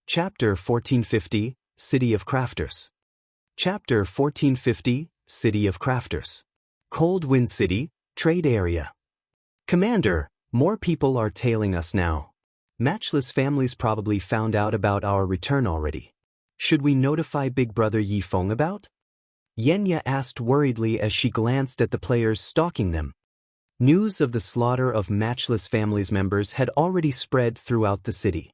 Chapter 1450, City of Crafters. Chapter 1450, City of Crafters. Cold Wind City, Trade Area. Commander, more people are tailing us now. Matchless families probably found out about our return already. Should we notify Big Brother Yifeng about? Xianxia asked worriedly as she glanced at the players stalking them. News of the slaughter of Matchless families members had already spread throughout the city.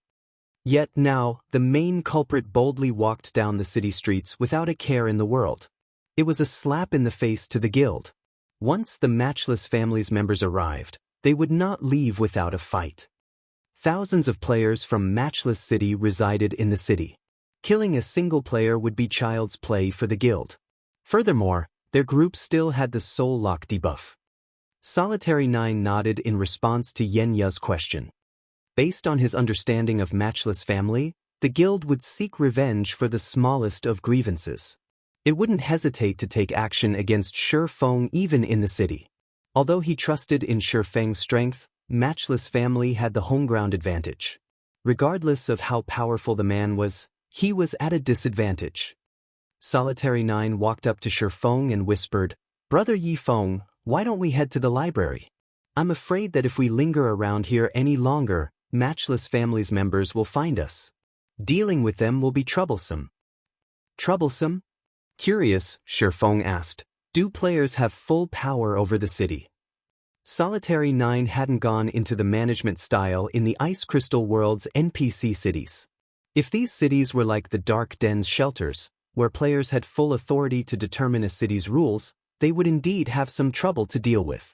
Yet now, the main culprit boldly walked down the city streets without a care in the world. It was a slap in the face to the guild. Once the Matchless families members arrived, they would not leave without a fight. Thousands of players from Matchless City resided in the city. Killing a single player would be child's play for the guild. Furthermore, their group still had the soul lock debuff. Solitary 9 nodded in response to Xianxia's question. Based on his understanding of Matchless family, the guild would seek revenge for the smallest of grievances. It wouldn't hesitate to take action against Shifeng even in the city. Although he trusted in Shifeng's strength, Matchless family had the home ground advantage. Regardless of how powerful the man was, he was at a disadvantage. Solitary 9 walked up to Shifeng and whispered, "Brother Yifeng, why don't we head to the library? I'm afraid that if we linger around here any longer, Matchless families members will find us. Dealing with them will be troublesome." Troublesome? Curious, Shifeng asked, do players have full power over the city? Solitary 9 hadn't gone into the management style in the Ice Crystal World's NPC cities. If these cities were like the Dark Den's shelters, where players had full authority to determine a city's rules, they would indeed have some trouble to deal with.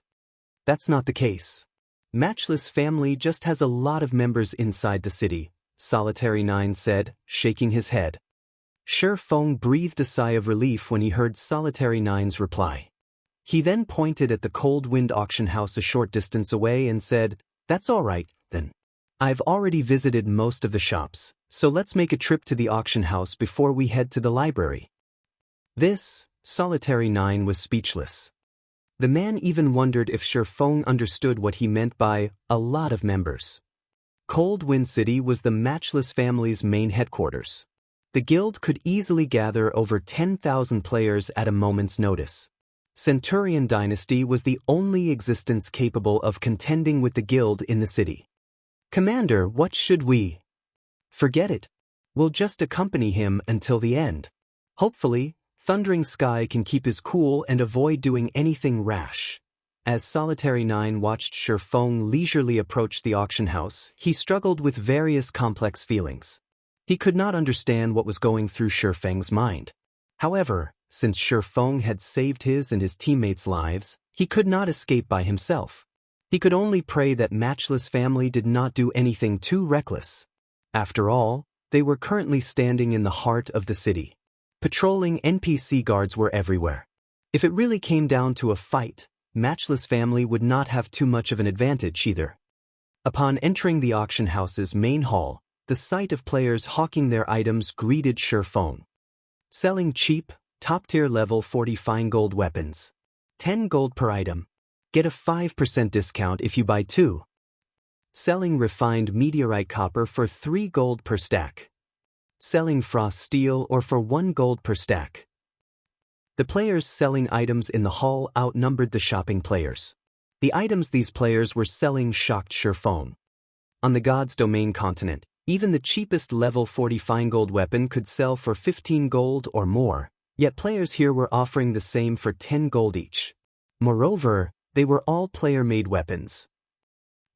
That's not the case. Matchless family just has a lot of members inside the city, Solitary 9 said, shaking his head. Shifeng breathed a sigh of relief when he heard Solitary 9's reply. He then pointed at the Cold Wind auction house a short distance away and said, "That's all right, then. I've already visited most of the shops, so let's make a trip to the auction house before we head to the library." This, Solitary 9 was speechless. The man even wondered if Shifeng understood what he meant by a lot of members. Cold Wind City was the Matchless family's main headquarters. The guild could easily gather over 10,000 players at a moment's notice. Centurion Dynasty was the only existence capable of contending with the guild in the city. "Commander, what should we?" "Forget it. We'll just accompany him until the end. Hopefully, Thundering Sky can keep his cool and avoid doing anything rash." As Solitary 9 watched Shifeng leisurely approach the auction house, he struggled with various complex feelings. He could not understand what was going through Shifeng's mind. However, since Shifeng had saved his and his teammates' lives, he could not escape by himself. He could only pray that Matchless family did not do anything too reckless. After all, they were currently standing in the heart of the city. Patrolling NPC guards were everywhere. If it really came down to a fight, Matchless family would not have too much of an advantage either. Upon entering the auction house's main hall, the sight of players hawking their items greeted Shifeng. Selling cheap, top-tier level 40 fine gold weapons. 10 gold per item. Get a 5% discount if you buy 2. Selling refined meteorite copper for 3 gold per stack. Selling frost steel or for 1 gold per stack. The players selling items in the hall outnumbered the shopping players. The items these players were selling shocked Shifeng. On the God's Domain continent, even the cheapest level 40 fine gold weapon could sell for 15 gold or more, yet players here were offering the same for 10 gold each. Moreover, they were all player-made weapons.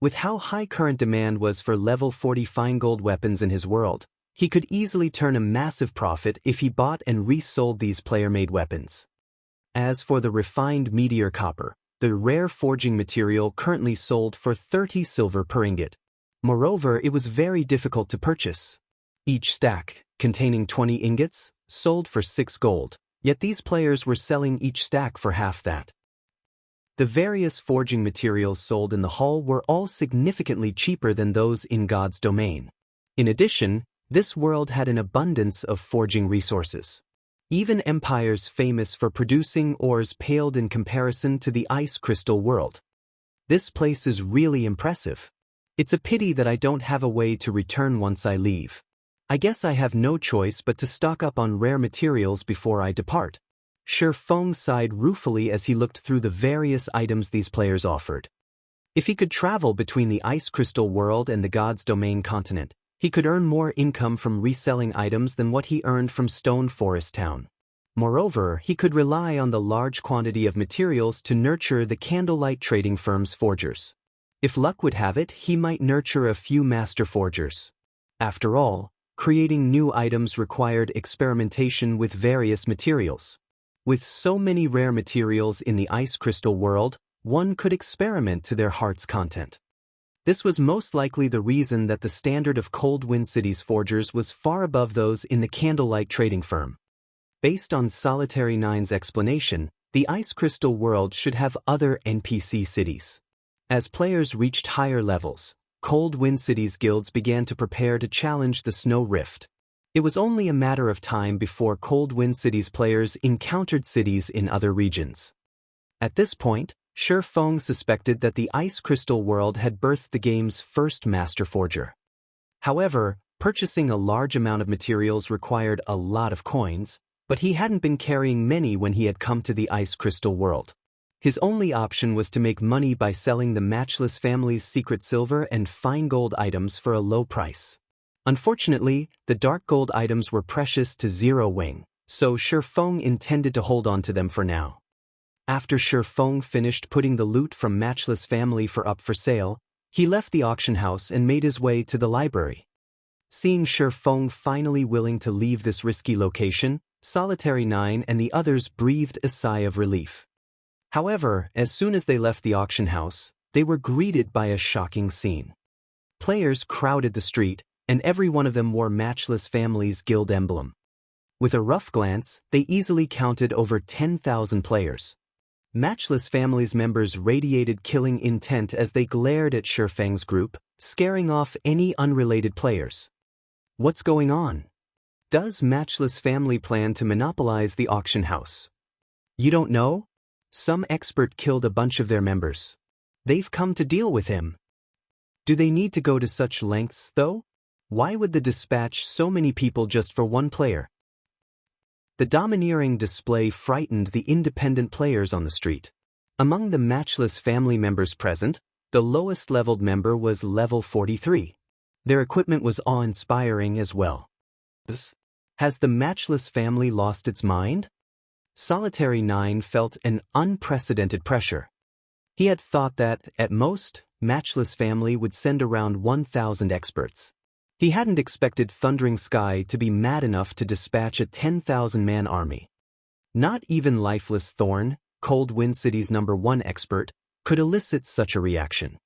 With how high current demand was for level 40 fine gold weapons in his world, he could easily turn a massive profit if he bought and resold these player-made weapons. As for the refined meteor copper, the rare forging material currently sold for 30 silver per ingot. Moreover, it was very difficult to purchase. Each stack, containing 20 ingots, sold for 6 gold, yet these players were selling each stack for half that. The various forging materials sold in the hall were all significantly cheaper than those in God's Domain. In addition, this world had an abundance of forging resources. Even empires famous for producing ores paled in comparison to the Ice Crystal World. This place is really impressive. It's a pity that I don't have a way to return once I leave. I guess I have no choice but to stock up on rare materials before I depart. Shi Feng sighed ruefully as he looked through the various items these players offered. If he could travel between the Ice Crystal World and the God's Domain continent, he could earn more income from reselling items than what he earned from Stone Forest Town. Moreover, he could rely on the large quantity of materials to nurture the candlelight trading firm's forgers. If luck would have it, he might nurture a few master forgers. After all, creating new items required experimentation with various materials. With so many rare materials in the Ice Crystal World, one could experiment to their heart's content. This was most likely the reason that the standard of Cold Wind City's forgers was far above those in the Candlelight Trading Firm. Based on Solitary Nine's explanation, the Ice Crystal World should have other NPC cities. As players reached higher levels, Cold Wind City's guilds began to prepare to challenge the Snow Rift. It was only a matter of time before Cold Wind City's players encountered cities in other regions. At this point, Shi Feng suspected that the Ice Crystal World had birthed the game's first master forger. However, purchasing a large amount of materials required a lot of coins, but he hadn't been carrying many when he had come to the Ice Crystal World. His only option was to make money by selling the Matchless family's secret silver and fine gold items for a low price. Unfortunately, the dark gold items were precious to Zero Wing, so Shi Feng intended to hold on to them for now. After Shi Feng finished putting the loot from Matchless family up for sale, he left the auction house and made his way to the library. Seeing Shi Feng finally willing to leave this risky location, Solitary Nine and the others breathed a sigh of relief. However, as soon as they left the auction house, they were greeted by a shocking scene. Players crowded the street, and every one of them wore Matchless family's guild emblem. With a rough glance, they easily counted over 10,000 players. Matchless family's members radiated killing intent as they glared at Shi Feng's group, scaring off any unrelated players. What's going on? Does Matchless family plan to monopolize the auction house? You don't know? Some expert killed a bunch of their members. They've come to deal with him. Do they need to go to such lengths, though? Why would they dispatch so many people just for one player? The domineering display frightened the independent players on the street. Among the Matchless family members present, the lowest leveled member was level 43. Their equipment was awe-inspiring as well. Has the Matchless family lost its mind? Solitary Nine felt an unprecedented pressure. He had thought that, at most, Matchless family would send around 1,000 experts. He hadn't expected Thundering Sky to be mad enough to dispatch a 10,000-man army. Not even Lifeless Thorn, Cold Wind City's #1 expert, could elicit such a reaction.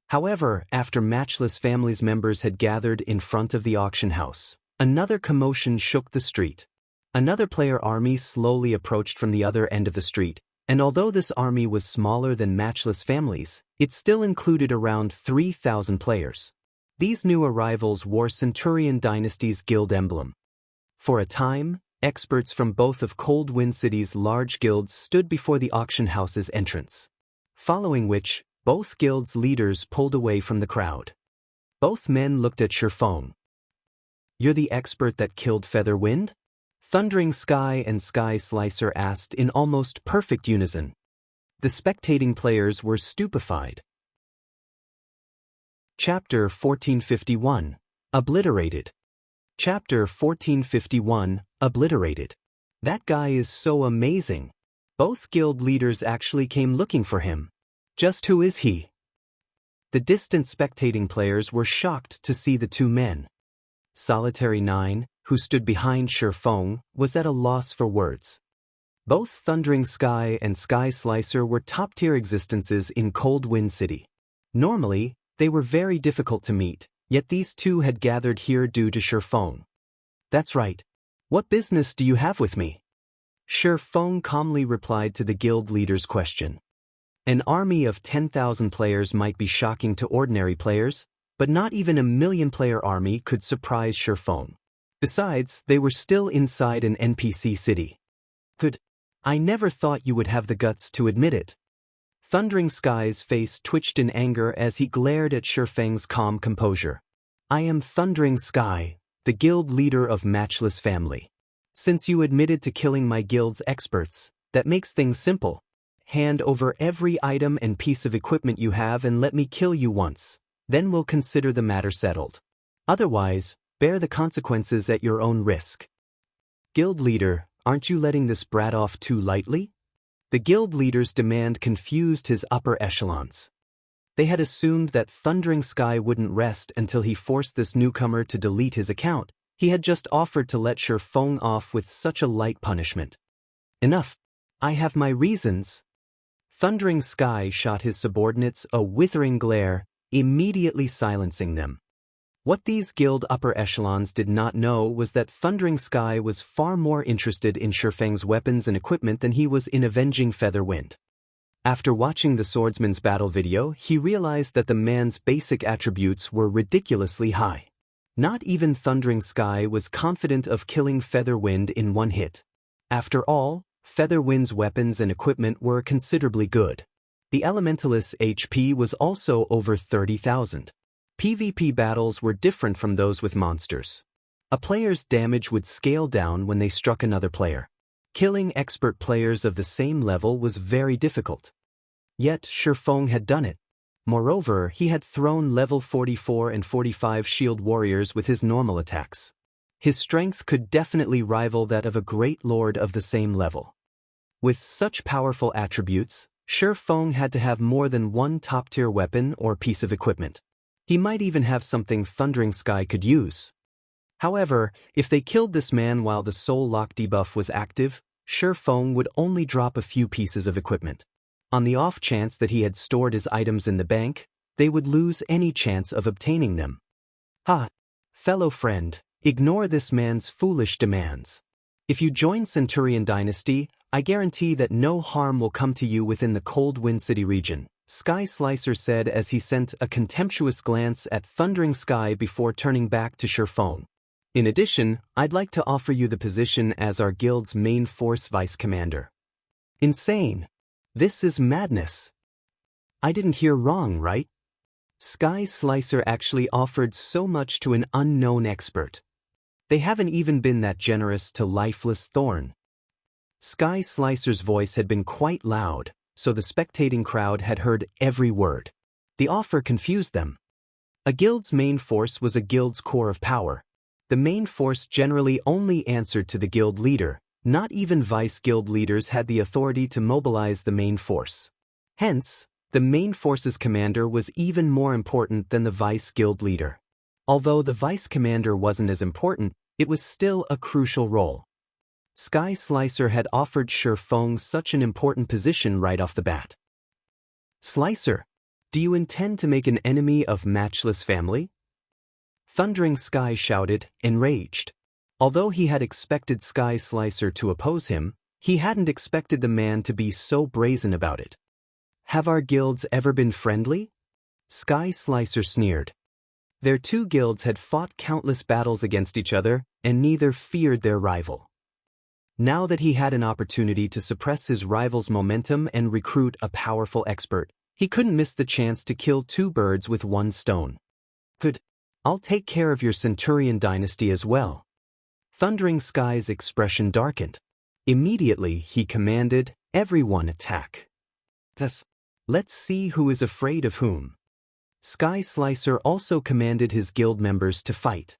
However, after Matchless family's members had gathered in front of the auction house, another commotion shook the street. Another player army slowly approached from the other end of the street, and although this army was smaller than Matchless family's, it still included around 3,000 players. These new arrivals wore Centurion Dynasty's guild emblem. For a time, experts from both of Cold Wind City's large guilds stood before the auction house's entrance. Following which, both guilds' leaders pulled away from the crowd. Both men looked at Shi Feng. You're the expert that killed Featherwind? Thundering Sky and Sky Slicer asked in almost perfect unison. The spectating players were stupefied. Chapter 1451, Obliterated. Chapter 1451, Obliterated. That guy is so amazing. Both guild leaders actually came looking for him. Just who is he? The distant spectating players were shocked to see the two men. Solitary Nine, who stood behind Shi Feng, was at a loss for words. Both Thundering Sky and Sky Slicer were top-tier existences in Cold Wind City. Normally, they were very difficult to meet, yet these two had gathered here due to Shi Feng. That's right. What business do you have with me? Shi Feng calmly replied to the guild leader's question. An army of 10,000 players might be shocking to ordinary players, but not even a million-player army could surprise Shi Feng. Besides, they were still inside an NPC city. I never thought you would have the guts to admit it. Thundering Sky's face twitched in anger as he glared at Shi Feng's calm composure. I am Thundering Sky, the guild leader of Matchless Family. Since you admitted to killing my guild's experts, that makes things simple. Hand over every item and piece of equipment you have and let me kill you once. Then we'll consider the matter settled. Otherwise, bear the consequences at your own risk. Guild leader, aren't you letting this brat off too lightly? The guild leader's demand confused his upper echelons. They had assumed that Thundering Sky wouldn't rest until he forced this newcomer to delete his account. He had just offered to let Shi Feng off with such a light punishment. Enough. I have my reasons. Thundering Sky shot his subordinates a withering glare, immediately silencing them. What these guild upper echelons did not know was that Thundering Sky was far more interested in Shi Feng's weapons and equipment than he was in avenging Featherwind. After watching the swordsman's battle video, he realized that the man's basic attributes were ridiculously high. Not even Thundering Sky was confident of killing Featherwind in one hit. After all, Featherwind's weapons and equipment were considerably good. The Elementalist's HP was also over 30,000. PvP battles were different from those with monsters. A player's damage would scale down when they struck another player. Killing expert players of the same level was very difficult. Yet Shi Feng had done it. Moreover, he had thrown level 44 and 45 shield warriors with his normal attacks. His strength could definitely rival that of a great lord of the same level. With such powerful attributes, Shi Feng had to have more than one top-tier weapon or piece of equipment. He might even have something Thundering Sky could use. However, if they killed this man while the Soul Lock debuff was active, Shi Feng would only drop a few pieces of equipment. On the off chance that he had stored his items in the bank, they would lose any chance of obtaining them. Ha! Fellow friend, ignore this man's foolish demands. If you join Centurion Dynasty, I guarantee that no harm will come to you within the Cold Wind City region, Sky Slicer said as he sent a contemptuous glance at Thundering Sky before turning back to Shi Feng. In addition, I'd like to offer you the position as our guild's main force vice commander. Insane. This is madness. I didn't hear wrong, right? Sky Slicer actually offered so much to an unknown expert. They haven't even been that generous to Lifeless Thorn. Sky Slicer's voice had been quite loud, so the spectating crowd had heard every word. The offer confused them. A guild's main force was a guild's core of power. The main force generally only answered to the guild leader. Not even vice guild leaders had the authority to mobilize the main force. Hence, the main force's commander was even more important than the vice guild leader. Although the vice commander wasn't as important, it was still a crucial role. Sky Slicer had offered Shi Feng such an important position right off the bat. Slicer, do you intend to make an enemy of Matchless Family? Thundering Sky shouted, enraged. Although he had expected Sky Slicer to oppose him, he hadn't expected the man to be so brazen about it. Have our guilds ever been friendly? Sky Slicer sneered. Their two guilds had fought countless battles against each other, and neither feared their rival. Now that he had an opportunity to suppress his rival's momentum and recruit a powerful expert, he couldn't miss the chance to kill two birds with one stone. Good. I'll take care of your Centurion Dynasty as well. Thundering Sky's expression darkened. Immediately, he commanded, everyone attack. Thus, let's see who is afraid of whom. Sky Slicer also commanded his guild members to fight.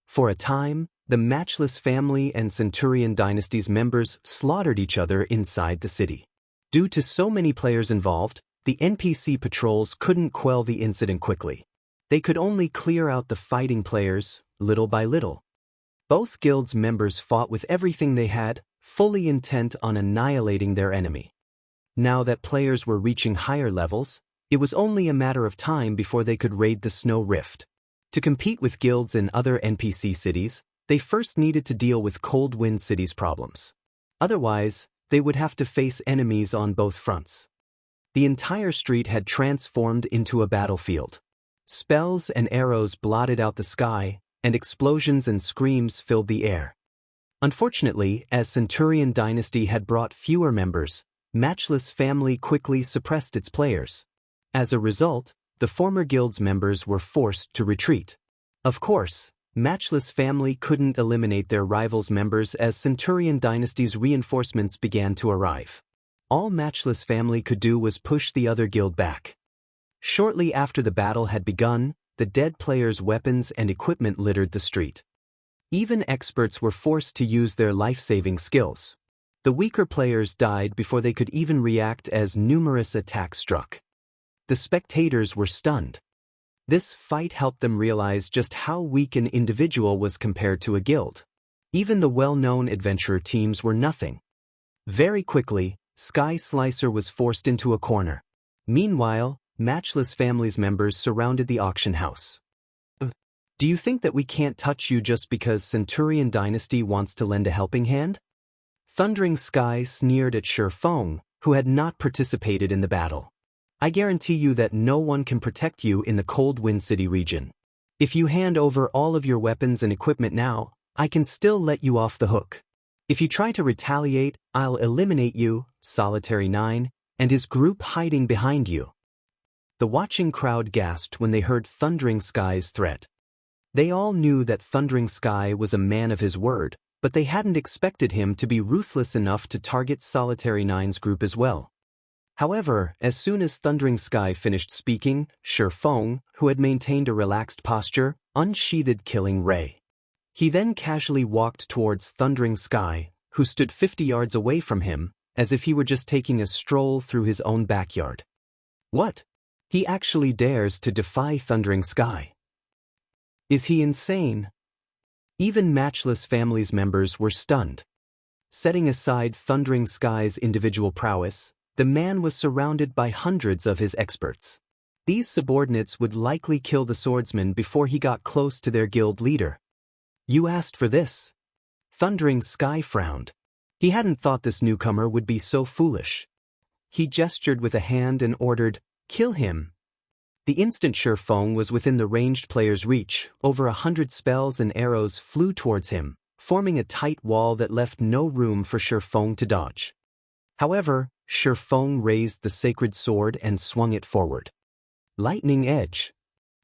For a time, the Matchless Family and Centurion Dynasty's members slaughtered each other inside the city. Due to so many players involved, the NPC patrols couldn't quell the incident quickly. They could only clear out the fighting players, little by little. Both guilds' members fought with everything they had, fully intent on annihilating their enemy. Now that players were reaching higher levels, it was only a matter of time before they could raid the Snow Rift. To compete with guilds in other NPC cities, they first needed to deal with Cold Wind City's problems. Otherwise, they would have to face enemies on both fronts. The entire street had transformed into a battlefield. Spells and arrows blotted out the sky, and explosions and screams filled the air. Unfortunately, as Centurion Dynasty had brought fewer members, Matchless Family quickly suppressed its players. As a result, the former guild's members were forced to retreat. Of course, Matchless family couldn't eliminate their rivals' members as Centurion Dynasty's reinforcements began to arrive. All Matchless family could do was push the other guild back. Shortly after the battle had begun, the dead players' weapons and equipment littered the street. Even experts were forced to use their life-saving skills. The weaker players died before they could even react as numerous attacks struck. The spectators were stunned. This fight helped them realize just how weak an individual was compared to a guild. Even the well-known adventurer teams were nothing. Very quickly, Sky Slicer was forced into a corner. Meanwhile, Matchless family's members surrounded the auction house. Do you think that we can't touch you just because Centurion Dynasty wants to lend a helping hand? Thundering Sky sneered at Shifeng, who had not participated in the battle. I guarantee you that no one can protect you in the Cold Wind City region. If you hand over all of your weapons and equipment now, I can still let you off the hook. If you try to retaliate, I'll eliminate you, Solitary 9, and his group hiding behind you. The watching crowd gasped when they heard Thundering Sky's threat. They all knew that Thundering Sky was a man of his word, but they hadn't expected him to be ruthless enough to target Solitary 9's group as well. However, as soon as Thundering Sky finished speaking, Shifeng, who had maintained a relaxed posture, unsheathed Killing Ray. He then casually walked towards Thundering Sky, who stood 50 yards away from him, as if he were just taking a stroll through his own backyard. What? He actually dares to defy Thundering Sky. Is he insane? Even Matchless family's members were stunned. Setting aside Thundering Sky's individual prowess, the man was surrounded by hundreds of his experts. These subordinates would likely kill the swordsman before he got close to their guild leader. You asked for this? Thundering Sky frowned. He hadn't thought this newcomer would be so foolish. He gestured with a hand and ordered, "Kill him." The instant Shifeng was within the ranged player's reach, over 100 spells and arrows flew towards him, forming a tight wall that left no room for Shifeng to dodge. However, Shifeng raised the sacred sword and swung it forward. Lightning edge.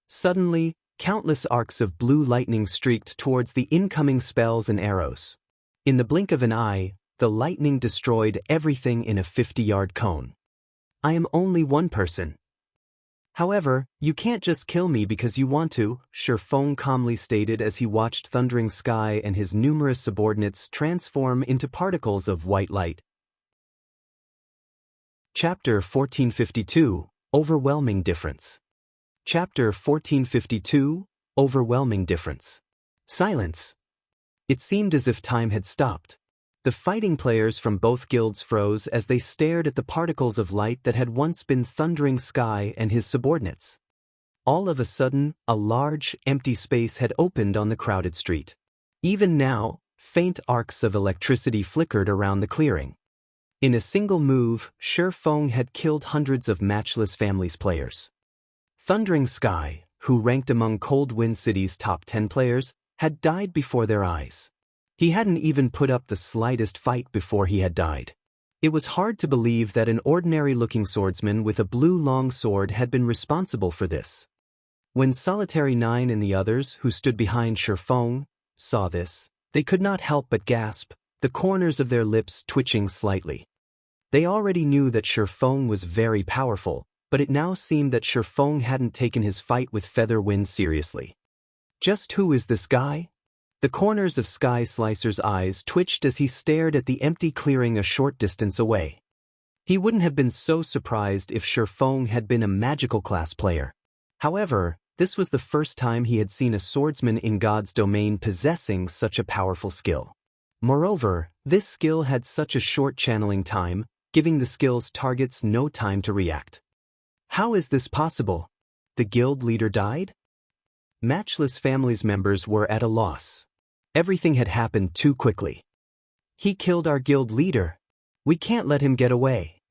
Suddenly, countless arcs of blue lightning streaked towards the incoming spells and arrows. In the blink of an eye, the lightning destroyed everything in a 50-yard cone. I am only one person. However, you can't just kill me because you want to, Shifeng calmly stated as he watched Thundering Sky and his numerous subordinates transform into particles of white light. Chapter 1452, Overwhelming Difference. Chapter 1452, Overwhelming Difference. Silence. It seemed as if time had stopped. The fighting players from both guilds froze as they stared at the particles of light that had once been Thundering Sky and his subordinates. All of a sudden, a large, empty space had opened on the crowded street. Even now, faint arcs of electricity flickered around the clearing. In a single move, Shifeng had killed hundreds of Matchless family's players. Thundering Sky, who ranked among Cold Wind City's top 10 players, had died before their eyes. He hadn't even put up the slightest fight before he had died. It was hard to believe that an ordinary-looking swordsman with a blue long sword had been responsible for this. When Solitary 9 and the others, who stood behind Shifeng, saw this, they could not help but gasp, the corners of their lips twitching slightly. They already knew that Shifeng was very powerful, but it now seemed that Shifeng hadn't taken his fight with Featherwind seriously. Just who is this guy? The corners of Sky Slicer's eyes twitched as he stared at the empty clearing a short distance away. He wouldn't have been so surprised if Shifeng had been a magical class player. However, this was the first time he had seen a swordsman in God's domain possessing such a powerful skill. Moreover, this skill had such a short channeling time, giving the skill's targets no time to react. How is this possible? The guild leader died? Matchless family's members were at a loss. Everything had happened too quickly. He killed our guild leader. We can't let him get away.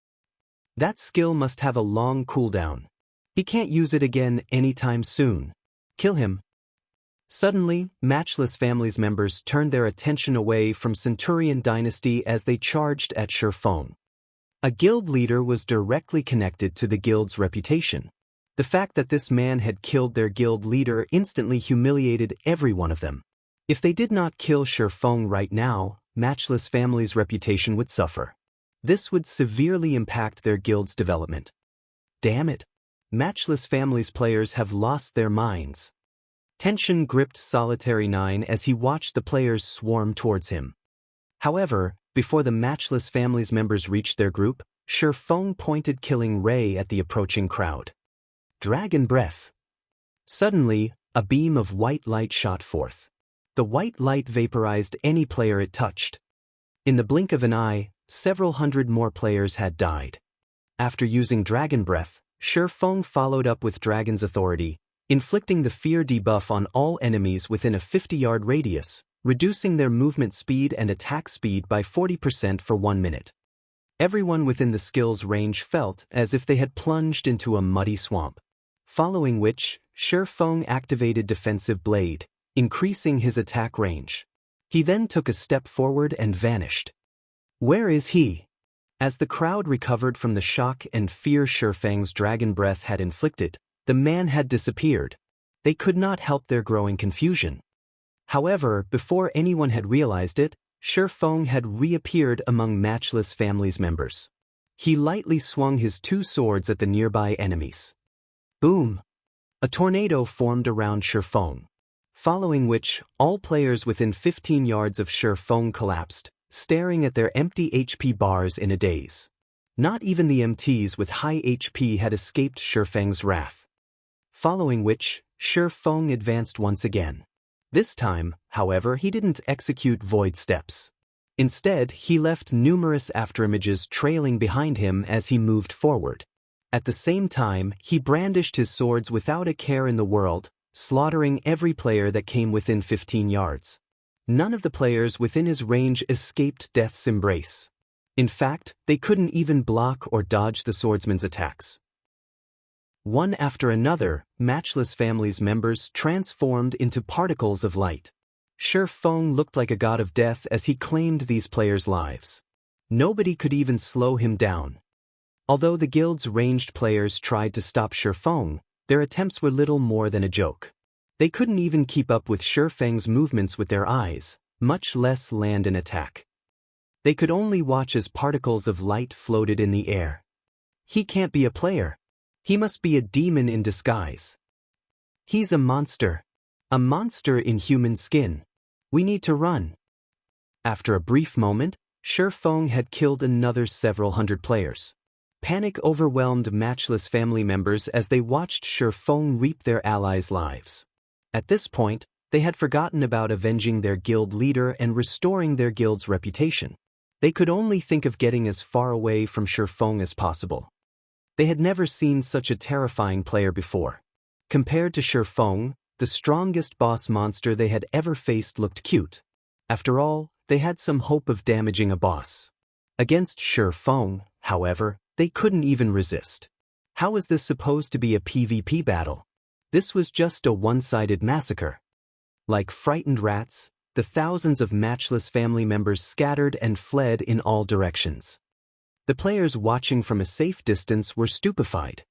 That skill must have a long cooldown. He can't use it again anytime soon. Kill him. Suddenly, Matchless family's members turned their attention away from Centurion Dynasty as they charged at Shifeng. A guild leader was directly connected to the guild's reputation. The fact that this man had killed their guild leader instantly humiliated every one of them. If they did not kill Shifeng right now, Matchless Family's reputation would suffer. This would severely impact their guild's development. Damn it! Matchless Family's players have lost their minds. Tension gripped Solitary 9 as he watched the players swarm towards him. However, before the Matchless Family's members reached their group, Shifeng pointed Killing Ray at the approaching crowd. Dragon Breath. Suddenly, a beam of white light shot forth. The white light vaporized any player it touched. In the blink of an eye, several hundred more players had died. After using Dragon Breath, Shifeng followed up with Dragon's Authority, inflicting the fear debuff on all enemies within a 50-yard radius, reducing their movement speed and attack speed by 40% for 1 minute. Everyone within the skill's range felt as if they had plunged into a muddy swamp. Following which, Shifeng activated Defensive Blade, increasing his attack range. He then took a step forward and vanished. Where is he? As the crowd recovered from the shock and fear Shifeng's Dragon Breath had inflicted, the man had disappeared. They could not help their growing confusion. However, before anyone had realized it, Shifeng had reappeared among Matchless Family's members. He lightly swung his 2 swords at the nearby enemies. Boom! A tornado formed around Shifeng. Following which, all players within 15 yards of Shifeng collapsed, staring at their empty HP bars in a daze. Not even the MTs with high HP had escaped Shifeng's wrath. Following which, Shifeng advanced once again. This time, however, he didn't execute void steps. Instead, he left numerous afterimages trailing behind him as he moved forward. At the same time, he brandished his swords without a care in the world, slaughtering every player that came within 15 yards. None of the players within his range escaped death's embrace. In fact, they couldn't even block or dodge the swordsman's attacks. One after another, Matchless Family's members transformed into particles of light. Shifeng looked like a god of death as he claimed these players' lives. Nobody could even slow him down. Although the guild's ranged players tried to stop Shifeng, their attempts were little more than a joke. They couldn't even keep up with Shifeng's movements with their eyes, much less land an attack. They could only watch as particles of light floated in the air. He can't be a player. He must be a demon in disguise. He's a monster. A monster in human skin. We need to run. After a brief moment, Shifeng had killed another several hundred players. Panic overwhelmed Matchless Family members as they watched Shifeng reap their allies' lives. At this point, they had forgotten about avenging their guild leader and restoring their guild's reputation. They could only think of getting as far away from Shifeng as possible. They had never seen such a terrifying player before. Compared to Shifeng, the strongest boss monster they had ever faced looked cute. After all, they had some hope of damaging a boss. Against Shifeng, however, they couldn't even resist. How was this supposed to be a PvP battle? This was just a one-sided massacre. Like frightened rats, the thousands of Matchless Family members scattered and fled in all directions. The players watching from a safe distance were stupefied.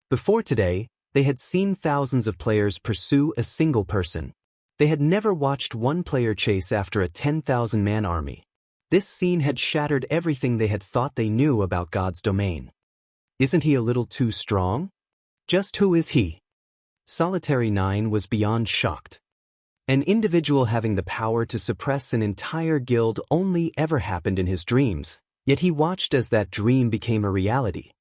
Before today, they had seen thousands of players pursue a single person. They had never watched one player chase after a 10,000-man army. This scene had shattered everything they had thought they knew about God's domain. Isn't he a little too strong? Just who is he? Solitary 9 was beyond shocked. An individual having the power to suppress an entire guild only ever happened in his dreams. Yet he watched as that dream became a reality.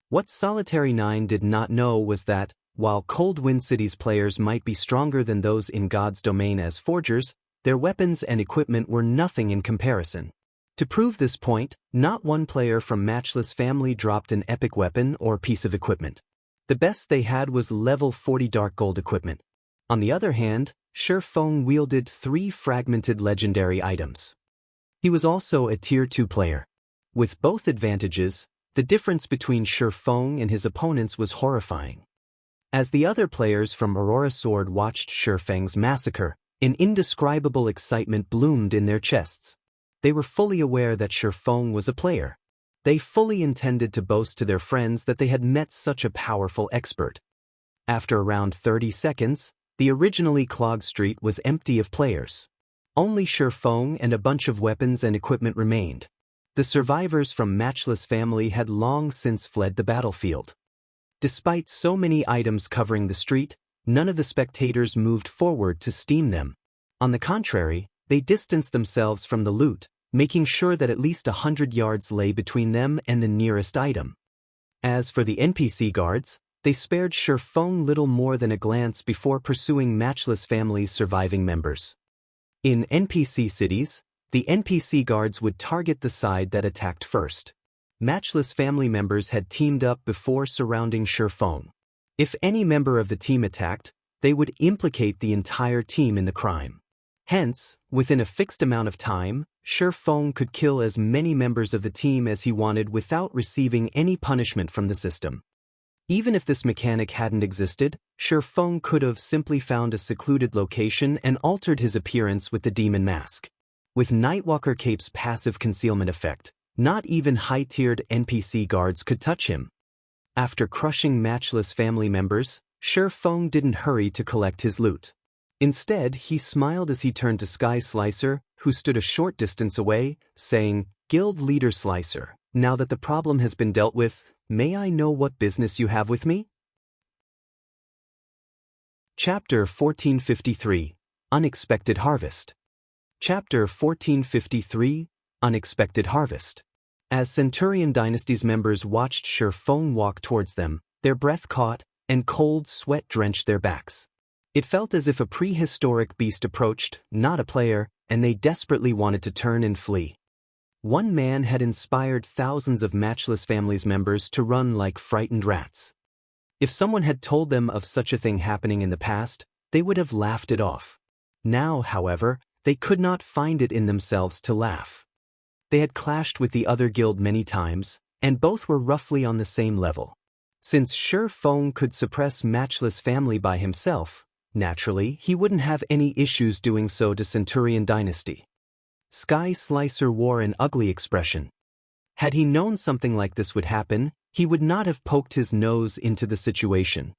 What Solitary 9 did not know was that, while Cold Wind City's players might be stronger than those in God's domain as forgers, their weapons and equipment were nothing in comparison. To prove this point, not one player from Matchless Family dropped an epic weapon or piece of equipment. The best they had was level 40 dark gold equipment. On the other hand, Shifeng wielded 3 fragmented legendary items. He was also a tier 2 player. With both advantages, the difference between Shifeng and his opponents was horrifying. As the other players from Aurora Sword watched Shifeng's massacre, an indescribable excitement bloomed in their chests. They were fully aware that Shifeng was a player. They fully intended to boast to their friends that they had met such a powerful expert. After around 30 seconds, the originally clogged street was empty of players. Only Shifeng and a bunch of weapons and equipment remained. The survivors from Matchless family had long since fled the battlefield. Despite so many items covering the street, none of the spectators moved forward to steam them. On the contrary, they distanced themselves from the loot, making sure that at least 100 yards lay between them and the nearest item. As for the NPC guards, they spared Shifeng little more than a glance before pursuing Matchless family's surviving members. In NPC cities, the NPC guards would target the side that attacked first. Matchless family members had teamed up before surrounding Shifeng. If any member of the team attacked, they would implicate the entire team in the crime. Hence, within a fixed amount of time, Shifeng could kill as many members of the team as he wanted without receiving any punishment from the system. Even if this mechanic hadn't existed, Shifeng could have simply found a secluded location and altered his appearance with the demon mask. With Nightwalker Cape's passive concealment effect, not even high-tiered NPC guards could touch him. After crushing Matchless family members, Shifeng didn't hurry to collect his loot. Instead, he smiled as he turned to Sky Slicer, who stood a short distance away, saying, "Guild Leader Slicer, now that the problem has been dealt with, may I know what business you have with me?" Chapter 1453, Unexpected Harvest. Chapter 1453, Unexpected Harvest. As Centurion Dynasty's members watched Shifeng walk towards them, their breath caught, and cold sweat drenched their backs. It felt as if a prehistoric beast approached, not a player, and they desperately wanted to turn and flee. One man had inspired thousands of Matchless family's members to run like frightened rats. If someone had told them of such a thing happening in the past, they would have laughed it off. Now, however, they could not find it in themselves to laugh. They had clashed with the other guild many times, and both were roughly on the same level. Since Shifeng could suppress Matchless family by himself, naturally, he wouldn't have any issues doing so to Centurion Dynasty. Sky Slicer wore an ugly expression. Had he known something like this would happen, he would not have poked his nose into the situation.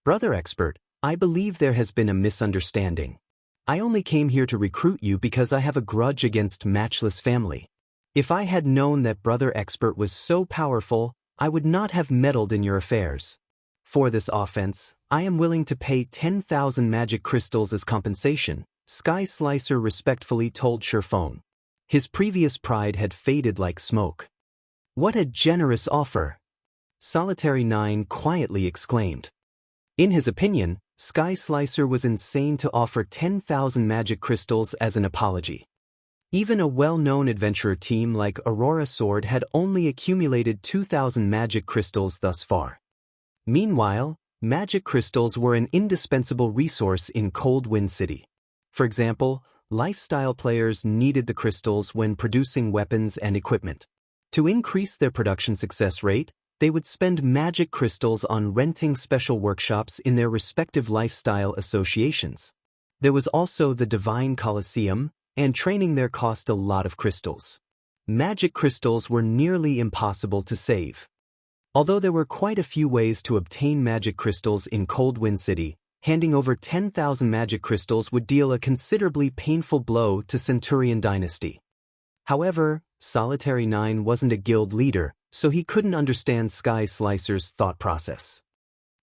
"Brother Expert, I believe there has been a misunderstanding. I only came here to recruit you because I have a grudge against Matchless family. If I had known that Brother Expert was so powerful, I would not have meddled in your affairs. For this offense, I am willing to pay 10,000 magic crystals as compensation," Sky Slicer respectfully told Shifeng. His previous pride had faded like smoke. "What a generous offer!" Solitary 9 quietly exclaimed. In his opinion, Sky Slicer was insane to offer 10,000 magic crystals as an apology. Even a well-known adventurer team like Aurora Sword had only accumulated 2,000 magic crystals thus far. Meanwhile, magic crystals were an indispensable resource in Cold Wind City. For example, lifestyle players needed the crystals when producing weapons and equipment. To increase their production success rate, they would spend magic crystals on renting special workshops in their respective lifestyle associations. There was also the Divine Colosseum, and training there cost a lot of crystals. Magic crystals were nearly impossible to save. Although there were quite a few ways to obtain magic crystals in Cold Wind City, handing over 10,000 magic crystals would deal a considerably painful blow to Centurion Dynasty. However, Solitary 9 wasn't a guild leader, so he couldn't understand Sky Slicer's thought process.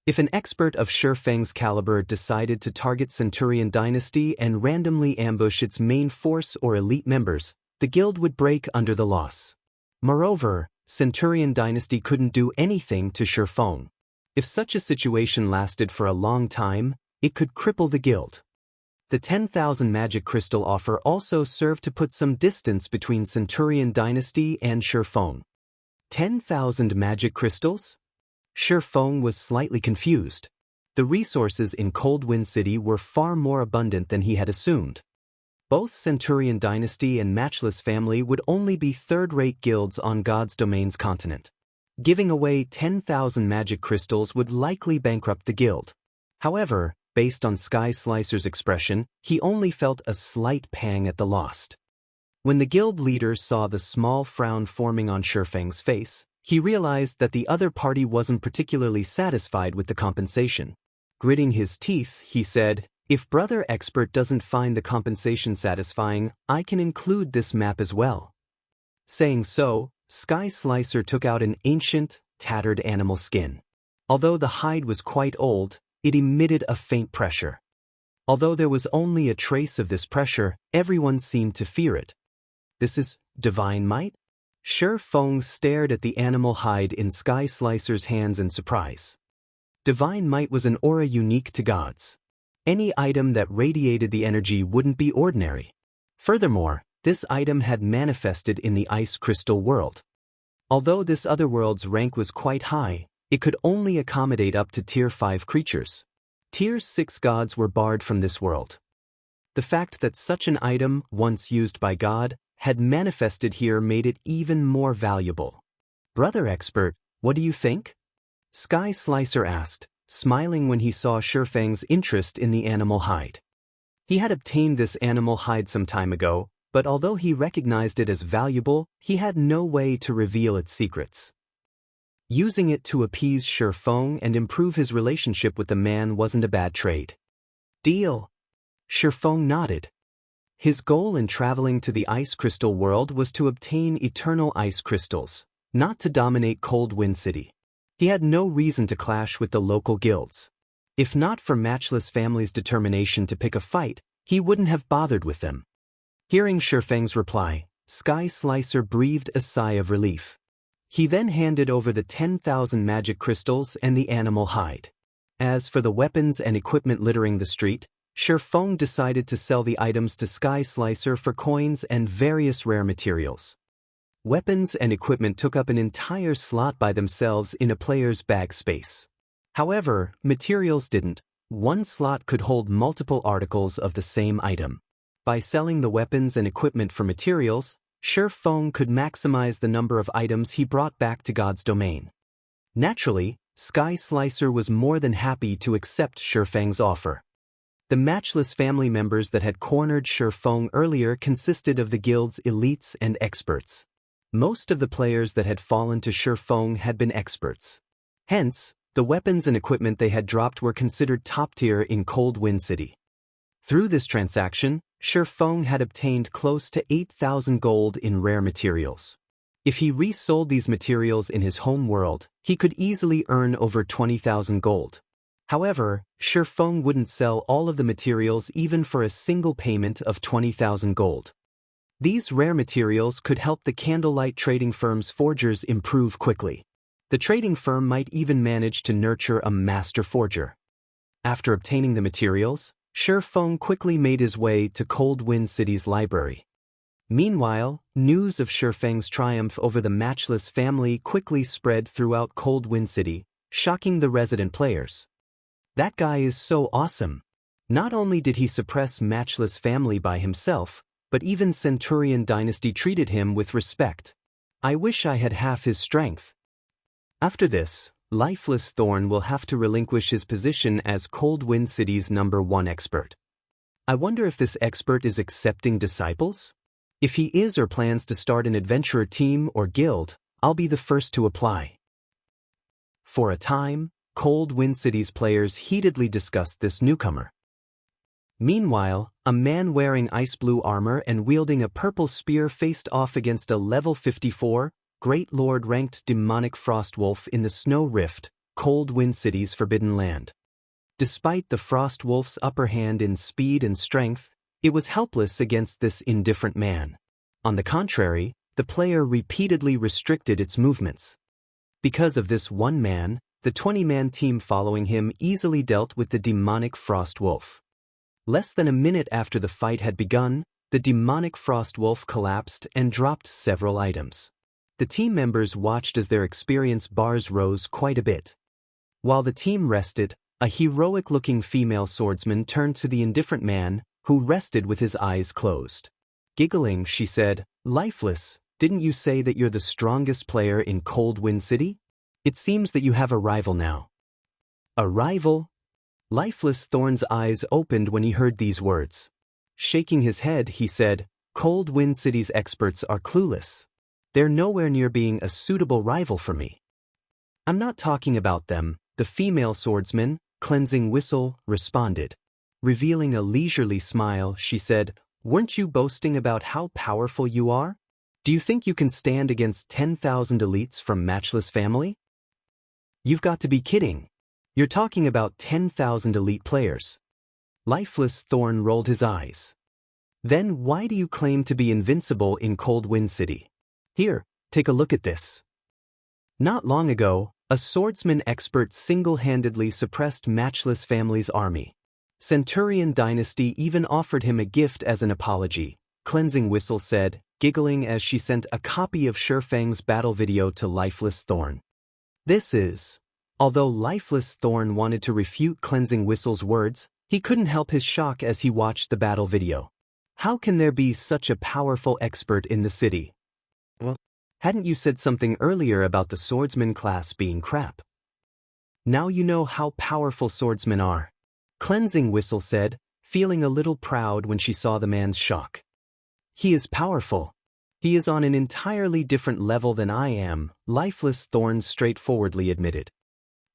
If an expert of Shifeng's caliber decided to target Centurion Dynasty and randomly ambush its main force or elite members, the guild would break under the loss. Moreover, Centurion Dynasty couldn't do anything to Shifeng. If such a situation lasted for a long time, it could cripple the guild. The 10,000 magic crystal offer also served to put some distance between Centurion Dynasty and Shifeng. 10,000 magic crystals? Shifeng was slightly confused. The resources in Cold Wind City were far more abundant than he had assumed. Both Centurion Dynasty and Matchless family would only be third-rate guilds on God's Domain's continent. Giving away 10,000 magic crystals would likely bankrupt the guild. However, based on Sky Slicer's expression, he only felt a slight pang at the loss. When the guild leader saw the small frown forming on Shifeng's face, he realized that the other party wasn't particularly satisfied with the compensation. Gritting his teeth, he said, "If Brother Expert doesn't find the compensation satisfying, I can include this map as well." Saying so, Sky Slicer took out an ancient, tattered animal skin. Although the hide was quite old, it emitted a faint pressure. Although there was only a trace of this pressure, everyone seemed to fear it. "This is divine might?" Shi Feng stared at the animal hide in Sky Slicer's hands in surprise. Divine might was an aura unique to gods. Any item that radiated the energy wouldn't be ordinary. Furthermore, this item had manifested in the ice crystal world. Although this other world's rank was quite high, it could only accommodate up to Tier 5 creatures. Tier 6 gods were barred from this world. The fact that such an item, once used by God, had manifested here made it even more valuable. "Brother Expert, what do you think?" Sky Slicer asked, smiling when he saw Shifeng's interest in the animal hide. He had obtained this animal hide some time ago, but although he recognized it as valuable, he had no way to reveal its secrets. Using it to appease Shifeng and improve his relationship with the man wasn't a bad trade. "Deal." Shifeng nodded. His goal in traveling to the ice crystal world was to obtain eternal ice crystals, not to dominate Cold Wind City. He had no reason to clash with the local guilds. If not for Matchless Family's determination to pick a fight, he wouldn't have bothered with them. Hearing Shifeng's reply, Sky Slicer breathed a sigh of relief. He then handed over the 10,000 magic crystals and the animal hide. As for the weapons and equipment littering the street, Shifeng decided to sell the items to Sky Slicer for coins and various rare materials. Weapons and equipment took up an entire slot by themselves in a player's bag space. However, materials didn't. One slot could hold multiple articles of the same item. By selling the weapons and equipment for materials, Shifeng could maximize the number of items he brought back to God's domain. Naturally, Sky Slicer was more than happy to accept Shifeng's offer. The Matchless family members that had cornered Shifeng earlier consisted of the guild's elites and experts. Most of the players that had fallen to Shifeng had been experts. Hence, the weapons and equipment they had dropped were considered top tier in Cold Wind City. Through this transaction, Shifeng had obtained close to 8,000 gold in rare materials. If he resold these materials in his home world, he could easily earn over 20,000 gold. However, Shifeng wouldn't sell all of the materials even for a single payment of 20,000 gold. These rare materials could help the candlelight trading firm's forgers improve quickly. The trading firm might even manage to nurture a master forger. After obtaining the materials, Shifeng quickly made his way to Cold Wind City's library. Meanwhile, news of Shifeng's triumph over the Matchless family quickly spread throughout Cold Wind City, shocking the resident players. "That guy is so awesome. Not only did he suppress Matchless family by himself, but even Centurion Dynasty treated him with respect. I wish I had half his strength." After this, Lifeless Thorn will have to relinquish his position as Cold Wind City's #1 expert. I wonder if this expert is accepting disciples? If he is or plans to start an adventurer team or guild, I'll be the first to apply. For a time, Cold Wind City's players heatedly discussed this newcomer. Meanwhile, a man wearing ice blue armor and wielding a purple spear faced off against a level 54, Great Lord ranked demonic frost wolf in the Snow Rift, Cold Wind City's Forbidden Land. Despite the frost wolf's upper hand in speed and strength, it was helpless against this indifferent man. On the contrary, the player repeatedly restricted its movements. Because of this one man, the 20-man team following him easily dealt with the demonic frost wolf. Less than a minute after the fight had begun, the demonic frost wolf collapsed and dropped several items. The team members watched as their experience bars rose quite a bit. While the team rested, a heroic-looking female swordsman turned to the indifferent man, who rested with his eyes closed. Giggling, she said, "Lifeless, didn't you say that you're the strongest player in Cold Wind City? It seems that you have a rival now." "A rival?" Lifeless Thorn's eyes opened when he heard these words. Shaking his head, he said, "Cold Wind City's experts are clueless. They're nowhere near being a suitable rival for me." "I'm not talking about them," the female swordsman, Cleansing Whistle responded. Revealing a leisurely smile, she said, "Weren't you boasting about how powerful you are? Do you think you can stand against 10,000 elites from Matchless Family? You've got to be kidding. You're talking about 10,000 elite players." Lifeless Thorn rolled his eyes. "Then why do you claim to be invincible in Cold Wind City? Here, take a look at this." Not long ago, a swordsman expert single-handedly suppressed Matchless Family's army. Centurion Dynasty even offered him a gift as an apology, Cleansing Whistle said, giggling as she sent a copy of Shifeng's battle video to Lifeless Thorn. Although Lifeless Thorn wanted to refute Cleansing Whistle's words, he couldn't help his shock as he watched the battle video. How can there be such a powerful expert in the city? Well, hadn't you said something earlier about the swordsman class being crap? Now you know how powerful swordsmen are. Cleansing Whistle said, feeling a little proud when she saw the man's shock. He is powerful. He is on an entirely different level than I am, Lifeless Thorn straightforwardly admitted.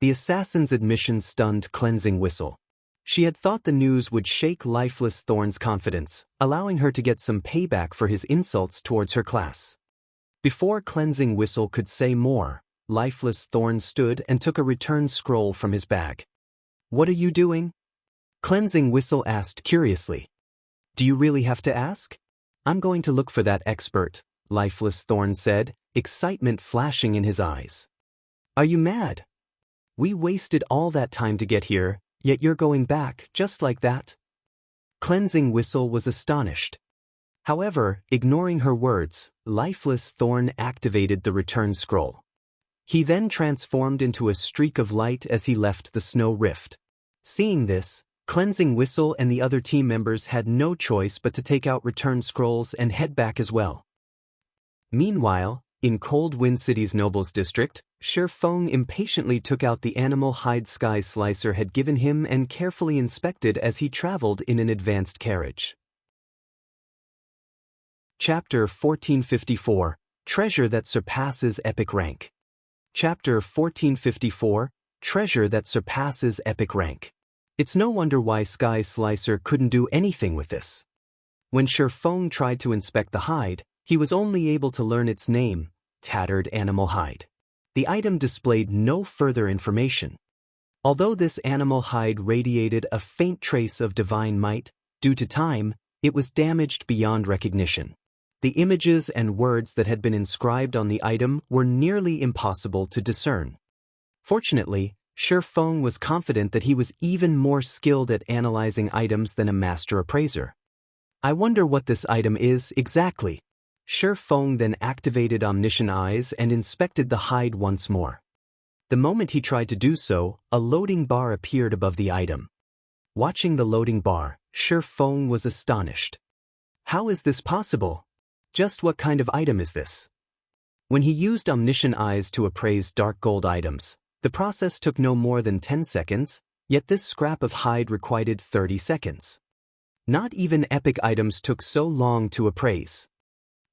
The assassin's admission stunned Cleansing Whistle. She had thought the news would shake Lifeless Thorn's confidence, allowing her to get some payback for his insults towards her class. Before Cleansing Whistle could say more, Lifeless Thorn stood and took a return scroll from his bag. "What are you doing?" Cleansing Whistle asked curiously. "Do you really have to ask?" "I'm going to look for that expert," Lifeless Thorn said, excitement flashing in his eyes. "Are you mad? We wasted all that time to get here, yet you're going back just like that?" Cleansing Whistle was astonished. However, ignoring her words, Lifeless Thorn activated the return scroll. He then transformed into a streak of light as he left the snow rift. Seeing this, Cleansing Whistle and the other team members had no choice but to take out return scrolls and head back as well. Meanwhile, in Cold Wind City's Nobles District, Shifeng impatiently took out the animal hide Sky Slicer had given him and carefully inspected as he traveled in an advanced carriage. Chapter 1454, Treasure That Surpasses Epic Rank. Chapter 1454, Treasure That Surpasses Epic Rank. It's no wonder why Sky Slicer couldn't do anything with this. When Shifeng tried to inspect the hide, he was only able to learn its name, Tattered Animal Hide. The item displayed no further information. Although this animal hide radiated a faint trace of divine might, due to time, it was damaged beyond recognition. The images and words that had been inscribed on the item were nearly impossible to discern. Fortunately, Shifeng was confident that he was even more skilled at analyzing items than a master appraiser. "I wonder what this item is exactly." Shifeng then activated Omniscient Eyes and inspected the hide once more. The moment he tried to do so, a loading bar appeared above the item. Watching the loading bar, Shifeng was astonished. How is this possible? Just what kind of item is this? When he used Omniscient Eyes to appraise dark gold items, the process took no more than 10 seconds, yet this scrap of hide required 30 seconds. Not even epic items took so long to appraise.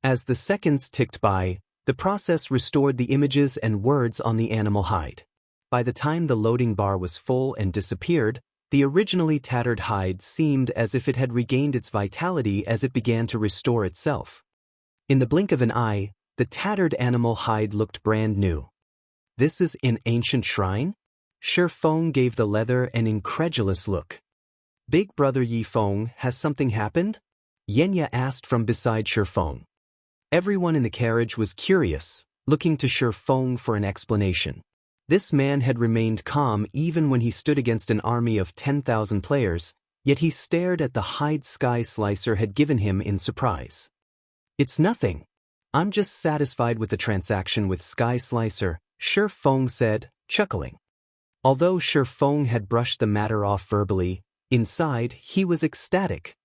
As the seconds ticked by, the process restored the images and words on the animal hide. By the time the loading bar was full and disappeared, the originally tattered hide seemed as if it had regained its vitality as it began to restore itself. In the blink of an eye, the tattered animal hide looked brand new. "This is an ancient shrine?" Shifeng gave the leather an incredulous look. "Big brother Yifeng, has something happened?" Yenya asked from beside Shifeng. Everyone in the carriage was curious, looking to Shifeng for an explanation. This man had remained calm even when he stood against an army of 10,000 players, yet he stared at the hide Sky Slicer had given him in surprise. "It's nothing. I'm just satisfied with the transaction with Sky Slicer," Shifeng said, chuckling. Although Shifeng had brushed the matter off verbally, inside he was ecstatic.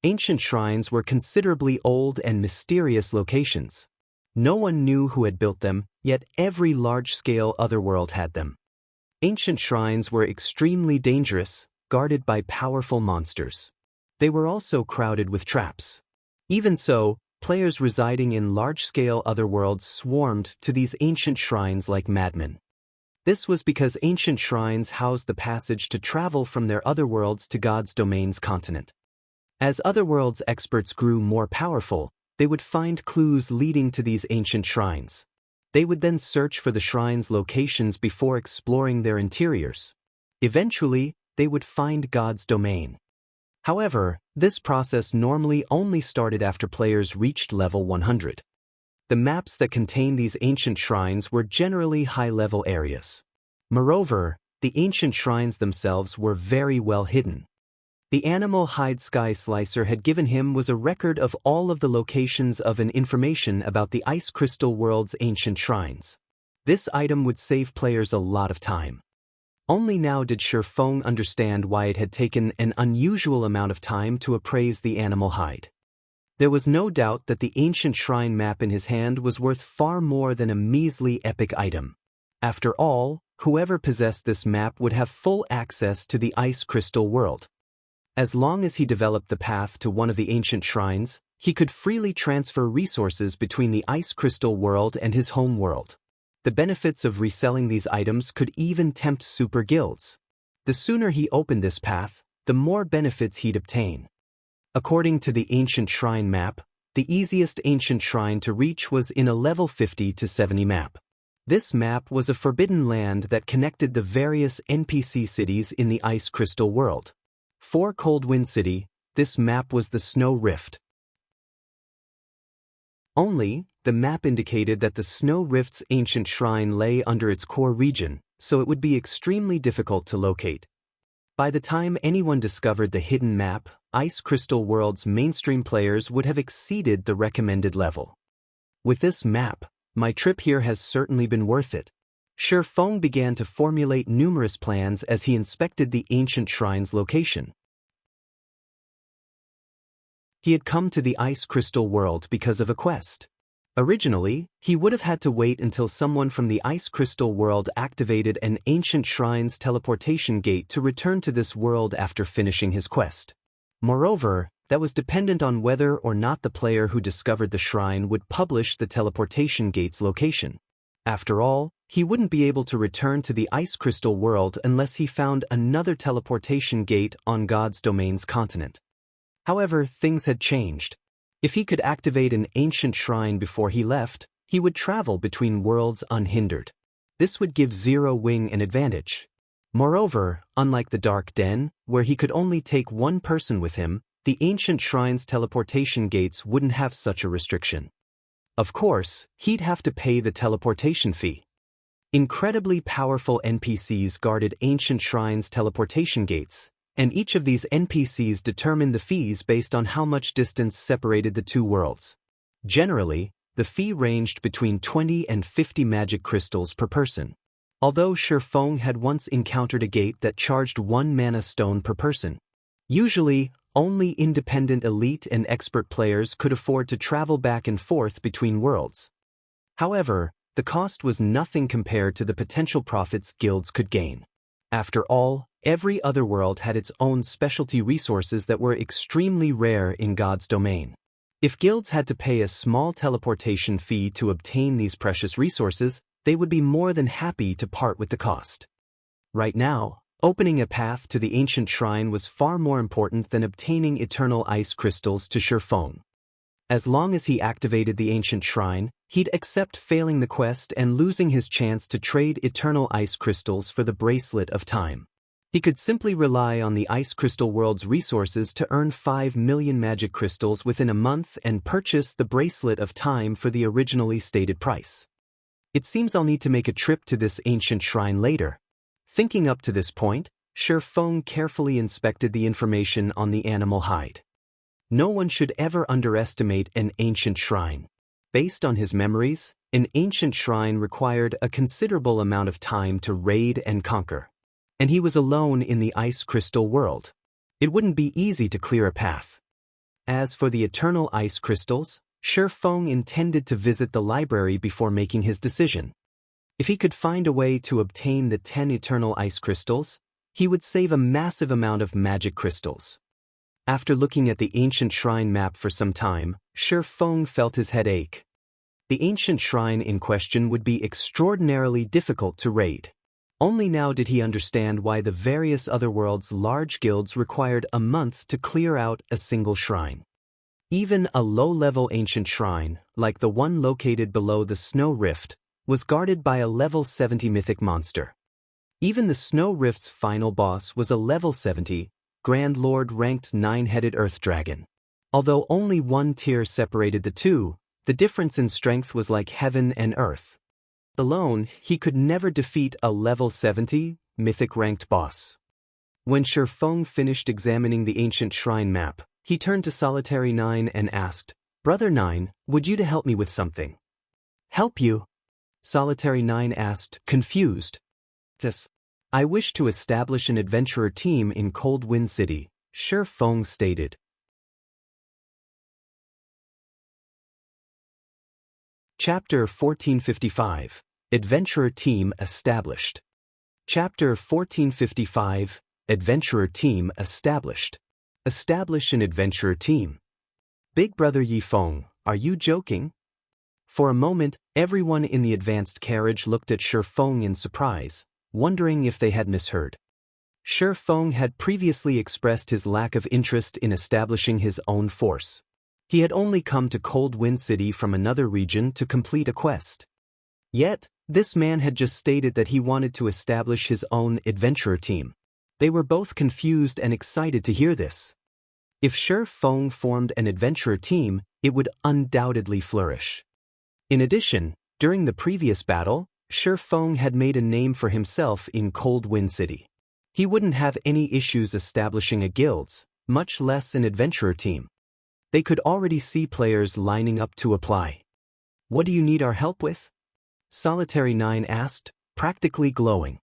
Ancient shrines were considerably old and mysterious locations. No one knew who had built them, yet every large-scale otherworld had them. Ancient shrines were extremely dangerous, guarded by powerful monsters. They were also crowded with traps. Even so, players residing in large-scale otherworlds swarmed to these ancient shrines like madmen. This was because ancient shrines housed the passage to travel from their otherworlds to God's domain's continent. As otherworlds experts grew more powerful, they would find clues leading to these ancient shrines. They would then search for the shrines' locations before exploring their interiors. Eventually, they would find God's domain. However, this process normally only started after players reached level 100. The maps that contained these ancient shrines were generally high-level areas. Moreover, the ancient shrines themselves were very well hidden. The animal hide Sky Slicer had given him was a record of all of the locations of and information about the Ice Crystal World's ancient shrines. This item would save players a lot of time. Only now did Shifeng understand why it had taken an unusual amount of time to appraise the animal hide. There was no doubt that the ancient shrine map in his hand was worth far more than a measly epic item. After all, whoever possessed this map would have full access to the Ice Crystal World. As long as he developed the path to one of the ancient shrines, he could freely transfer resources between the Ice Crystal World and his home world. The benefits of reselling these items could even tempt super guilds. The sooner he opened this path, the more benefits he'd obtain. According to the ancient shrine map, the easiest ancient shrine to reach was in a level 50 to 70 map. This map was a forbidden land that connected the various NPC cities in the Ice Crystal World. For Coldwind City, this map was the Snow Rift. Only, the map indicated that the Snow Rift's ancient shrine lay under its core region, so it would be extremely difficult to locate. By the time anyone discovered the hidden map, Ice Crystal World's mainstream players would have exceeded the recommended level. With this map, my trip here has certainly been worth it. Shifeng began to formulate numerous plans as he inspected the ancient shrine's location. He had come to the Ice Crystal World because of a quest. Originally, he would have had to wait until someone from the Ice Crystal World activated an ancient shrine's teleportation gate to return to this world after finishing his quest. Moreover, that was dependent on whether or not the player who discovered the shrine would publish the teleportation gate's location. After all, he wouldn't be able to return to the Ice Crystal World unless he found another teleportation gate on God's domain's continent. However, things had changed. If he could activate an ancient shrine before he left, he would travel between worlds unhindered. This would give Zero Wing an advantage. Moreover, unlike the Dark Den, where he could only take one person with him, the ancient shrine's teleportation gates wouldn't have such a restriction. Of course, he'd have to pay the teleportation fee. Incredibly powerful NPCs guarded ancient shrine's teleportation gates, and each of these NPCs determined the fees based on how much distance separated the two worlds. Generally, the fee ranged between 20 and 50 magic crystals per person. Although Shifeng had once encountered a gate that charged 1 mana stone per person. Usually, only independent elite and expert players could afford to travel back and forth between worlds. However, the cost was nothing compared to the potential profits guilds could gain. After all, every other world had its own specialty resources that were extremely rare in God's domain. If guilds had to pay a small teleportation fee to obtain these precious resources, they would be more than happy to part with the cost. Right now, opening a path to the ancient shrine was far more important than obtaining eternal ice crystals to Shifeng. As long as he activated the ancient shrine, he'd accept failing the quest and losing his chance to trade eternal ice crystals for the Bracelet of Time. He could simply rely on the Ice Crystal World's resources to earn 5 million magic crystals within a month and purchase the Bracelet of Time for the originally stated price. It seems I'll need to make a trip to this ancient shrine later. Thinking up to this point, Shifeng carefully inspected the information on the animal hide. No one should ever underestimate an ancient shrine. Based on his memories, an ancient shrine required a considerable amount of time to raid and conquer. And he was alone in the Ice Crystal World. It wouldn't be easy to clear a path. As for the eternal ice crystals, Shifeng intended to visit the library before making his decision. If he could find a way to obtain the 10 eternal ice crystals, he would save a massive amount of magic crystals. After looking at the ancient shrine map for some time, Shifeng felt his head ache. The ancient shrine in question would be extraordinarily difficult to raid. Only now did he understand why the various otherworld's large guilds required a month to clear out a single shrine. Even a low-level ancient shrine, like the one located below the Snow Rift, was guarded by a level 70 mythic monster. Even the Snow Rift's final boss was a level 70, Grand Lord ranked 9-headed Earth Dragon. Although only one tier separated the two, the difference in strength was like heaven and earth. Alone, he could never defeat a level 70, mythic-ranked boss. When Shifeng finished examining the ancient shrine map, he turned to Solitary 9 and asked, "Brother 9, would you to help me with something?" "Help you?" Solitary 9 asked, confused. "Yes. I wish to establish an adventurer team in Cold Wind City," Shifeng stated. Chapter 1455, Adventurer Team Established. Chapter 1455, Adventurer Team Established. Establish an adventurer team. Big Brother Yifeng, are you joking? For a moment, everyone in the advanced carriage looked at Shifeng in surprise, wondering if they had misheard. Shifeng had previously expressed his lack of interest in establishing his own force. He had only come to Cold Wind City from another region to complete a quest. Yet, this man had just stated that he wanted to establish his own adventurer team. They were both confused and excited to hear this. If Shifeng formed an adventurer team, it would undoubtedly flourish. In addition, during the previous battle, Shifeng had made a name for himself in Cold Wind City. He wouldn't have any issues establishing a guild, much less an adventurer team. They could already see players lining up to apply. "What do you need our help with?" Solitary 9 asked, practically glowing.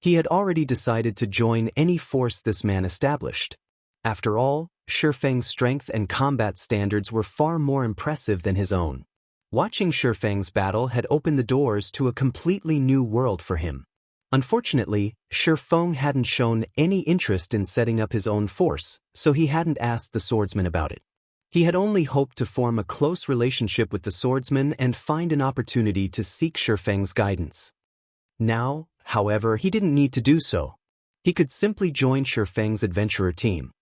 He had already decided to join any force this man established. After all, Shifeng's strength and combat standards were far more impressive than his own. Watching Shifeng's battle had opened the doors to a completely new world for him. Unfortunately, Shifeng hadn't shown any interest in setting up his own force, so he hadn't asked the swordsman about it. He had only hoped to form a close relationship with the swordsman and find an opportunity to seek Shifeng's guidance. Now, however, he didn't need to do so. He could simply join Shifeng's adventurer team.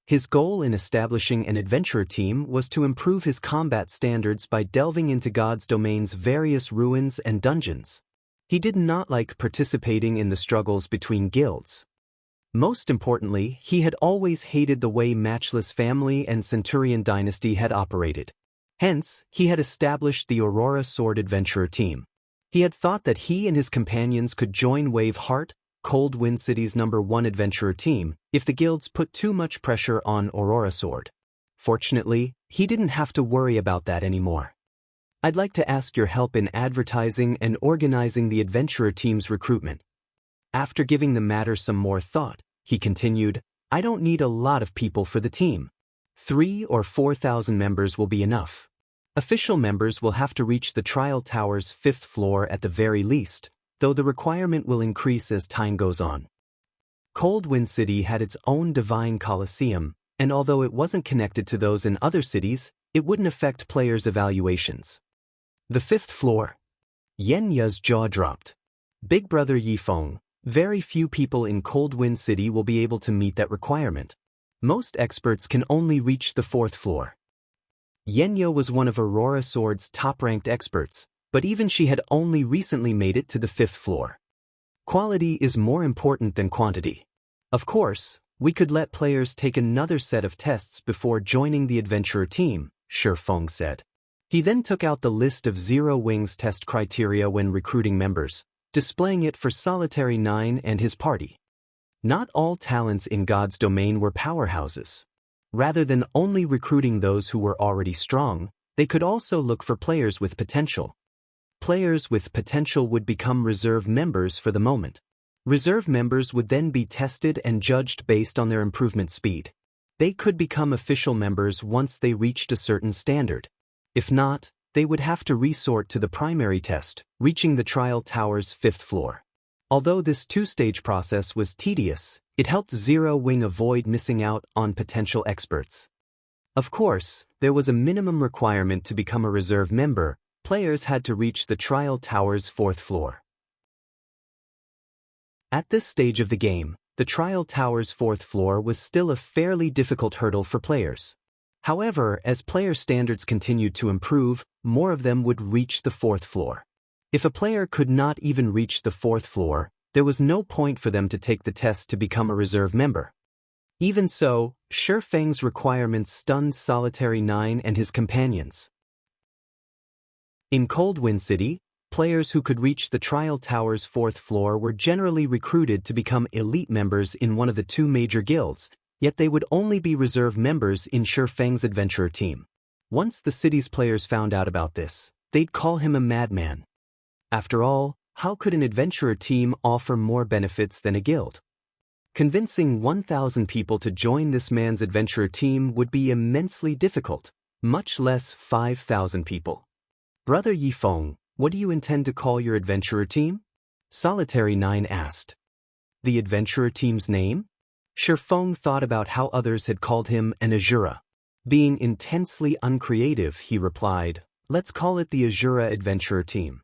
His goal in establishing an adventurer team was to improve his combat standards by delving into God's domain's various ruins and dungeons. He did not like participating in the struggles between guilds. Most importantly, he had always hated the way Matchless Family and Centurion Dynasty had operated. Hence, he had established the Aurora Sword Adventurer team. He had thought that he and his companions could join Wave Heart, Cold Wind City's #1 adventurer team, if the guilds put too much pressure on Aurora Sword. Fortunately, he didn't have to worry about that anymore. "I'd like to ask your help in advertising and organizing the adventurer team's recruitment." After giving the matter some more thought, he continued, "I don't need a lot of people for the team. 3,000 or 4,000 members will be enough. Official members will have to reach the Trial Tower's 5th floor at the very least, though the requirement will increase as time goes on." Cold Wind City had its own divine coliseum, and although it wasn't connected to those in other cities, it wouldn't affect players' evaluations. The 5th floor. Xianxia's jaw dropped. Big Brother Yifeng, very few people in Cold Wind City will be able to meet that requirement. Most experts can only reach the 4th floor. Xianxia was one of Aurora Sword's top-ranked experts, but even she had only recently made it to the 5th floor. Quality is more important than quantity. Of course, we could let players take another set of tests before joining the adventurer team, Shifeng said. He then took out the list of Zero Wings test criteria when recruiting members, displaying it for Solitary 9 and his party. Not all talents in God's domain were powerhouses. Rather than only recruiting those who were already strong, they could also look for players with potential. Players with potential would become reserve members for the moment. Reserve members would then be tested and judged based on their improvement speed. They could become official members once they reached a certain standard. If not, they would have to resort to the primary test, reaching the Trial Tower's 5th floor. Although this two-stage process was tedious, it helped Zero Wing avoid missing out on potential experts. Of course, there was a minimum requirement to become a reserve member. Players had to reach the Trial Tower's 4th floor. At this stage of the game, the Trial Tower's fourth floor was still a fairly difficult hurdle for players. However, as player standards continued to improve, more of them would reach the fourth floor. If a player could not even reach the fourth floor, there was no point for them to take the test to become a reserve member. Even so, Shifeng's requirements stunned Solitary 9 and his companions. In Coldwind City, players who could reach the Trial Tower's fourth floor were generally recruited to become elite members in one of the two major guilds, yet they would only be reserve members in Shifeng's adventurer team. Once the city's players found out about this, they'd call him a madman. After all, how could an adventurer team offer more benefits than a guild? Convincing 1,000 people to join this man's adventurer team would be immensely difficult, much less 5,000 people. Brother Yifeng, what do you intend to call your adventurer team? Solitary 9 asked. The adventurer team's name? Shifeng thought about how others had called him an Azura. Being intensely uncreative, he replied, "Let's call it the Azura Adventurer Team."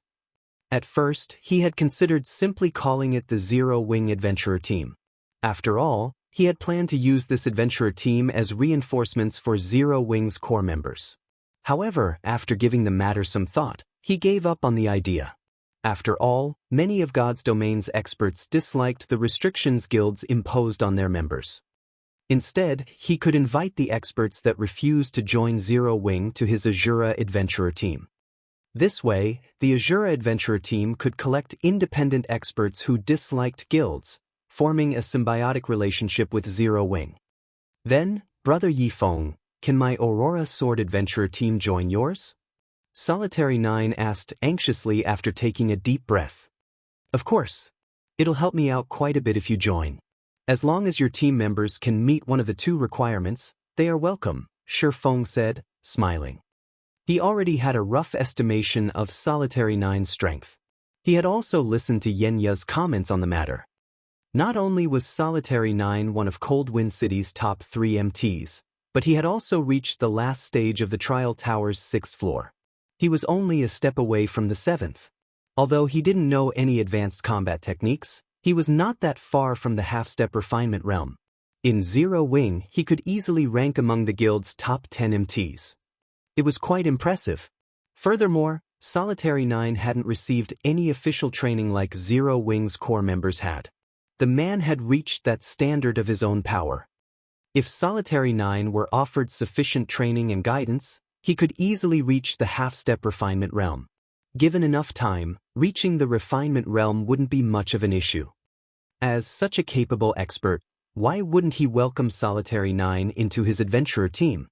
At first, he had considered simply calling it the Zero Wing Adventurer Team. After all, he had planned to use this adventurer team as reinforcements for Zero Wing's core members. However, after giving the matter some thought, he gave up on the idea. After all, many of God's Domain's experts disliked the restrictions guilds imposed on their members. Instead, he could invite the experts that refused to join Zero Wing to his Azura Adventurer Team. This way, the Azura Adventurer Team could collect independent experts who disliked guilds, forming a symbiotic relationship with Zero Wing. Then, Brother Yifeng, can my Aurora Sword Adventurer Team join yours? Solitary 9 asked anxiously after taking a deep breath. Of course. It'll help me out quite a bit if you join. As long as your team members can meet one of the two requirements, they are welcome, Shifeng said, smiling. He already had a rough estimation of Solitary 9's strength. He had also listened to Yenya's comments on the matter. Not only was Solitary 9 one of Coldwind City's top 3 MTs, but he had also reached the last stage of the Trial Tower's 6th floor. He was only a step away from the 7th. Although he didn't know any advanced combat techniques, he was not that far from the half-step refinement realm. In Zero Wing, he could easily rank among the guild's top 10 MTs. It was quite impressive. Furthermore, Solitary 9 hadn't received any official training like Zero Wing's core members had. The man had reached that standard of his own power. If Solitary 9 were offered sufficient training and guidance, he could easily reach the half-step refinement realm. Given enough time, reaching the refinement realm wouldn't be much of an issue. As such a capable expert, why wouldn't he welcome Solitary 9 into his adventurer team?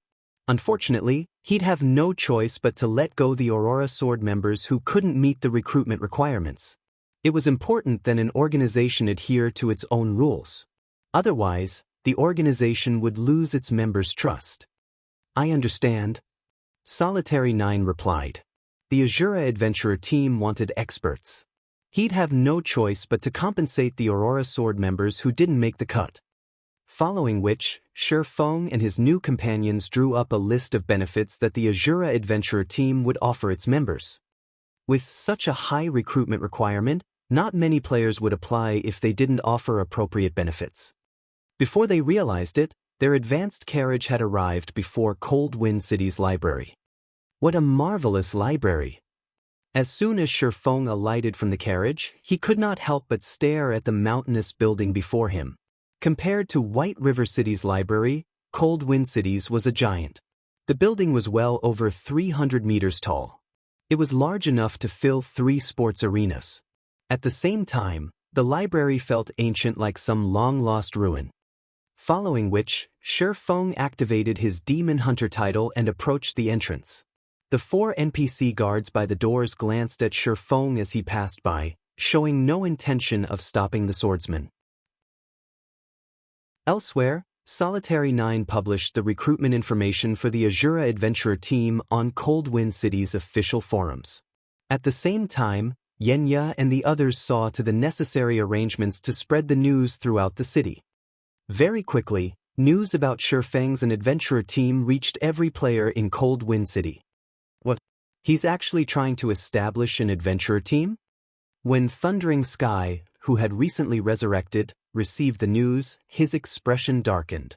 Unfortunately, he'd have no choice but to let go the Aurora Sword members who couldn't meet the recruitment requirements. It was important that an organization adhere to its own rules. Otherwise, the organization would lose its members' trust. I understand. Solitary 9 replied. The Azura Adventurer Team wanted experts. He'd have no choice but to compensate the Aurora Sword members who didn't make the cut. Following which, Shifeng and his new companions drew up a list of benefits that the Azura Adventurer Team would offer its members. With such a high recruitment requirement, not many players would apply if they didn't offer appropriate benefits. Before they realized it, their advanced carriage had arrived before Coldwind City's library. What a marvelous library! As soon as Shifeng alighted from the carriage, he could not help but stare at the mountainous building before him. Compared to White River City's library, Coldwind City's was a giant. The building was well over 300 meters tall. It was large enough to fill 3 sports arenas. At the same time, the library felt ancient like some long-lost ruin. Following which, Shifeng activated his Demon Hunter title and approached the entrance. The 4 NPC guards by the doors glanced at Shifeng as he passed by, showing no intention of stopping the swordsman. Elsewhere, Solitary 9 published the recruitment information for the Azura Adventurer Team on Coldwind City's official forums. At the same time, Yenya and the others saw to the necessary arrangements to spread the news throughout the city. Very quickly, news about Shifeng's adventurer team reached every player in Coldwind City. What? He's actually trying to establish an adventurer team? When Thundering Sky, who had recently resurrected, received the news, his expression darkened.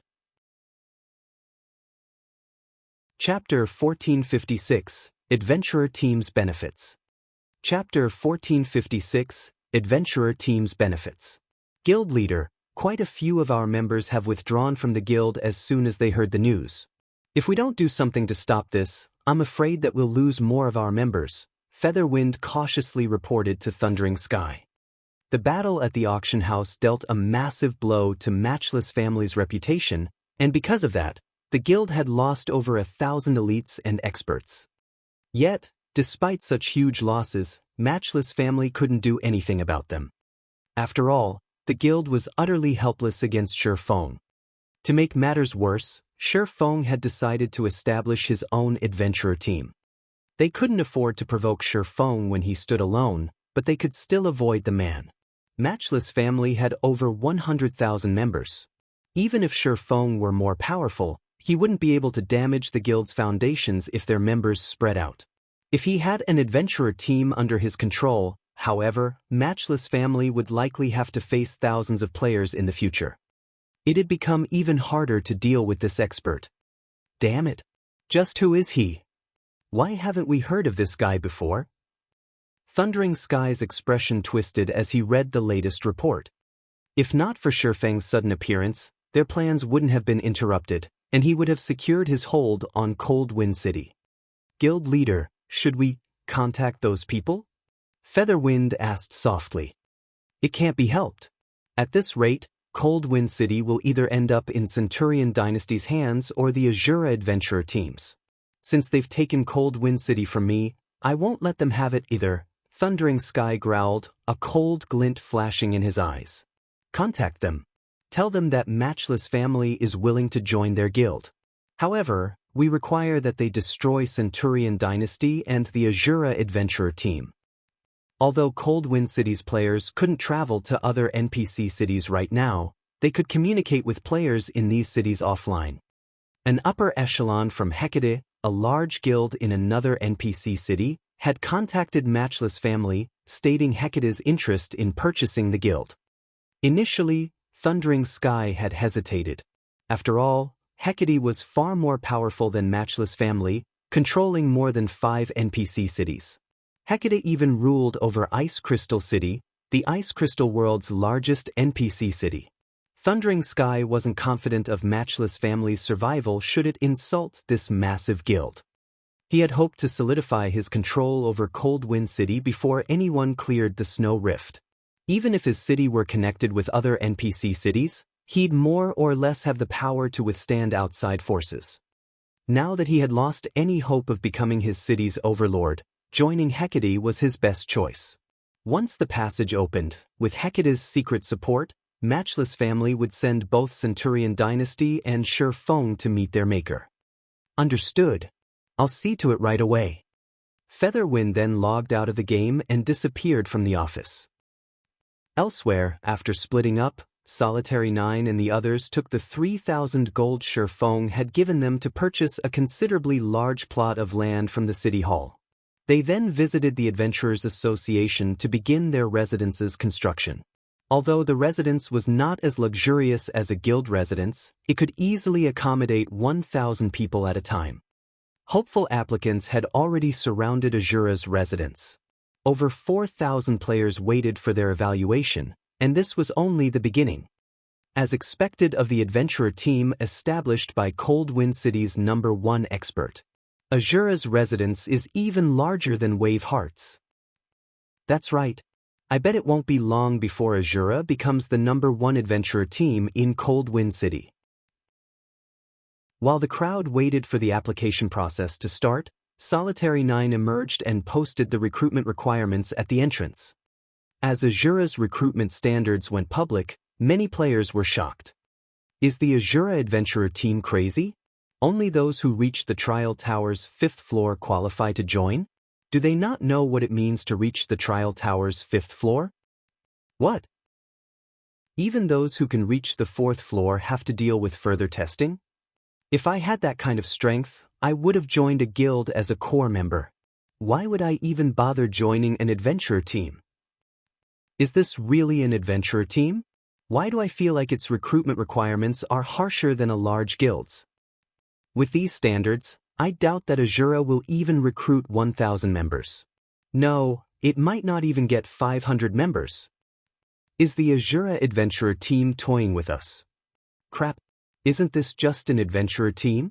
Chapter 1456, Adventurer Teams Benefits. Chapter 1456, Adventurer Teams Benefits. Guild Leader, quite a few of our members have withdrawn from the guild as soon as they heard the news. If we don't do something to stop this, I'm afraid that we'll lose more of our members, Featherwind cautiously reported to Thundering Sky. The battle at the auction house dealt a massive blow to Matchless Family's reputation, and because of that, the guild had lost over 1,000 elites and experts. Yet, despite such huge losses, Matchless Family couldn't do anything about them. After all, the guild was utterly helpless against Shifeng. To make matters worse, Shifeng had decided to establish his own adventurer team. They couldn't afford to provoke Shifeng when he stood alone, but they could still avoid the man. Matchless Family had over 100,000 members. Even if Shifeng were more powerful, he wouldn't be able to damage the guild's foundations if their members spread out. If he had an adventurer team under his control, however, Matchless Family would likely have to face thousands of players in the future. It had become even harder to deal with this expert. Damn it! Just who is he? Why haven't we heard of this guy before? Thundering Sky's expression twisted as he read the latest report. If not for Shifeng's sudden appearance, their plans wouldn't have been interrupted, and he would have secured his hold on Cold Wind City. Guild Leader, should we contact those people? Featherwind asked softly. It can't be helped. At this rate, Cold Wind City will either end up in Centurion Dynasty's hands or the Azura adventurer teams. Since they've taken Cold Wind City from me, I won't let them have it either, Thundering Sky growled, a cold glint flashing in his eyes. Contact them. Tell them that Matchless Family is willing to join their guild. However, we require that they destroy Centurion Dynasty and the Azura adventurer team. Although Cold Wind City's players couldn't travel to other NPC cities right now, they could communicate with players in these cities offline. An upper echelon from Hecate, a large guild in another NPC city, had contacted Matchless Family, stating Hecate's interest in purchasing the guild. Initially, Thundering Sky had hesitated. After all, Hecate was far more powerful than Matchless Family, controlling more than 5 NPC cities. Hecate even ruled over Ice Crystal City, the Ice Crystal world's largest NPC city. Thundering Sky wasn't confident of Matchless Family's survival should it insult this massive guild. He had hoped to solidify his control over Cold Wind City before anyone cleared the Snow Rift. Even if his city were connected with other NPC cities, he'd more or less have the power to withstand outside forces. Now that he had lost any hope of becoming his city's overlord, joining Hecate was his best choice. Once the passage opened, with Hecate's secret support, Matchless Family would send both Centurion Dynasty and Shifeng to meet their maker. Understood. I'll see to it right away. Featherwind then logged out of the game and disappeared from the office. Elsewhere, after splitting up, Solitary 9 and the others took the 3,000 gold Shifeng had given them to purchase a considerably large plot of land from the city hall. They then visited the Adventurers Association to begin their residence's construction. Although the residence was not as luxurious as a guild residence, it could easily accommodate 1,000 people at a time. Hopeful applicants had already surrounded Azura's residence. Over 4,000 players waited for their evaluation, and this was only the beginning. As expected of the adventurer team established by Cold Wind City's #1 expert, Azura's residence is even larger than Wave Heart's. That's right. I bet it won't be long before Azura becomes the #1 adventurer team in Cold Wind City. While the crowd waited for the application process to start, Solitary 9 emerged and posted the recruitment requirements at the entrance. As Azura's recruitment standards went public, many players were shocked. Is the Azura adventurer team crazy? Only those who reach the Trial Tower's 5th floor qualify to join? Do they not know what it means to reach the Trial Tower's 5th floor? What? Even those who can reach the 4th floor have to deal with further testing? If I had that kind of strength, I would have joined a guild as a core member. Why would I even bother joining an adventurer team? Is this really an adventurer team? Why do I feel like its recruitment requirements are harsher than a large guild's? With these standards, I doubt that Azura will even recruit 1,000 members. No, it might not even get 500 members. Is the Azura adventurer team toying with us? Crap, isn't this just an adventurer team?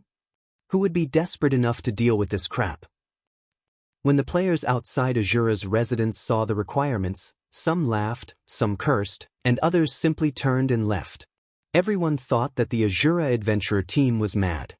Who would be desperate enough to deal with this crap? When the players outside Azura's residence saw the requirements, some laughed, some cursed, and others simply turned and left. Everyone thought that the Azura adventurer team was mad.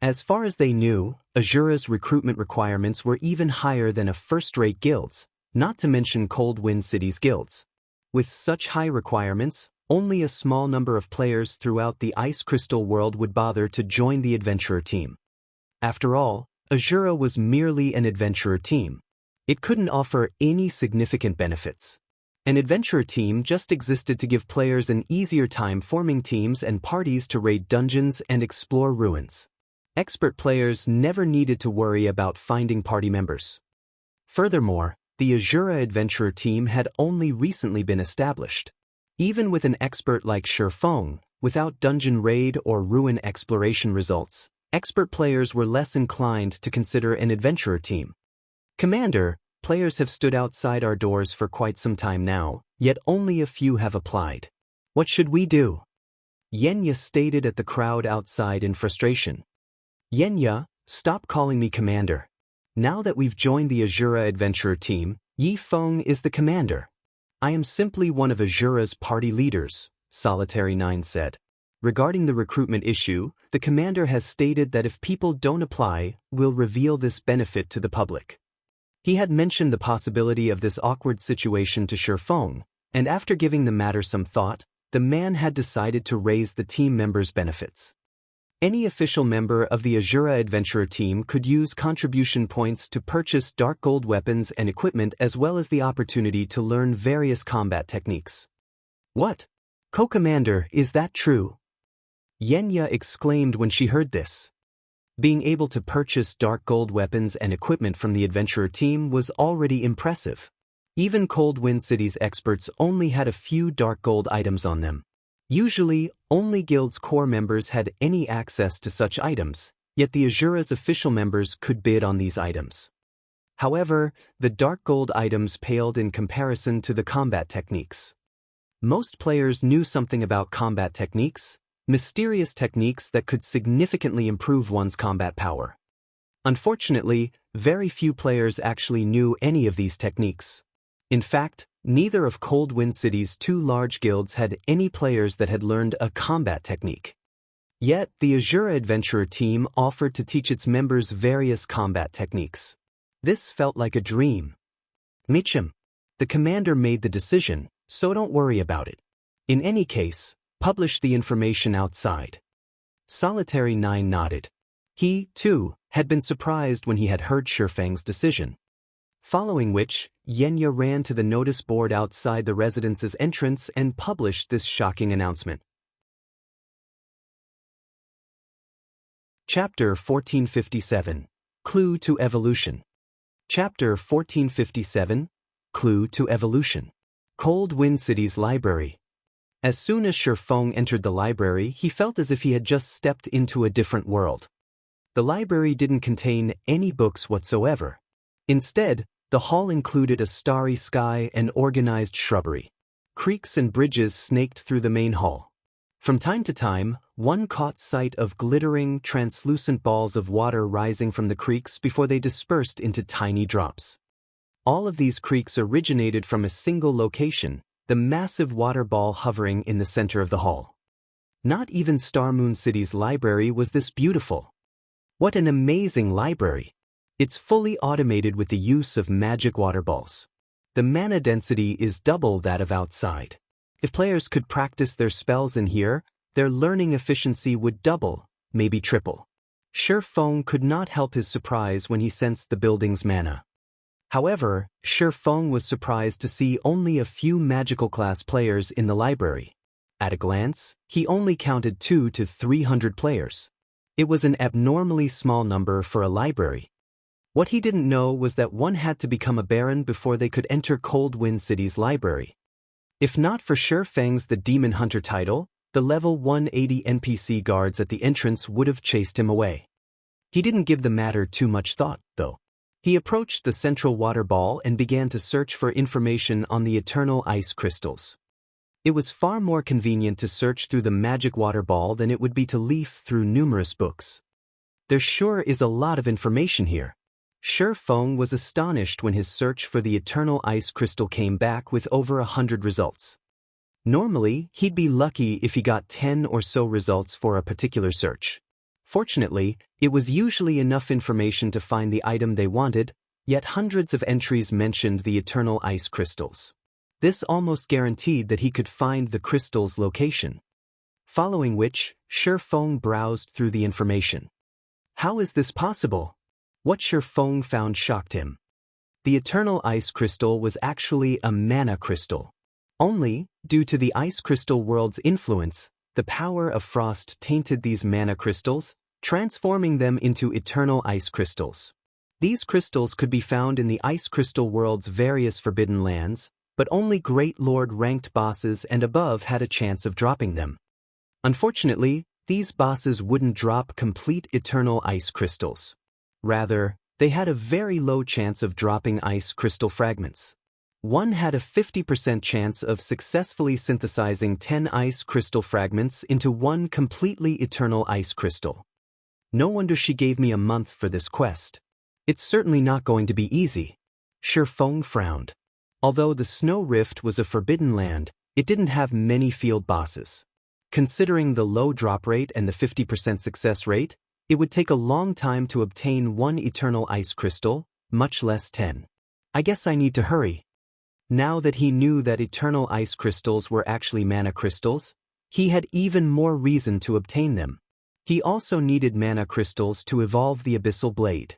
As far as they knew, Azura's recruitment requirements were even higher than a first-rate guild's, not to mention Cold Wind City's guilds. With such high requirements, only a small number of players throughout the Ice Crystal world would bother to join the adventurer team. After all, Azura was merely an adventurer team. It couldn't offer any significant benefits. An adventurer team just existed to give players an easier time forming teams and parties to raid dungeons and explore ruins. Expert players never needed to worry about finding party members. Furthermore, the Azura adventurer team had only recently been established. Even with an expert like Shifeng, without dungeon raid or ruin exploration results, expert players were less inclined to consider an adventurer team. Commander, players have stood outside our doors for quite some time now, yet only a few have applied. What should we do? Xianxia stated at the crowd outside in frustration. Xianxia, stop calling me commander. Now that we've joined the Azura adventurer team, Yifeng is the commander. I am simply one of Azura's party leaders, Solitary 9 said. Regarding the recruitment issue, the commander has stated that if people don't apply, we'll reveal this benefit to the public. He had mentioned the possibility of this awkward situation to Shifeng, and after giving the matter some thought, the man had decided to raise the team members' benefits. Any official member of the Azura adventurer team could use contribution points to purchase dark gold weapons and equipment as well as the opportunity to learn various combat techniques. What? Co-commander, is that true? Xianxia exclaimed when she heard this. Being able to purchase dark gold weapons and equipment from the adventurer team was already impressive. Even Cold Wind City's experts only had a few dark gold items on them. Usually, only guild's core members had any access to such items, yet the Azura's official members could bid on these items. However, the dark gold items paled in comparison to the combat techniques. Most players knew something about combat techniques, mysterious techniques that could significantly improve one's combat power. Unfortunately, very few players actually knew any of these techniques. In fact, neither of Cold Wind City's two large guilds had any players that had learned a combat technique. Yet, the Azura adventurer team offered to teach its members various combat techniques. This felt like a dream. Mitchum, the commander made the decision, so don't worry about it. In any case, publish the information outside. Solitary 9 nodded. He, too, had been surprised when he had heard Shifeng's decision. Following which, Xianxia ran to the notice board outside the residence's entrance and published this shocking announcement. Chapter 1457, Clue to Evolution. Chapter 1457, Clue to Evolution. Cold Wind City's library. As soon as Shifeng entered the library, he felt as if he had just stepped into a different world. The library didn't contain any books whatsoever. Instead, the hall included a starry sky and organized shrubbery. Creeks and bridges snaked through the main hall. From time to time, one caught sight of glittering, translucent balls of water rising from the creeks before they dispersed into tiny drops. All of these creeks originated from a single location, the massive water ball hovering in the center of the hall. Not even Star Moon City's library was this beautiful. What an amazing library! It's fully automated with the use of magic water balls. The mana density is double that of outside. If players could practice their spells in here, their learning efficiency would double, maybe triple. Shifeng could not help his surprise when he sensed the building's mana. However, Shifeng was surprised to see only a few magical class players in the library. At a glance, he only counted 200 to 300 players. It was an abnormally small number for a library. What he didn't know was that one had to become a baron before they could enter Cold Wind City's library. If not for Feng's the Demon Hunter title, the level 180 NPC guards at the entrance would have chased him away. He didn't give the matter too much thought, though. He approached the central water ball and began to search for information on the eternal ice crystals. It was far more convenient to search through the magic water ball than it would be to leaf through numerous books. There sure is a lot of information here. Feng was astonished when his search for the eternal ice crystal came back with over 100 results. Normally, he'd be lucky if he got 10 or so results for a particular search. Fortunately, it was usually enough information to find the item they wanted, yet hundreds of entries mentioned the eternal ice crystals. This almost guaranteed that he could find the crystal's location. Following which, Feng browsed through the information. How is this possible? What Feng found shocked him. The eternal ice crystal was actually a mana crystal. Only, due to the ice crystal world's influence, the power of frost tainted these mana crystals, transforming them into eternal ice crystals. These crystals could be found in the ice crystal world's various forbidden lands, but only Great Lord-ranked bosses and above had a chance of dropping them. Unfortunately, these bosses wouldn't drop complete eternal ice crystals. Rather, they had a very low chance of dropping ice crystal fragments. One had a 50% chance of successfully synthesizing 10 ice crystal fragments into one completely eternal ice crystal. No wonder she gave me a month for this quest. It's certainly not going to be easy. Feng frowned. Although the Snow Rift was a forbidden land, it didn't have many field bosses. Considering the low drop rate and the 50% success rate, it would take a long time to obtain one eternal ice crystal, much less 10. I guess I need to hurry. Now that he knew that eternal ice crystals were actually mana crystals, he had even more reason to obtain them. He also needed mana crystals to evolve the Abyssal Blade.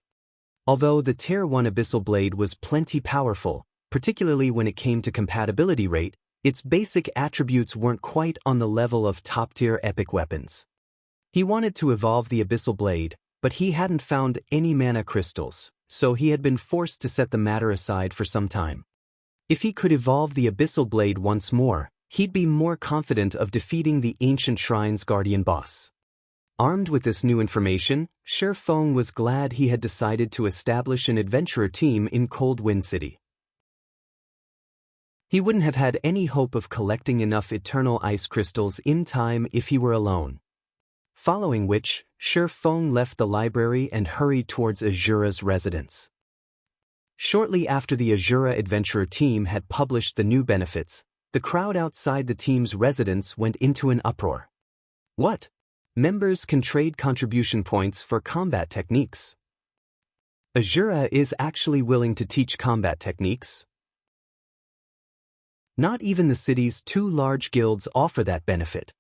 Although the Tier 1 Abyssal Blade was plenty powerful, particularly when it came to compatibility rate, its basic attributes weren't quite on the level of top-tier epic weapons. He wanted to evolve the Abyssal Blade, but he hadn't found any mana crystals, so he had been forced to set the matter aside for some time. If he could evolve the Abyssal Blade once more, he'd be more confident of defeating the Ancient Shrine's guardian boss. Armed with this new information, Feng was glad he had decided to establish an adventurer team in Cold Wind City. He wouldn't have had any hope of collecting enough eternal ice crystals in time if he were alone. Following which, Feng left the library and hurried towards Azura's residence. Shortly after the Azura adventurer team had published the new benefits, the crowd outside the team's residence went into an uproar. What? Members can trade contribution points for combat techniques. Azura is actually willing to teach combat techniques. Not even the city's 2 large guilds offer that benefit.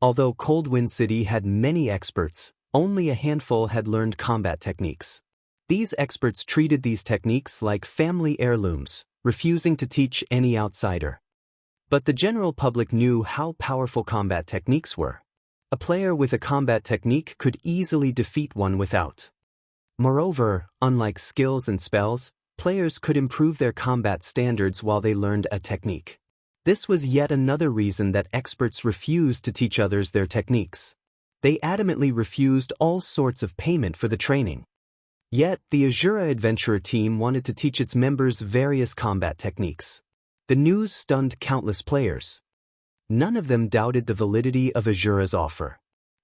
Although Cold Wind City had many experts, only a handful had learned combat techniques. These experts treated these techniques like family heirlooms, refusing to teach any outsider. But the general public knew how powerful combat techniques were. A player with a combat technique could easily defeat one without. Moreover, unlike skills and spells, players could improve their combat standards while they learned a technique. This was yet another reason that experts refused to teach others their techniques. They adamantly refused all sorts of payment for the training. Yet, the Azura adventurer team wanted to teach its members various combat techniques. The news stunned countless players. None of them doubted the validity of Azura's offer.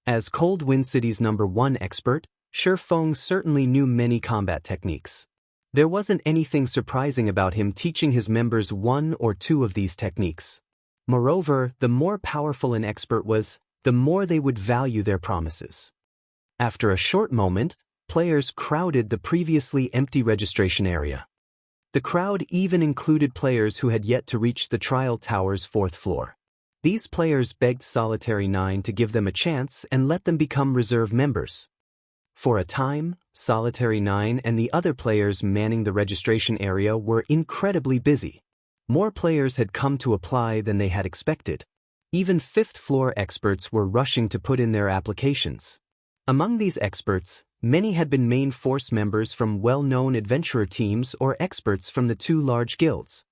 As Cold Wind City's #1 expert, Feng certainly knew many combat techniques. There wasn't anything surprising about him teaching his members 1 or 2 of these techniques. Moreover, the more powerful an expert was, the more they would value their promises. After a short moment, players crowded the previously empty registration area. The crowd even included players who had yet to reach the trial tower's 4th floor. These players begged Solitary 9 to give them a chance and let them become reserve members. For a time, Solitary 9 and the other players manning the registration area were incredibly busy. More players had come to apply than they had expected. Even 5th floor experts were rushing to put in their applications. Among these experts, many had been main force members from well-known adventurer teams or experts from the 2 large guilds.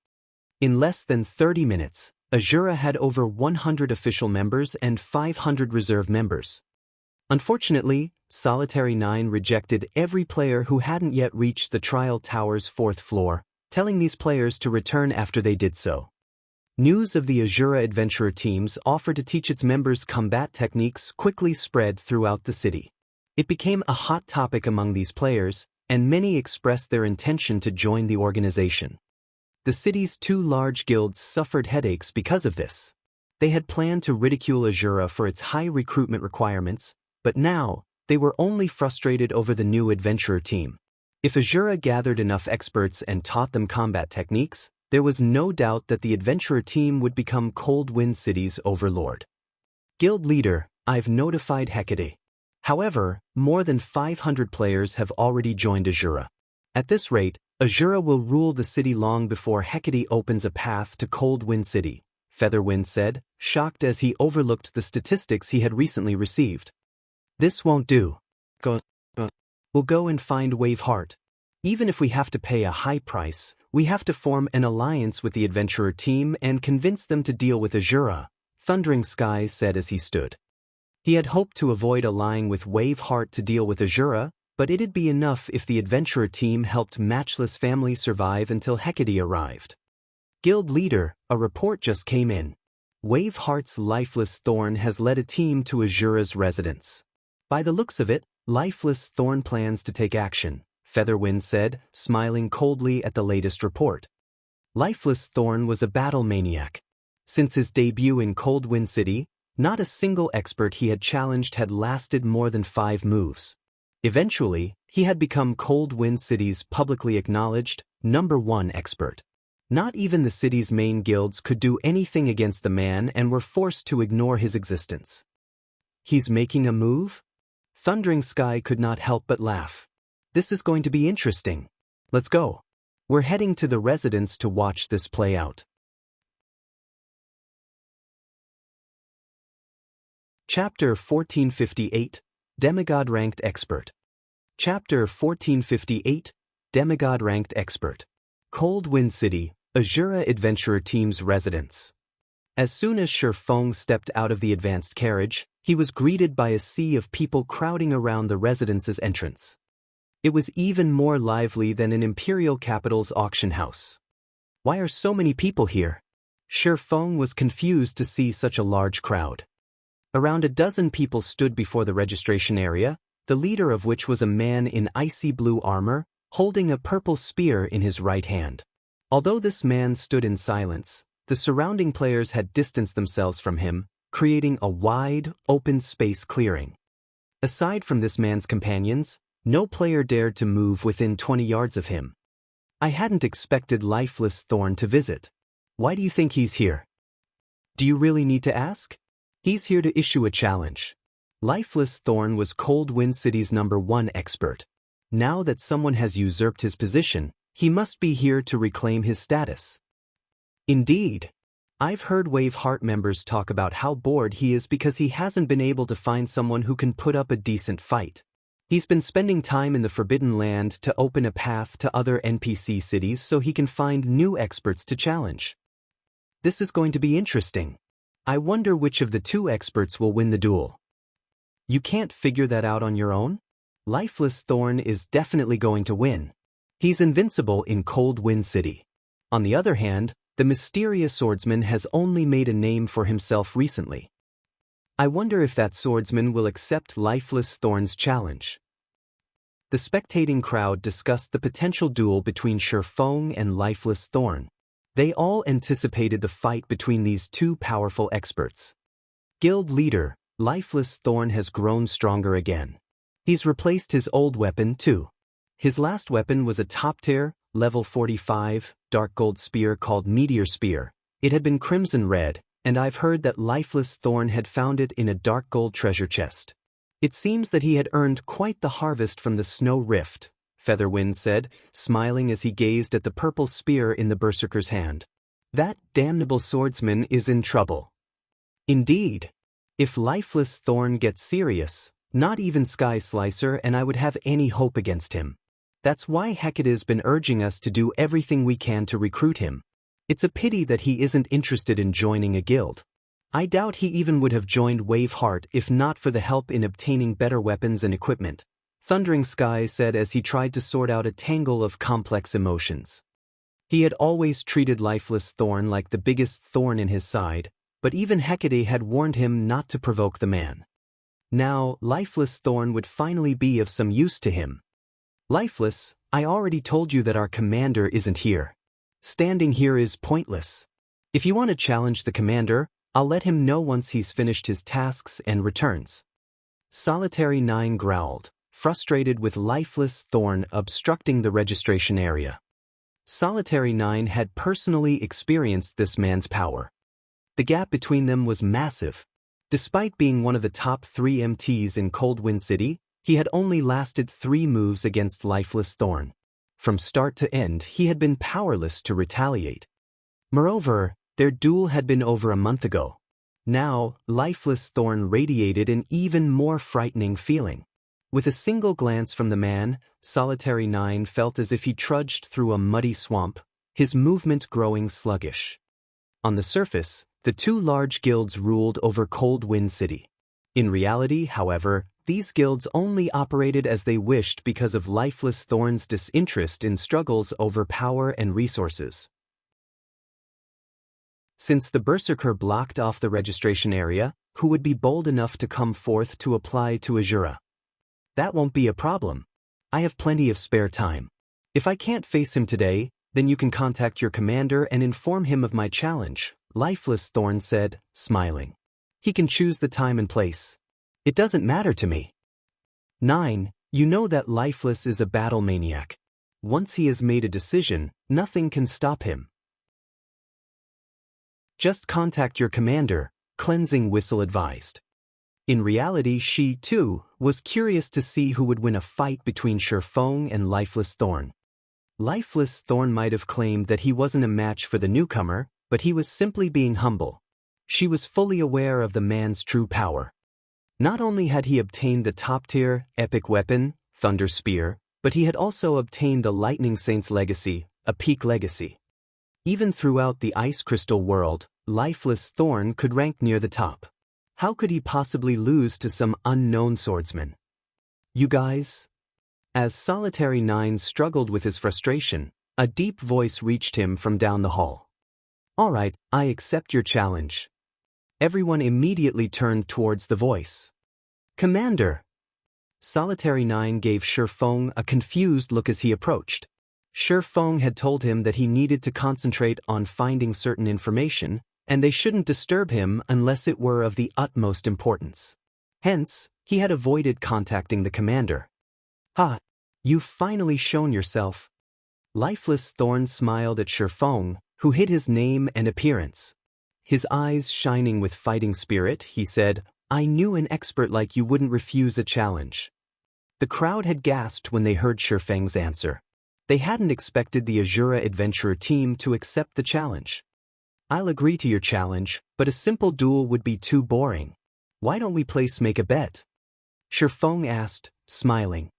In less than 30 minutes, Azura had over 100 official members and 500 reserve members. Unfortunately, Solitary 9 rejected every player who hadn't yet reached the trial tower's 4th floor, telling these players to return after they did so. News of the Azura adventurer teams offered to teach its members combat techniques quickly spread throughout the city. It became a hot topic among these players, and many expressed their intention to join the organization. The city's 2 large guilds suffered headaches because of this. They had planned to ridicule Azura for its high recruitment requirements, but now, they were only frustrated over the new adventurer team. If Azura gathered enough experts and taught them combat techniques, there was no doubt that the adventurer team would become Cold Wind City's overlord. Guild leader, I've notified Hecate. However, more than 500 players have already joined Azura. At this rate, Azura will rule the city long before Hecate opens a path to Cold Wind City, Featherwind said, shocked as he overlooked the statistics he had recently received. This won't do. We'll go and find Waveheart. Even if we have to pay a high price, we have to form an alliance with the adventurer team and convince them to deal with Azura, Thundering Sky said as he stood. He had hoped to avoid allying with Waveheart to deal with Azura, but it'd be enough if the adventurer team helped Matchless Family survive until Hecate arrived. Guild leader, a report just came in. Waveheart's Lifeless Thorn has led a team to Azura's residence. By the looks of it, Lifeless Thorn plans to take action, Featherwind said, smiling coldly at the latest report. Lifeless Thorn was a battle maniac. Since his debut in Cold Wind City, not a single expert he had challenged had lasted more than 5 moves. Eventually, he had become Cold Wind City's publicly acknowledged #1 expert. Not even the city's main guilds could do anything against the man and were forced to ignore his existence. He's making a move? Thundering Sky could not help but laugh. This is going to be interesting. Let's go. We're heading to the residence to watch this play out. Chapter 1458, Demigod Ranked Expert. Chapter 1458, Demigod Ranked Expert. Cold Wind City, Azura Adventurer Team's residence. As soon as Shifeng stepped out of the advanced carriage, he was greeted by a sea of people crowding around the residence's entrance. It was even more lively than an imperial capital's auction house. Why are so many people here? Shifeng was confused to see such a large crowd. Around a dozen people stood before the registration area, the leader of which was a man in icy blue armor, holding a purple spear in his right hand. Although this man stood in silence, the surrounding players had distanced themselves from him, creating a wide, open space clearing. Aside from this man's companions, no player dared to move within 20 yards of him. I hadn't expected Lifeless Thorn to visit. Why do you think he's here? Do you really need to ask? He's here to issue a challenge. Lifeless Thorn was Cold Wind City's #1 expert. Now that someone has usurped his position, he must be here to reclaim his status. Indeed. I've heard Waveheart members talk about how bored he is because he hasn't been able to find someone who can put up a decent fight. He's been spending time in the Forbidden Land to open a path to other NPC cities so he can find new experts to challenge. This is going to be interesting. I wonder which of the 2 experts will win the duel. You can't figure that out on your own? Lifeless Thorn is definitely going to win. He's invincible in Cold Wind City. On the other hand, the mysterious swordsman has only made a name for himself recently. I wonder if that swordsman will accept Lifeless Thorn's challenge. The spectating crowd discussed the potential duel between Shifeng and Lifeless Thorn. They all anticipated the fight between these 2 powerful experts. Guild leader, Lifeless Thorn has grown stronger again. He's replaced his old weapon too. His last weapon was a top-tier, level 45, dark gold spear called Meteor Spear. It had been crimson red, and I've heard that Lifeless Thorn had found it in a dark gold treasure chest. It seems that he had earned quite the harvest from the Snow Rift, Featherwind said, smiling as he gazed at the purple spear in the berserker's hand. That damnable swordsman is in trouble. Indeed. If Lifeless Thorn gets serious, not even Sky Slicer and I would have any hope against him. That's why Hecate's been urging us to do everything we can to recruit him. It's a pity that he isn't interested in joining a guild. I doubt he even would have joined Waveheart if not for the help in obtaining better weapons and equipment, Thundering Sky said as he tried to sort out a tangle of complex emotions. He had always treated Lifeless Thorn like the biggest thorn in his side, but even Hecate had warned him not to provoke the man. Now, Lifeless Thorn would finally be of some use to him. Lifeless, I already told you that our commander isn't here. Standing here is pointless. If you want to challenge the commander, I'll let him know once he's finished his tasks and returns. Solitary 9 growled, frustrated with Lifeless Thorn obstructing the registration area. Solitary 9 had personally experienced this man's power. The gap between them was massive. Despite being one of the top 3 MTs in Coldwind City, he had only lasted 3 moves against Lifeless Thorn. From start to end, he had been powerless to retaliate. Moreover, their duel had been over a month ago. Now, Lifeless Thorn radiated an even more frightening feeling. With a single glance from the man, Solitary 9 felt as if he trudged through a muddy swamp, his movement growing sluggish. On the surface, the 2 large guilds ruled over Coldwind City. In reality, however, these guilds only operated as they wished because of Lifeless Thorn's disinterest in struggles over power and resources. Since the Berserker blocked off the registration area, who would be bold enough to come forth to apply to Azura? That won't be a problem. I have plenty of spare time. If I can't face him today, then you can contact your commander and inform him of my challenge, Lifeless Thorn said, smiling. He can choose the time and place. It doesn't matter to me. 9. You know that Lifeless is a battle maniac. Once he has made a decision, nothing can stop him. Just contact your commander, Cleansing Whistle advised. In reality, she, too, was curious to see who would win a fight between Shifeng and Lifeless Thorn. Lifeless Thorn might have claimed that he wasn't a match for the newcomer, but he was simply being humble. She was fully aware of the man's true power. Not only had he obtained the top-tier, epic weapon, Thunder Spear, but he had also obtained the Lightning Saint's legacy, a peak legacy. Even throughout the Ice Crystal world, Lifeless Thorn could rank near the top. How could he possibly lose to some unknown swordsman? You guys? As Solitary 9 struggled with his frustration, a deep voice reached him from down the hall. All right, I accept your challenge. Everyone immediately turned towards the voice. Commander! Solitary 9 gave Shifeng a confused look as he approached. Shifeng had told him that he needed to concentrate on finding certain information, and they shouldn't disturb him unless it were of the utmost importance. Hence, he had avoided contacting the commander. Ha! You've finally shown yourself. Lifeless Thorn smiled at Shifeng, who hid his name and appearance. His eyes shining with fighting spirit, he said, I knew an expert like you wouldn't refuse a challenge. The crowd had gasped when they heard Shifeng's answer. They hadn't expected the Azura Adventurer team to accept the challenge. I'll agree to your challenge, but a simple duel would be too boring. Why don't we make a bet? Shifeng asked, smiling.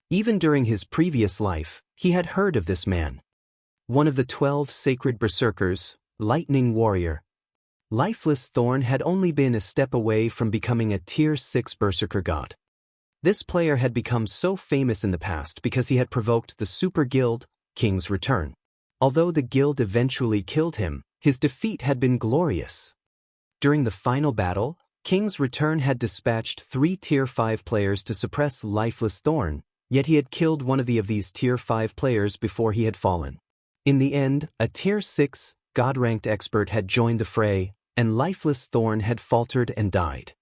Even during his previous life, he had heard of this man. One of the 12 sacred berserkers, Lightning Warrior. Lifeless Thorn had only been a step away from becoming a Tier 6 berserker god. This player had become so famous in the past because he had provoked the super guild, King's Return. Although the guild eventually killed him, his defeat had been glorious. During the final battle, King's Return had dispatched 3 Tier 5 players to suppress Lifeless Thorn, yet he had killed one of these Tier 5 players before he had fallen. In the end, a Tier 6, God-ranked expert had joined the fray, and Lifeless Thorn had faltered and died.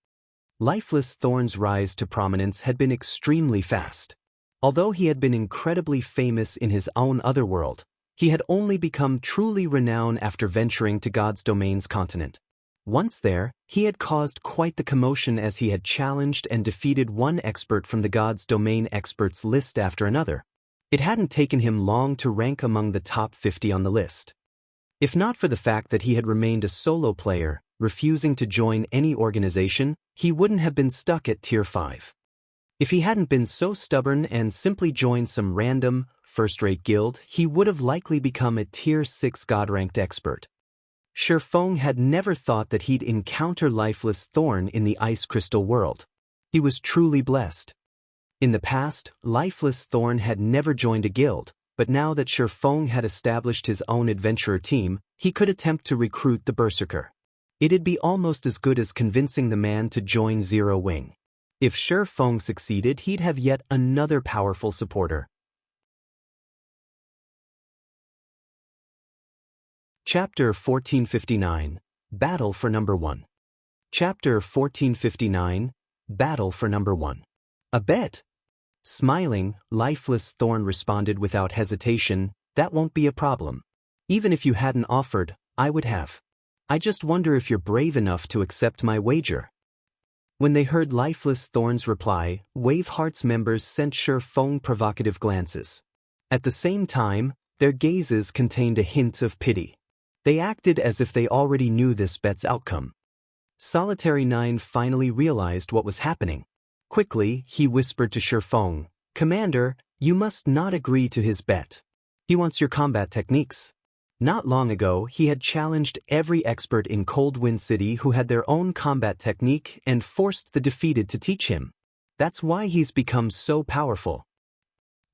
Lifeless Thorn's rise to prominence had been extremely fast. Although he had been incredibly famous in his own otherworld, he had only become truly renowned after venturing to God's Domain's continent. Once there, he had caused quite the commotion as he had challenged and defeated one expert from the God's Domain experts list after another. It hadn't taken him long to rank among the top 50 on the list. If not for the fact that he had remained a solo player, refusing to join any organization, he wouldn't have been stuck at Tier 5. If he hadn't been so stubborn and simply joined some random, first-rate guild, he would have likely become a Tier 6 God-ranked expert. Shifeng had never thought that he'd encounter Lifeless Thorn in the Ice Crystal world. He was truly blessed. In the past, Lifeless Thorn had never joined a guild, but now that Shifeng had established his own adventurer team, he could attempt to recruit the Berserker. It'd be almost as good as convincing the man to join Zero Wing. If Shifeng succeeded, he'd have yet another powerful supporter. Chapter 1459, Battle for Number 1. Chapter 1459, Battle for Number 1. A bet? Smiling, Lifeless Thorn responded without hesitation, "That won't be a problem. Even if you hadn't offered, I would have. I just wonder if you're brave enough to accept my wager." When they heard Lifeless Thorn's reply, Wave Heart's members sent Shifeng provocative glances. At the same time, their gazes contained a hint of pity. They acted as if they already knew this bet's outcome. Solitary 9 finally realized what was happening. Quickly, he whispered to Shifeng, "Commander, you must not agree to his bet. He wants your combat techniques." Not long ago, he had challenged every expert in Cold Wind City who had their own combat technique and forced the defeated to teach him. That's why he's become so powerful.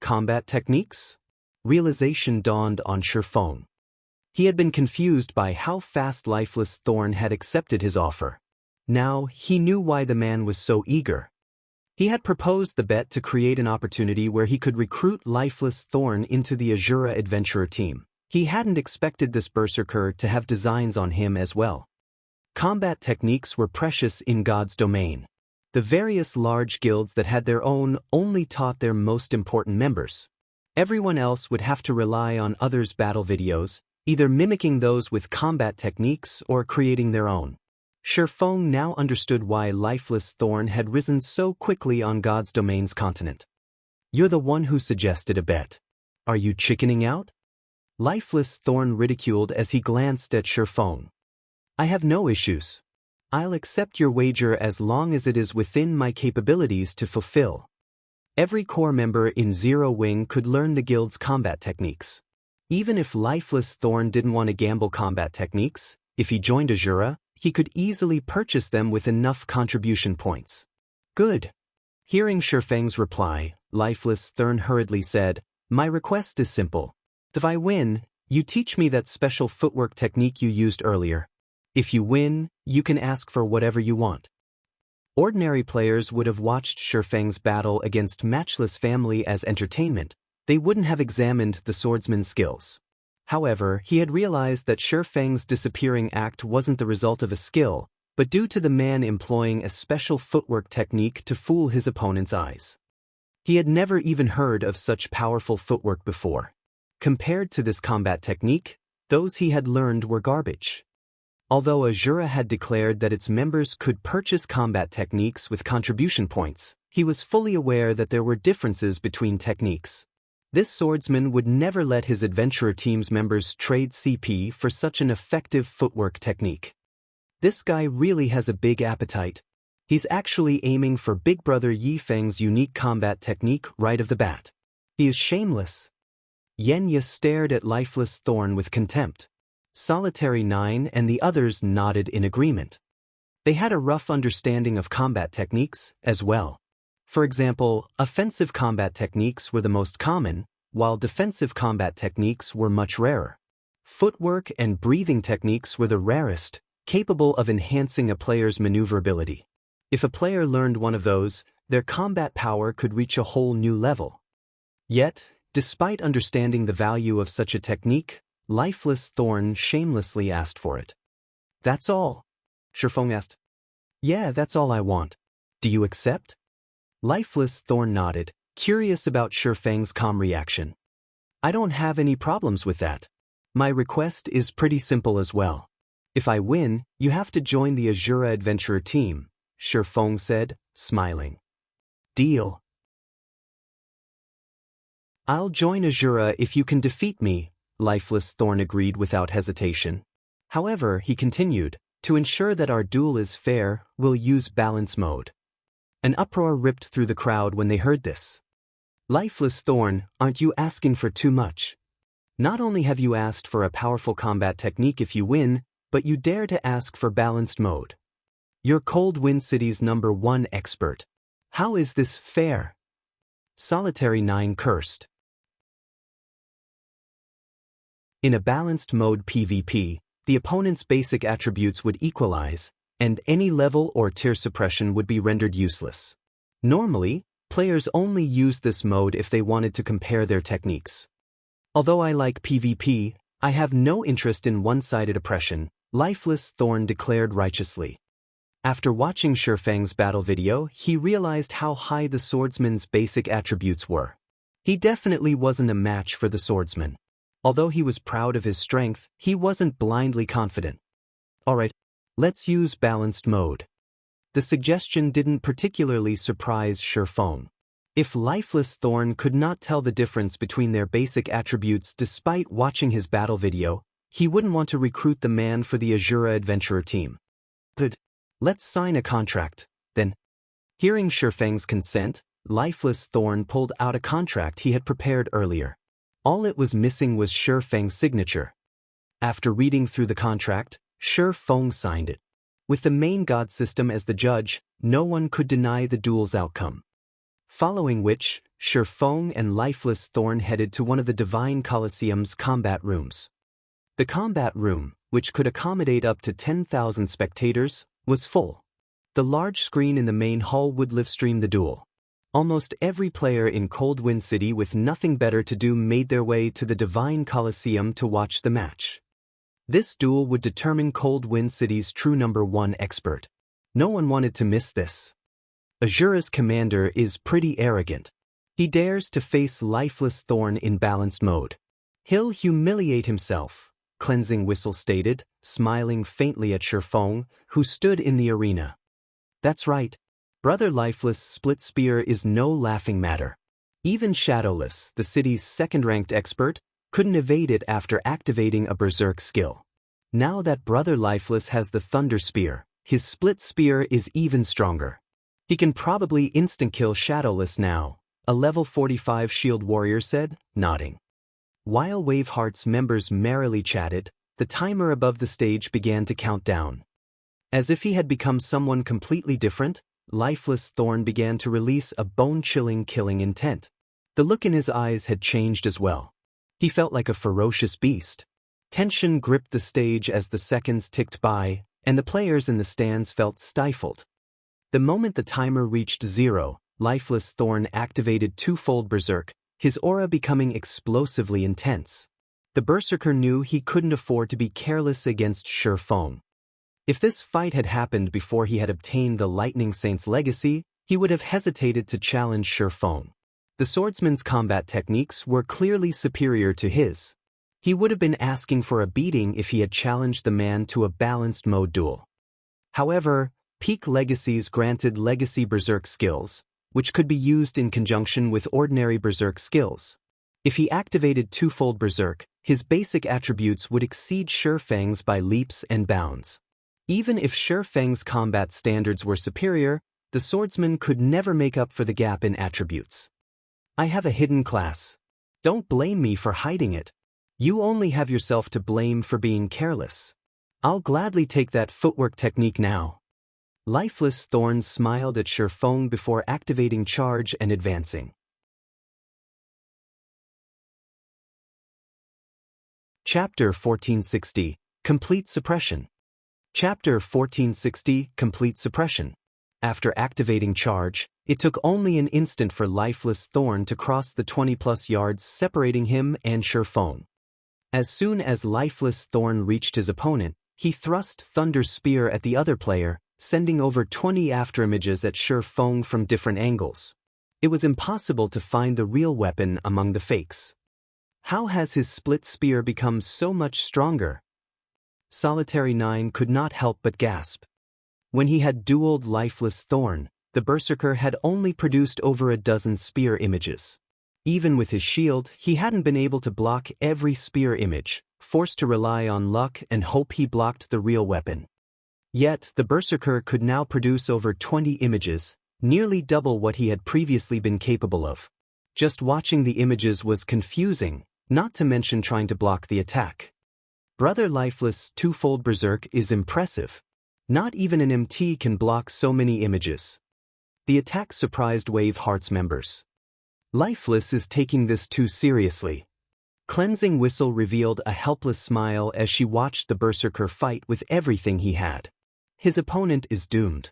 Combat techniques? Realization dawned on Shifeng. He had been confused by how fast Lifeless Thorn had accepted his offer. Now, he knew why the man was so eager. He had proposed the bet to create an opportunity where he could recruit Lifeless Thorn into the Azura adventurer team. He hadn't expected this Berserker to have designs on him as well. Combat techniques were precious in God's domain. The various large guilds that had their own only taught their most important members. Everyone else would have to rely on others' battle videos, either mimicking those with combat techniques or creating their own. Shifeng now understood why Lifeless Thorn had risen so quickly on God's domain's continent. "You're the one who suggested a bet. Are you chickening out?" Lifeless Thorn ridiculed as he glanced at Shifeng. "I have no issues. I'll accept your wager as long as it is within my capabilities to fulfill." Every core member in Zero Wing could learn the guild's combat techniques. Even if Lifeless Thorn didn't want to gamble combat techniques, if he joined Azura, he could easily purchase them with enough contribution points. "Good." Hearing Shifeng's reply, Lifeless Thorn hurriedly said, "My request is simple. If I win, you teach me that special footwork technique you used earlier. If you win, you can ask for whatever you want." Ordinary players would have watched Shifeng's battle against Matchless Family as entertainment. They wouldn't have examined the swordsman's skills. However, he had realized that Shifeng's disappearing act wasn't the result of a skill, but due to the man employing a special footwork technique to fool his opponent's eyes. He had never even heard of such powerful footwork before. Compared to this combat technique, those he had learned were garbage. Although Azura had declared that its members could purchase combat techniques with contribution points, he was fully aware that there were differences between techniques. This swordsman would never let his adventurer team's members trade CP for such an effective footwork technique. This guy really has a big appetite. He's actually aiming for Big Brother Yifeng's unique combat technique right off the bat. He is shameless. Xianxia stared at Lifeless Thorn with contempt. Solitary 9 and the others nodded in agreement. They had a rough understanding of combat techniques as well. For example, offensive combat techniques were the most common, while defensive combat techniques were much rarer. Footwork and breathing techniques were the rarest, capable of enhancing a player's maneuverability. If a player learned one of those, their combat power could reach a whole new level. Yet, despite understanding the value of such a technique, Lifeless Thorn shamelessly asked for it. "That's all?" Shifeng asked. "Yeah, that's all I want. Do you accept?" Lifeless Thorn nodded, curious about Shifeng's calm reaction. "I don't have any problems with that. My request is pretty simple as well. If I win, you have to join the Azura adventurer team," Shifeng said, smiling. "Deal." "I'll join Azura if you can defeat me," Lifeless Thorn agreed without hesitation. However, he continued, "To ensure that our duel is fair, we'll use balance mode." An uproar ripped through the crowd when they heard this. Lifeless Thorn, aren't you asking for too much? Not only have you asked for a powerful combat technique if you win, but you dare to ask for balanced mode. You're Cold Wind City's #1 expert. How is this fair? Solitary 9 cursed. In a balanced mode PvP, the opponent's basic attributes would equalize, and any level or tier suppression would be rendered useless. Normally, players only used this mode if they wanted to compare their techniques. Although I like PvP, I have no interest in one-sided oppression, Lifeless Thorn declared righteously. After watching Shifeng's battle video, he realized how high the swordsman's basic attributes were. He definitely wasn't a match for the swordsman. Although he was proud of his strength, he wasn't blindly confident. Alright, let's use balanced mode. The suggestion didn't particularly surprise Shifeng. If Lifeless Thorn could not tell the difference between their basic attributes despite watching his battle video, he wouldn't want to recruit the man for the Azura Adventurer team. Good. Let's sign a contract, then. Hearing Shifeng's consent, Lifeless Thorn pulled out a contract he had prepared earlier. All it was missing was Shifeng's signature. After reading through the contract, Shifeng signed it. With the main god system as the judge, no one could deny the duel's outcome. Following which, Shifeng and Lifeless Thorn headed to one of the Divine Colosseum's combat rooms. The combat room, which could accommodate up to 10,000 spectators, was full. The large screen in the main hall would livestream the duel. Almost every player in Cold Wind City with nothing better to do made their way to the Divine Colosseum to watch the match. This duel would determine Cold Wind City's true #1 expert. No one wanted to miss this. Azura's commander is pretty arrogant. He dares to face Lifeless Thorn in balanced mode. He'll humiliate himself, Cleansing Whistle stated, smiling faintly at Shifeng, who stood in the arena. That's right. Brother Lifeless Split Spear is no laughing matter. Even Shadowless, the city's second-ranked expert, couldn't evade it after activating a berserk skill. Now that Brother Lifeless has the Thunder Spear, his Split Spear is even stronger. He can probably instant-kill Shadowless now, a level 45 shield warrior said, nodding. While Waveheart's members merrily chatted, the timer above the stage began to count down. As if he had become someone completely different, Lifeless Thorn began to release a bone-chilling killing intent. The look in his eyes had changed as well. He felt like a ferocious beast. Tension gripped the stage as the seconds ticked by, and the players in the stands felt stifled. The moment the timer reached 0, Lifeless Thorn activated twofold Berserk, his aura becoming explosively intense. The Berserker knew he couldn't afford to be careless against Shifeng. If this fight had happened before he had obtained the Lightning Saint's legacy, he would have hesitated to challenge Shifeng. The swordsman's combat techniques were clearly superior to his. He would have been asking for a beating if he had challenged the man to a balanced mode duel. However, Peak Legacies granted Legacy Berserk skills, which could be used in conjunction with ordinary Berserk skills. If he activated twofold Berserk, his basic attributes would exceed Shifeng's by leaps and bounds. Even if Shifeng's combat standards were superior, the swordsman could never make up for the gap in attributes. I have a hidden class. Don't blame me for hiding it. You only have yourself to blame for being careless. I'll gladly take that footwork technique now. Lifeless Thorn smiled at Shifeng before activating charge and advancing. Chapter 1460, Complete Suppression. Chapter 1460, Complete Suppression. After activating charge, it took only an instant for Lifeless Thorn to cross the 20+ yards separating him and Shifeng. As soon as Lifeless Thorn reached his opponent, he thrust Thunder Spear at the other player, sending over 20 afterimages at Shifeng from different angles. It was impossible to find the real weapon among the fakes. How has his Split Spear become so much stronger? Solitary 9 could not help but gasp. When he had dueled Lifeless Thorn, the Berserker had only produced over a dozen spear images. Even with his shield, he hadn't been able to block every spear image, forced to rely on luck and hope he blocked the real weapon. Yet, the Berserker could now produce over 20 images, nearly double what he had previously been capable of. Just watching the images was confusing, not to mention trying to block the attack. Brother Lifeless twofold berserk is impressive. Not even an MT can block so many images. The attack surprised Wave Heart's members. Lifeless is taking this too seriously. Cleansing Whistle revealed a helpless smile as she watched the berserker fight with everything he had. His opponent is doomed.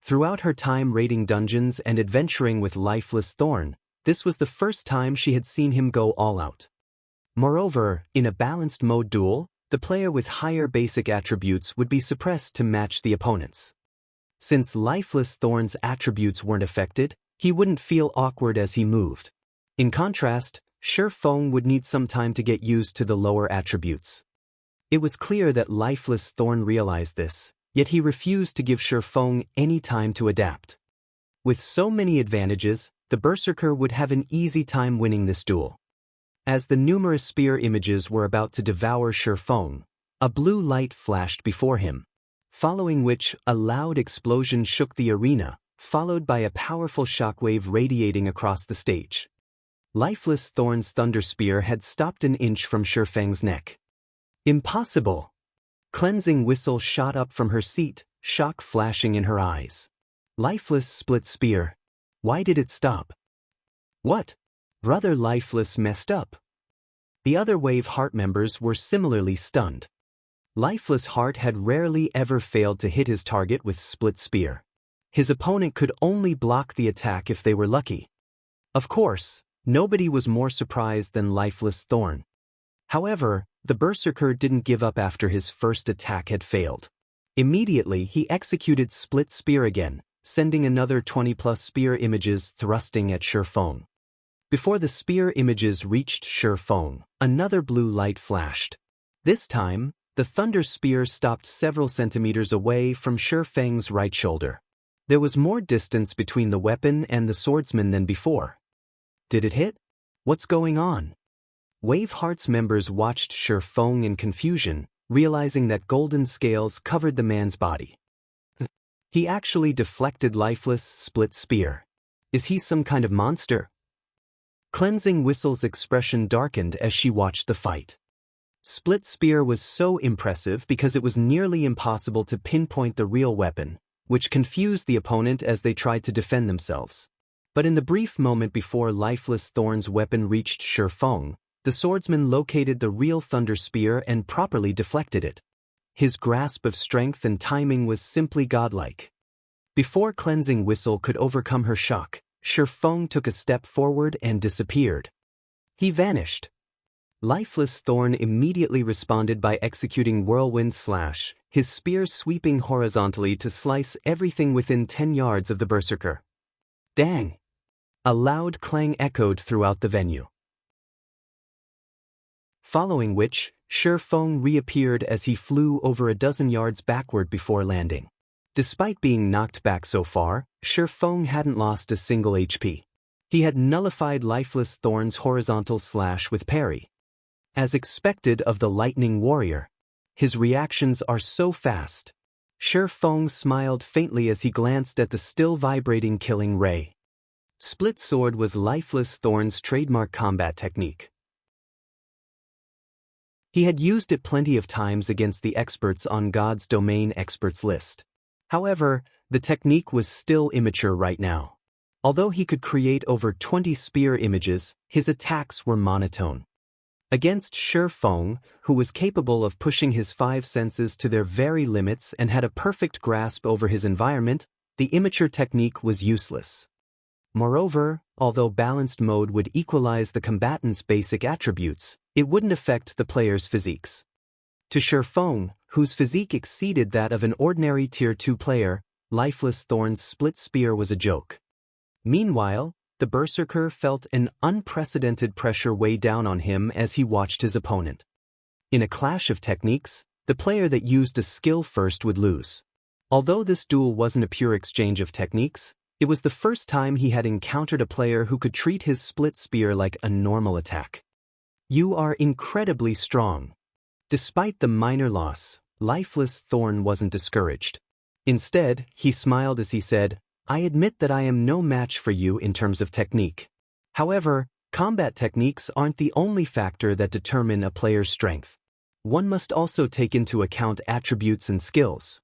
Throughout her time raiding dungeons and adventuring with Lifeless Thorn, this was the first time she had seen him go all out. Moreover, in a balanced mode duel, the player with higher basic attributes would be suppressed to match the opponent's. Since Lifeless Thorn's attributes weren't affected, he wouldn't feel awkward as he moved. In contrast, Feng would need some time to get used to the lower attributes. It was clear that Lifeless Thorn realized this, yet he refused to give Feng any time to adapt. With so many advantages, the berserker would have an easy time winning this duel. As the numerous spear images were about to devour Feng, a blue light flashed before him, following which a loud explosion shook the arena, followed by a powerful shockwave radiating across the stage. Lifeless Thorn's thunder spear had stopped an inch from Feng's neck. Impossible! Cleansing Whistle shot up from her seat, shock flashing in her eyes. Lifeless split spear. Why did it stop? What? Brother Lifeless messed up. The other Wave Heart members were similarly stunned. Lifeless Heart had rarely ever failed to hit his target with split spear. His opponent could only block the attack if they were lucky. Of course, nobody was more surprised than Lifeless Thorn. However, the berserker didn't give up after his first attack had failed. Immediately he executed split spear again, sending another 20+ spear images thrusting at Feng. Before the spear images reached Feng, another blue light flashed. This time, the thunder spear stopped several centimeters away from Feng's right shoulder. There was more distance between the weapon and the swordsman than before. Did it hit? What's going on? Wave Heart's members watched Feng in confusion, realizing that golden scales covered the man's body. He actually deflected Lifeless split spear. Is he some kind of monster? Cleansing Whistle's expression darkened as she watched the fight. Split spear was so impressive because it was nearly impossible to pinpoint the real weapon, which confused the opponent as they tried to defend themselves. But in the brief moment before Lifeless Thorn's weapon reached Feng, the swordsman located the real thunder spear and properly deflected it. His grasp of strength and timing was simply godlike. Before Cleansing Whistle could overcome her shock, Feng took a step forward and disappeared. He vanished. Lifeless Thorn immediately responded by executing Whirlwind Slash, his spear sweeping horizontally to slice everything within 10 yards of the berserker. Dang! A loud clang echoed throughout the venue. Following which, Feng reappeared as he flew over a dozen yards backward before landing. Despite being knocked back so far, Feng hadn't lost a single HP. He had nullified Lifeless Thorn's horizontal slash with parry. As expected of the Lightning Warrior, his reactions are so fast. Feng smiled faintly as he glanced at the still vibrating killing ray. Split Sword was Lifeless Thorn's trademark combat technique. He had used it plenty of times against the experts on God's Domain experts list. However, the technique was still immature right now. Although he could create over 20 spear images, his attacks were monotone. Against Feng, who was capable of pushing his 5 senses to their very limits and had a perfect grasp over his environment, the immature technique was useless. Moreover, although balanced mode would equalize the combatant's basic attributes, it wouldn't affect the player's physiques. To Feng, whose physique exceeded that of an ordinary Tier 2 player, Lifeless Thorn's split spear was a joke. Meanwhile, the berserker felt an unprecedented pressure weigh down on him as he watched his opponent. In a clash of techniques, the player that used a skill first would lose. Although this duel wasn't a pure exchange of techniques, it was the first time he had encountered a player who could treat his split spear like a normal attack. You are incredibly strong. Despite the minor loss, Lifeless Thorn wasn't discouraged. Instead, he smiled as he said, I admit that I am no match for you in terms of technique. However, combat techniques aren't the only factor that determine a player's strength. One must also take into account attributes and skills.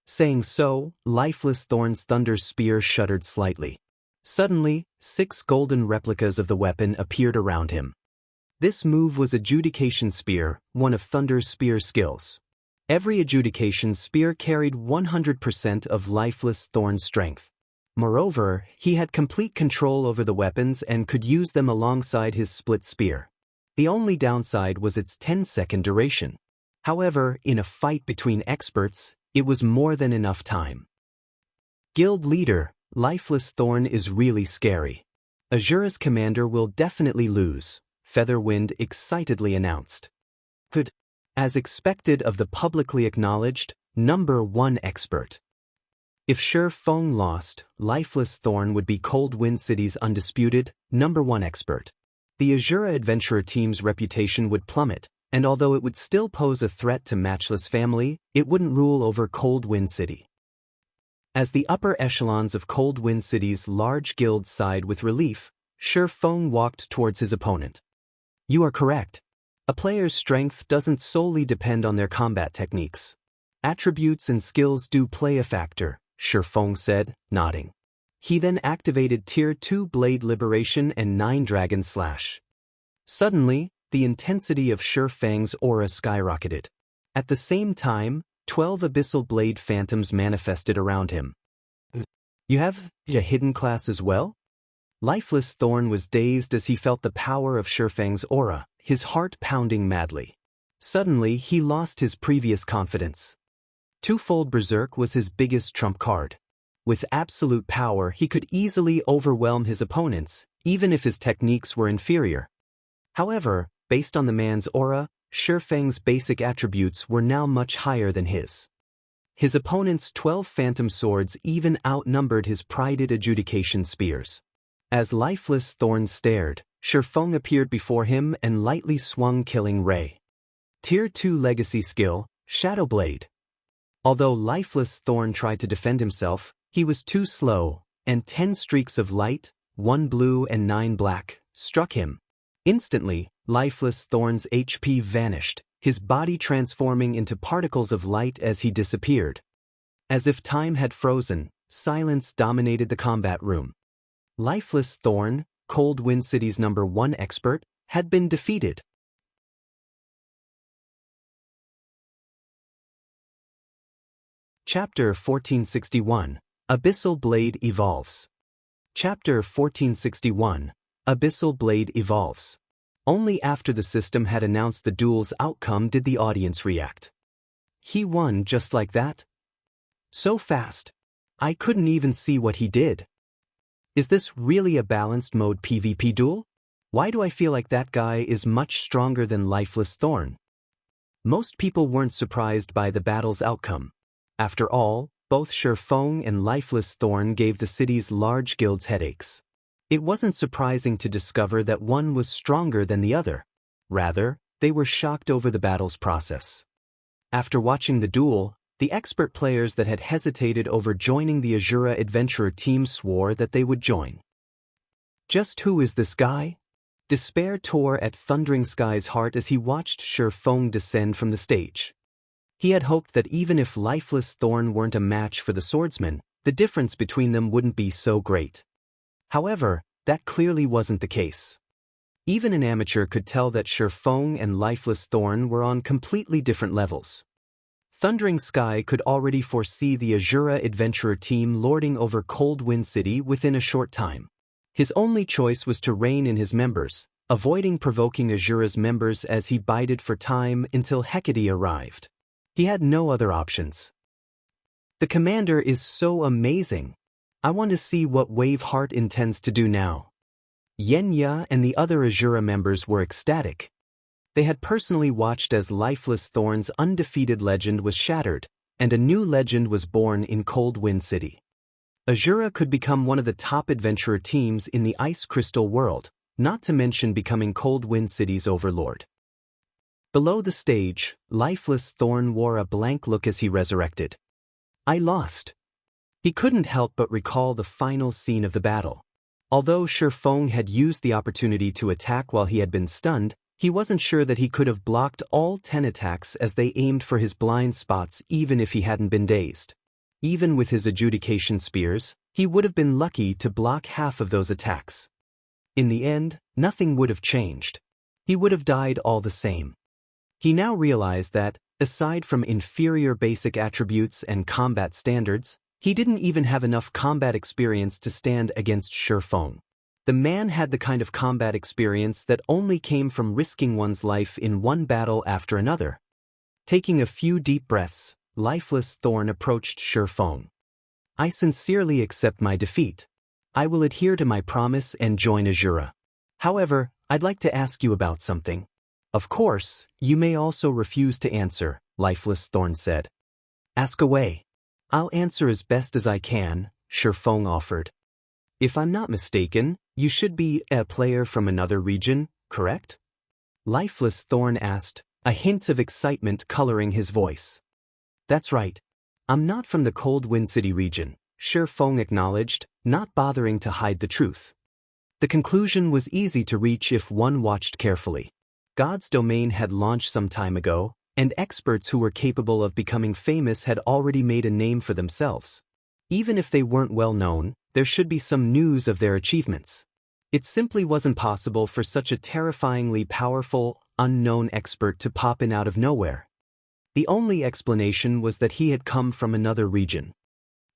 Saying so, Lifeless Thorn's thunder spear shuddered slightly. Suddenly, 6 golden replicas of the weapon appeared around him. This move was Adjudication Spear, one of Thunder's spear skills. Every Adjudication Spear carried 100% of Lifeless Thorn's strength. Moreover, he had complete control over the weapons and could use them alongside his split spear. The only downside was its 10-second duration. However, in a fight between experts, it was more than enough time. Guild Leader, Lifeless Thorn is really scary. Azura's commander will definitely lose, Featherwind excitedly announced. Good. As expected of the publicly acknowledged, #1 expert. If Shi Feng lost, Lifeless Thorn would be Cold Wind City's undisputed, #1 expert. The Azura Adventurer team's reputation would plummet, and although it would still pose a threat to Matchless Family, it wouldn't rule over Cold Wind City. As the upper echelons of Cold Wind City's large guilds sighed with relief, Shi Feng walked towards his opponent. You are correct. A player's strength doesn't solely depend on their combat techniques. Attributes and skills do play a factor, Shi Feng said, nodding. He then activated Tier 2 Blade Liberation and 9 Dragon Slash. Suddenly, the intensity of Shi Feng's aura skyrocketed. At the same time, 12 Abyssal Blade Phantoms manifested around him. You have a hidden class as well? Lifeless Thorn was dazed as he felt the power of Shi Feng's aura, his heart pounding madly. Suddenly, he lost his previous confidence. Twofold Berserk was his biggest trump card. With absolute power, he could easily overwhelm his opponents, even if his techniques were inferior. However, based on the man's aura, Shi Feng's basic attributes were now much higher than his. His opponent's 12 Phantom Swords even outnumbered his prided Adjudication Spears. As Lifeless Thorn stared, Shi Feng appeared before him and lightly swung Killing Ray. Tier 2 Legacy Skill, Shadow Blade. Although Lifeless Thorn tried to defend himself, he was too slow, and 10 streaks of light, 1 blue and 9 black, struck him. Instantly, Lifeless Thorn's HP vanished, his body transforming into particles of light as he disappeared. As if time had frozen, silence dominated the combat room. Lifeless Thorn, Cold Wind City's #1 expert, had been defeated. Chapter 1461, Abyssal Blade Evolves. Chapter 1461, Abyssal Blade Evolves. Only after the system had announced the duel's outcome did the audience react. He won just like that? So fast. I couldn't even see what he did. Is this really a balanced mode PvP duel? Why do I feel like that guy is much stronger than Lifeless Thorn? Most people weren't surprised by the battle's outcome. After all, both Shi Feng and Lifeless Thorn gave the city's large guilds headaches. It wasn't surprising to discover that one was stronger than the other. Rather, they were shocked over the battle's process. After watching the duel, the expert players that had hesitated over joining the Azura Adventurer team swore that they would join. Just who is this guy? Despair tore at Thundering Sky's heart as he watched Shi Feng descend from the stage. He had hoped that even if Lifeless Thorn weren't a match for the swordsman, the difference between them wouldn't be so great. However, that clearly wasn't the case. Even an amateur could tell that Shi Feng and Lifeless Thorn were on completely different levels. Thundering Sky could already foresee the Azura Adventurer team lording over Cold Wind City within a short time. His only choice was to rein in his members, avoiding provoking Azura's members as he bided for time until Hecate arrived. He had no other options. The commander is so amazing. I want to see what Waveheart intends to do now. Xianxia and the other Azura members were ecstatic. They had personally watched as Lifeless Thorn's undefeated legend was shattered, and a new legend was born in Cold Wind City. Azura could become one of the top adventurer teams in the Ice Crystal world, not to mention becoming Cold Wind City's overlord. Below the stage, Lifeless Thorn wore a blank look as he resurrected. I lost. He couldn't help but recall the final scene of the battle. Although Shi Feng had used the opportunity to attack while he had been stunned, he wasn't sure that he could have blocked all 10 attacks as they aimed for his blind spots even if he hadn't been dazed. Even with his adjudication spears, he would have been lucky to block half of those attacks. In the end, nothing would have changed. He would have died all the same. He now realized that, aside from inferior basic attributes and combat standards, he didn't even have enough combat experience to stand against Shi Feng. The man had the kind of combat experience that only came from risking one's life in one battle after another. Taking a few deep breaths, Lifeless Thorn approached Shi Feng. I sincerely accept my defeat. I will adhere to my promise and join Azura. However, I'd like to ask you about something. Of course, you may also refuse to answer, Lifeless Thorn said. Ask away. I'll answer as best as I can, Shi Feng offered. If I'm not mistaken, you should be a player from another region, correct? Lifeless Thorn asked, a hint of excitement coloring his voice. That's right. I'm not from the Cold Wind City region, Shi Feng acknowledged, not bothering to hide the truth. The conclusion was easy to reach if one watched carefully. God's domain had launched some time ago, and experts who were capable of becoming famous had already made a name for themselves. Even if they weren't well known, there should be some news of their achievements. It simply wasn't possible for such a terrifyingly powerful, unknown expert to pop in out of nowhere. The only explanation was that he had come from another region.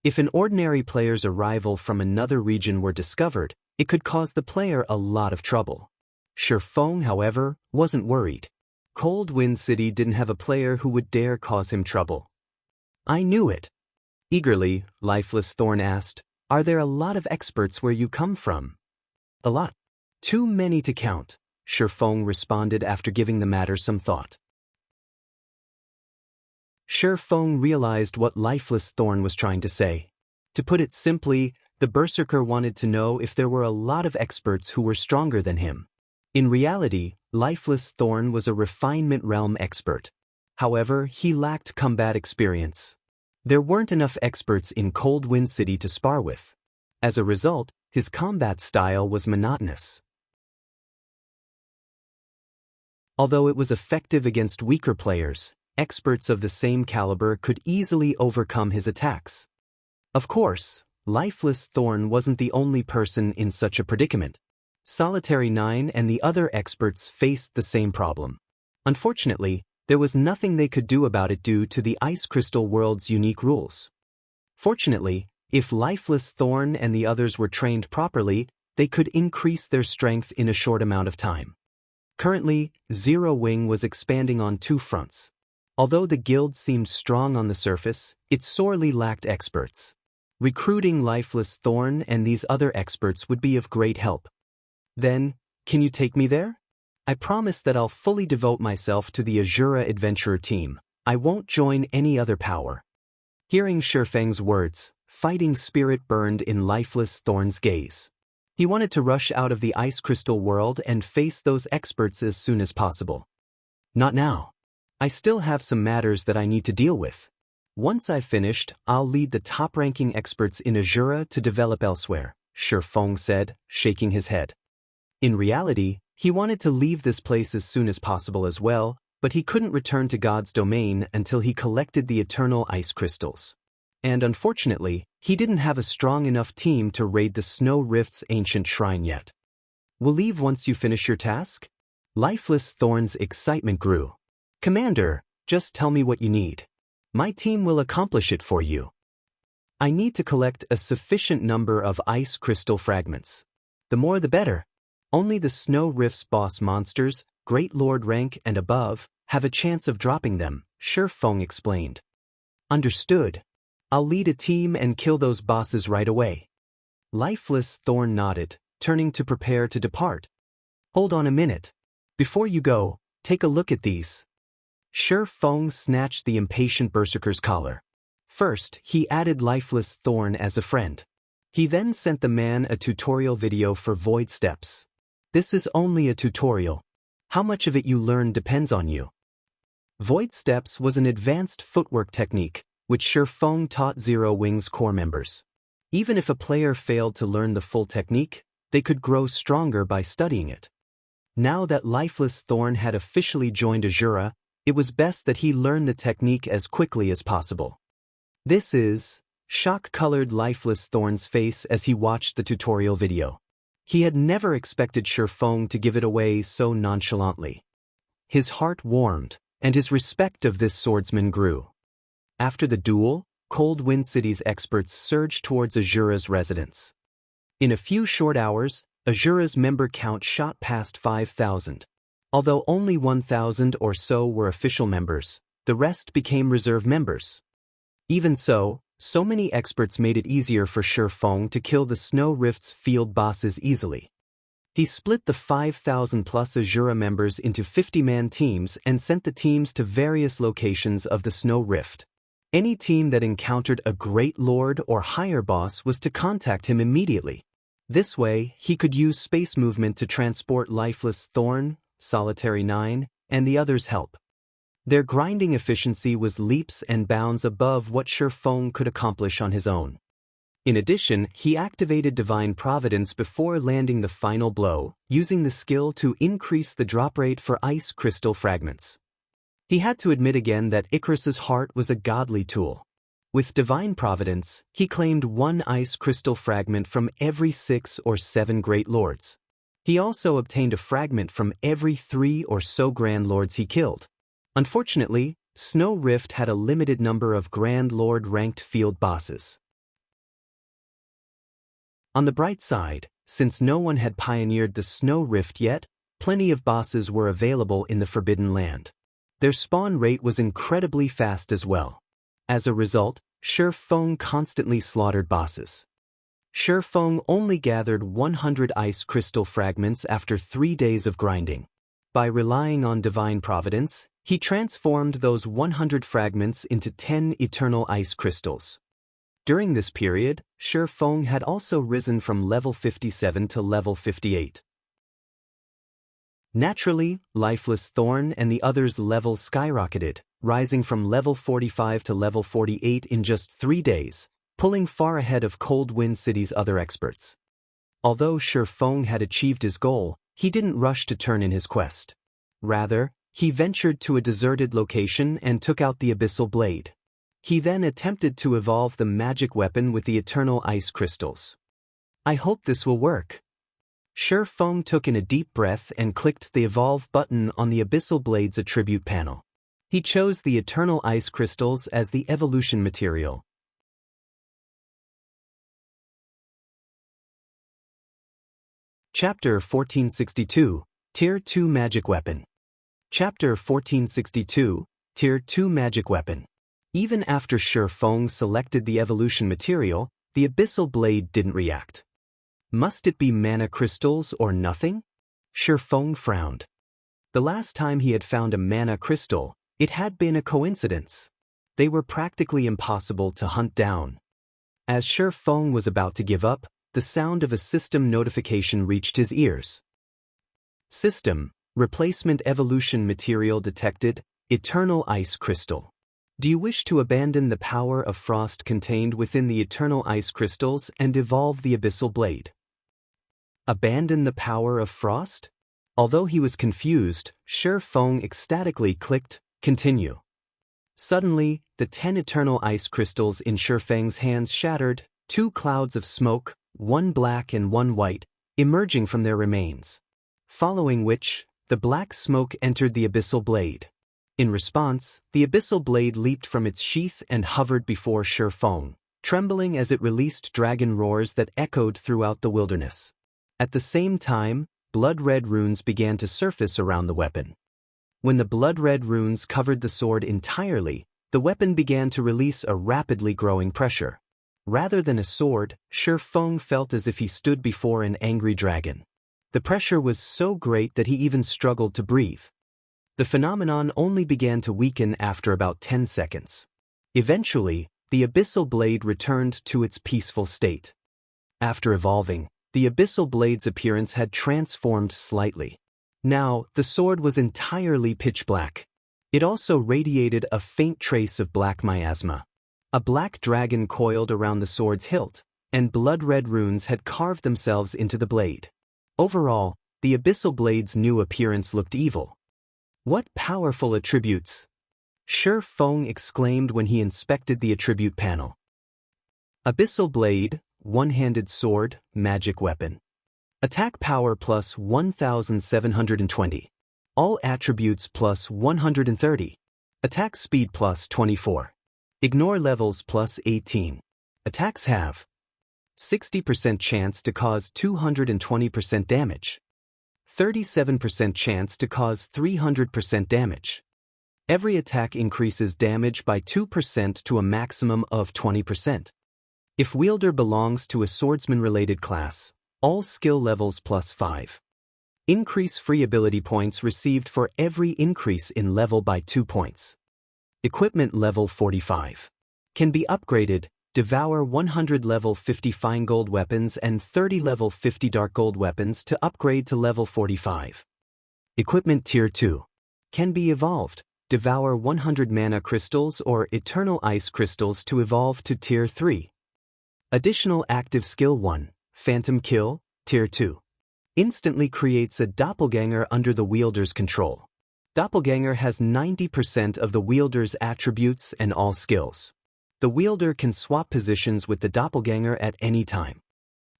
If an ordinary player's arrival from another region were discovered, it could cause the player a lot of trouble. Shi Feng, however, wasn't worried. Cold Wind City didn't have a player who would dare cause him trouble. I knew it. Eagerly, Lifeless Thorn asked, are there a lot of experts where you come from? A lot. Too many to count, Shi Feng responded after giving the matter some thought. Shi Feng realized what Lifeless Thorn was trying to say. To put it simply, the Berserker wanted to know if there were a lot of experts who were stronger than him. In reality, Lifeless Thorn was a refinement realm expert. However, he lacked combat experience. There weren't enough experts in Cold Wind City to spar with. As a result, his combat style was monotonous. Although it was effective against weaker players, experts of the same caliber could easily overcome his attacks. Of course, Lifeless Thorn wasn't the only person in such a predicament. Solitary 9 and the other experts faced the same problem. Unfortunately, there was nothing they could do about it due to the Ice Crystal World's unique rules. Fortunately, if Lifeless Thorn and the others were trained properly, they could increase their strength in a short amount of time. Currently, Zero Wing was expanding on two fronts. Although the guild seemed strong on the surface, it sorely lacked experts. Recruiting Lifeless Thorn and these other experts would be of great help. Then, can you take me there? I promise that I'll fully devote myself to the Azura Adventurer team. I won't join any other power. Hearing Shi Feng's words, fighting spirit burned in Lifeless Thorn's gaze. He wanted to rush out of the Ice Crystal World and face those experts as soon as possible. Not now. I still have some matters that I need to deal with. Once I've finished, I'll lead the top-ranking experts in Azura to develop elsewhere, Shi Feng said, shaking his head. In reality, he wanted to leave this place as soon as possible as well, but he couldn't return to God's domain until he collected the eternal ice crystals. And unfortunately, he didn't have a strong enough team to raid the Snow Rift's ancient shrine yet. We'll leave once you finish your task? Lifeless Thorn's excitement grew. Commander, just tell me what you need. My team will accomplish it for you. I need to collect a sufficient number of ice crystal fragments. The more the better. Only the Snow Rift's boss monsters, Great Lord rank and above, have a chance of dropping them, Shi Feng explained. Understood. I'll lead a team and kill those bosses right away. Lifeless Thorn nodded, turning to prepare to depart. Hold on a minute. Before you go, take a look at these. Shi Feng snatched the impatient berserker's collar. First, he added Lifeless Thorn as a friend. He then sent the man a tutorial video for Void Steps. This is only a tutorial. How much of it you learn depends on you. Void Steps was an advanced footwork technique, which Shi Feng taught Zero Wing's core members. Even if a player failed to learn the full technique, they could grow stronger by studying it. Now that Lifeless Thorn had officially joined Azura, it was best that he learn the technique as quickly as possible. This is shock-colored Lifeless Thorn's face as he watched the tutorial video. He had never expected Shi Feng to give it away so nonchalantly. His heart warmed, and his respect of this swordsman grew. After the duel, Cold Wind City's experts surged towards Azura's residence. In a few short hours, Azura's member count shot past 5,000. Although only 1,000 or so were official members, the rest became reserve members. Even so many experts made it easier for Shi Feng to kill the Snow Rift's field bosses easily. He split the 5,000-plus Azura members into 50-man teams and sent the teams to various locations of the Snow Rift. Any team that encountered a Great Lord or higher boss was to contact him immediately. This way, he could use space movement to transport Lifeless Thorn, Solitary 9, and the others' help. Their grinding efficiency was leaps and bounds above what Shi Feng could accomplish on his own. In addition, he activated Divine Providence before landing the final blow, using the skill to increase the drop rate for ice crystal fragments. He had to admit again that Icarus's heart was a godly tool. With Divine Providence, he claimed 1 ice crystal fragment from every 6 or 7 Great Lords. He also obtained a fragment from every 3 or so Grand Lords he killed. Unfortunately, Snow Rift had a limited number of Grand Lord-ranked field bosses. On the bright side, since no one had pioneered the Snow Rift yet, plenty of bosses were available in the Forbidden Land. Their spawn rate was incredibly fast as well. As a result, Shi Feng constantly slaughtered bosses. Shi Feng only gathered 100 ice crystal fragments after 3 days of grinding. By relying on Divine Providence, he transformed those 100 fragments into 10 eternal ice crystals. During this period, Shi Feng had also risen from level 57 to level 58. Naturally, Lifeless Thorn and the others' levels skyrocketed, rising from level 45 to level 48 in just 3 days, pulling far ahead of Cold Wind City's other experts. Although Shi Feng had achieved his goal, he didn't rush to turn in his quest. Rather, he ventured to a deserted location and took out the Abyssal Blade. He then attempted to evolve the magic weapon with the eternal ice crystals. I hope this will work. Shi Feng took in a deep breath and clicked the Evolve button on the Abyssal Blade's attribute panel. He chose the eternal ice crystals as the evolution material. Chapter 1462, Tier 2 Magic Weapon. Chapter 1462, Tier 2 Magic Weapon. Even after Shi Feng selected the evolution material, the Abyssal Blade didn't react. Must it be mana crystals or nothing? Shi Feng frowned. The last time he had found a mana crystal, it had been a coincidence. They were practically impossible to hunt down. As Shi Feng was about to give up, the sound of a system notification reached his ears. System, replacement evolution material detected, eternal ice crystal. Do you wish to abandon the power of frost contained within the eternal ice crystals and evolve the Abyssal Blade? Abandon the power of frost? Although he was confused, Shi Feng ecstatically clicked, Continue. Suddenly, the 10 eternal ice crystals in Shi Feng's hands shattered, 2 clouds of smoke, 1 black and 1 white, emerging from their remains. Following which, the black smoke entered the Abyssal Blade. In response, the Abyssal Blade leaped from its sheath and hovered before Shi Feng, trembling as it released dragon roars that echoed throughout the wilderness. At the same time, blood-red runes began to surface around the weapon. When the blood-red runes covered the sword entirely, the weapon began to release a rapidly growing pressure. Rather than a sword, Shi Feng felt as if he stood before an angry dragon. The pressure was so great that he even struggled to breathe. The phenomenon only began to weaken after about 10 seconds. Eventually, the Abyssal Blade returned to its peaceful state. After evolving, the Abyssal Blade's appearance had transformed slightly. Now, the sword was entirely pitch black. It also radiated a faint trace of black miasma. A black dragon coiled around the sword's hilt, and blood-red runes had carved themselves into the blade. Overall, the abyssal blade's new appearance looked evil. What powerful attributes! Shi Feng exclaimed when he inspected the attribute panel. Abyssal blade, one-handed sword, magic weapon. Attack power plus 1720. All attributes plus 130. Attack speed plus 24. Ignore levels plus 18. Attacks have 60% chance to cause 220% damage. 37% chance to cause 300% damage. Every attack increases damage by 2% to a maximum of 20%. If wielder belongs to a swordsman-related class, all skill levels plus 5. Increase free ability points received for every increase in level by 2 points. Equipment level 45. Can be upgraded, devour 100 level 50 fine gold weapons and 30 level 50 dark gold weapons to upgrade to level 45. Equipment tier 2. Can be evolved, devour 100 mana crystals or eternal ice crystals to evolve to tier 3. Additional active skill 1, Phantom Kill, tier 2. Instantly creates a doppelganger under the wielder's control. Doppelganger has 90% of the wielder's attributes and all skills. The wielder can swap positions with the doppelganger at any time.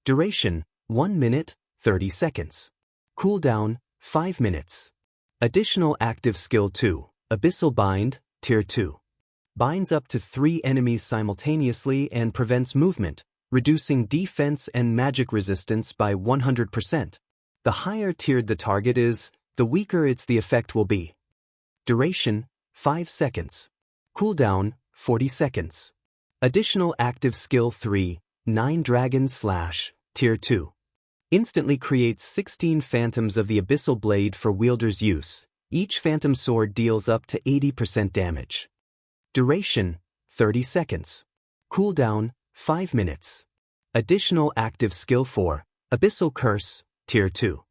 Duration, 1 minute, 30 seconds. Cooldown, 5 minutes. Additional active skill 2, Abyssal Bind, tier 2. Binds up to 3 enemies simultaneously and prevents movement, reducing defense and magic resistance by 100%. The higher tiered the target is, the weaker the effect will be. Duration, 5 seconds. Cooldown, 40 seconds. Additional active skill 3, 9 Dragon Slash, tier 2. Instantly creates 16 phantoms of the abyssal blade for wielder's use. Each phantom sword deals up to 80% damage. Duration, 30 seconds. Cooldown, 5 minutes. Additional active skill 4, Abyssal Curse, tier 2.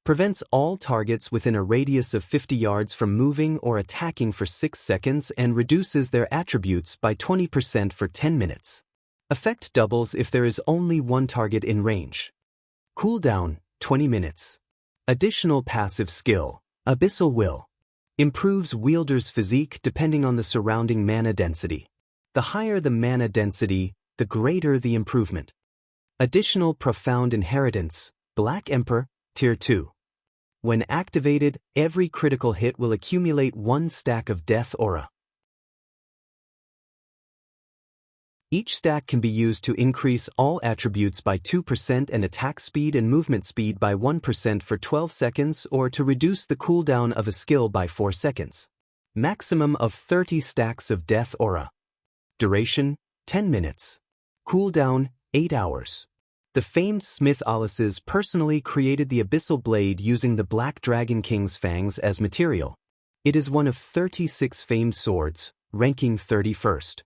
Prevents all targets within a radius of 50 yards from moving or attacking for 6 seconds and reduces their attributes by 20% for 10 minutes. Effect doubles if there is only one target in range. Cooldown, 20 minutes. Additional passive skill, Abyssal Will. Improves wielder's physique depending on the surrounding mana density. The higher the mana density, the greater the improvement. Additional Profound Inheritance, Black Emperor, tier 2. When activated, every critical hit will accumulate 1 stack of death aura. Each stack can be used to increase all attributes by 2% and attack speed and movement speed by 1% for 12 seconds or to reduce the cooldown of a skill by 4 seconds. Maximum of 30 stacks of death aura. Duration, 10 minutes. Cooldown, 8 hours. The famed Smith Alices personally created the abyssal blade using the Black Dragon King's fangs as material. It is one of 36 famed swords, ranking 31st.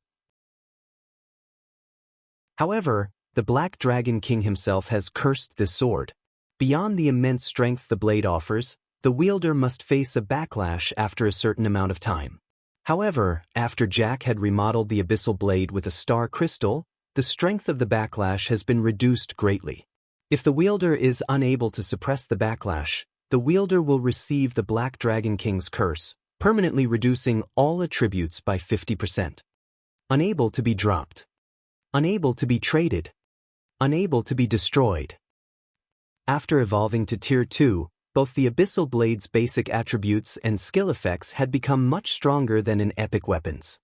However, the Black Dragon King himself has cursed this sword. Beyond the immense strength the blade offers, the wielder must face a backlash after a certain amount of time. However, after Jack had remodeled the abyssal blade with a star crystal, the strength of the backlash has been reduced greatly. If the wielder is unable to suppress the backlash, the wielder will receive the Black Dragon King's curse, permanently reducing all attributes by 50%. Unable to be dropped. Unable to be traded. Unable to be destroyed. After evolving to Tier 2, both the Abyssal Blade's basic attributes and skill effects had become much stronger than in epic weapons.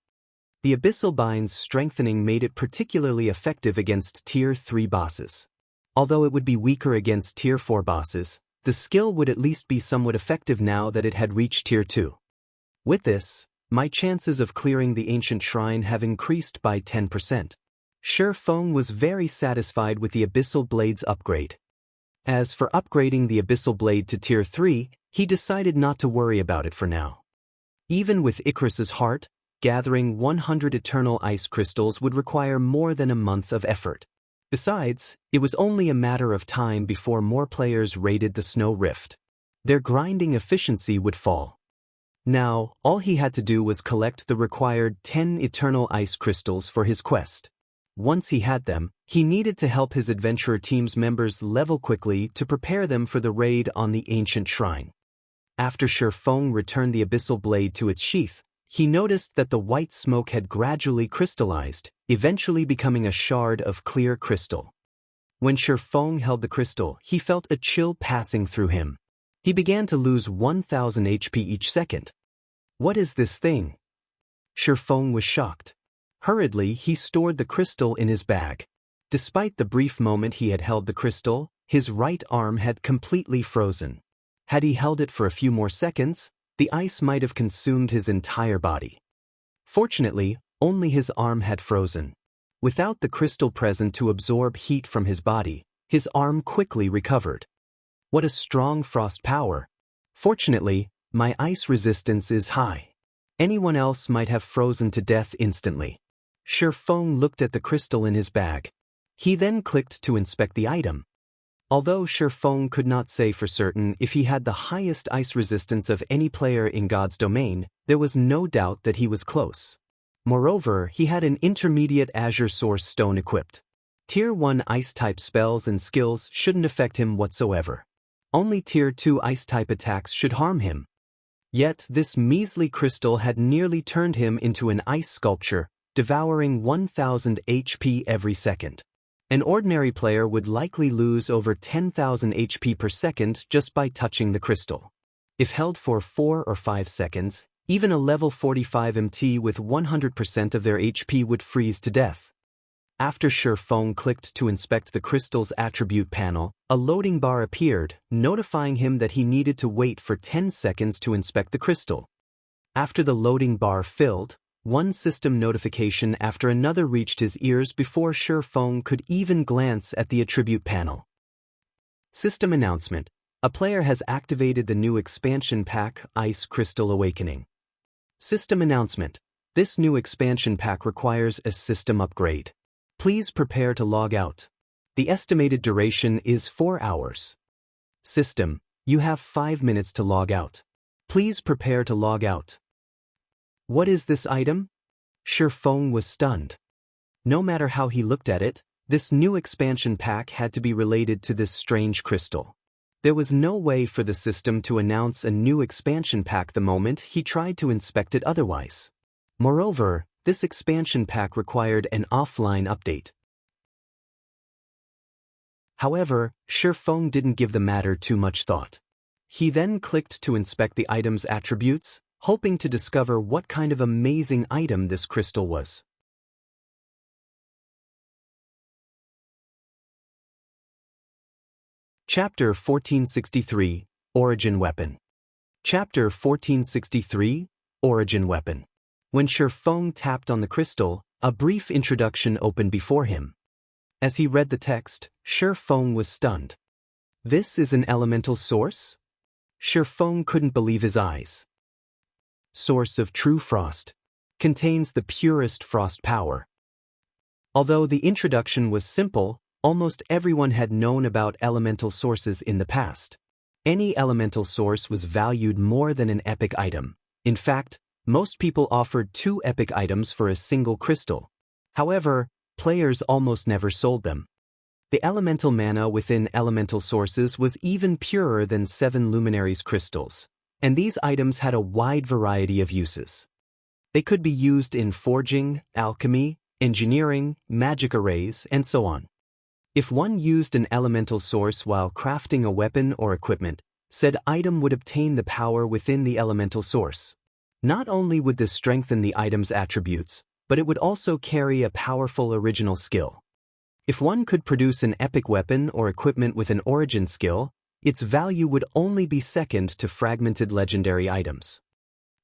The Abyssal Bind's strengthening made it particularly effective against Tier 3 bosses. Although it would be weaker against Tier 4 bosses, the skill would at least be somewhat effective now that it had reached Tier 2. With this, my chances of clearing the ancient shrine have increased by 10%. Shi Feng was very satisfied with the Abyssal Blade's upgrade. As for upgrading the Abyssal Blade to Tier 3, he decided not to worry about it for now. Even with Icarus's heart, gathering 100 eternal ice crystals would require more than a month of effort. Besides, it was only a matter of time before more players raided the Snow Rift. Their grinding efficiency would fall. Now, all he had to do was collect the required 10 eternal ice crystals for his quest. Once he had them, he needed to help his adventurer team's members level quickly to prepare them for the raid on the ancient shrine. After Shifeng returned the abyssal blade to its sheath, he noticed that the white smoke had gradually crystallized, eventually becoming a shard of clear crystal. When Shifeng held the crystal, he felt a chill passing through him. He began to lose 1,000 HP each second. What is this thing? Shifeng was shocked. Hurriedly, he stored the crystal in his bag. Despite the brief moment he had held the crystal, his right arm had completely frozen. Had he held it for a few more seconds, the ice might have consumed his entire body. Fortunately, only his arm had frozen. Without the crystal present to absorb heat from his body, his arm quickly recovered. What a strong frost power! Fortunately, my ice resistance is high. Anyone else might have frozen to death instantly. Shifeng looked at the crystal in his bag. He then clicked to inspect the item. Although Shifeng could not say for certain if he had the highest ice resistance of any player in God's domain, there was no doubt that he was close. Moreover, he had an intermediate Azure Source Stone equipped. Tier 1 Ice-type spells and skills shouldn't affect him whatsoever. Only Tier 2 Ice-type attacks should harm him. Yet this measly crystal had nearly turned him into an ice sculpture, devouring 1,000 HP every second. An ordinary player would likely lose over 10,000 HP per second just by touching the crystal. If held for 4 or 5 seconds, even a level 45 MT with 100% of their HP would freeze to death. After Shifeng clicked to inspect the crystal's attribute panel, a loading bar appeared, notifying him that he needed to wait for 10 seconds to inspect the crystal. After the loading bar filled, one system notification after another reached his ears before Shifeng could even glance at the attribute panel. System announcement: a player has activated the new expansion pack, Ice Crystal Awakening. System announcement: this new expansion pack requires a system upgrade. Please prepare to log out. The estimated duration is 4 hours. System: you have 5 minutes to log out. Please prepare to log out. What is this item? Shifeng was stunned. No matter how he looked at it, this new expansion pack had to be related to this strange crystal. There was no way for the system to announce a new expansion pack the moment he tried to inspect it otherwise. Moreover, this expansion pack required an offline update. However, Shifeng didn't give the matter too much thought. He then clicked to inspect the item's attributes, hoping to discover what kind of amazing item this crystal was. Chapter 1463, Origin Weapon. Chapter 1463, Origin Weapon. When Shifeng tapped on the crystal, a brief introduction opened before him. As he read the text, Shifeng was stunned. This is an elemental source? Shifeng couldn't believe his eyes. Source of true frost. Contains the purest frost power. Although the introduction was simple, almost everyone had known about elemental sources in the past. Any elemental source was valued more than an epic item. In fact, most people offered 2 epic items for a single crystal. However, players almost never sold them. The elemental mana within elemental sources was even purer than 7 luminaries crystals, and these items had a wide variety of uses. They could be used in forging, alchemy, engineering, magic arrays, and so on. If one used an elemental source while crafting a weapon or equipment, said item would obtain the power within the elemental source. Not only would this strengthen the item's attributes, but it would also carry a powerful original skill. If one could produce an epic weapon or equipment with an origin skill, its value would only be second to fragmented legendary items.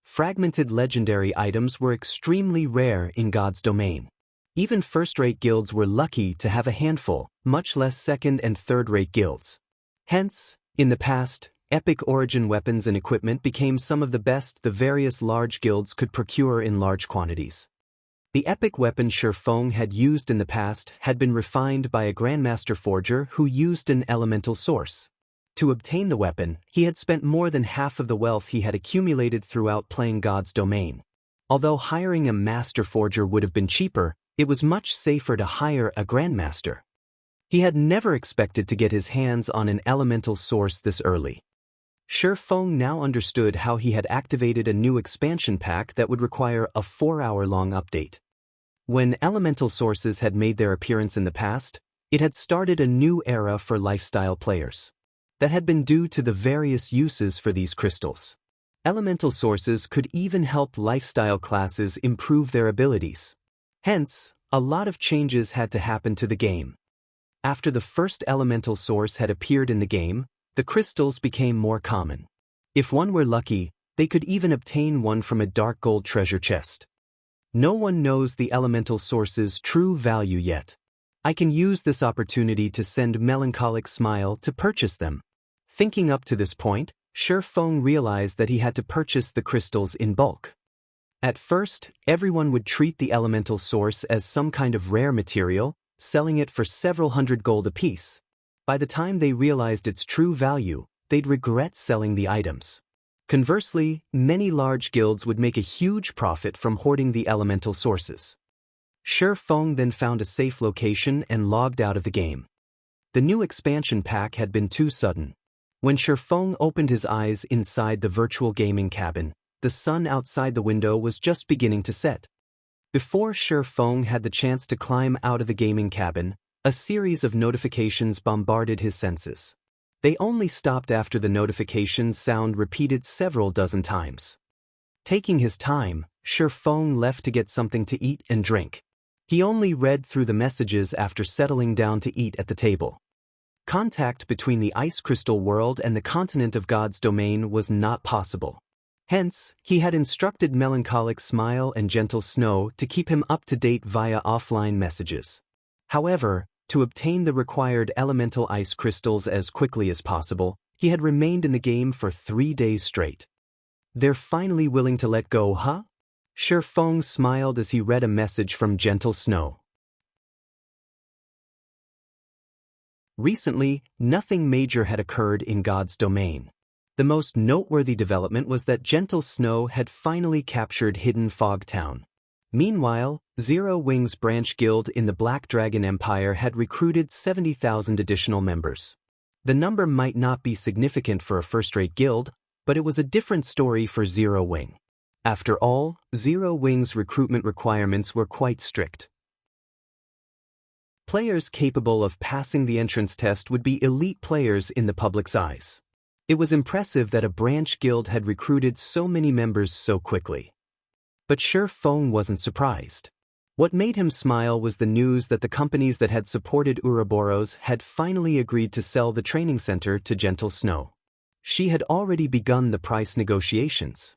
Fragmented legendary items were extremely rare in God's domain. Even first-rate guilds were lucky to have a handful, much less second- and third-rate guilds. Hence, in the past, epic origin weapons and equipment became some of the best the various large guilds could procure in large quantities. The epic weapon Shifeng had used in the past had been refined by a Grandmaster Forger who used an elemental source. To obtain the weapon, he had spent more than half of the wealth he had accumulated throughout playing God's domain. Although hiring a master forger would have been cheaper, it was much safer to hire a grandmaster. He had never expected to get his hands on an elemental source this early. Shi Feng now understood how he had activated a new expansion pack that would require a 4-hour-long update. When elemental sources had made their appearance in the past, it had started a new era for lifestyle players. That had been due to the various uses for these crystals. Elemental sources could even help lifestyle classes improve their abilities. Hence, a lot of changes had to happen to the game. After the first elemental source had appeared in the game, the crystals became more common. If one were lucky, they could even obtain one from a dark gold treasure chest. No one knows the elemental source's true value yet. I can use this opportunity to send Melancholic Smile to purchase them. Thinking up to this point, Shi Feng realized that he had to purchase the crystals in bulk. At first, everyone would treat the elemental source as some kind of rare material, selling it for several hundred gold apiece. By the time they realized its true value, they'd regret selling the items. Conversely, many large guilds would make a huge profit from hoarding the elemental sources. Shi Feng then found a safe location and logged out of the game. The new expansion pack had been too sudden. When Shi Feng opened his eyes inside the virtual gaming cabin, the sun outside the window was just beginning to set. Before Shi Feng had the chance to climb out of the gaming cabin, a series of notifications bombarded his senses. They only stopped after the notification sound repeated several dozen times. Taking his time, Shi Feng left to get something to eat and drink. He only read through the messages after settling down to eat at the table. Contact between the ice crystal world and the continent of God's domain was not possible. Hence, he had instructed Melancholic Smile and Gentle Snow to keep him up to date via offline messages. However, to obtain the required elemental ice crystals as quickly as possible, he had remained in the game for 3 days straight. They're finally willing to let go, huh? Shi Feng smiled as he read a message from Gentle Snow. Recently, nothing major had occurred in God's domain. The most noteworthy development was that Gentle Snow had finally captured Hidden Fog Town. Meanwhile, Zero Wings branch guild in the Black Dragon Empire had recruited 70,000 additional members. The number might not be significant for a first-rate guild, but it was a different story for Zero Wing. After all, Zero Wing's recruitment requirements were quite strict. Players capable of passing the entrance test would be elite players in the public's eyes. It was impressive that a branch guild had recruited so many members so quickly. But Shi Feng wasn't surprised. What made him smile was the news that the companies that had supported Ouroboros had finally agreed to sell the training center to Gentle Snow. She had already begun the price negotiations.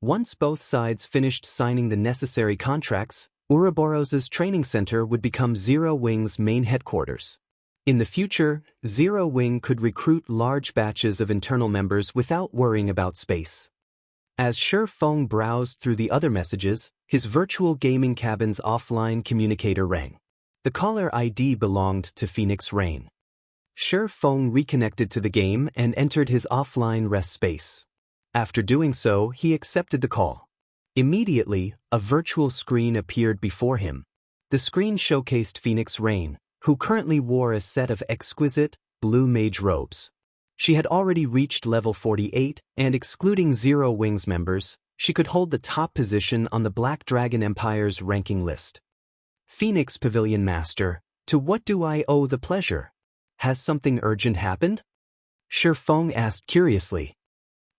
Once both sides finished signing the necessary contracts, Ouroboros' training center would become Zero Wing's main headquarters. In the future, Zero Wing could recruit large batches of internal members without worrying about space. As Shi Feng browsed through the other messages, his virtual gaming cabin's offline communicator rang. The caller ID belonged to Phoenix Rain. Shi Feng reconnected to the game and entered his offline rest space. After doing so, he accepted the call. Immediately, a virtual screen appeared before him. The screen showcased Phoenix Rain, who currently wore a set of exquisite, blue mage robes. She had already reached level 48, and excluding Zero Wings members, she could hold the top position on the Black Dragon Empire's ranking list. Phoenix Pavilion Master, to what do I owe the pleasure? Has something urgent happened? Shi Feng asked curiously.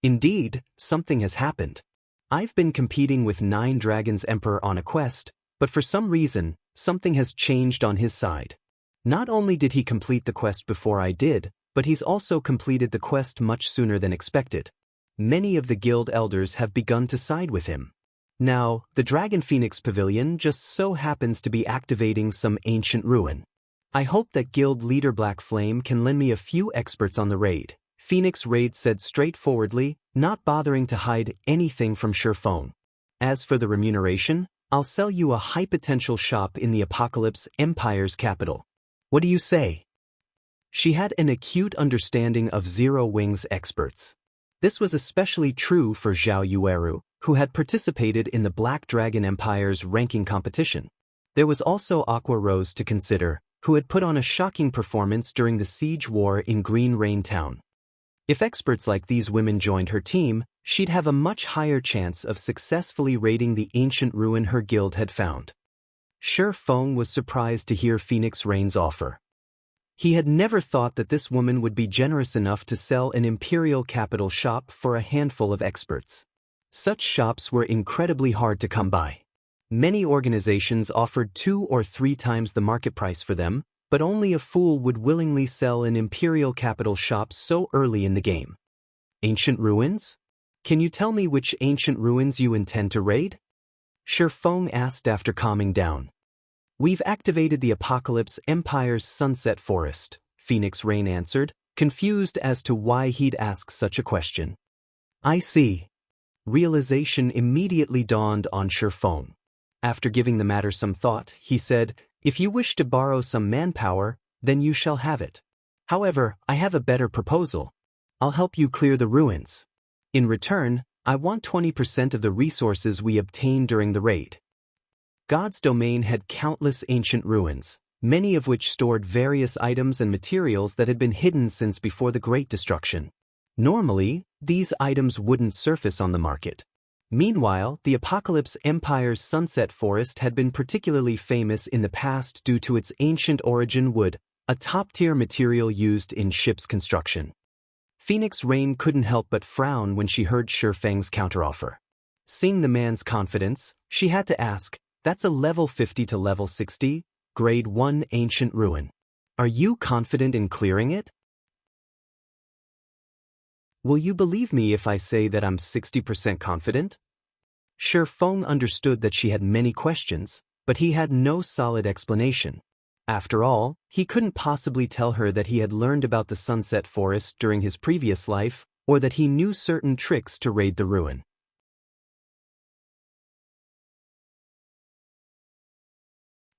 Indeed, something has happened. I've been competing with 9 Dragons Emperor on a quest, but for some reason, something has changed on his side. Not only did he complete the quest before I did, but he's also completed the quest much sooner than expected. Many of the guild elders have begun to side with him. Now, the Dragon Phoenix Pavilion just so happens to be activating some ancient ruin. I hope that guild leader Black Flame can lend me a few experts on the raid. Phoenix Raid said straightforwardly, not bothering to hide anything from Shi Feng. As for the remuneration, I'll sell you a high-potential shop in the Apocalypse Empire's capital. What do you say? She had an acute understanding of Zero Wing's experts. This was especially true for Zhao Yueru, who had participated in the Black Dragon Empire's ranking competition. There was also Aqua Rose to consider, who had put on a shocking performance during the siege war in Green Rain Town. If experts like these women joined her team, she'd have a much higher chance of successfully raiding the ancient ruin her guild had found. Shi Feng was surprised to hear Phoenix Rain's offer. He had never thought that this woman would be generous enough to sell an imperial capital shop for a handful of experts. Such shops were incredibly hard to come by. Many organizations offered 2 or 3 times the market price for them, but only a fool would willingly sell an imperial capital shop so early in the game. Ancient ruins? Can you tell me which ancient ruins you intend to raid? Shi Feng asked after calming down. We've activated the Apocalypse Empire's Sunset Forest, Phoenix Rain answered, confused as to why he'd ask such a question. I see. Realization immediately dawned on Shi Feng. After giving the matter some thought, he said, If you wish to borrow some manpower, then you shall have it. However, I have a better proposal. I'll help you clear the ruins. In return, I want 20% of the resources we obtain during the raid. God's domain had countless ancient ruins, many of which stored various items and materials that had been hidden since before the Great Destruction. Normally, these items wouldn't surface on the market. Meanwhile, the Apocalypse Empire's Sunset Forest had been particularly famous in the past due to its ancient origin wood, a top-tier material used in ships construction. Phoenix Rain couldn't help but frown when she heard Shi Feng's counteroffer. Seeing the man's confidence, she had to ask, That's a level 50 to level 60, grade 1 ancient ruin. Are you confident in clearing it? Will you believe me if I say that I'm 60% confident? Shi Feng understood that she had many questions, but he had no solid explanation. After all, he couldn't possibly tell her that he had learned about the Sunset Forest during his previous life, or that he knew certain tricks to raid the ruin.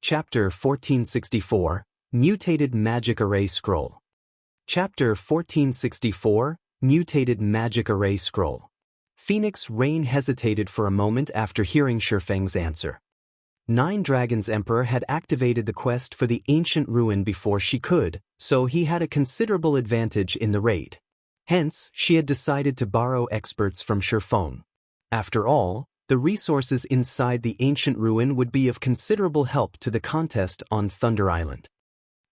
Chapter 1464, Mutated Magic Array Scroll. Chapter 1464, Mutated Magic Array Scroll. Phoenix Rain hesitated for a moment after hearing Shi Feng's answer. 9 Dragons Emperor had activated the quest for the ancient ruin before she could, so he had a considerable advantage in the raid. Hence, she had decided to borrow experts from Shi Feng. After all, the resources inside the ancient ruin would be of considerable help to the contest on Thunder Island.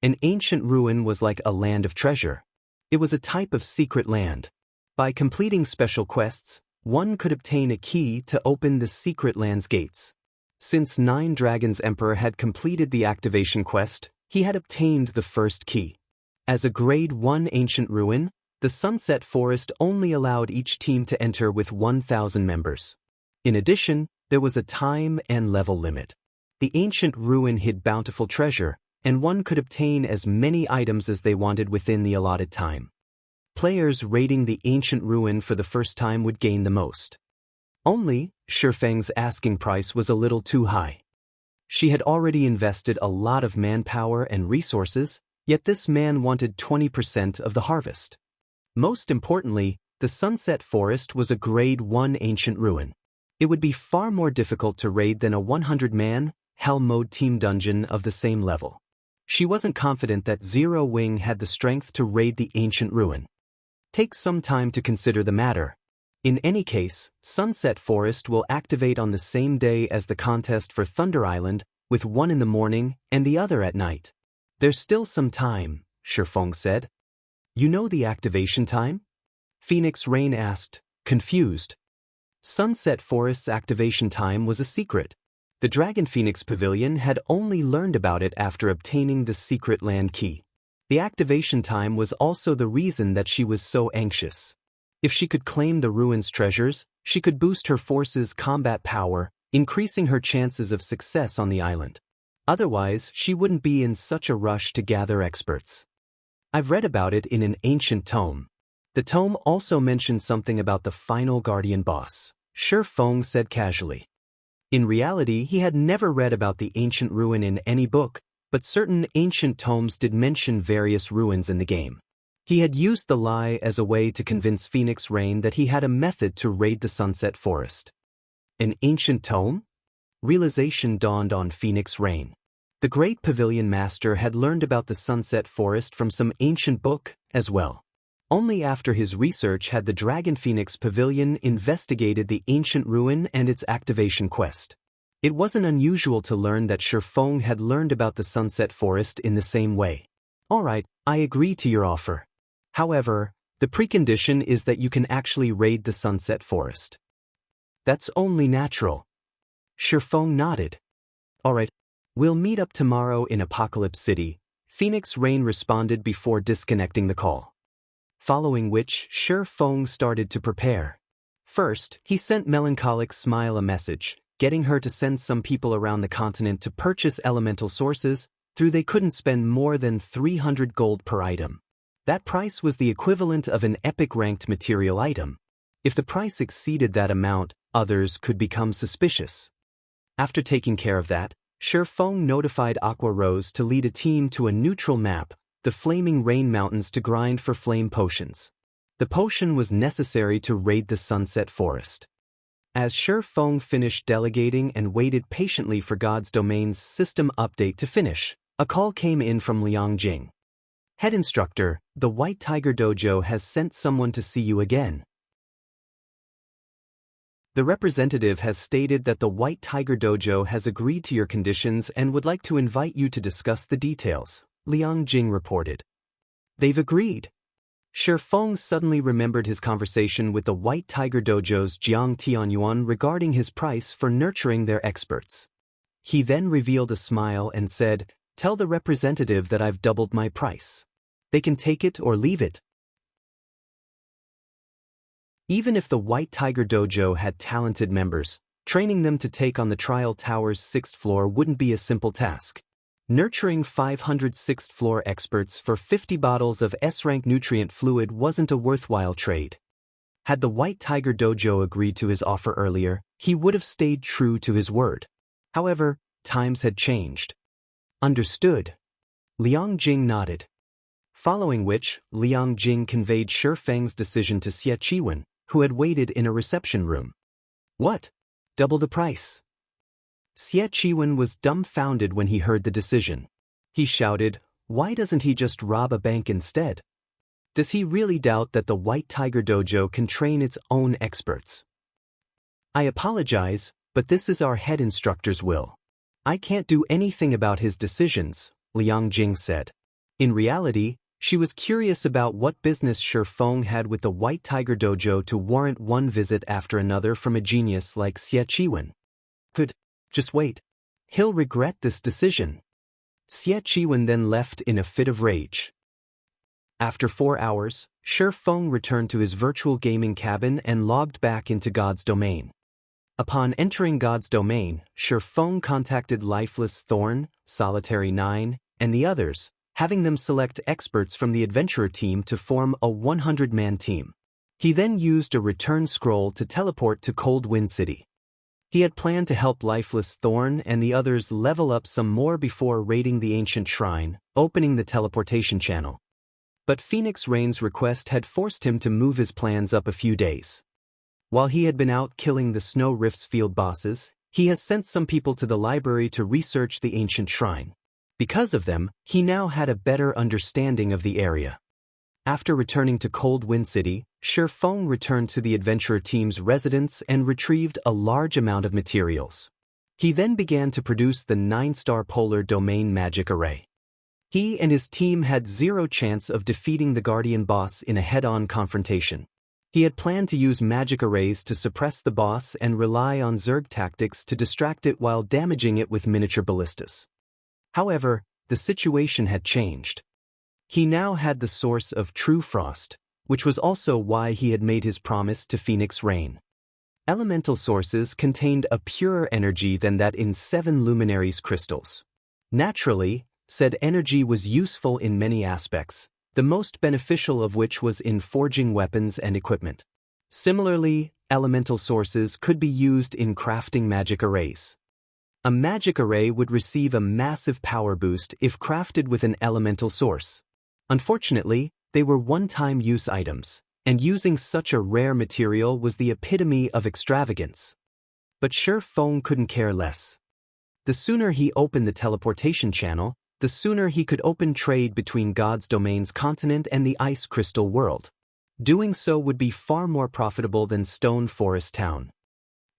An ancient ruin was like a land of treasure. It was a type of secret land. By completing special quests, one could obtain a key to open the secret land's gates. Since 9 Dragons Emperor had completed the activation quest, he had obtained the first key. As a grade 1 ancient ruin, the Sunset Forest only allowed each team to enter with 1,000 members. In addition, there was a time and level limit. The ancient ruin hid bountiful treasure, and one could obtain as many items as they wanted within the allotted time. Players raiding the ancient ruin for the first time would gain the most. Only, Shi Feng's asking price was a little too high. She had already invested a lot of manpower and resources, yet this man wanted 20% of the harvest. Most importantly, the Sunset Forest was a grade 1 ancient ruin. It would be far more difficult to raid than a 100-man, Hell Mode team dungeon of the same level. She wasn't confident that Zero Wing had the strength to raid the ancient ruin. Take some time to consider the matter. In any case, Sunset Forest will activate on the same day as the contest for Thunder Island, with one in the morning and the other at night. There's still some time, Shi Feng said. You know the activation time? Phoenix Rain asked, confused. Sunset Forest's activation time was a secret. The Dragon Phoenix Pavilion had only learned about it after obtaining the secret land key. The activation time was also the reason that she was so anxious. If she could claim the ruin's treasures, she could boost her force's combat power, increasing her chances of success on the island. Otherwise, she wouldn't be in such a rush to gather experts. I've read about it in an ancient tome. The tome also mentioned something about the final guardian boss, Shi Feng said casually. In reality, he had never read about the ancient ruin in any book, but certain ancient tomes did mention various ruins in the game. He had used the lie as a way to convince Phoenix Rain that he had a method to raid the Sunset Forest. An ancient tome? Realization dawned on Phoenix Rain. The great pavilion master had learned about the Sunset Forest from some ancient book as well. Only after his research had the Dragon Phoenix Pavilion investigated the ancient ruin and its activation quest. It wasn't unusual to learn that Shifeng had learned about the Sunset Forest in the same way. Alright, I agree to your offer. However, the precondition is that you can actually raid the Sunset Forest. That's only natural. Shifeng nodded. Alright, we'll meet up tomorrow in Apocalypse City, Phoenix Rain responded before disconnecting the call. Following which, Shifeng started to prepare. First, he sent Melancholic Smile a message, getting her to send some people around the continent to purchase elemental sources, though they couldn't spend more than 300 gold per item. That price was the equivalent of an epic-ranked material item. If the price exceeded that amount, others could become suspicious. After taking care of that, Shifeng notified Aqua Rose to lead a team to a neutral map, the Flaming Rain Mountains, to grind for flame potions. The potion was necessary to raid the Sunset Forest. As Shifeng finished delegating and waited patiently for God's Domain's system update to finish, a call came in from Liang Jing. Head instructor, the White Tiger Dojo has sent someone to see you again. The representative has stated that the White Tiger Dojo has agreed to your conditions and would like to invite you to discuss the details, Liang Jing reported. They've agreed. Shifeng suddenly remembered his conversation with the White Tiger Dojo's Jiang Tianyuan regarding his price for nurturing their experts. He then revealed a smile and said, "Tell the representative that I've doubled my price. They can take it or leave it." Even if the White Tiger Dojo had talented members, training them to take on the Trial Tower's 6th floor wouldn't be a simple task. Nurturing 500 6th floor experts for 50 bottles of S-rank nutrient fluid wasn't a worthwhile trade. Had the White Tiger Dojo agreed to his offer earlier, he would have stayed true to his word. However, times had changed. Understood. Liang Jing nodded. Following which, Liang Jing conveyed Shifeng's decision to Xie Chiwen, who had waited in a reception room. What? Double the price? Xie Chiwen was dumbfounded when he heard the decision. He shouted, "Why doesn't he just rob a bank instead? Does he really doubt that the White Tiger Dojo can train its own experts?" "I apologize, but this is our head instructor's will. I can't do anything about his decisions," Liang Jing said. In reality, she was curious about what business Shifeng had with the White Tiger Dojo to warrant one visit after another from a genius like Xie Chiwen. Just wait. He'll regret this decision. Xie Chiwen then left in a fit of rage. After 4 hours, Shifeng returned to his virtual gaming cabin and logged back into God's Domain. Upon entering God's Domain, Shifeng contacted Lifeless Thorn, Solitary 9, and the others, having them select experts from the adventurer team to form a 100-man team. He then used a return scroll to teleport to Cold Wind City. He had planned to help Lifeless Thorn and the others level up some more before raiding the ancient shrine, opening the teleportation channel. But Phoenix Rain's request had forced him to move his plans up a few days. While he had been out killing the Snow Rifts field bosses, he has sent some people to the library to research the ancient shrine. Because of them, he now had a better understanding of the area. After returning to Cold Wind City, Shifeng returned to the adventurer team's residence and retrieved a large amount of materials. He then began to produce the 9-star Polar Domain Magic Array. He and his team had zero chance of defeating the Guardian boss in a head-on confrontation. He had planned to use magic arrays to suppress the boss and rely on Zerg tactics to distract it while damaging it with miniature ballistas. However, the situation had changed. He now had the source of true frost, which was also why he had made his promise to Phoenix Rain. Elemental sources contained a purer energy than that in 7 luminaries crystals. Naturally, said energy was useful in many aspects, the most beneficial of which was in forging weapons and equipment. Similarly, elemental sources could be used in crafting magic arrays. A magic array would receive a massive power boost if crafted with an elemental source. Unfortunately, they were one-time use items, and using such a rare material was the epitome of extravagance. But Shi Feng couldn't care less. The sooner he opened the teleportation channel, the sooner he could open trade between God's Domain's continent and the Ice Crystal world. Doing so would be far more profitable than Stone Forest Town.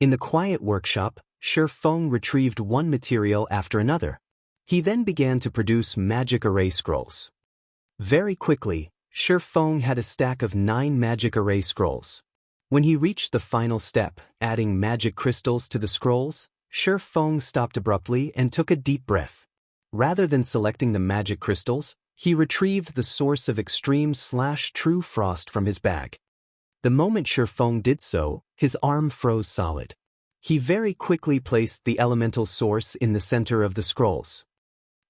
In the quiet workshop, Shi Feng retrieved one material after another. He then began to produce magic array scrolls. Very quickly, Shi Feng had a stack of 9 magic array scrolls. When he reached the final step, adding magic crystals to the scrolls, Shi Feng stopped abruptly and took a deep breath. Rather than selecting the magic crystals, he retrieved the source of extreme/true frost from his bag. The moment Shi Feng did so, his arm froze solid. He very quickly placed the elemental source in the center of the scrolls.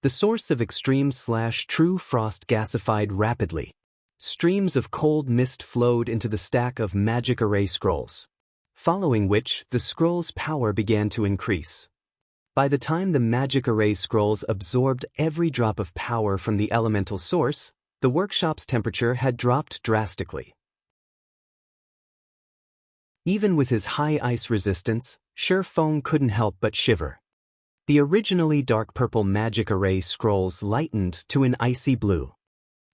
The source of extreme/true frost gasified rapidly. Streams of cold mist flowed into the stack of magic array scrolls, following which the scrolls' power began to increase. By the time the magic array scrolls absorbed every drop of power from the elemental source, the workshop's temperature had dropped drastically. Even with his high ice resistance, Shi Feng couldn't help but shiver. The originally dark purple magic array scrolls lightened to an icy blue.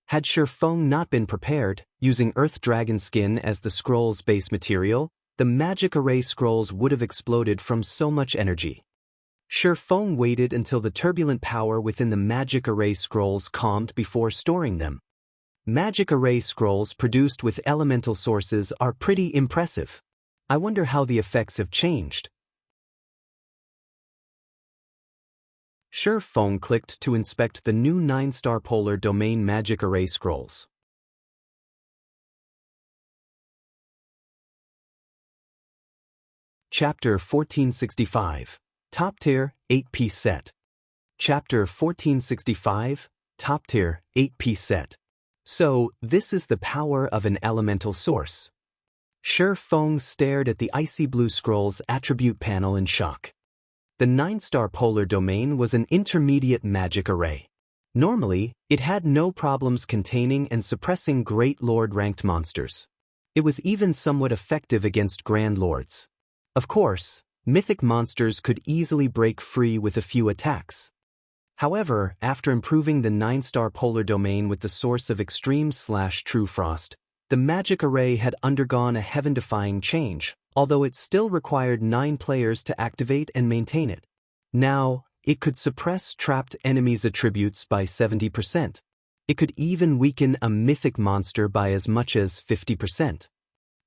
Had Shi Feng not been prepared, using Earth Dragon skin as the scroll's base material, the magic array scrolls would have exploded from so much energy. Shi Feng waited until the turbulent power within the magic array scrolls calmed before storing them. Magic array scrolls produced with elemental sources are pretty impressive. I wonder how the effects have changed. Shi Feng clicked to inspect the new 9-star polar domain magic array scrolls. Chapter 1465, Top Tier, 8-piece set. Chapter 1465, Top Tier, 8-piece set. So, this is the power of an elemental source. Shi Feng stared at the icy blue scroll's attribute panel in shock. The 9-star polar domain was an intermediate magic array. Normally, it had no problems containing and suppressing Great Lord-ranked monsters. It was even somewhat effective against Grand Lords. Of course, mythic monsters could easily break free with a few attacks. However, after improving the 9-star polar domain with the source of extreme/true frost, the magic array had undergone a heaven-defying change, although it still required 9 players to activate and maintain it. Now, it could suppress trapped enemies' attributes by 70%. It could even weaken a mythic monster by as much as 50%.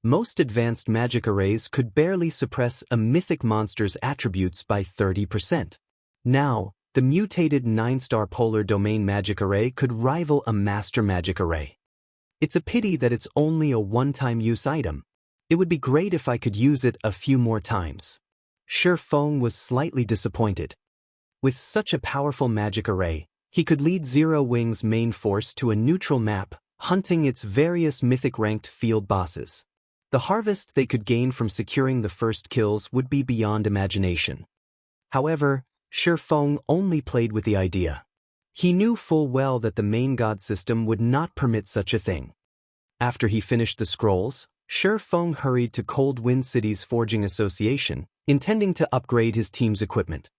Most advanced magic arrays could barely suppress a mythic monster's attributes by 30%. Now, the mutated 9-star polar domain magic array could rival a master magic array. It's a pity that it's only a one-time use item. It would be great if I could use it a few more times. Shi Feng was slightly disappointed. With such a powerful magic array, he could lead Zero Wing's main force to a neutral map, hunting its various mythic-ranked field bosses. The harvest they could gain from securing the first kills would be beyond imagination. However, Shi Feng only played with the idea. He knew full well that the main god system would not permit such a thing. After he finished the scrolls, Shi Feng hurried to Cold Wind City's Forging Association, intending to upgrade his team's equipment.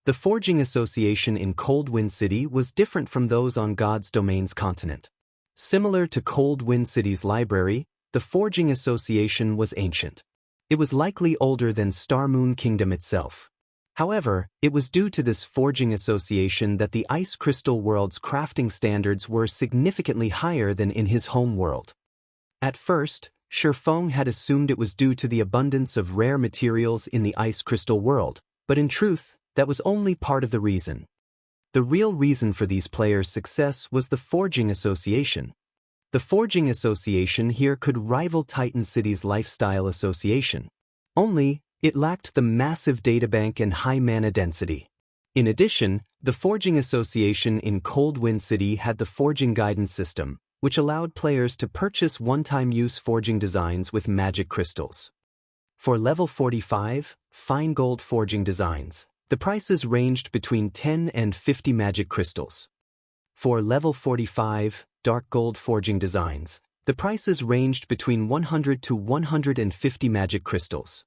The Forging Association in Cold Wind City was different from those on God's Domain's continent. Similar to Cold Wind City's library, the Forging Association was ancient. It was likely older than Star Moon Kingdom itself. However, it was due to this Forging Association that the Ice Crystal world's crafting standards were significantly higher than in his home world. At first, Shi Feng had assumed it was due to the abundance of rare materials in the Ice Crystal world, but in truth, that was only part of the reason. The real reason for these players' success was the Forging Association. The Forging Association here could rival Titan City's Lifestyle Association. Only, it lacked the massive databank and high mana density. In addition, the Forging Association in Cold Wind City had the Forging Guidance System, which allowed players to purchase one-time use forging designs with magic crystals. For level 45, fine gold forging designs, The prices ranged between 10 and 50 magic crystals. For level 45, dark gold forging designs, the prices ranged between 100 to 150 magic crystals.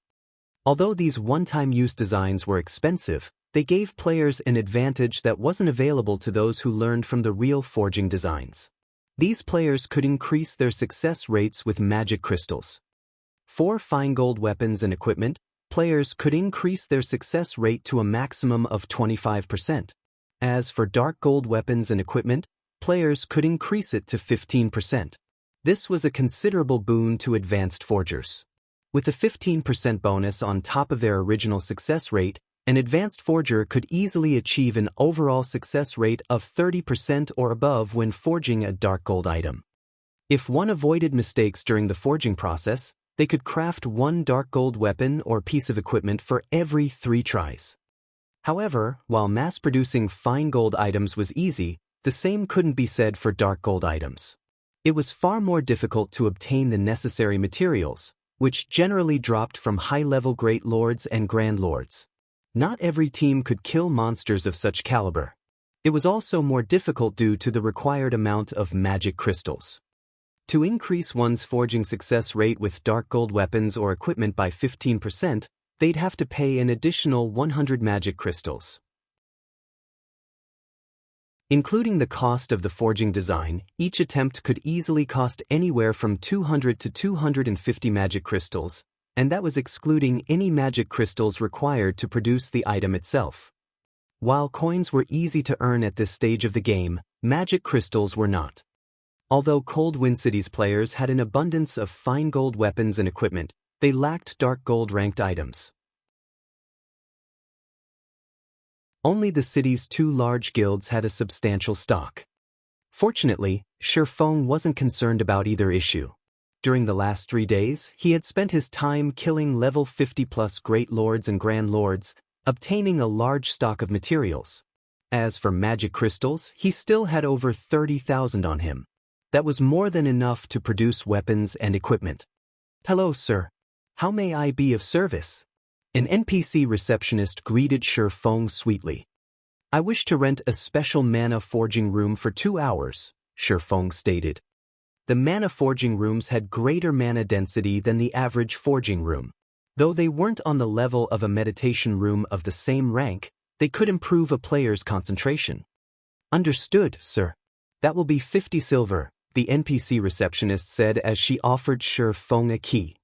Although these one-time use designs were expensive, they gave players an advantage that wasn't available to those who learned from the real forging designs. These players could increase their success rates with magic crystals. For fine gold weapons and equipment, players could increase their success rate to a maximum of 25%. As for dark gold weapons and equipment, players could increase it to 15%. This was a considerable boon to advanced forgers. With a 15% bonus on top of their original success rate, an advanced forger could easily achieve an overall success rate of 30% or above when forging a dark gold item. If one avoided mistakes during the forging process, they could craft one dark gold weapon or piece of equipment for every 3 tries. However, while mass-producing fine gold items was easy, the same couldn't be said for dark gold items. It was far more difficult to obtain the necessary materials, which generally dropped from high-level Great Lords and Grand Lords. Not every team could kill monsters of such caliber. It was also more difficult due to the required amount of magic crystals. To increase one's forging success rate with dark gold weapons or equipment by 15%, they'd have to pay an additional 100 magic crystals. Including the cost of the forging design, each attempt could easily cost anywhere from 200 to 250 magic crystals, and that was excluding any magic crystals required to produce the item itself. While coins were easy to earn at this stage of the game, magic crystals were not. Although Cold Wind City's players had an abundance of fine gold weapons and equipment, they lacked dark gold ranked items. Only the city's 2 large guilds had a substantial stock. Fortunately, Shifeng wasn't concerned about either issue. During the last 3 days, he had spent his time killing level 50+ Great Lords and Grand Lords, obtaining a large stock of materials. As for magic crystals, he still had over 30,000 on him. That was more than enough to produce weapons and equipment. "Hello, sir. How may I be of service?" An NPC receptionist greeted Shifeng sweetly. "I wish to rent a special mana forging room for 2 hours, Shifeng stated. The mana forging rooms had greater mana density than the average forging room. Though they weren't on the level of a meditation room of the same rank, they could improve a player's concentration. "Understood, sir. That will be 50 silver, the NPC receptionist said as she offered Shifeng a key.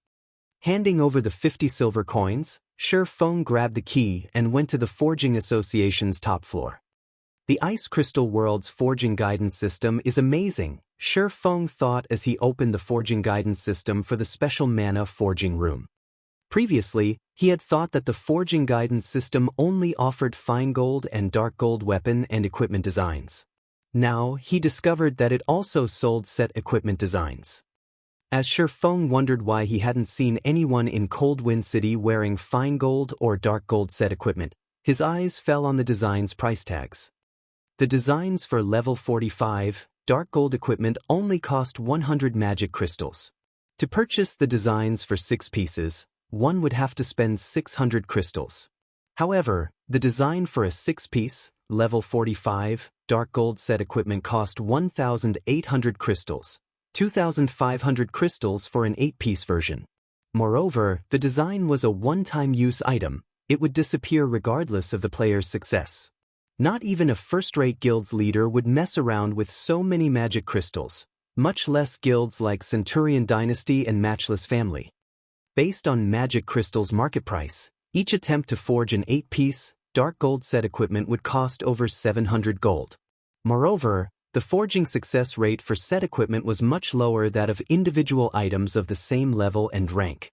Handing over the 50 silver coins, Shifeng grabbed the key and went to the Forging Association's top floor. "The Ice Crystal World's forging guidance system is amazing," Shifeng thought as he opened the forging guidance system for the special mana forging room. Previously, he had thought that the forging guidance system only offered fine gold and dark gold weapon and equipment designs. Now, he discovered that it also sold set equipment designs. As Shifeng wondered why he hadn't seen anyone in Cold Wind City wearing fine gold or dark gold set equipment, his eyes fell on the design's price tags. The designs for level 45, dark gold equipment only cost 100 magic crystals. To purchase the designs for 6 pieces, one would have to spend 600 crystals. However, the design for a 6-piece, level 45, dark gold set equipment cost 1,800 crystals, 2,500 crystals for an 8-piece version. Moreover, the design was a one-time use item. It would disappear regardless of the player's success. Not even a first-rate guild's leader would mess around with so many magic crystals, much less guilds like Centurion Dynasty and Matchless Family. Based on magic crystals' market price, each attempt to forge an 8-piece, dark gold set equipment would cost over 700 gold. Moreover, the forging success rate for set equipment was much lower than that of individual items of the same level and rank.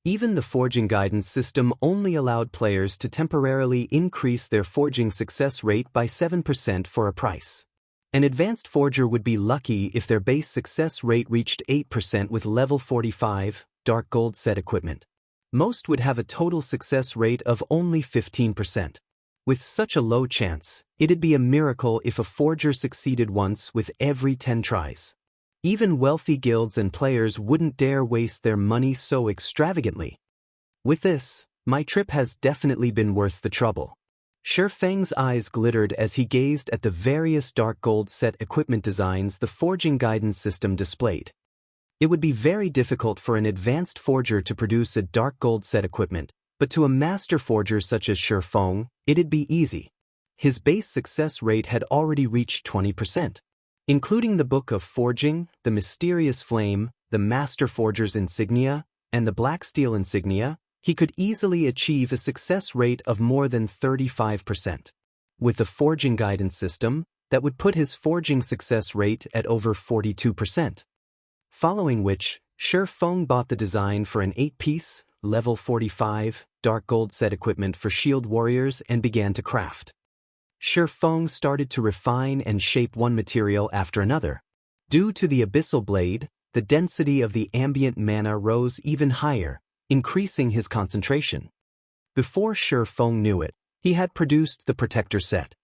Even the forging guidance system only allowed players to temporarily increase their forging success rate by 7% for a price. An advanced forger would be lucky if their base success rate reached 8% with level 45, dark gold set equipment. Most would have a total success rate of only 15%. With such a low chance, it'd be a miracle if a forger succeeded once with every 10 tries. Even wealthy guilds and players wouldn't dare waste their money so extravagantly. With this, my trip has definitely been worth the trouble. Shi Feng's eyes glittered as he gazed at the various dark gold set equipment designs the forging guidance system displayed. It would be very difficult for an advanced forger to produce a dark gold set equipment, but to a master forger such as Shi Feng, it'd be easy. His base success rate had already reached 20%. Including the Book of Forging, the Mysterious Flame, the Master Forger's Insignia, and the Black Steel Insignia, he could easily achieve a success rate of more than 35%. With the forging guidance system, that would put his forging success rate at over 42%. Following which, Shi Feng bought the design for an 8-piece, level 45, dark gold set equipment for shield warriors and began to craft. Shi Feng started to refine and shape one material after another. Due to the abyssal blade, the density of the ambient mana rose even higher, increasing his concentration. Before Shi Feng knew it, he had produced the protector set.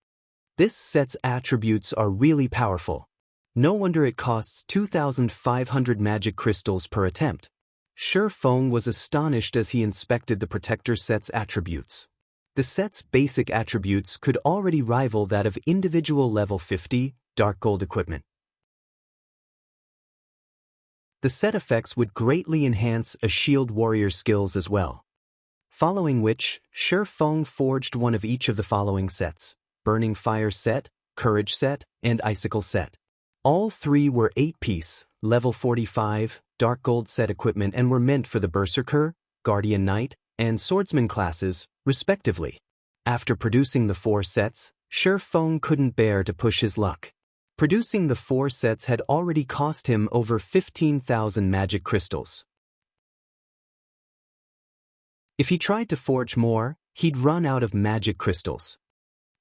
This set's attributes are really powerful. No wonder it costs 2,500 magic crystals per attempt. Shi Feng was astonished as he inspected the protector set's attributes. The set's basic attributes could already rival that of individual level 50 dark gold equipment. The set effects would greatly enhance a shield warrior's skills as well. Following which, Shi Feng forged one of each of the following sets: Burning Fire set, Courage set, and Icicle set. All three were 8-piece, level 45, dark gold set equipment and were meant for the Berserker, Guardian Knight, and Swordsman classes, respectively. After producing the 4 sets, Shi Feng couldn't bear to push his luck. Producing the 4 sets had already cost him over 15,000 magic crystals. If he tried to forge more, he'd run out of magic crystals.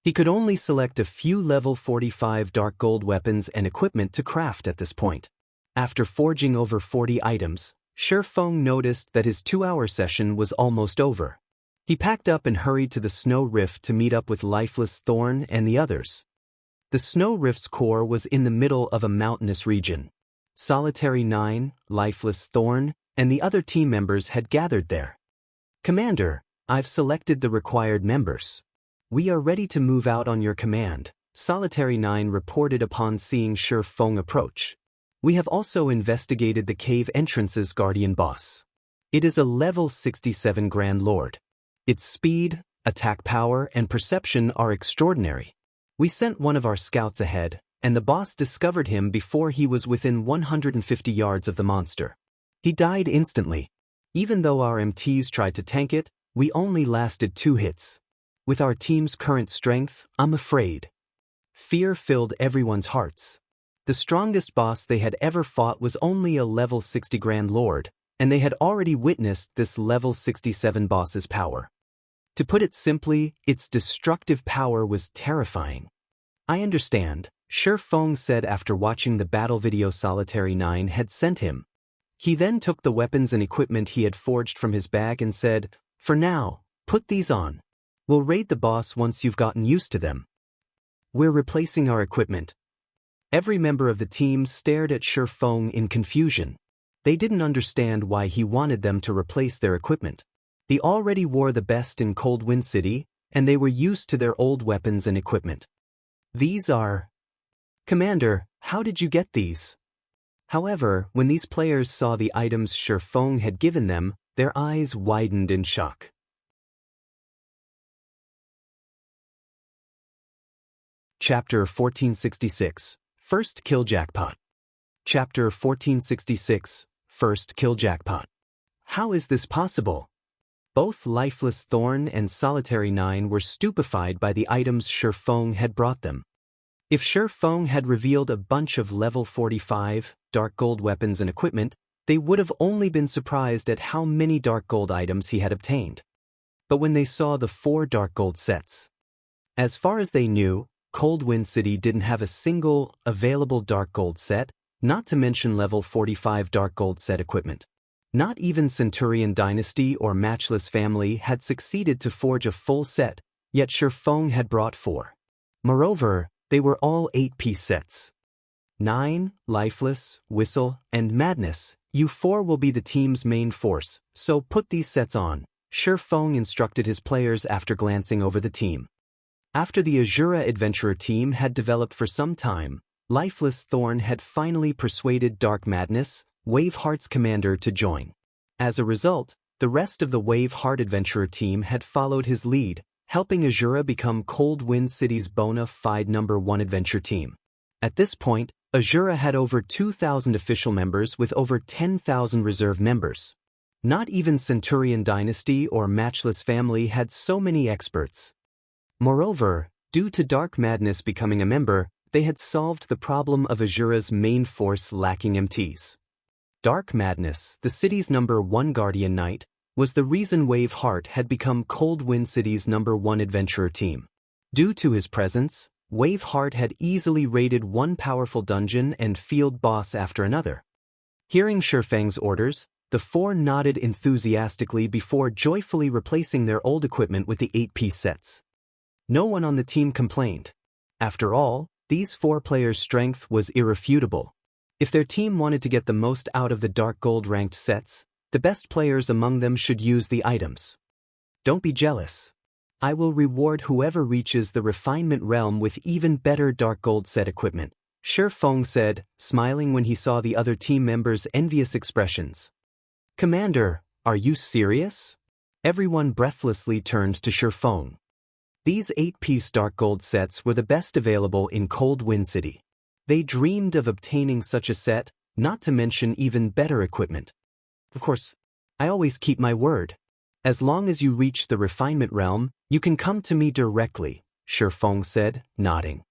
He could only select a few level 45 dark gold weapons and equipment to craft at this point. After forging over 40 items, Shi Feng noticed that his 2-hour session was almost over. He packed up and hurried to the Snow Rift to meet up with Lifeless Thorn and the others. The Snow Rift's core was in the middle of a mountainous region. Solitary 9, Lifeless Thorn, and the other team members had gathered there. "Commander, I've selected the required members. We are ready to move out on your command," Solitary 9 reported upon seeing Shi Feng approach. "We have also investigated the cave entrance's guardian boss. It is a level 67 Grand Lord. Its speed, attack power, and perception are extraordinary. We sent one of our scouts ahead, and the boss discovered him before he was within 150 yards of the monster. He died instantly. Even though our MTs tried to tank it, we only lasted 2 hits. With our team's current strength, I'm afraid." Fear filled everyone's hearts. The strongest boss they had ever fought was only a level 60 Grand Lord, and they had already witnessed this level 67 boss's power. To put it simply, its destructive power was terrifying. "I understand," Shi Feng said after watching the battle video Solitary 9 had sent him. He then took the weapons and equipment he had forged from his bag and said, "For now, put these on. We'll raid the boss once you've gotten used to them." "We're replacing our equipment." Every member of the team stared at Shi Feng in confusion. They didn't understand why he wanted them to replace their equipment. They already wore the best in Cold Wind City, and they were used to their old weapons and equipment. "These are..." "Commander, how did you get these?" However, when these players saw the items Shi Feng had given them, their eyes widened in shock. Chapter 1466, First Kill Jackpot. Chapter 1466, First Kill Jackpot. How is this possible? Both Lifeless Thorn and Solitary 9 were stupefied by the items Shi Feng had brought them. If Shi Feng had revealed a bunch of level 45 dark gold weapons and equipment, they would have only been surprised at how many dark gold items he had obtained. But when they saw the 4 dark gold sets, as far as they knew, Cold Wind City didn't have a single available dark gold set, not to mention level 45 dark gold set equipment. Not even Centurion Dynasty or Matchless Family had succeeded to forge a full set, yet Shi Feng had brought 4. Moreover, they were all 8-piece sets. 9, Lifeless, Whistle, and Madness. "You 4 will be the team's main force, so put these sets on," Shi Feng instructed his players after glancing over the team. After the Azura adventurer team had developed for some time, Lifeless Thorn had finally persuaded Dark Madness, Waveheart's commander, to join. As a result, the rest of the Waveheart adventurer team had followed his lead, helping Azura become Cold Wind City's bona fide #1 adventure team. At this point, Azura had over 2,000 official members with over 10,000 reserve members. Not even Centurion Dynasty or Matchless Family had so many experts. Moreover, due to Dark Madness becoming a member, they had solved the problem of Azura's main force lacking MTs. Dark Madness, the city's #1 Guardian Knight, was the reason Waveheart had become Cold Wind City's #1 adventurer team. Due to his presence, Waveheart had easily raided one powerful dungeon and field boss after another. Hearing Shifeng's orders, the four nodded enthusiastically before joyfully replacing their old equipment with the 8-piece sets. No one on the team complained. After all, these four players' strength was irrefutable. If their team wanted to get the most out of the Dark Gold ranked sets, the best players among them should use the items. Don't be jealous. I will reward whoever reaches the refinement realm with even better Dark Gold set equipment, Shifeng said, smiling when he saw the other team members' envious expressions. Commander, are you serious? Everyone breathlessly turned to Shifeng. These 8-piece Dark Gold sets were the best available in Cold Wind City. They dreamed of obtaining such a set, not to mention even better equipment. Of course, I always keep my word. As long as you reach the refinement realm, you can come to me directly, Shifeng said, nodding.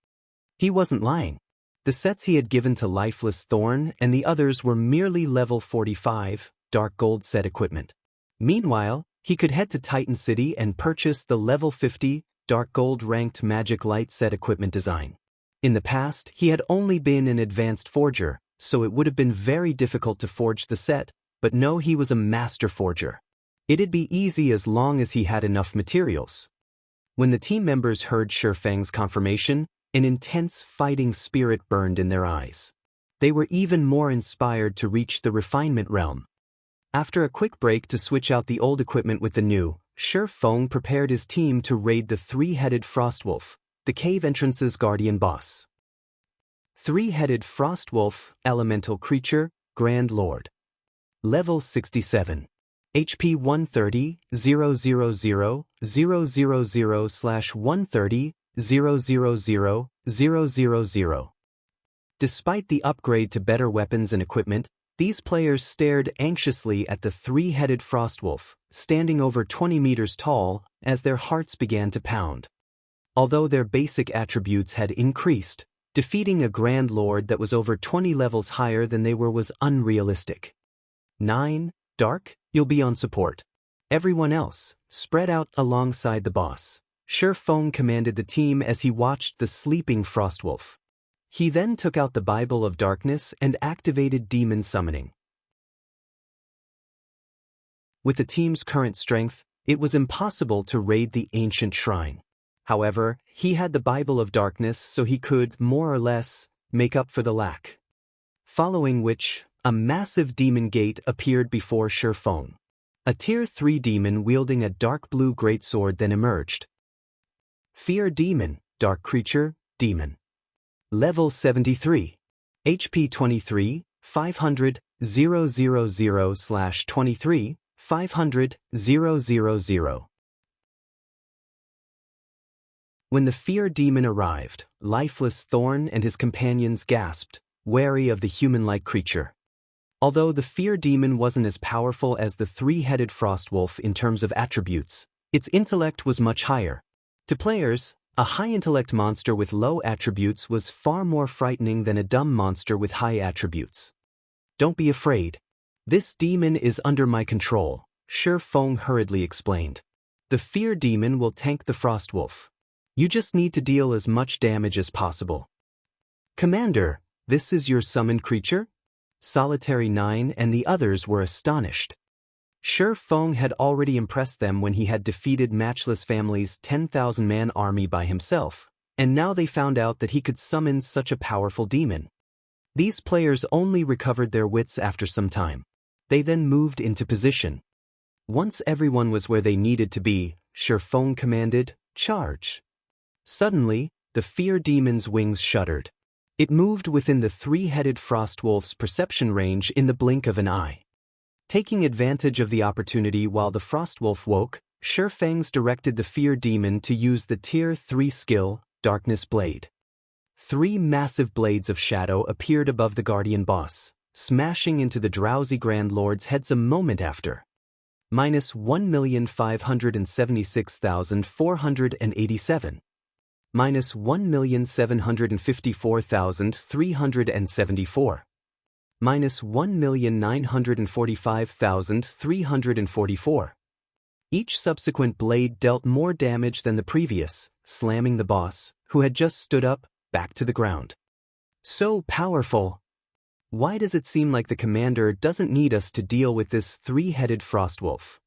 He wasn't lying. The sets he had given to Lifeless Thorn and the others were merely level 45, Dark Gold set equipment. Meanwhile, he could head to Titan City and purchase the level 50, Dark Gold ranked Magic Light set equipment design. In the past, he had only been an advanced forger, so it would have been very difficult to forge the set, but no, he was a master forger. It'd be easy as long as he had enough materials. When the team members heard Shifeng's confirmation, an intense fighting spirit burned in their eyes. They were even more inspired to reach the refinement realm. After a quick break to switch out the old equipment with the new, Shifeng prepared his team to raid the three-headed Frostwolf, the cave entrance's guardian boss. Three-headed Frostwolf, elemental creature, Grand Lord. Level 67. HP 130, 000/130, 000/000. Despite the upgrade to better weapons and equipment, these players stared anxiously at the three-headed Frostwolf, standing over 20 meters tall, as their hearts began to pound. Although their basic attributes had increased, defeating a Grand Lord that was over 20 levels higher than they were was unrealistic. 9. Dark, you'll be on support. Everyone else, spread out alongside the boss. Shifeng commanded the team as he watched the sleeping Frostwolf. He then took out the Bible of Darkness and activated demon summoning. With the team's current strength, it was impossible to raid the ancient shrine. However, he had the Bible of Darkness, so he could, more or less, make up for the lack. Following which, a massive demon gate appeared before Shifeng. A Tier 3 demon wielding a dark blue greatsword then emerged. Fear Demon, Dark Creature, Demon. Level 73. HP 23, 500, 000/23, 500, 000. When the Fear Demon arrived, Lifeless Thorn and his companions gasped, wary of the human-like creature. Although the Fear Demon wasn't as powerful as the three-headed Frostwolf in terms of attributes, its intellect was much higher. To players, a high-intellect monster with low attributes was far more frightening than a dumb monster with high attributes. Don't be afraid. This demon is under my control, Shifeng hurriedly explained. The Fear Demon will tank the Frostwolf. You just need to deal as much damage as possible. Commander, this is your summoned creature? Solitary 9 and the others were astonished. Shifeng had already impressed them when he had defeated Matchless Family's 10,000-man army by himself, and now they found out that he could summon such a powerful demon. These players only recovered their wits after some time. They then moved into position. Once everyone was where they needed to be, Shifeng commanded, "Charge." Suddenly, the fear demon's wings shuddered. It moved within the three-headed frostwolf's perception range in the blink of an eye. Taking advantage of the opportunity while the frostwolf woke, Shifeng's directed the fear demon to use the Tier 3 skill, Darkness Blade. 3 massive blades of shadow appeared above the guardian boss, smashing into the drowsy Grand Lord's heads a moment after. -1,576,487. -1,754,374. -1,945,344. Each subsequent blade dealt more damage than the previous, slamming the boss, who had just stood up, back to the ground. So powerful! Why does it seem like the commander doesn't need us to deal with this three-headed frostwolf?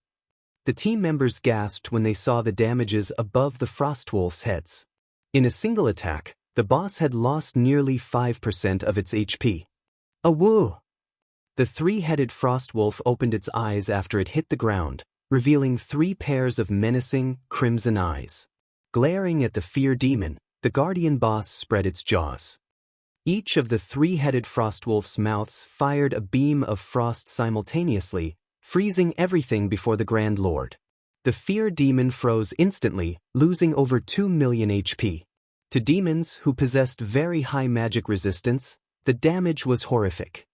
The team members gasped when they saw the damages above the frostwolf's heads. In a single attack, the boss had lost nearly 5% of its HP. Awoo! The three-headed frostwolf opened its eyes after it hit the ground, revealing 3 pairs of menacing, crimson eyes. Glaring at the fear demon, the guardian boss spread its jaws. Each of the three-headed frostwolf's mouths fired a beam of frost simultaneously, freezing everything before the Grand Lord. The fear demon froze instantly, losing over 2 million HP. To demons who possessed very high magic resistance, the damage was horrific.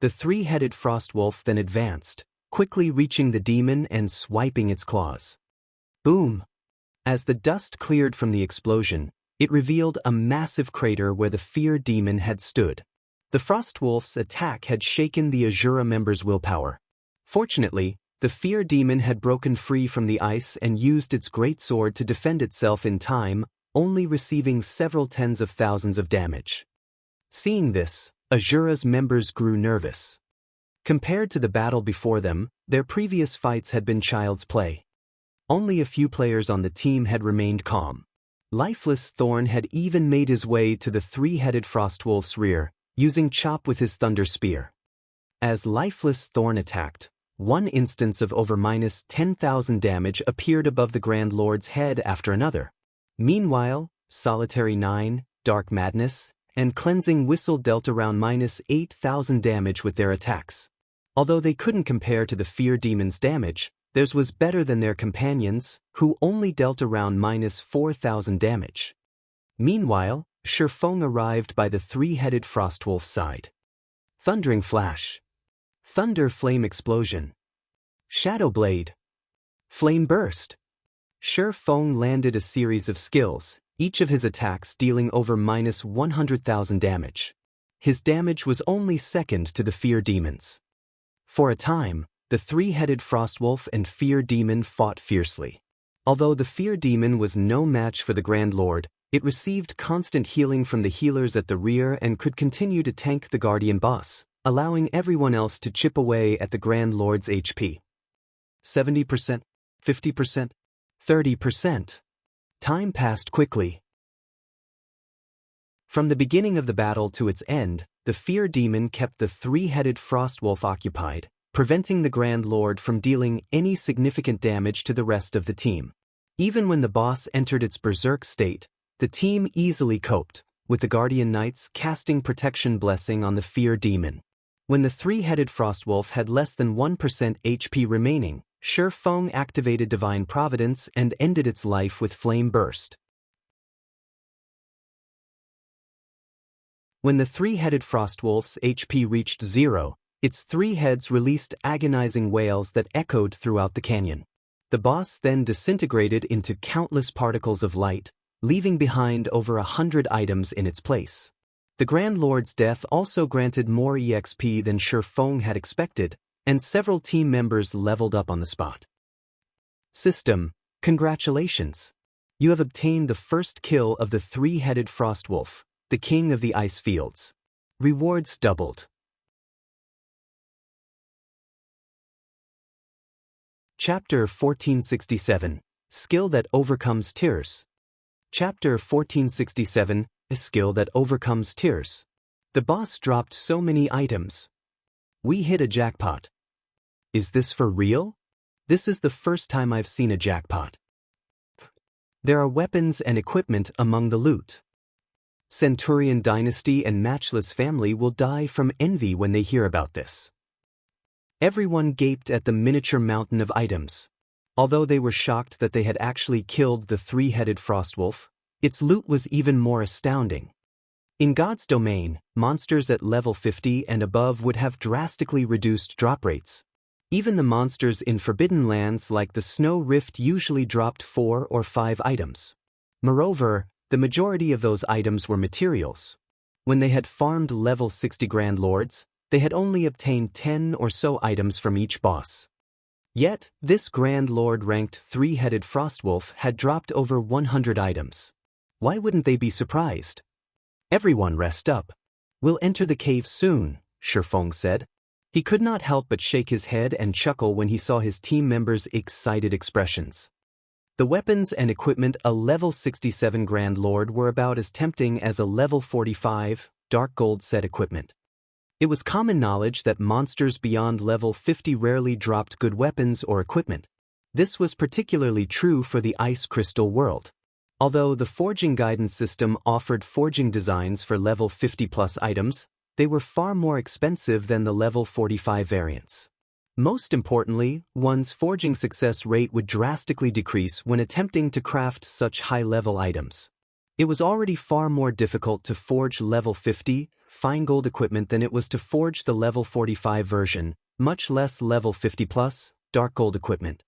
The three-headed frostwolf then advanced, quickly reaching the demon and swiping its claws. Boom! As the dust cleared from the explosion, it revealed a massive crater where the fear demon had stood. The frostwolf's attack had shaken the Azura members' willpower. Fortunately, the fear demon had broken free from the ice and used its greatsword to defend itself in time, only receiving several tens of thousands of damage. Seeing this, Azura's members grew nervous. Compared to the battle before them, their previous fights had been child's play. Only a few players on the team had remained calm. Lifeless Thorn had even made his way to the three-headed frostwolf's rear, using Chop with his thunder spear. As Lifeless Thorn attacked, one instance of over -10,000 damage appeared above the Grand Lord's head after another. Meanwhile, Solitary 9, Dark Madness, and Cleansing Whistle dealt around -8,000 damage with their attacks. Although they couldn't compare to the Fear Demon's damage, theirs was better than their companions, who only dealt around -4,000 damage. Meanwhile, Shifeng arrived by the three-headed frostwolf's side. Thundering Flash. Thunder Flame Explosion. Shadow Blade. Flame Burst. Shifeng landed a series of skills, each of his attacks dealing over -100,000 damage. His damage was only second to the Fear Demon's. For a time, the three-headed frostwolf and Fear Demon fought fiercely. Although the Fear Demon was no match for the Grand Lord, it received constant healing from the healers at the rear and could continue to tank the Guardian boss, allowing everyone else to chip away at the Grand Lord's HP. 70%, 50%, 30%. Time passed quickly. From the beginning of the battle to its end, the Fear Demon kept the three-headed frostwolf occupied, preventing the Grand Lord from dealing any significant damage to the rest of the team. Even when the boss entered its berserk state, the team easily coped, with the Guardian Knights casting Protection Blessing on the Fear Demon. When the three-headed frostwolf had less than 1% HP remaining, Shifeng activated Divine Providence and ended its life with Flame Burst. When the three-headed frostwolf's HP reached 0, its 3 heads released agonizing wails that echoed throughout the canyon. The boss then disintegrated into countless particles of light, leaving behind over 100 items in its place. The Grand Lord's death also granted more EXP than Shifeng had expected, and several team members leveled up on the spot. System, congratulations! You have obtained the first kill of the three-headed frostwolf, the king of the ice fields. Rewards doubled. Chapter 1467, Skill that Overcomes Tears. Chapter 1467, A Skill that Overcomes Tears. The boss dropped so many items. We hit a jackpot. Is this for real? This is the first time I've seen a jackpot. There are weapons and equipment among the loot. Centurion dynasty and matchless family will die from envy when they hear about this. Everyone gaped at the miniature mountain of items. Although they were shocked that they had actually killed the three-headed frostwolf, its loot was even more astounding. In God's domain, monsters at level 50 and above would have drastically reduced drop rates. Even the monsters in forbidden lands like the Snow Rift usually dropped 4 or 5 items. Moreover, the majority of those items were materials. When they had farmed level 60 Grand Lords, they had only obtained 10 or so items from each boss. Yet, this Grand Lord ranked three-headed frostwolf had dropped over 100 items. Why wouldn't they be surprised? Everyone rest up. We'll enter the cave soon, Shifeng said. He could not help but shake his head and chuckle when he saw his team members' excited expressions. The weapons and equipment a level 67 Grand Lord were about as tempting as a level 45 Dark Gold set equipment. It was common knowledge that monsters beyond level 50 rarely dropped good weapons or equipment. This was particularly true for the Ice Crystal world. Although the forging guidance system offered forging designs for level 50+ items, they were far more expensive than the level 45 variants. Most importantly, one's forging success rate would drastically decrease when attempting to craft such high-level items. It was already far more difficult to forge level 50 fine gold equipment than it was to forge the level 45 version, much less level 50+ dark gold equipment.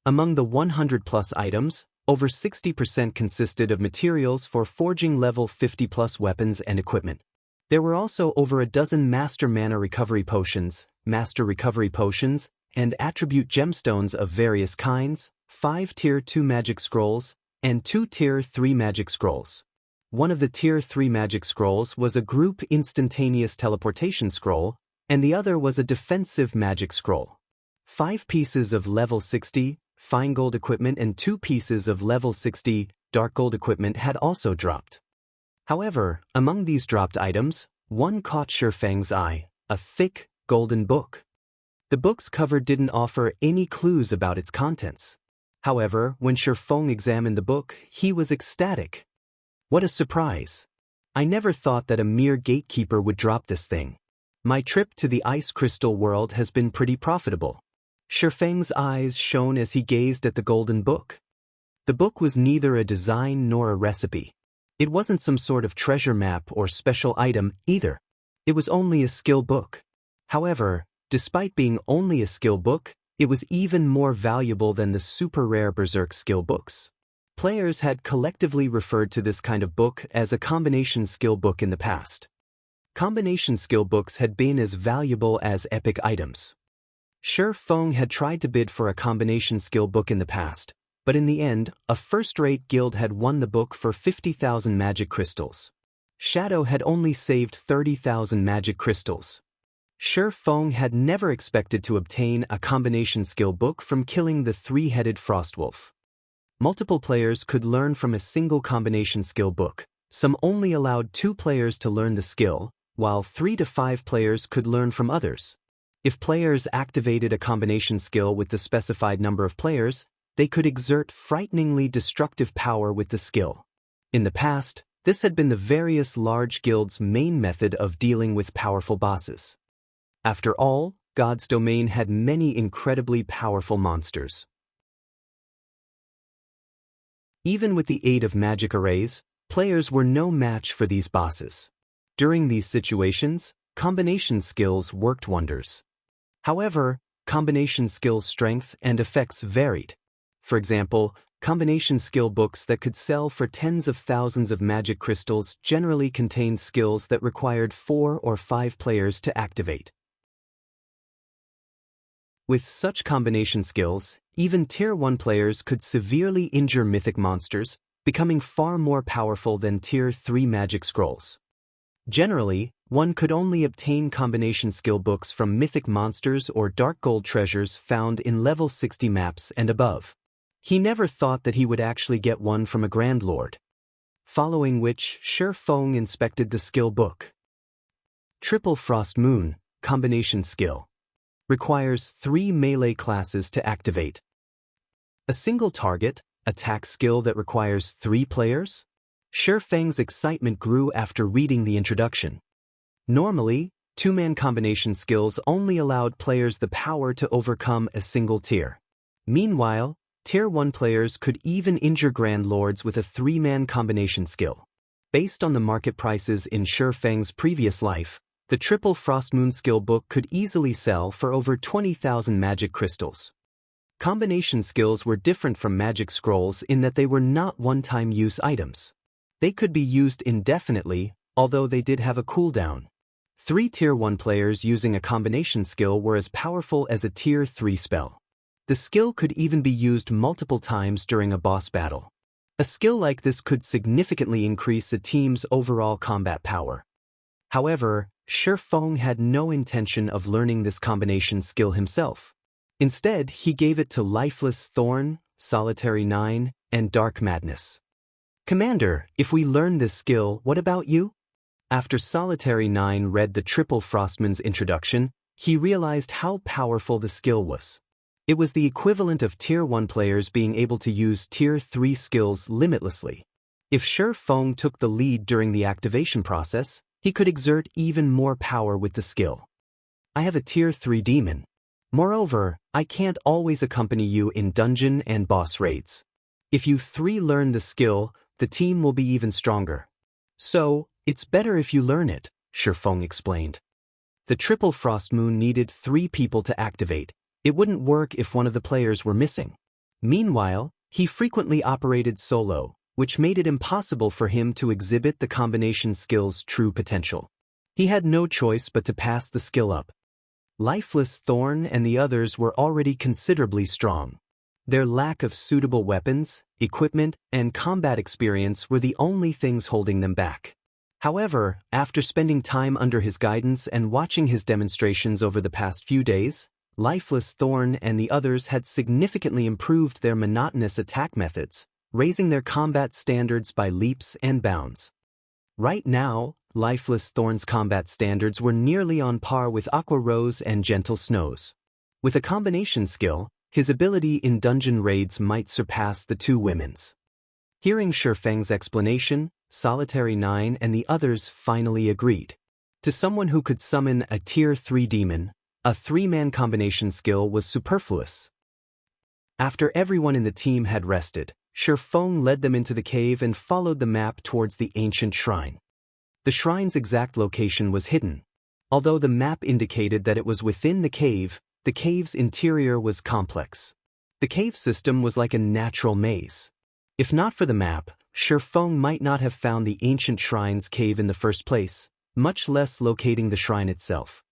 Among the 100+ items, over 60% consisted of materials for forging level 50+ weapons and equipment. There were also over a dozen Master Mana Recovery Potions, Master Recovery Potions, and Attribute Gemstones of various kinds, 5 Tier 2 Magic Scrolls, and 2 Tier 3 Magic Scrolls. One of the Tier 3 Magic Scrolls was a group instantaneous teleportation scroll, and the other was a defensive magic scroll. 5 pieces of level 60 fine gold equipment and 2 pieces of level 60 dark gold equipment had also dropped. However, among these dropped items, one caught Shifeng's eye, a thick, golden book. The book's cover didn't offer any clues about its contents. However, when Shifeng examined the book, he was ecstatic. What a surprise! I never thought that a mere gatekeeper would drop this thing. My trip to the Ice Crystal world has been pretty profitable. Shifeng's eyes shone as he gazed at the golden book. The book was neither a design nor a recipe. It wasn't some sort of treasure map or special item either. It was only a skill book. However, despite being only a skill book, it was even more valuable than the super rare Berserk skill books. Players had collectively referred to this kind of book as a combination skill book in the past. Combination skill books had been as valuable as epic items. Shifeng had tried to bid for a combination skill book in the past, but in the end, a first-rate guild had won the book for 50,000 magic crystals. Shadow had only saved 30,000 magic crystals. Shifeng had never expected to obtain a combination skill book from killing the three-headed frostwolf. Multiple players could learn from a single combination skill book. Some only allowed 2 players to learn the skill, while 3 to 5 players could learn from others. If players activated a combination skill with the specified number of players, they could exert frighteningly destructive power with the skill. In the past, this had been the various large guilds' main method of dealing with powerful bosses. After all, God's domain had many incredibly powerful monsters. Even with the aid of magic arrays, players were no match for these bosses. During these situations, combination skills worked wonders. However, combination skills' strength and effects varied. For example, combination skill books that could sell for tens of thousands of magic crystals generally contained skills that required 4 or 5 players to activate. With such combination skills, even Tier 1 players could severely injure mythic monsters, becoming far more powerful than Tier 3 magic scrolls. Generally, one could only obtain combination skill books from mythic monsters or dark gold treasures found in level 60 maps and above. He never thought that he would actually get one from a Grand Lord. Following which, Shifeng inspected the skill book. Triple Frost Moon, combination skill. Requires 3 melee classes to activate. A single target, attack skill that requires 3 players? Shifeng's excitement grew after reading the introduction. Normally, 2-man combination skills only allowed players the power to overcome a single tier. Meanwhile, Tier 1 players could even injure Grand Lords with a 3-man combination skill. Based on the market prices in Shifeng's previous life, the Triple Frost Moon skill book could easily sell for over 20,000 magic crystals. Combination skills were different from magic scrolls in that they were not one-time use items. They could be used indefinitely, although they did have a cooldown. 3 Tier 1 players using a combination skill were as powerful as a Tier 3 spell. The skill could even be used multiple times during a boss battle. A skill like this could significantly increase a team's overall combat power. However, Shifeng had no intention of learning this combination skill himself. Instead, he gave it to Lifeless Thorn, Solitary 9, and Dark Madness. "Commander, if we learn this skill, what about you?" After Solitary 9 read the Triple Frostman's introduction, he realized how powerful the skill was. It was the equivalent of Tier 1 players being able to use Tier 3 skills limitlessly. If Shifeng took the lead during the activation process, he could exert even more power with the skill. "I have a Tier 3 demon. Moreover, I can't always accompany you in dungeon and boss raids. If you 3 learn the skill, the team will be even stronger. So, it's better if you learn it," Shifeng explained. The Triple Frost Moon needed 3 people to activate. It wouldn't work if one of the players were missing. Meanwhile, he frequently operated solo, which made it impossible for him to exhibit the combination skill's true potential. He had no choice but to pass the skill up. Lifeless Thorn and the others were already considerably strong. Their lack of suitable weapons, equipment, and combat experience were the only things holding them back. However, after spending time under his guidance and watching his demonstrations over the past few days, Lifeless Thorn and the others had significantly improved their monotonous attack methods, raising their combat standards by leaps and bounds. Right now, Lifeless Thorn's combat standards were nearly on par with Aqua Rose and Gentle Snows. With a combination skill, his ability in dungeon raids might surpass the 2 women's. Hearing Shifeng's explanation, Solitary 9 and the others finally agreed. To someone who could summon a Tier 3 demon, a 3-man combination skill was superfluous. After everyone in the team had rested, Shifeng led them into the cave and followed the map towards the ancient shrine. The shrine's exact location was hidden. Although the map indicated that it was within the cave's interior was complex. The cave system was like a natural maze. If not for the map, Shifeng might not have found the ancient shrine's cave in the first place, much less locating the shrine itself.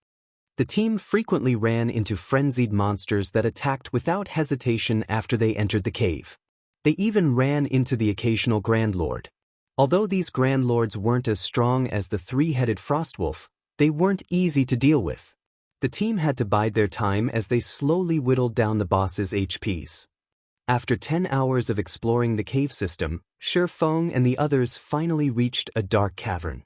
The team frequently ran into frenzied monsters that attacked without hesitation after they entered the cave. They even ran into the occasional Grand Lord. Although these Grand Lords weren't as strong as the 3-headed Frostwolf, they weren't easy to deal with. The team had to bide their time as they slowly whittled down the boss's HPs. After 10 hours of exploring the cave system, Shifeng and the others finally reached a dark cavern.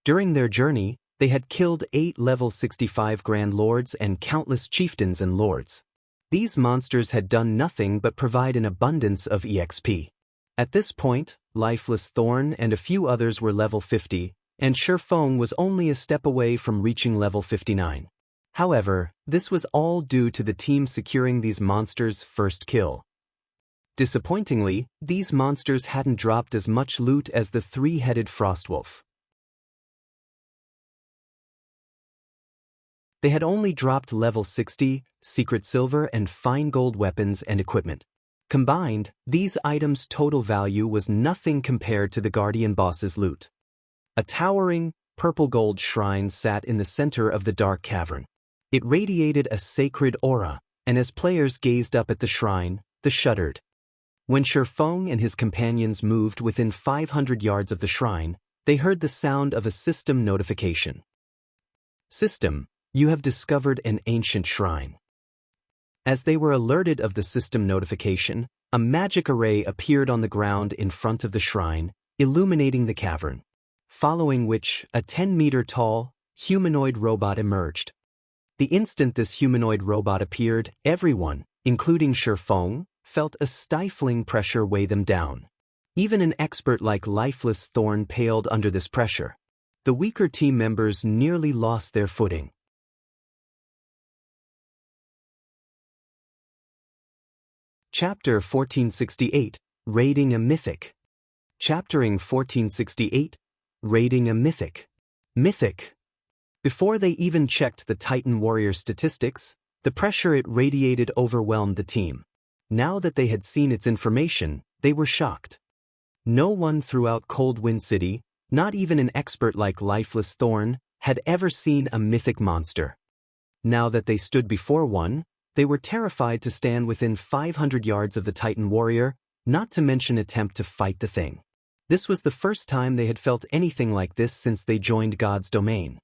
During their journey, they had killed 8 level 65 Grand Lords and countless chieftains and lords. These monsters had done nothing but provide an abundance of EXP. At this point, Lifeless Thorn and a few others were level 50, and Shifeng was only a step away from reaching level 59. However, this was all due to the team securing these monsters' first kill. Disappointingly, these monsters hadn't dropped as much loot as the 3-headed Frostwolf. They had only dropped level 60, secret silver and fine gold weapons and equipment. Combined, these items' total value was nothing compared to the Guardian boss's loot. A towering, purple gold shrine sat in the center of the dark cavern. It radiated a sacred aura, and as players gazed up at the shrine, they shuddered. When Shifeng and his companions moved within 500 yards of the shrine, they heard the sound of a system notification. "System, you have discovered an ancient shrine." As they were alerted of the system notification, a magic array appeared on the ground in front of the shrine, illuminating the cavern. Following which, a 10-meter-tall, humanoid robot emerged. The instant this humanoid robot appeared, everyone, including Shifeng, felt a stifling pressure weigh them down. Even an expert like Lifeless Thorn paled under this pressure. The weaker team members nearly lost their footing. Chapter 1468, Raiding a Mythic. Chaptering 1468, Raiding a Mythic. Mythic. Before they even checked the Titan warrior statistics, the pressure it radiated overwhelmed the team. Now that they had seen its information, they were shocked. No one throughout Cold Wind City, not even an expert like Lifeless Thorn, had ever seen a mythic monster. Now that they stood before one, they were terrified to stand within 500 yards of the Titan warrior, not to mention attempt to fight the thing. This was the first time they had felt anything like this since they joined God's domain.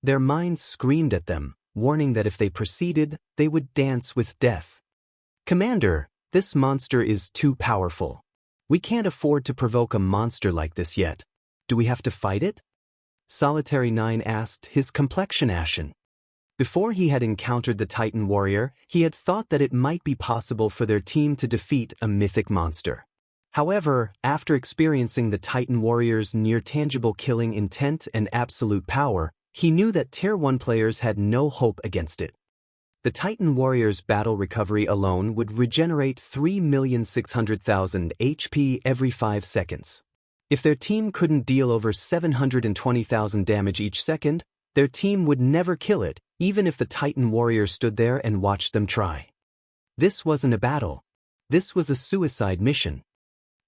Their minds screamed at them, warning that if they proceeded, they would dance with death. "Commander, this monster is too powerful. We can't afford to provoke a monster like this yet. Do we have to fight it?" Solitary 9 asked, his complexion ashen. Before he had encountered the Titan warrior, he had thought that it might be possible for their team to defeat a mythic monster. However, after experiencing the Titan warrior's near-tangible killing intent and absolute power, he knew that Tier 1 players had no hope against it. The Titan warrior's battle recovery alone would regenerate 3,600,000 HP every 5 seconds. If their team couldn't deal over 720,000 damage each second, their team would never kill it, even if the Titan warrior stood there and watched them try. This wasn't a battle. This was a suicide mission.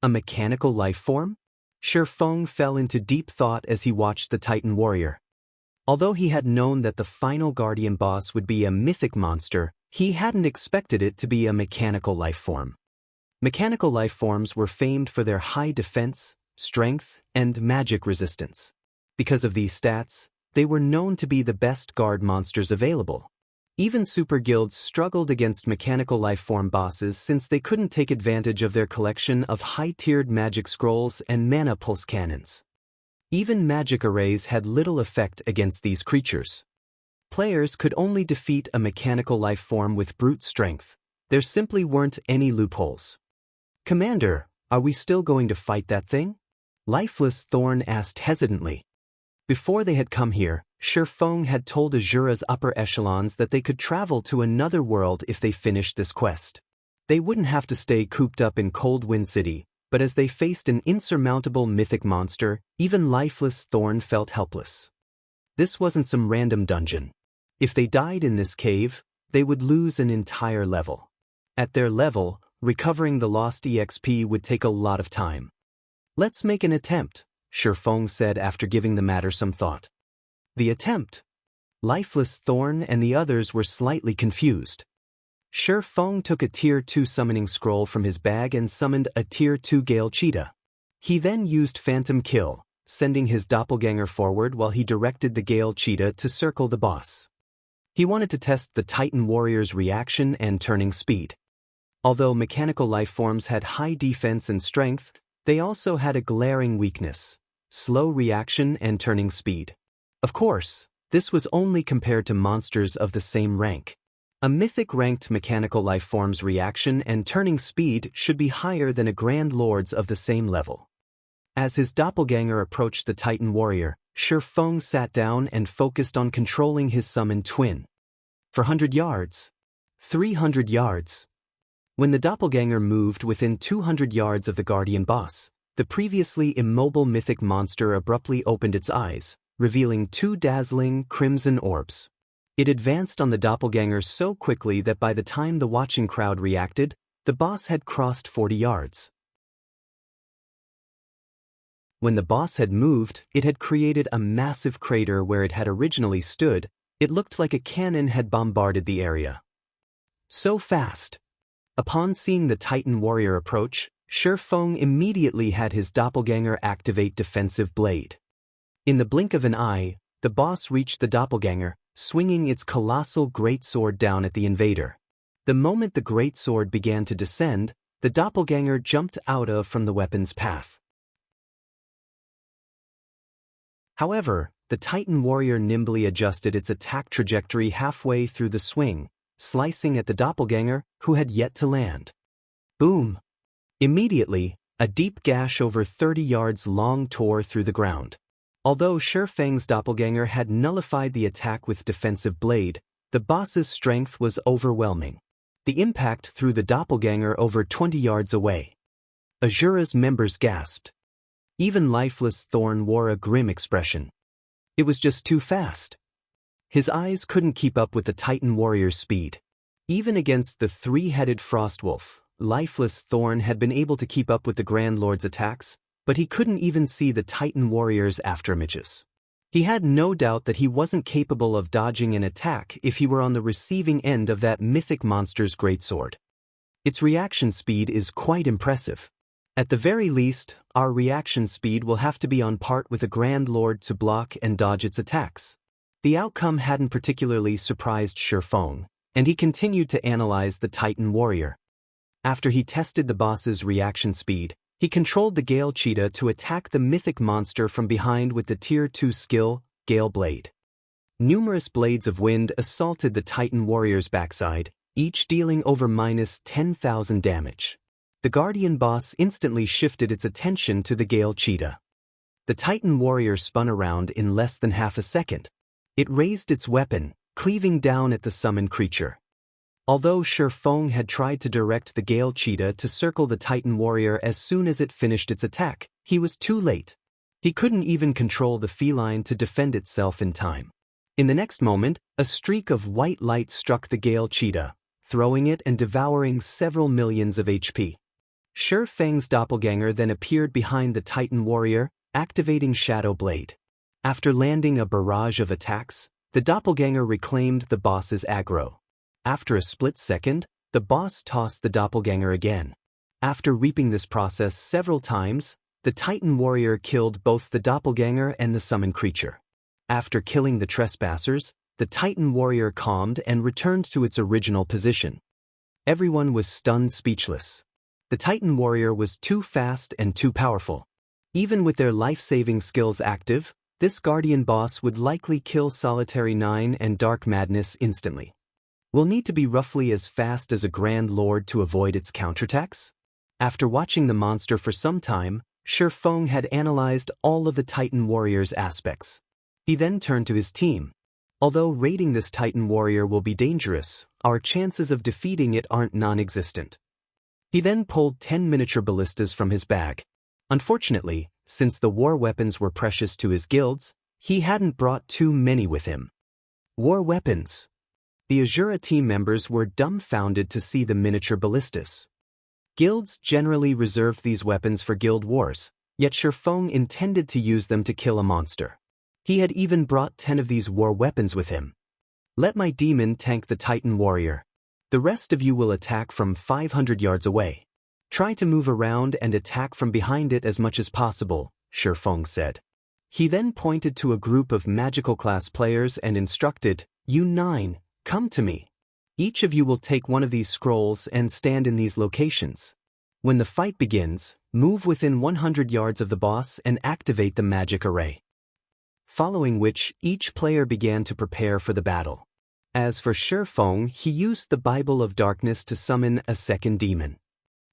A mechanical life form? Shifeng fell into deep thought as he watched the Titan warrior. Although he had known that the final guardian boss would be a mythic monster, he hadn't expected it to be a mechanical life form. Mechanical life forms were famed for their high defense, strength, and magic resistance. Because of these stats, they were known to be the best guard monsters available. Even super guilds struggled against mechanical life form bosses since they couldn't take advantage of their collection of high-tiered magic scrolls and mana pulse cannons. Even magic arrays had little effect against these creatures. Players could only defeat a mechanical life form with brute strength. There simply weren't any loopholes. "Commander, are we still going to fight that thing?" Lifeless Thorn asked hesitantly. Before they had come here, Shifeng had told Azura's upper echelons that they could travel to another world if they finished this quest. They wouldn't have to stay cooped up in Cold Wind City, but as they faced an insurmountable mythic monster, even Lifeless Thorn felt helpless. This wasn't some random dungeon. If they died in this cave, they would lose an entire level. At their level, recovering the lost EXP would take a lot of time. "Let's make an attempt," Shifeng said after giving the matter some thought. The attempt? Lifeless Thorn and the others were slightly confused. Shifeng took a Tier 2 summoning scroll from his bag and summoned a Tier 2 Gale Cheetah. He then used Phantom Kill, sending his doppelganger forward while he directed the Gale Cheetah to circle the boss. He wanted to test the Titan warrior's reaction and turning speed. Although mechanical life forms had high defense and strength, they also had a glaring weakness: slow reaction and turning speed. Of course, this was only compared to monsters of the same rank. A mythic-ranked mechanical life form's reaction and turning speed should be higher than a Grand Lord's of the same level. As his doppelganger approached the Titan warrior, Shifeng sat down and focused on controlling his summoned twin. 400 yards. 300 yards. When the doppelganger moved within 200 yards of the guardian boss, the previously immobile mythic monster abruptly opened its eyes, revealing 2 dazzling crimson orbs. It advanced on the doppelganger so quickly that by the time the watching crowd reacted, the boss had crossed 40 yards. When the boss had moved, it had created a massive crater where it had originally stood. It looked like a cannon had bombarded the area. So fast! Upon seeing the Titan warrior approach, Shifeng immediately had his doppelganger activate Defensive Blade. In the blink of an eye, the boss reached the doppelganger, swinging its colossal greatsword down at the invader. The moment the greatsword began to descend, the doppelganger jumped out from the weapon's path. However, the Titan warrior nimbly adjusted its attack trajectory halfway through the swing, slicing at the doppelganger, who had yet to land. Boom! Immediately, a deep gash over 30 yards long tore through the ground. Although Shi Feng's doppelganger had nullified the attack with defensive blade, the boss's strength was overwhelming. The impact threw the doppelganger over 20 yards away. Azura's members gasped. Even lifeless Thorn wore a grim expression. It was just too fast. His eyes couldn't keep up with the Titan warrior's speed. Even against the three-headed Frostwolf, lifeless Thorn had been able to keep up with the Grand Lord's attacks, but he couldn't even see the Titan warrior's afterimages. He had no doubt that he wasn't capable of dodging an attack if he were on the receiving end of that mythic monster's greatsword. Its reaction speed is quite impressive. At the very least, our reaction speed will have to be on par with the Grand Lord to block and dodge its attacks. The outcome hadn't particularly surprised Shi Feng, and he continued to analyze the Titan warrior. After he tested the boss's reaction speed, he controlled the Gale Cheetah to attack the mythic monster from behind with the Tier 2 skill, Gale Blade. Numerous blades of wind assaulted the Titan warrior's backside, each dealing over -10,000 damage. The Guardian boss instantly shifted its attention to the Gale Cheetah. The Titan warrior spun around in less than half a second. It raised its weapon, cleaving down at the summoned creature. Although Shi Feng had tried to direct the Gale Cheetah to circle the Titan warrior as soon as it finished its attack, he was too late. He couldn't even control the feline to defend itself in time. In the next moment, a streak of white light struck the Gale Cheetah, throwing it and devouring several millions of HP. Shi Feng's doppelganger then appeared behind the Titan warrior, activating Shadow Blade. After landing a barrage of attacks, the doppelganger reclaimed the boss's aggro. After a split second, the boss tossed the doppelganger again. After repeating this process several times, the Titan warrior killed both the doppelganger and the summoned creature. After killing the trespassers, the Titan warrior calmed and returned to its original position. Everyone was stunned speechless. The Titan warrior was too fast and too powerful. Even with their life-saving skills active, this Guardian boss would likely kill Solitary 9 and Dark Madness instantly. We'll need to be roughly as fast as a Grand Lord to avoid its counterattacks? After watching the monster for some time, Shi Feng had analyzed all of the Titan warrior's aspects. He then turned to his team. Although raiding this Titan warrior will be dangerous, our chances of defeating it aren't non-existent. He then pulled 10 miniature ballistas from his bag. Unfortunately, since the war weapons were precious to his guilds, he hadn't brought too many with him. War weapons. The Azura team members were dumbfounded to see the miniature ballistas. Guilds generally reserved these weapons for guild wars, yet Shi Feng intended to use them to kill a monster. He had even brought 10 of these war weapons with him. Let my demon tank the Titan warrior. The rest of you will attack from 500 yards away. Try to move around and attack from behind it as much as possible, Shi Feng said. He then pointed to a group of magical class players and instructed, "You 9, come to me. Each of you will take one of these scrolls and stand in these locations. When the fight begins, move within 100 yards of the boss and activate the magic array." Following which, each player began to prepare for the battle. As for Shi Feng, he used the Bible of Darkness to summon a second demon.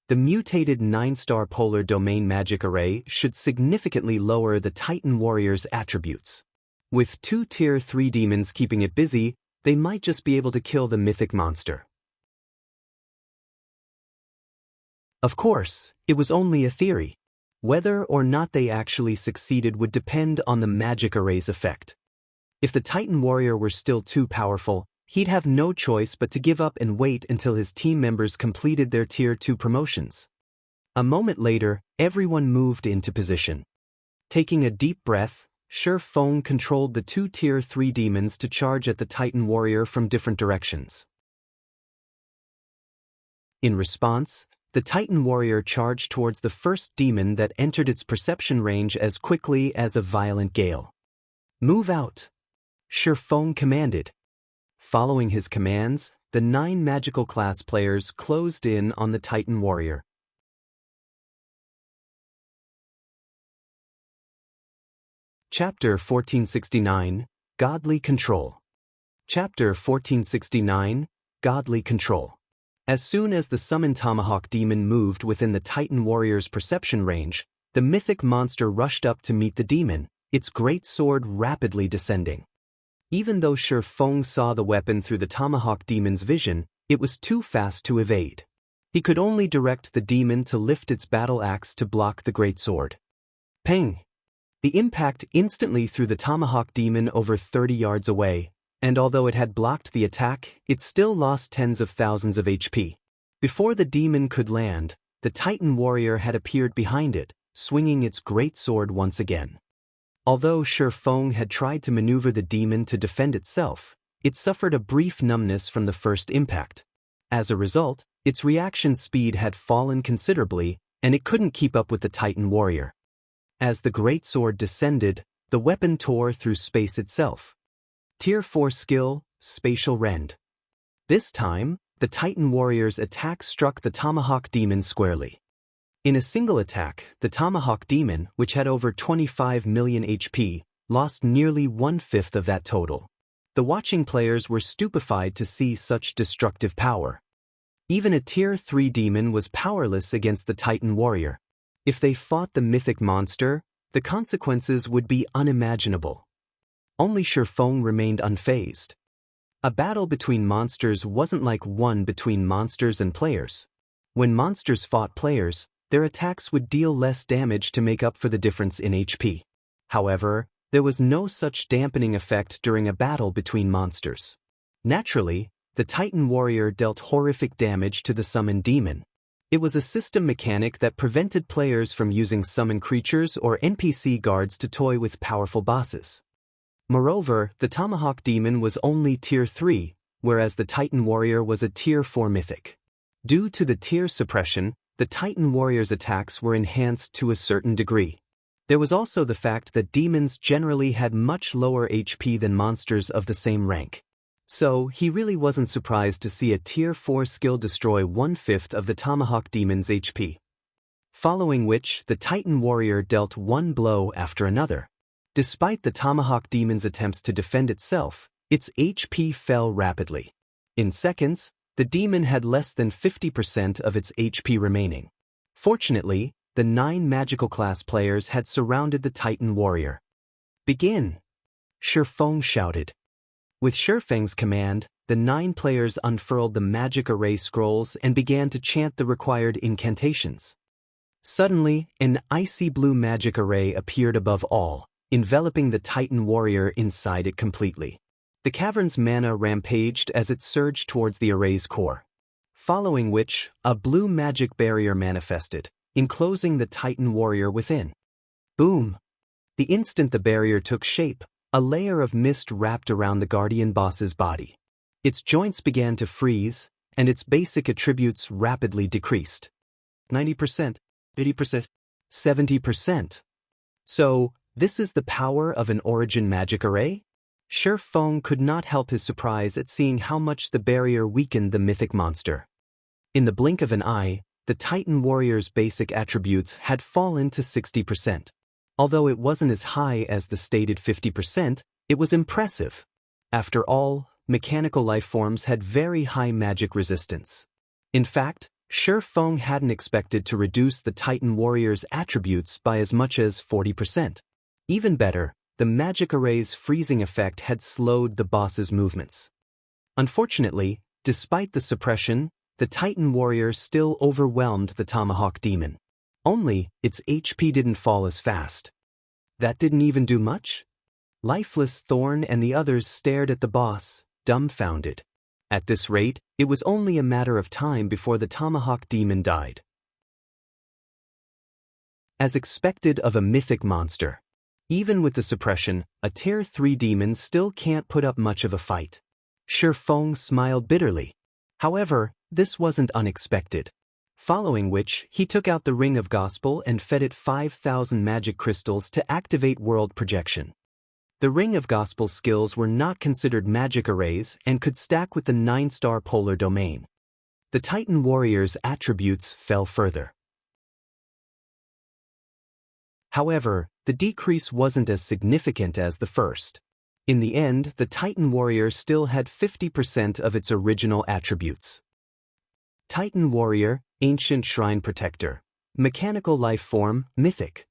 The mutated 9-star polar domain magic array should significantly lower the Titan warrior's attributes. With 2 Tier 3 demons keeping it busy, they might just be able to kill the mythic monster. Of course, it was only a theory. Whether or not they actually succeeded would depend on the magic array's effect. If the Titan warrior were still too powerful, he'd have no choice but to give up and wait until his team members completed their Tier 2 promotions. A moment later, everyone moved into position. Taking a deep breath, Shi Feng controlled the 2 Tier 3 demons to charge at the Titan warrior from different directions. In response, the Titan warrior charged towards the first demon that entered its perception range as quickly as a violent gale. "Move out," Shi Feng commanded. Following his commands, the 9 magical class players closed in on the Titan warrior. Chapter 1469, Godly Control. Chapter 1469, godly control. As soon as the summoned tomahawk demon moved within the Titan warrior's perception range, the mythic monster rushed up to meet the demon, its great sword rapidly descending. Even though Shi Feng saw the weapon through the tomahawk demon's vision, it was too fast to evade. He could only direct the demon to lift its battle axe to block the great sword. Peng! The impact instantly threw the tomahawk demon over 30 yards away, and although it had blocked the attack, it still lost tens of thousands of HP. Before the demon could land, the Titan warrior had appeared behind it, swinging its great sword once again. Although Shi Feng had tried to maneuver the demon to defend itself, it suffered a brief numbness from the first impact. As a result, its reaction speed had fallen considerably, and it couldn't keep up with the Titan warrior. As the great sword descended, the weapon tore through space itself. Tier 4 skill, Spatial Rend. This time, the Titan warrior's attack struck the tomahawk demon squarely. In a single attack, the tomahawk demon, which had over 25 million HP, lost nearly 1/5 of that total. The watching players were stupefied to see such destructive power. Even a Tier 3 demon was powerless against the Titan warrior. If they fought the mythic monster, the consequences would be unimaginable. Only Shi Feng remained unfazed. A battle between monsters wasn't like one between monsters and players. When monsters fought players, their attacks would deal less damage to make up for the difference in HP. However, there was no such dampening effect during a battle between monsters. Naturally, the Titan warrior dealt horrific damage to the summoned demon. It was a system mechanic that prevented players from using summoned creatures or NPC guards to toy with powerful bosses. Moreover, the tomahawk demon was only Tier 3, whereas the Titan warrior was a Tier 4 mythic. Due to the tier suppression, the Titan warrior's attacks were enhanced to a certain degree. There was also the fact that demons generally had much lower HP than monsters of the same rank. So, he really wasn't surprised to see a Tier 4 skill destroy 1/5 of the tomahawk demon's HP. Following which, the Titan warrior dealt one blow after another. Despite the tomahawk demon's attempts to defend itself, its HP fell rapidly. In seconds, the demon had less than 50% of its HP remaining. Fortunately, the 9 magical class players had surrounded the Titan warrior. Begin! Shi Feng shouted. With Shi Feng's command, the 9 players unfurled the magic array scrolls and began to chant the required incantations. Suddenly, an icy blue magic array appeared above all, enveloping the Titan warrior inside it completely. The cavern's mana rampaged as it surged towards the array's core. Following which, a blue magic barrier manifested, enclosing the Titan warrior within. Boom! The instant the barrier took shape, a layer of mist wrapped around the guardian boss's body. Its joints began to freeze, and its basic attributes rapidly decreased. 90%, 80%, 70%. So, this is the power of an origin magic array? Shi Feng could not help his surprise at seeing how much the barrier weakened the mythic monster. In the blink of an eye, the Titan warrior's basic attributes had fallen to 60%. Although it wasn't as high as the stated 50%, it was impressive. After all, mechanical lifeforms had very high magic resistance. In fact, Shi Feng hadn't expected to reduce the Titan warrior's attributes by as much as 40%. Even better, the magic array's freezing effect had slowed the boss's movements. Unfortunately, despite the suppression, the Titan warrior still overwhelmed the tomahawk demon. Only, its HP didn't fall as fast. That didn't even do much? Lifeless Thorn and the others stared at the boss, dumbfounded. At this rate, it was only a matter of time before the tomahawk demon died. As expected of a mythic monster, even with the suppression, a Tier 3 demon still can't put up much of a fight. Shi Feng smiled bitterly. However, this wasn't unexpected. Following which, he took out the Ring of Gospel and fed it 5,000 magic crystals to activate world projection. The Ring of Gospel skills were not considered magic arrays and could stack with the 9-star polar domain. The Titan warrior's attributes fell further. However, the decrease wasn't as significant as the first. In the end, the Titan Warrior still had 50% of its original attributes. Titan Warrior, Ancient Shrine Protector. Mechanical Life Form, Mythic.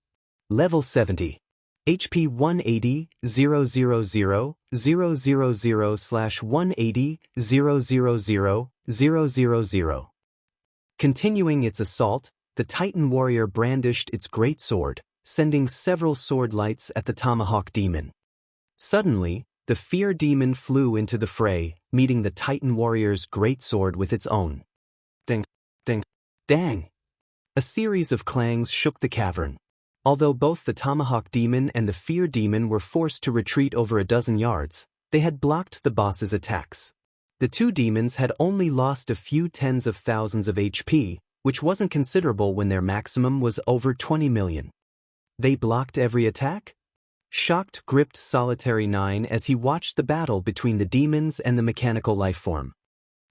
Level 70. HP 180, 000, 000/180, 000, 000. Continuing its assault, the Titan Warrior brandished its greatsword, sending several sword lights at the Tomahawk Demon. Suddenly, the Fear Demon flew into the fray, meeting the Titan Warrior's greatsword with its own. Ding, ding, dang! A series of clangs shook the cavern. Although both the Tomahawk Demon and the Fear Demon were forced to retreat over a dozen yards, they had blocked the boss's attacks. The two demons had only lost a few tens of thousands of HP, which wasn't considerable when their maximum was over 20 million. They blocked every attack? Shocked gripped Solitary 9 as he watched the battle between the demons and the mechanical life form.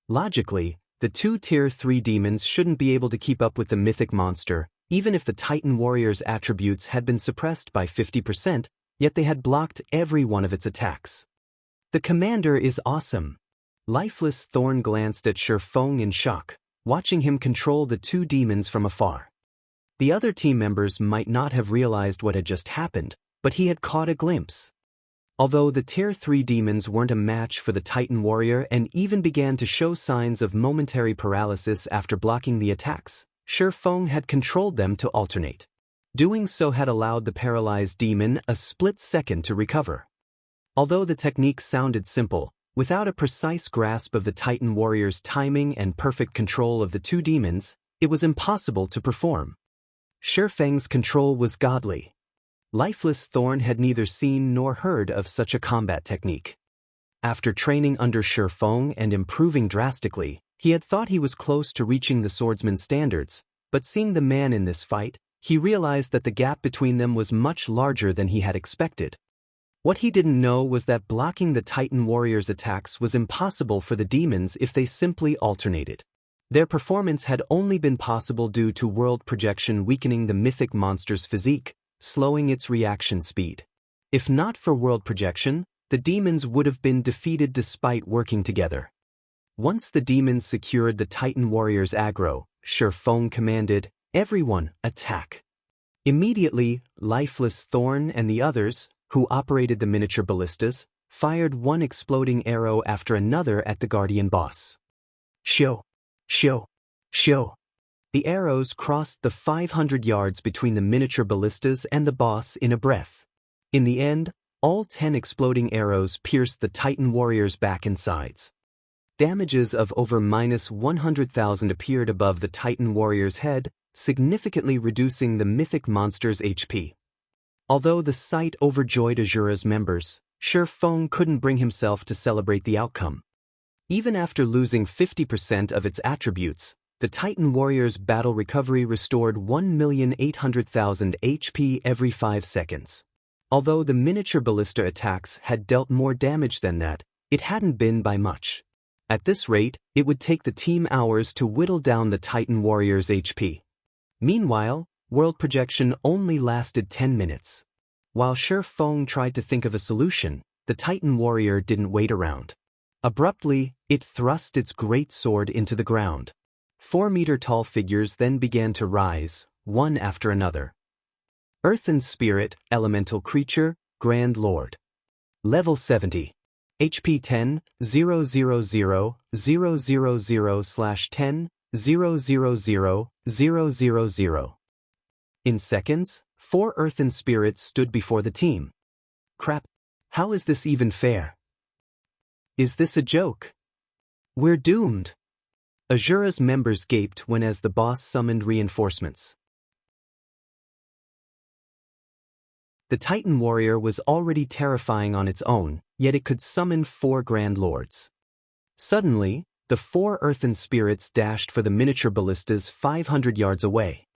Logically, the two Tier 3 demons shouldn't be able to keep up with the mythic monster, even if the Titan Warrior's attributes had been suppressed by 50%, yet they had blocked every one of its attacks. The commander is awesome. Lifeless Thorn glanced at Shifeng in shock, watching him control the two demons from afar. The other team members might not have realized what had just happened, but he had caught a glimpse. Although the Tier 3 demons weren't a match for the Titan Warrior and even began to show signs of momentary paralysis after blocking the attacks, Shifeng had controlled them to alternate. Doing so had allowed the paralyzed demon a split second to recover. Although the technique sounded simple, without a precise grasp of the Titan Warrior's timing and perfect control of the two demons, it was impossible to perform. Shifeng's control was godly. Lifeless Thorn had neither seen nor heard of such a combat technique. After training under Shifeng and improving drastically, he had thought he was close to reaching the swordsman's standards, but seeing the man in this fight, he realized that the gap between them was much larger than he had expected. What he didn't know was that blocking the Titan Warrior's attacks was impossible for the demons if they simply alternated. Their performance had only been possible due to world projection weakening the mythic monster's physique, slowing its reaction speed. If not for world projection, the demons would have been defeated despite working together. Once the demons secured the Titan Warrior's aggro, Shifeng commanded, "Everyone, attack." Immediately, Lifeless Thorn and the others, who operated the miniature ballistas, fired one exploding arrow after another at the Guardian boss. Shoo! Shoo! Shoo! The arrows crossed the 500 yards between the miniature ballistas and the boss in a breath. In the end, all 10 exploding arrows pierced the Titan Warrior's back and sides. Damages of over -100,000 appeared above the Titan Warrior's head, significantly reducing the mythic monster's HP. Although the sight overjoyed Azura's members, Shifeng couldn't bring himself to celebrate the outcome. Even after losing 50% of its attributes, the Titan Warrior's battle recovery restored 1,800,000 HP every 5 seconds. Although the miniature ballista attacks had dealt more damage than that, it hadn't been by much. At this rate, it would take the team hours to whittle down the Titan Warrior's HP. Meanwhile, world projection only lasted 10 minutes. While Shifeng tried to think of a solution, the Titan Warrior didn't wait around. Abruptly, it thrust its great sword into the ground. 4-meter-tall figures then began to rise, one after another. Earthen Spirit, Elemental Creature, Grand Lord. Level 70. HP 10, 000, 000/10, 000, 000. In seconds, 4 earthen spirits stood before the team. Crap, how is this even fair? Is this a joke? We're doomed. Azura's members gaped when as the boss summoned reinforcements. The Titan Warrior was already terrifying on its own, yet it could summon 4 Grand Lords. Suddenly, the 4 earthen spirits dashed for the miniature ballistas 500 yards away.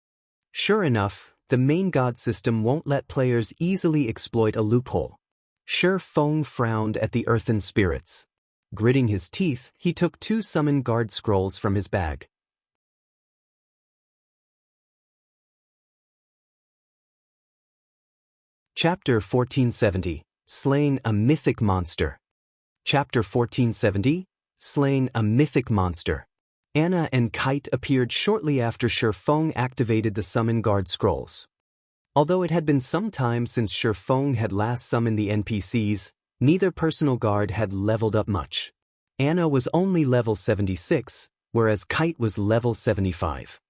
Sure enough, the main god system won't let players easily exploit a loophole. Shifeng frowned at the earthen spirits. Gritting his teeth, he took 2 summon guard scrolls from his bag. Chapter 1470, Slaying a Mythic Monster. Chapter 1470, Slaying a Mythic Monster. Anna and Kite appeared shortly after Shifeng activated the Summon Guard scrolls. Although it had been some time since Shifeng had last summoned the NPCs, neither personal guard had leveled up much. Anna was only level 76, whereas Kite was level 75.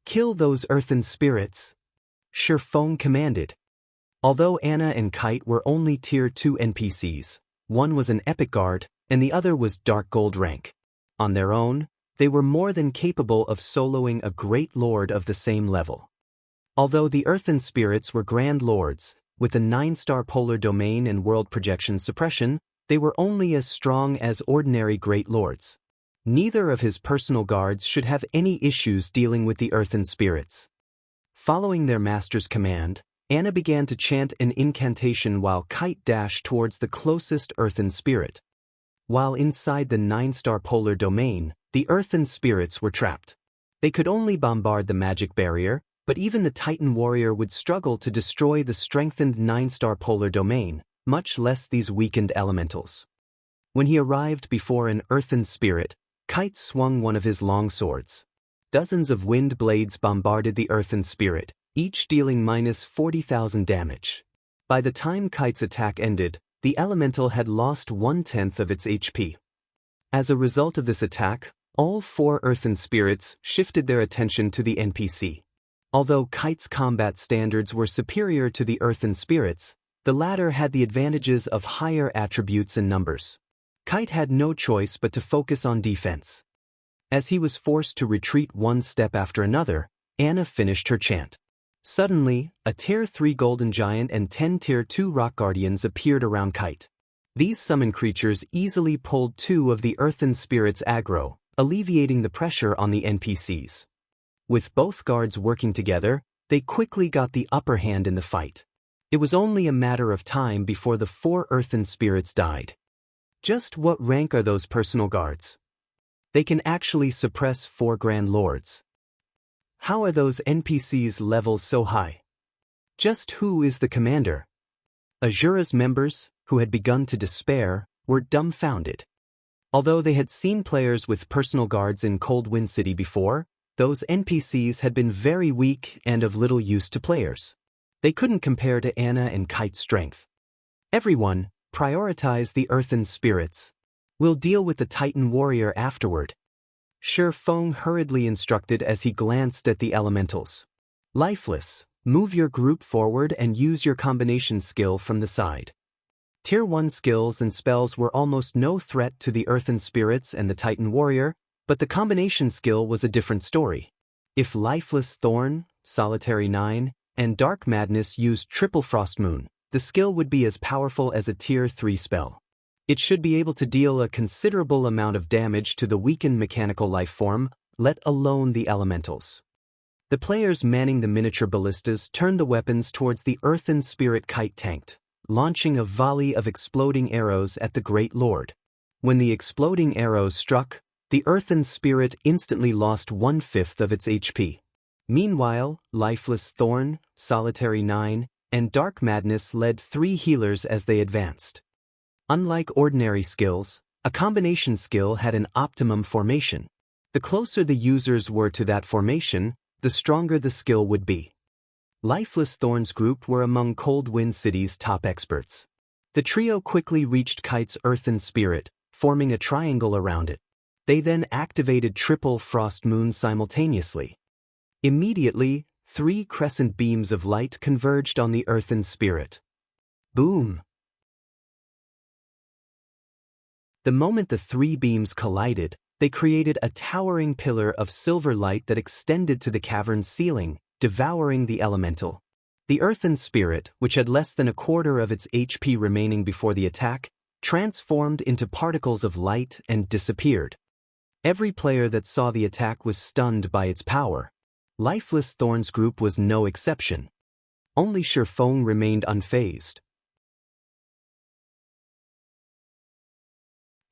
Kill those earthen spirits, Shifeng commanded. Although Anna and Kite were only tier 2 NPCs, one was an epic guard, and the other was dark gold rank. On their own, they were more than capable of soloing a great lord of the same level. Although the earthen spirits were grand lords, with a 9-star polar domain and world projection suppression, they were only as strong as ordinary great lords. Neither of his personal guards should have any issues dealing with the earthen spirits. Following their master's command, Anna began to chant an incantation while Kite dashed towards the closest earthen spirit. While inside the 9-star polar domain, the earthen spirits were trapped. They could only bombard the magic barrier, but even the Titan warrior would struggle to destroy the strengthened 9-star polar domain, much less these weakened elementals. When he arrived before an earthen spirit, Kite swung one of his long swords. Dozens of wind blades bombarded the earthen spirit, each dealing minus 40,000 damage. By the time Kite's attack ended, the elemental had lost 1/10 of its HP. As a result of this attack, all 4 earthen spirits shifted their attention to the NPC. Although Kite's combat standards were superior to the earthen spirits, the latter had the advantages of higher attributes and numbers. Kite had no choice but to focus on defense. As he was forced to retreat one step after another, Anna finished her chant. Suddenly, a tier 3 golden giant and 10 tier 2 rock guardians appeared around Kite. These summon creatures easily pulled 2 of the earthen spirits' aggro, alleviating the pressure on the NPCs. With both guards working together, they quickly got the upper hand in the fight. It was only a matter of time before the 4 earthen spirits died. Just what rank are those personal guards? They can actually suppress 4 grand lords. How are those NPCs' levels so high? Just who is the commander? Azura's members, who had begun to despair, were dumbfounded. Although they had seen players with personal guards in Cold Wind City before, those NPCs had been very weak and of little use to players. They couldn't compare to Anna and Kite's strength. Everyone, prioritize the earthen spirits. We'll deal with the Titan warrior afterward. Shifeng hurriedly instructed as he glanced at the elementals. Lifeless, move your group forward and use your combination skill from the side. Tier 1 skills and spells were almost no threat to the earthen spirits and the Titan warrior, but the combination skill was a different story. If Lifeless Thorn, Solitary 9, and Dark Madness used Triple Frost Moon, the skill would be as powerful as a tier 3 spell. It should be able to deal a considerable amount of damage to the weakened mechanical life form, let alone the elementals. The players manning the miniature ballistas turned the weapons towards the earthen spirit Kite tanked, launching a volley of exploding arrows at the Great Lord. When the exploding arrows struck, the earthen spirit instantly lost 1/5 of its HP. Meanwhile, Lifeless Thorn, Solitary 9, and Dark Madness led 3 healers as they advanced. Unlike ordinary skills, a combination skill had an optimum formation. The closer the users were to that formation, the stronger the skill would be. Lifeless Thorn's group were among Cold Wind City's top experts. The trio quickly reached Kite's earthen spirit, forming a triangle around it. They then activated Triple Frost Moon simultaneously. Immediately, 3 crescent beams of light converged on the earthen spirit. Boom! The moment the 3 beams collided, they created a towering pillar of silver light that extended to the cavern's ceiling, devouring the elemental. The earthen spirit, which had less than a quarter of its HP remaining before the attack, transformed into particles of light and disappeared. Every player that saw the attack was stunned by its power. Lifeless Thorn's group was no exception. Only Shifeng remained unfazed.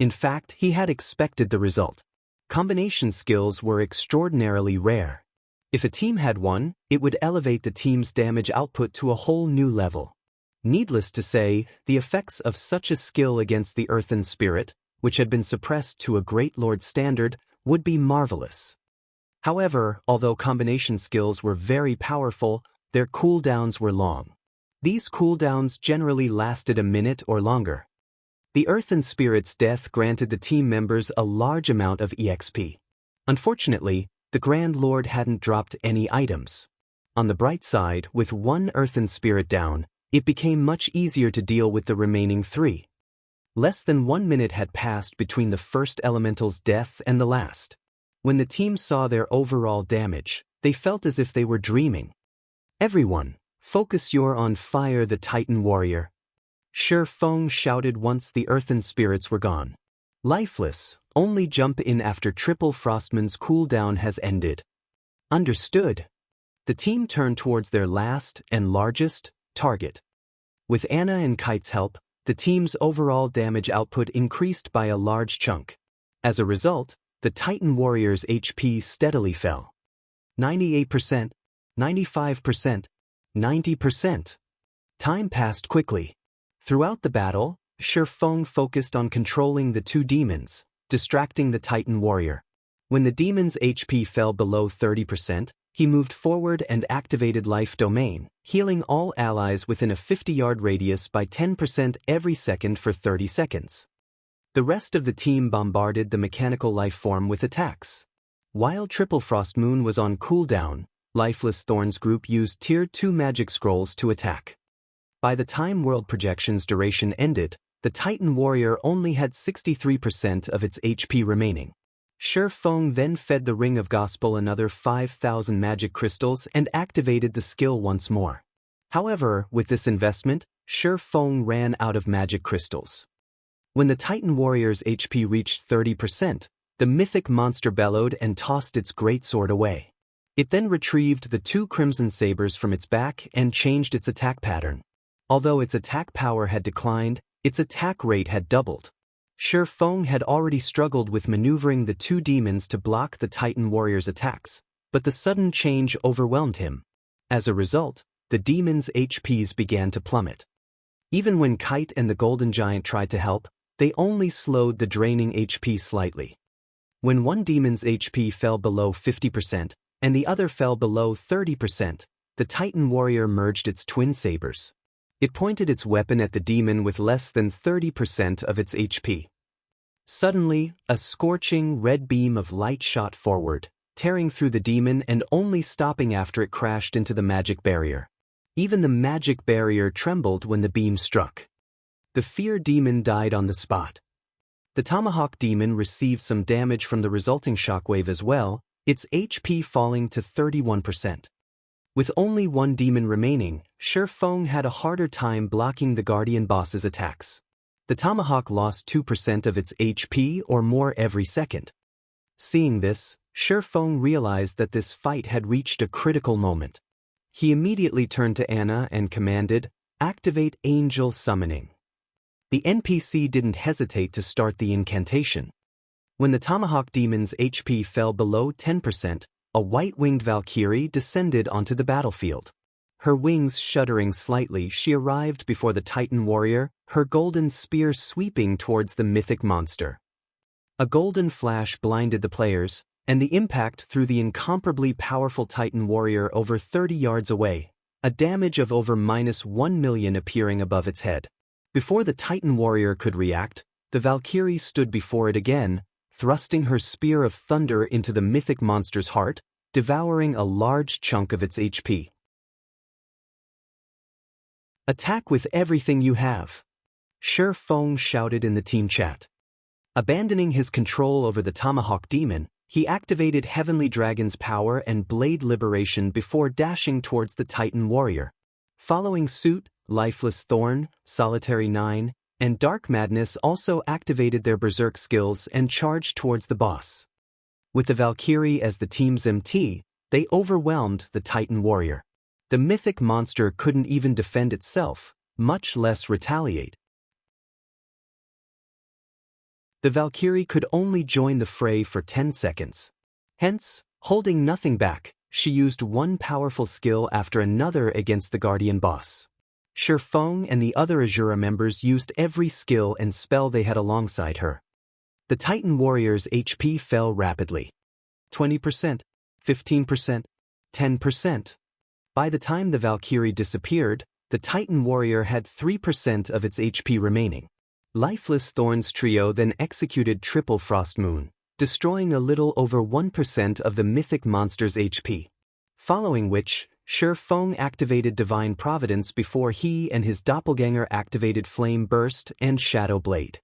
In fact, he had expected the result. Combination skills were extraordinarily rare. If a team had one, it would elevate the team's damage output to a whole new level. Needless to say, the effects of such a skill against the earthen spirit, which had been suppressed to a great lord standard, would be marvelous. However, although combination skills were very powerful, their cooldowns were long. These cooldowns generally lasted a minute or longer. The earthen spirit's death granted the team members a large amount of EXP. Unfortunately, the Grand Lord hadn't dropped any items. On the bright side, with one earthen spirit down, it became much easier to deal with the remaining 3. Less than 1 minute had passed between the first elemental's death and the last. When the team saw their overall damage, they felt as if they were dreaming. "Everyone, focus your on fire the Titan warrior," Shi Feng shouted once the earthen spirits were gone. "Lifeless, only jump in after Triple Frostman's cooldown has ended." "Understood." The team turned towards their last and largest target. With Anna and Kite's help, the team's overall damage output increased by a large chunk. As a result, the Titan warrior's HP steadily fell. 98%, 95%, 90%. Time passed quickly. Throughout the battle, Shi Feng focused on controlling the 2 demons, distracting the Titan warrior. When the demon's HP fell below 30%, he moved forward and activated Life Domain, healing all allies within a 50-yard radius by 10% every second for 30 seconds. The rest of the team bombarded the mechanical life form with attacks. While Triple Frost Moon was on cooldown, Lifeless Thorn's group used Tier 2 magic scrolls to attack. By the time World Projection's duration ended, the Titan warrior only had 63% of its HP remaining. Shi Feng then fed the Ring of Gospel another 5,000 magic crystals and activated the skill once more. However, with this investment, Shi Feng ran out of magic crystals. When the Titan warrior's HP reached 30%, the mythic monster bellowed and tossed its greatsword away. It then retrieved the 2 crimson sabers from its back and changed its attack pattern. Although its attack power had declined, its attack rate had doubled. Shi Feng had already struggled with maneuvering the 2 demons to block the Titan warrior's attacks, but the sudden change overwhelmed him. As a result, the demons' HPs began to plummet. Even when Kite and the Golden Giant tried to help, they only slowed the draining HP slightly. When one demon's HP fell below 50% and the other fell below 30%, the Titan warrior merged its twin sabers. It pointed its weapon at the demon with less than 30% of its HP. Suddenly, a scorching red beam of light shot forward, tearing through the demon and only stopping after it crashed into the magic barrier. Even the magic barrier trembled when the beam struck. The fear demon died on the spot. The tomahawk demon received some damage from the resulting shockwave as well, its HP falling to 31%. With only one demon remaining, Shi Feng had a harder time blocking the guardian boss's attacks. The tomahawk lost 2% of its HP or more every second. Seeing this, Shi Feng realized that this fight had reached a critical moment. He immediately turned to Anna and commanded, "Activate Angel Summoning." The NPC didn't hesitate to start the incantation. When the tomahawk demon's HP fell below 10%, a white-winged Valkyrie descended onto the battlefield. Her wings shuddering slightly, she arrived before the Titan warrior, her golden spear sweeping towards the mythic monster. A golden flash blinded the players, and the impact threw the incomparably powerful Titan warrior over 30 yards away, a damage of over -1 million appearing above its head. Before the Titan warrior could react, the Valkyrie stood before it again, thrusting her spear of thunder into the mythic monster's heart, devouring a large chunk of its HP. "Attack with everything you have," Shi Feng shouted in the team chat. Abandoning his control over the tomahawk demon, he activated Heavenly Dragon's power and Blade Liberation before dashing towards the Titan warrior. Following suit, Lifeless Thorn, Solitary 9, and Dark Madness also activated their berserk skills and charged towards the boss. With the Valkyrie as the team's MT, they overwhelmed the Titan warrior. The mythic monster couldn't even defend itself, much less retaliate. The Valkyrie could only join the fray for 10 seconds. Hence, holding nothing back, she used one powerful skill after another against the Guardian boss. Feng and the other Azura members used every skill and spell they had alongside her. The Titan warrior's HP fell rapidly. 20%, 15%, 10%. By the time the Valkyrie disappeared, the Titan warrior had 3% of its HP remaining. Lifeless Thorns trio then executed Triple Frost Moon, destroying a little over 1% of the mythic monster's HP. Following which, Feng activated Divine Providence before he and his doppelganger activated Flame Burst and Shadow Blade.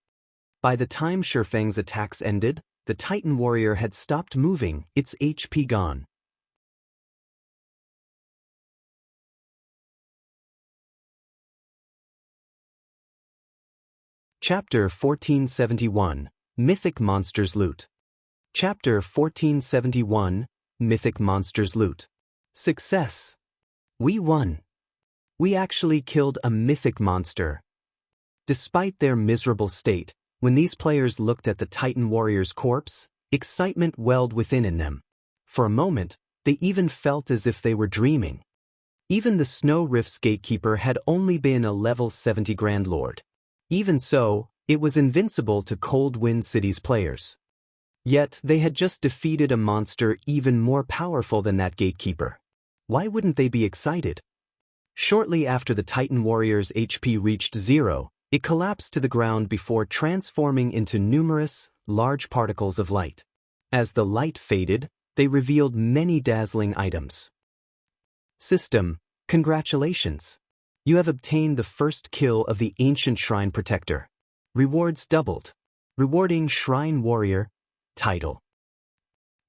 By the time Feng's attacks ended, the Titan warrior had stopped moving, its HP gone. Chapter 1471, Mythic Monsters Loot. Chapter 1471, Mythic Monsters Loot. Success! We won. We actually killed a mythic monster. Despite their miserable state, when these players looked at the Titan warrior's corpse, excitement welled within in them. For a moment, they even felt as if they were dreaming. Even the Snow Rift's gatekeeper had only been a level 70 Grand Lord. Even so, it was invincible to Cold Wind City's players. Yet they had just defeated a monster even more powerful than that gatekeeper. Why wouldn't they be excited? Shortly after the Titan warrior's HP reached 0, it collapsed to the ground before transforming into numerous, large particles of light. As the light faded, they revealed many dazzling items. System, congratulations! You have obtained the first kill of the Ancient Shrine Protector. Rewards doubled. Rewarding Shrine Warrior title.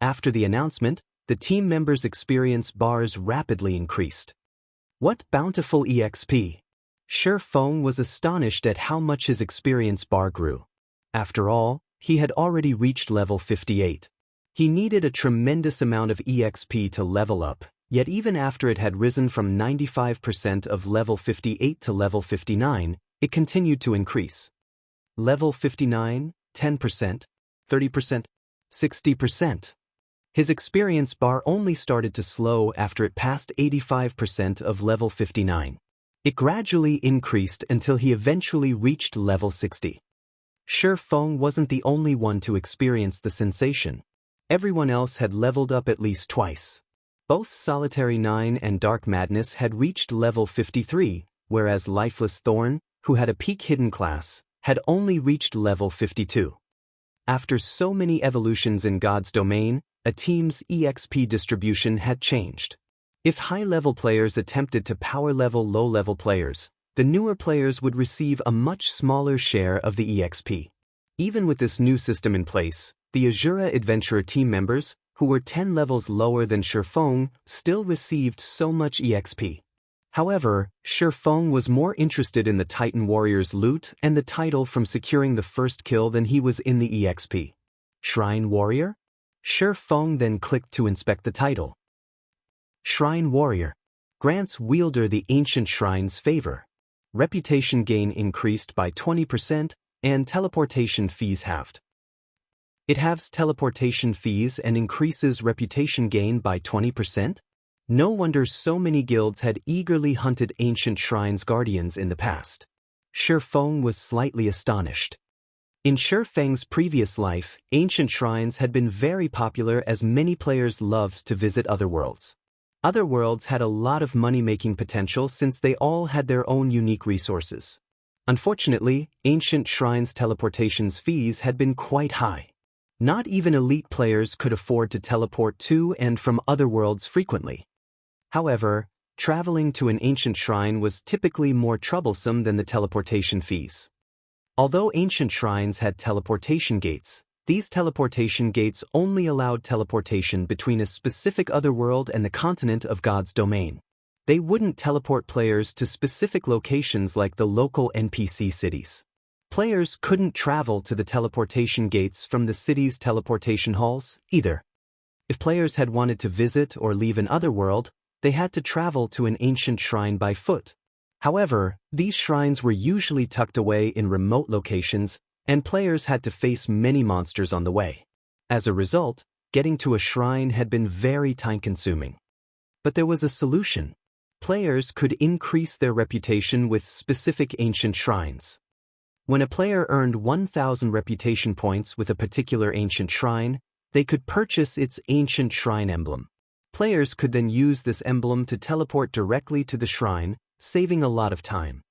After the announcement, the team members' experience bars rapidly increased. What bountiful EXP! Feng was astonished at how much his experience bar grew. After all, he had already reached level 58. He needed a tremendous amount of EXP to level up, yet even after it had risen from 95% of level 58 to level 59, it continued to increase. Level 59, 10%, 30%, 60%. His experience bar only started to slow after it passed 85% of level 59. It gradually increased until he eventually reached level 60. Feng wasn't the only one to experience the sensation. Everyone else had leveled up at least twice. Both Solitary 9 and Dark Madness had reached level 53, whereas Lifeless Thorn, who had a peak hidden class, had only reached level 52. After so many evolutions in God's domain, a team's EXP distribution had changed. If high-level players attempted to power-level low-level players, the newer players would receive a much smaller share of the EXP. Even with this new system in place, the Azura Adventurer team members, who were 10 levels lower than Feng, still received so much EXP. However, Feng was more interested in the Titan warrior's loot and the title from securing the first kill than he was in the EXP. Shrine Warrior? Feng then clicked to inspect the title. Shrine Warrior grants wielder the ancient shrine's favor. Reputation gain increased by 20% and teleportation fees halved. It halves teleportation fees and increases reputation gain by 20%? No wonder so many guilds had eagerly hunted ancient shrines guardians in the past. Feng was slightly astonished. In Feng's previous life, ancient shrines had been very popular as many players loved to visit other worlds. Other worlds had a lot of money-making potential since they all had their own unique resources. Unfortunately, ancient shrines' teleportation's fees had been quite high. Not even elite players could afford to teleport to and from other worlds frequently. However, traveling to an ancient shrine was typically more troublesome than the teleportation fees. Although ancient shrines had teleportation gates, these teleportation gates only allowed teleportation between a specific otherworld and the continent of God's domain. They wouldn't teleport players to specific locations like the local NPC cities. Players couldn't travel to the teleportation gates from the city's teleportation halls, either. If players had wanted to visit or leave an otherworld, they had to travel to an ancient shrine by foot. However, these shrines were usually tucked away in remote locations, and players had to face many monsters on the way. As a result, getting to a shrine had been very time-consuming. But there was a solution. Players could increase their reputation with specific ancient shrines. When a player earned 1,000 reputation points with a particular ancient shrine, they could purchase its ancient shrine emblem. Players could then use this emblem to teleport directly to the shrine, saving a lot of time.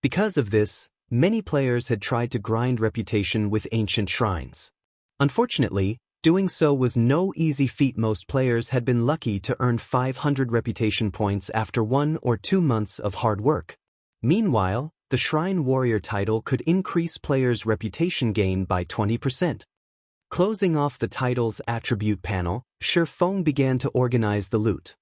Because of this, many players had tried to grind reputation with ancient shrines. Unfortunately, doing so was no easy feat. Most players had been lucky to earn 500 reputation points after 1 or 2 months of hard work. Meanwhile, the Shrine Warrior title could increase players' reputation gain by 20%. Closing off the title's attribute panel, Shifeng began to organize the loot.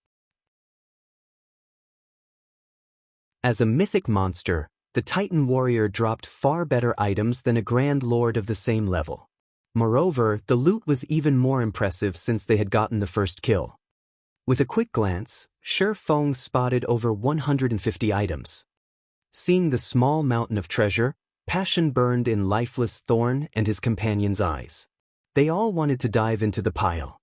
As a mythic monster, the Titan Warrior dropped far better items than a Grand Lord of the same level. Moreover, the loot was even more impressive since they had gotten the first kill. With a quick glance, Shifeng spotted over 150 items. Seeing the small mountain of treasure, passion burned in Lifeless Thorn and his companions' eyes. They all wanted to dive into the pile.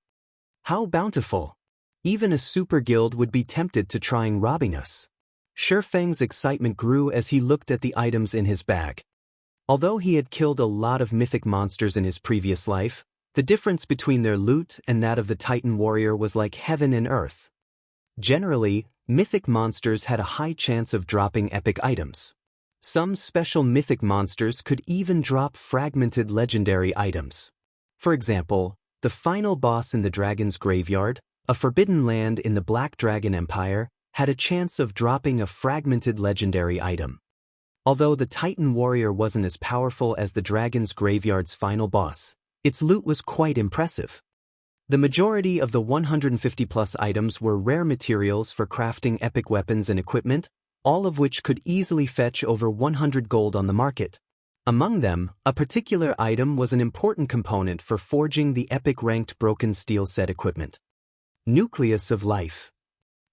How bountiful! Even a super guild would be tempted to trying robbing us. Shifeng's excitement grew as he looked at the items in his bag. Although he had killed a lot of mythic monsters in his previous life, the difference between their loot and that of the Titan Warrior was like heaven and earth. Generally, mythic monsters had a high chance of dropping epic items. Some special mythic monsters could even drop fragmented legendary items. For example, the final boss in the Dragon's Graveyard, a forbidden land in the Black Dragon Empire, had a chance of dropping a fragmented legendary item. Although the Titan Warrior wasn't as powerful as the Dragon's Graveyard's final boss, its loot was quite impressive. The majority of the 150-plus items were rare materials for crafting epic weapons and equipment, all of which could easily fetch over 100 gold on the market. Among them, a particular item was an important component for forging the epic ranked broken steel set equipment. Nucleus of Life.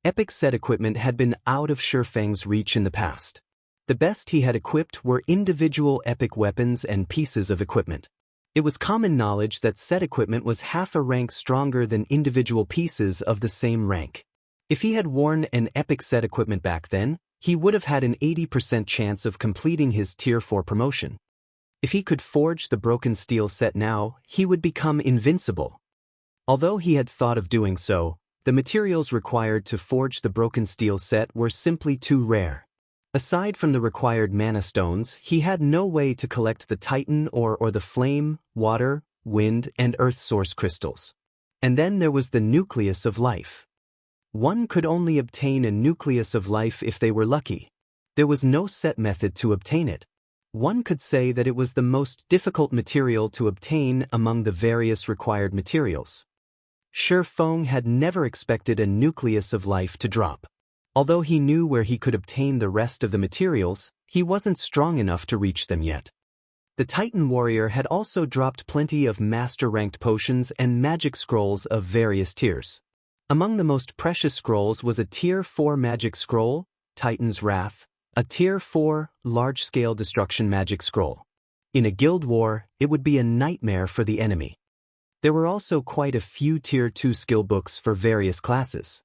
Epic set equipment had been out of Shifeng's reach in the past. The best he had equipped were individual epic weapons and pieces of equipment. It was common knowledge that set equipment was half a rank stronger than individual pieces of the same rank. If he had worn an epic set equipment back then, he would have had an 80% chance of completing his Tier 4 promotion. If he could forge the broken steel set now, he would become invincible. Although he had thought of doing so, the materials required to forge the broken steel set were simply too rare. Aside from the required mana stones, he had no way to collect the Titan or the flame, water, wind, and earth source crystals. And then there was the Nucleus of Life. One could only obtain a Nucleus of Life if they were lucky. There was no set method to obtain it. One could say that it was the most difficult material to obtain among the various required materials. Shifeng had never expected a Nucleus of Life to drop. Although he knew where he could obtain the rest of the materials, he wasn't strong enough to reach them yet. The Titan Warrior had also dropped plenty of master-ranked potions and magic scrolls of various tiers. Among the most precious scrolls was a Tier 4 magic scroll, Titan's Wrath, a Tier 4 large-scale destruction magic scroll. In a guild war, it would be a nightmare for the enemy. There were also quite a few Tier 2 skill books for various classes.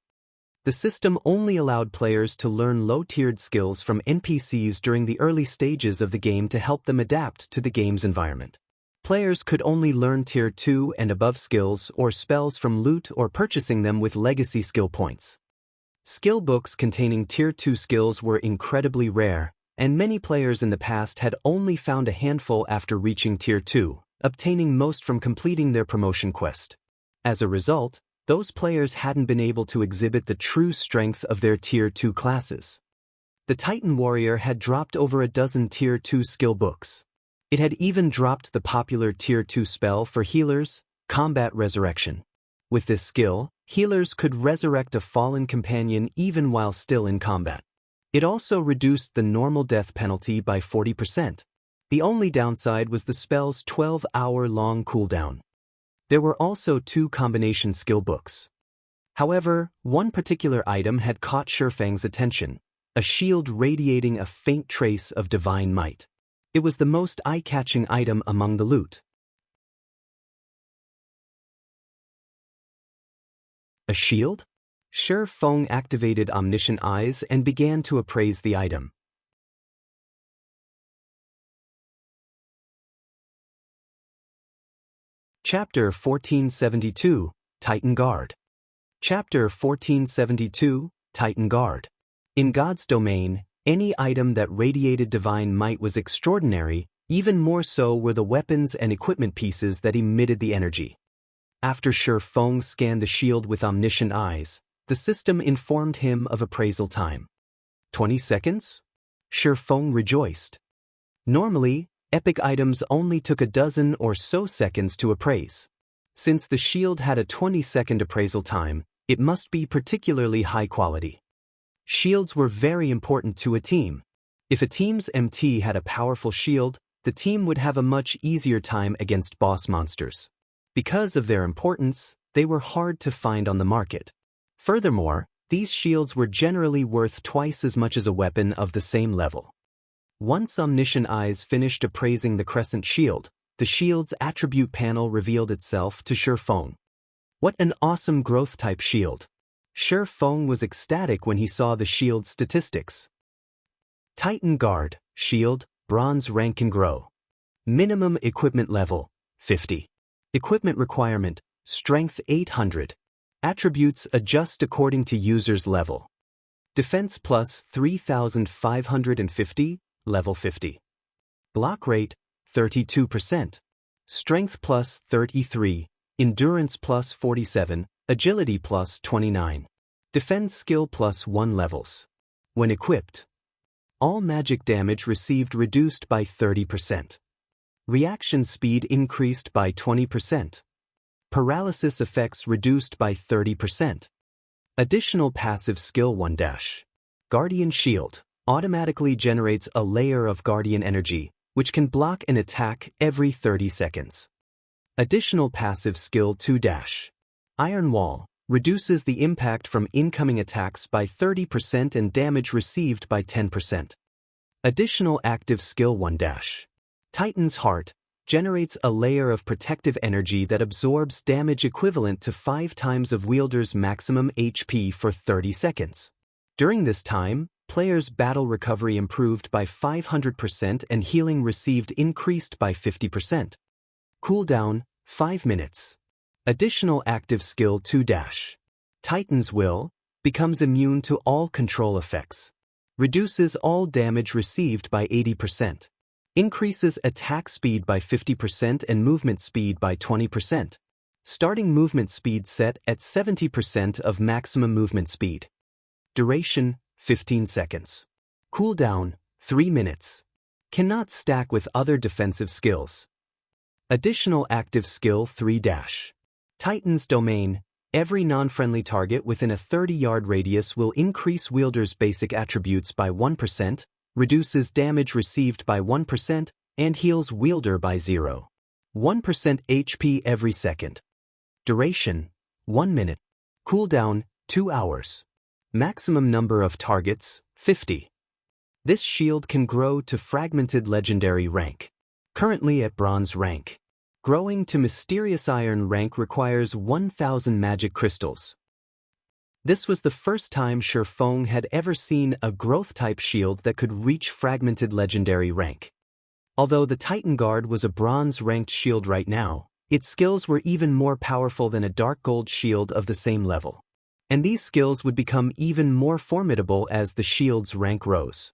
The system only allowed players to learn low-tiered skills from NPCs during the early stages of the game to help them adapt to the game's environment. Players could only learn Tier 2 and above skills or spells from loot or purchasing them with legacy skill points. Skill books containing Tier 2 skills were incredibly rare, and many players in the past had only found a handful after reaching Tier 2, obtaining most from completing their promotion quest. As a result, those players hadn't been able to exhibit the true strength of their Tier 2 classes. The Titan Warrior had dropped over a dozen Tier 2 skill books. It had even dropped the popular Tier 2 spell for healers, Combat Resurrection. With this skill, healers could resurrect a fallen companion even while still in combat. It also reduced the normal death penalty by 40%. The only downside was the spell's 12-hour-long cooldown. There were also 2 combination skill books. However, one particular item had caught Shifeng's attention, a shield radiating a faint trace of divine might. It was the most eye-catching item among the loot. A shield? Shi Feng activated omniscient eyes and began to appraise the item. Chapter 1472, Titan Guard. Chapter 1472, Titan Guard. In God's domain, any item that radiated divine might was extraordinary, even more so were the weapons and equipment pieces that emitted the energy. After Shi Feng scanned the shield with omniscient eyes, the system informed him of appraisal time. 20 seconds? Shi Feng rejoiced. Normally, epic items only took a dozen or so seconds to appraise. Since the shield had a 20-second appraisal time, it must be particularly high quality. Shields were very important to a team. If a team's MT had a powerful shield, the team would have a much easier time against boss monsters. Because of their importance, they were hard to find on the market. Furthermore, these shields were generally worth twice as much as a weapon of the same level. Once omniscient eyes finished appraising the crescent shield, the shield's attribute panel revealed itself to Shi Feng. What an awesome growth-type shield! Shi Feng was ecstatic when he saw the shield's statistics. Titan Guard, Shield, Bronze rank can grow. Minimum equipment level, 50. Equipment requirement, Strength 800. Attributes adjust according to user's level. Defense plus 3,550. Level 50. Block rate, 32%. Strength plus 33. Endurance plus 47. Agility plus 29. Defense skill plus 1 levels. When equipped, all magic damage received reduced by 30%. Reaction speed increased by 20%. Paralysis effects reduced by 30%. Additional passive skill 1 dash. Guardian Shield automatically generates a layer of guardian energy, which can block an attack every 30 seconds. Additional passive skill 2 dash. Iron Wall reduces the impact from incoming attacks by 30% and damage received by 10%. Additional active skill 1 dash. Titan's Heart generates a layer of protective energy that absorbs damage equivalent to 5 times of wielder's maximum HP for 30 seconds. During this time, players' battle recovery improved by 500% and healing received increased by 50%. Cooldown, 5 minutes. Additional active skill 2 dash. Titan's Will becomes immune to all control effects. Reduces all damage received by 80%. Increases attack speed by 50% and movement speed by 20%. Starting movement speed set at 70% of maximum movement speed. Duration, 15 seconds. Cooldown, 3 minutes. Cannot stack with other defensive skills. Additional active skill 3 dash. Titan's Domain. Every non-friendly target within a 30-yard radius will increase wielder's basic attributes by 1%, reduces damage received by 1%, and heals wielder by 0. 1% HP every second. Duration, 1 minute. Cooldown, 2 hours. Maximum number of targets, 50. This shield can grow to Fragmented Legendary rank. Currently at Bronze rank. Growing to Mysterious Iron rank requires 1,000 magic crystals. This was the first time Shi Feng had ever seen a growth-type shield that could reach Fragmented Legendary rank. Although the Titan Guard was a Bronze-ranked shield right now, its skills were even more powerful than a Dark Gold shield of the same level. And these skills would become even more formidable as the shield's rank rose.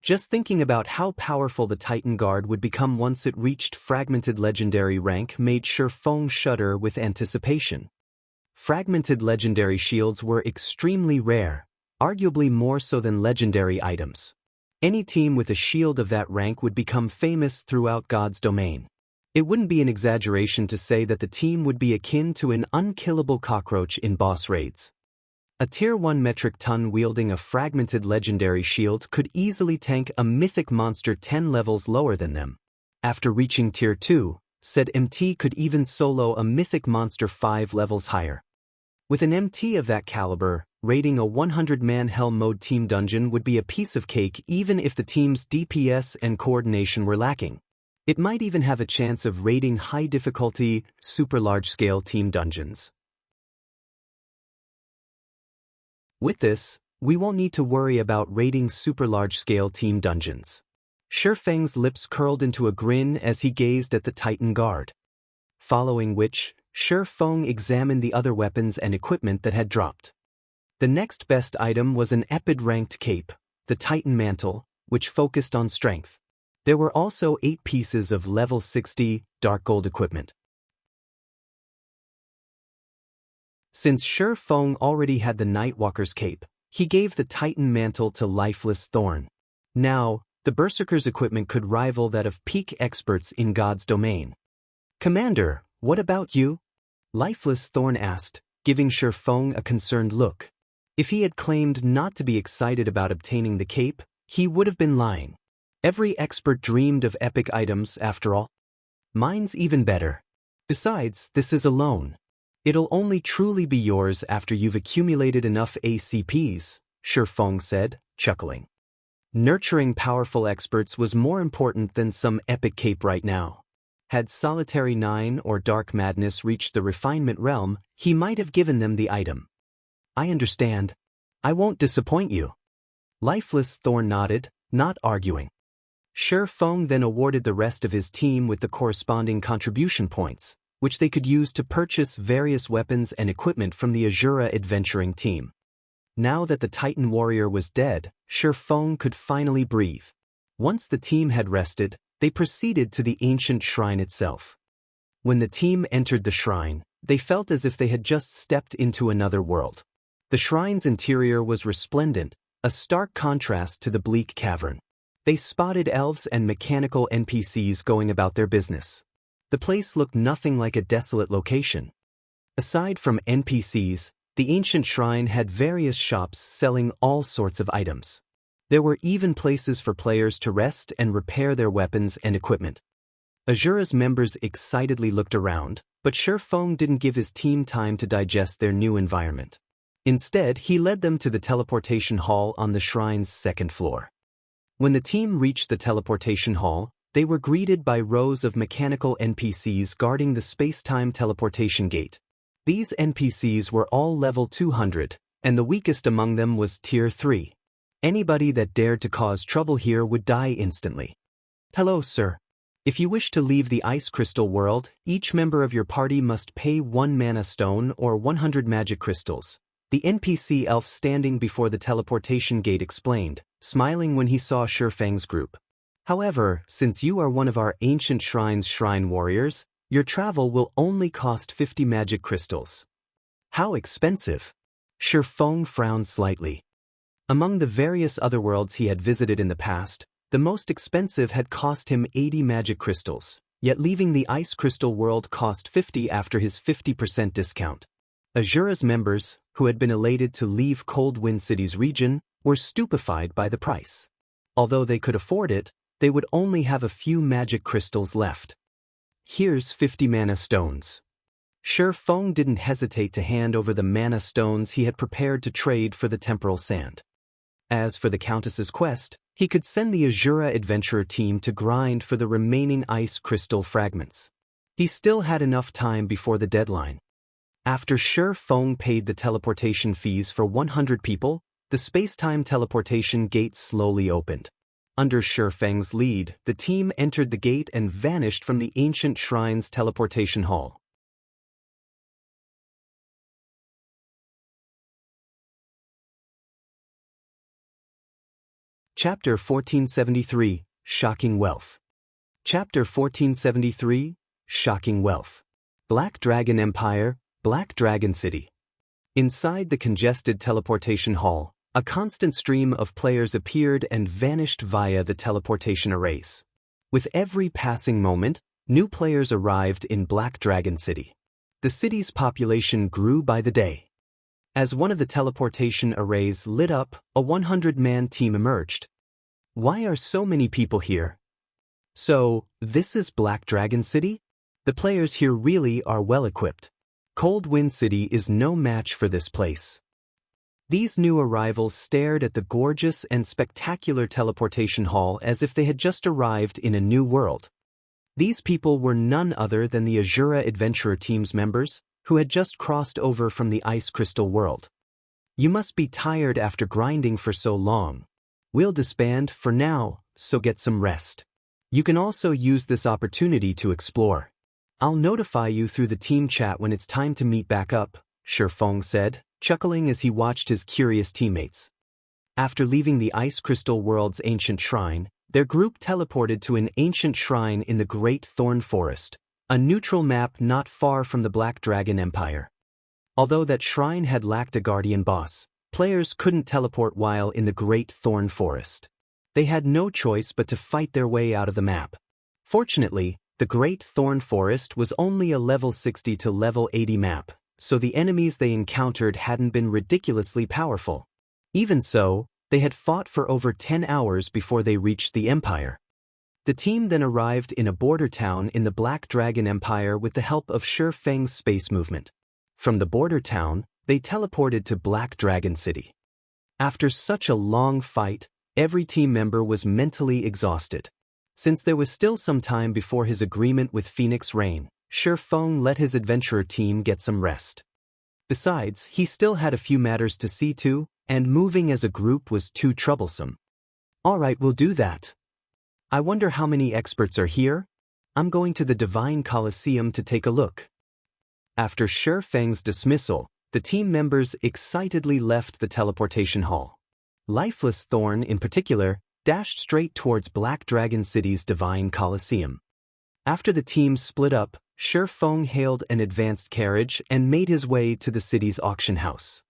Just thinking about how powerful the Titan Guard would become once it reached Fragmented Legendary rank made Shi Feng shudder with anticipation. Fragmented Legendary shields were extremely rare, arguably more so than legendary items. Any team with a shield of that rank would become famous throughout God's domain. It wouldn't be an exaggeration to say that the team would be akin to an unkillable cockroach in boss raids. A Tier 1 metric ton wielding a Fragmented Legendary shield could easily tank a mythic monster 10 levels lower than them. After reaching Tier 2, said MT could even solo a mythic monster 5 levels higher. With an MT of that caliber, raiding a 100-man Hell Mode team dungeon would be a piece of cake even if the team's DPS and coordination were lacking. It might even have a chance of raiding high-difficulty, super large-scale team dungeons. With this, we won't need to worry about raiding super large-scale team dungeons. Shifeng's lips curled into a grin as he gazed at the Titan guard. Following which, Shifeng examined the other weapons and equipment that had dropped. The next best item was an Epid-ranked cape, the Titan mantle, which focused on strength. There were also 8 pieces of level 60 dark gold equipment. Since Shifeng already had the Nightwalker's cape, he gave the Titan mantle to Lifeless Thorn. Now, the Berserker's equipment could rival that of peak experts in God's domain. "Commander, what about you?" Lifeless Thorn asked, giving Shifeng a concerned look. If he had claimed not to be excited about obtaining the cape, he would have been lying. Every expert dreamed of epic items, after all. "Mine's even better. Besides, this is a loan. It'll only truly be yours after you've accumulated enough ACPs," Shifeng said, chuckling. Nurturing powerful experts was more important than some epic cape right now. Had Solitary 9 or Dark Madness reached the refinement realm, he might have given them the item. "I understand. I won't disappoint you." Lifeless Thorn nodded, not arguing. Shifeng then awarded the rest of his team with the corresponding contribution points, which they could use to purchase various weapons and equipment from the Azura adventuring team. Now that the Titan warrior was dead, Shifeng could finally breathe. Once the team had rested, they proceeded to the ancient shrine itself. When the team entered the shrine, they felt as if they had just stepped into another world. The shrine's interior was resplendent, a stark contrast to the bleak cavern. They spotted elves and mechanical NPCs going about their business. The place looked nothing like a desolate location. Aside from NPCs, the ancient shrine had various shops selling all sorts of items. There were even places for players to rest and repair their weapons and equipment. Azura's members excitedly looked around, but Shifeng didn't give his team time to digest their new environment. Instead, he led them to the teleportation hall on the shrine's second floor. When the team reached the teleportation hall, they were greeted by rows of mechanical NPCs guarding the space-time teleportation gate. These NPCs were all level 200, and the weakest among them was Tier 3. Anybody that dared to cause trouble here would die instantly. "Hello, sir. If you wish to leave the Ice Crystal world, each member of your party must pay 1 mana stone or 100 magic crystals," the NPC elf standing before the teleportation gate explained, smiling when he saw Shifeng's group. "However, since you are one of our ancient shrine's shrine warriors, your travel will only cost 50 magic crystals." "How expensive?" Shifeng frowned slightly. Among the various other worlds he had visited in the past, the most expensive had cost him 80 magic crystals, yet leaving the Ice Crystal world cost 50 after his 50% discount. Azura's members, who had been elated to leave Cold Wind City's region, were stupefied by the price. Although they could afford it, they would only have a few magic crystals left. "Here's 50 mana stones." Shifeng didn't hesitate to hand over the mana stones he had prepared to trade for the temporal sand. As for the Countess's quest, he could send the Azura adventurer team to grind for the remaining ice crystal fragments. He still had enough time before the deadline. After Shifeng paid the teleportation fees for 100 people, the space-time teleportation gate slowly opened. Under Shifeng's lead, the team entered the gate and vanished from the ancient shrine's teleportation hall. Chapter 1473, Shocking Wealth. Chapter 1473, Shocking Wealth. Black Dragon Empire, Black Dragon City. Inside the congested teleportation hall, a constant stream of players appeared and vanished via the teleportation arrays. With every passing moment, new players arrived in Black Dragon City. The city's population grew by the day. As one of the teleportation arrays lit up, a 100-man team emerged. "Why are so many people here?" "So, this is Black Dragon City? The players here really are well equipped. Cold Wind City is no match for this place." These new arrivals stared at the gorgeous and spectacular teleportation hall as if they had just arrived in a new world. These people were none other than the Azura Adventurer Team's members, who had just crossed over from the Ice Crystal world. You must be tired after grinding for so long. We'll disband for now, so get some rest. You can also use this opportunity to explore. I'll notify you through the team chat when it's time to meet back up, Shifeng said, chuckling as he watched his curious teammates. After leaving the Ice Crystal World's ancient shrine, their group teleported to an ancient shrine in the Great Thorn Forest, a neutral map not far from the Black Dragon Empire. Although that shrine had lacked a guardian boss, players couldn't teleport while in the Great Thorn Forest. They had no choice but to fight their way out of the map. Fortunately, the Great Thorn Forest was only a level 60 to level 80 map, so the enemies they encountered hadn't been ridiculously powerful. Even so, they had fought for over 10 hours before they reached the Empire. The team then arrived in a border town in the Black Dragon Empire with the help of Shifeng's space movement. From the border town, they teleported to Black Dragon City. After such a long fight, every team member was mentally exhausted. Since there was still some time before his agreement with Phoenix Rain, Shifeng let his adventurer team get some rest. Besides, he still had a few matters to see to, and moving as a group was too troublesome. Alright, we'll do that. I wonder how many experts are here? I'm going to the Divine Colosseum to take a look. After Shifeng's dismissal, the team members excitedly left the teleportation hall. Lifeless Thorn, in particular, dashed straight towards Black Dragon City's Divine Colosseum. After the teams split up, Shifeng hailed an advanced carriage and made his way to the city's auction house.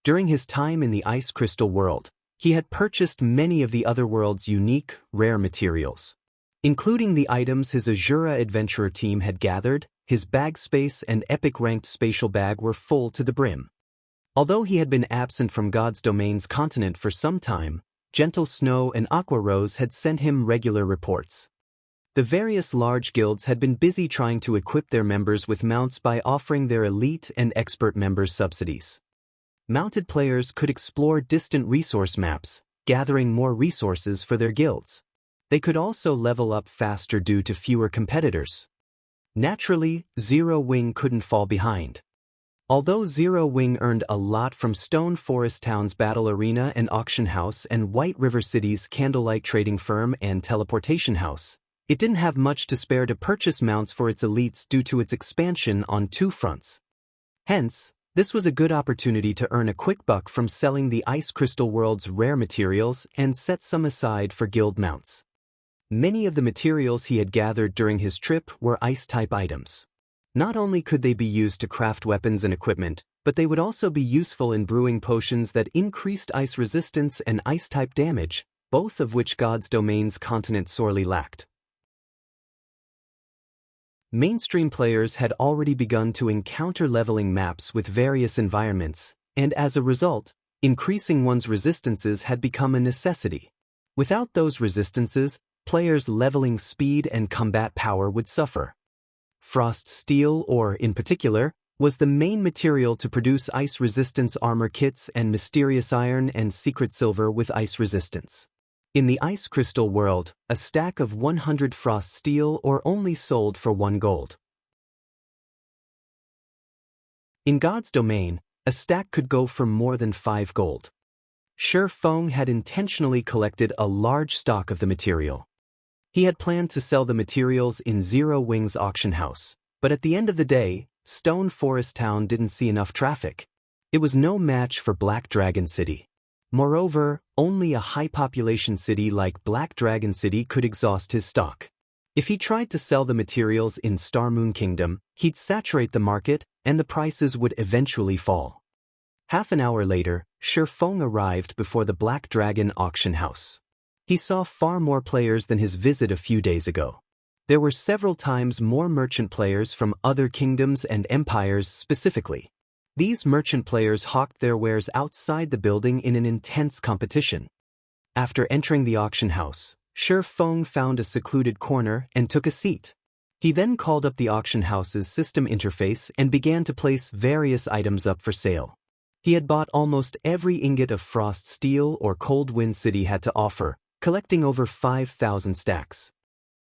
During his time in the Ice Crystal World, he had purchased many of the other world's unique, rare materials. Including the items his Azura adventurer team had gathered, his bag space and epic-ranked spatial bag were full to the brim. Although he had been absent from God's Domain's continent for some time, Gentle Snow and Aqua Rose had sent him regular reports. The various large guilds had been busy trying to equip their members with mounts by offering their elite and expert members subsidies. Mounted players could explore distant resource maps, gathering more resources for their guilds. They could also level up faster due to fewer competitors. Naturally, Zero Wing couldn't fall behind. Although Zero Wing earned a lot from Stone Forest Town's Battle Arena and Auction House and White River City's Candlelight Trading Firm and Teleportation House, it didn't have much to spare to purchase mounts for its elites due to its expansion on two fronts. Hence, this was a good opportunity to earn a quick buck from selling the Ice Crystal World's rare materials and set some aside for guild mounts. Many of the materials he had gathered during his trip were ice-type items. Not only could they be used to craft weapons and equipment, but they would also be useful in brewing potions that increased ice resistance and ice-type damage, both of which God's Domain's continent sorely lacked. Mainstream players had already begun to encounter leveling maps with various environments, and as a result, increasing one's resistances had become a necessity. Without those resistances, players' leveling speed and combat power would suffer. Frost steel, or in particular, was the main material to produce ice resistance armor kits and mysterious iron and secret silver with ice resistance. In the Ice Crystal World, a stack of 100 frost steel or only sold for 1 gold. In God's Domain, a stack could go for more than 5 gold. Shifeng had intentionally collected a large stock of the material. He had planned to sell the materials in Zero Wing's auction house, but at the end of the day, Stone Forest Town didn't see enough traffic. It was no match for Black Dragon City. Moreover, only a high-population city like Black Dragon City could exhaust his stock. If he tried to sell the materials in Star Moon Kingdom, he'd saturate the market, and the prices would eventually fall. Half an hour later, Shifeng arrived before the Black Dragon auction house. He saw far more players than his visit a few days ago. There were several times more merchant players from other kingdoms and empires specifically. These merchant players hawked their wares outside the building in an intense competition. After entering the auction house, Shifeng found a secluded corner and took a seat. He then called up the auction house's system interface and began to place various items up for sale. He had bought almost every ingot of frost steel or Cold Wind City had to offer, collecting over 5,000 stacks.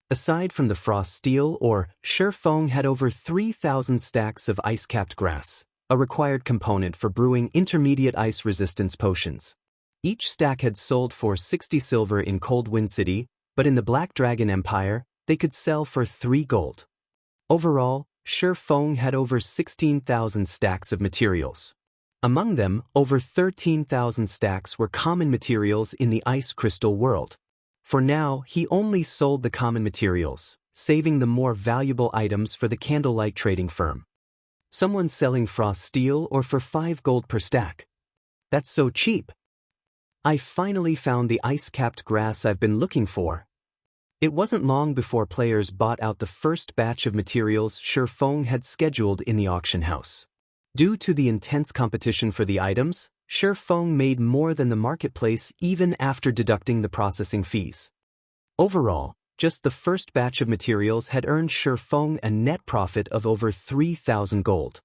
Aside from the frost steel ore, Shifeng had over 3,000 stacks of ice-capped grass, a required component for brewing intermediate ice resistance potions. Each stack had sold for 60 silver in Cold Wind City, but in the Black Dragon Empire, they could sell for 3 gold. Overall, Shi Feng had over 16,000 stacks of materials. Among them, over 13,000 stacks were common materials in the ice crystal world. For now, he only sold the common materials, saving the more valuable items for the candlelight trading firm. Someone selling frost steel or for 5 gold per stack. That's so cheap. I finally found the ice-capped grass I've been looking for. It wasn't long before players bought out the first batch of materials Shi Feng had scheduled in the auction house. Due to the intense competition for the items, Shi Feng made more than the marketplace even after deducting the processing fees. Overall, just the first batch of materials had earned Shi Feng a net profit of over 3,000 gold.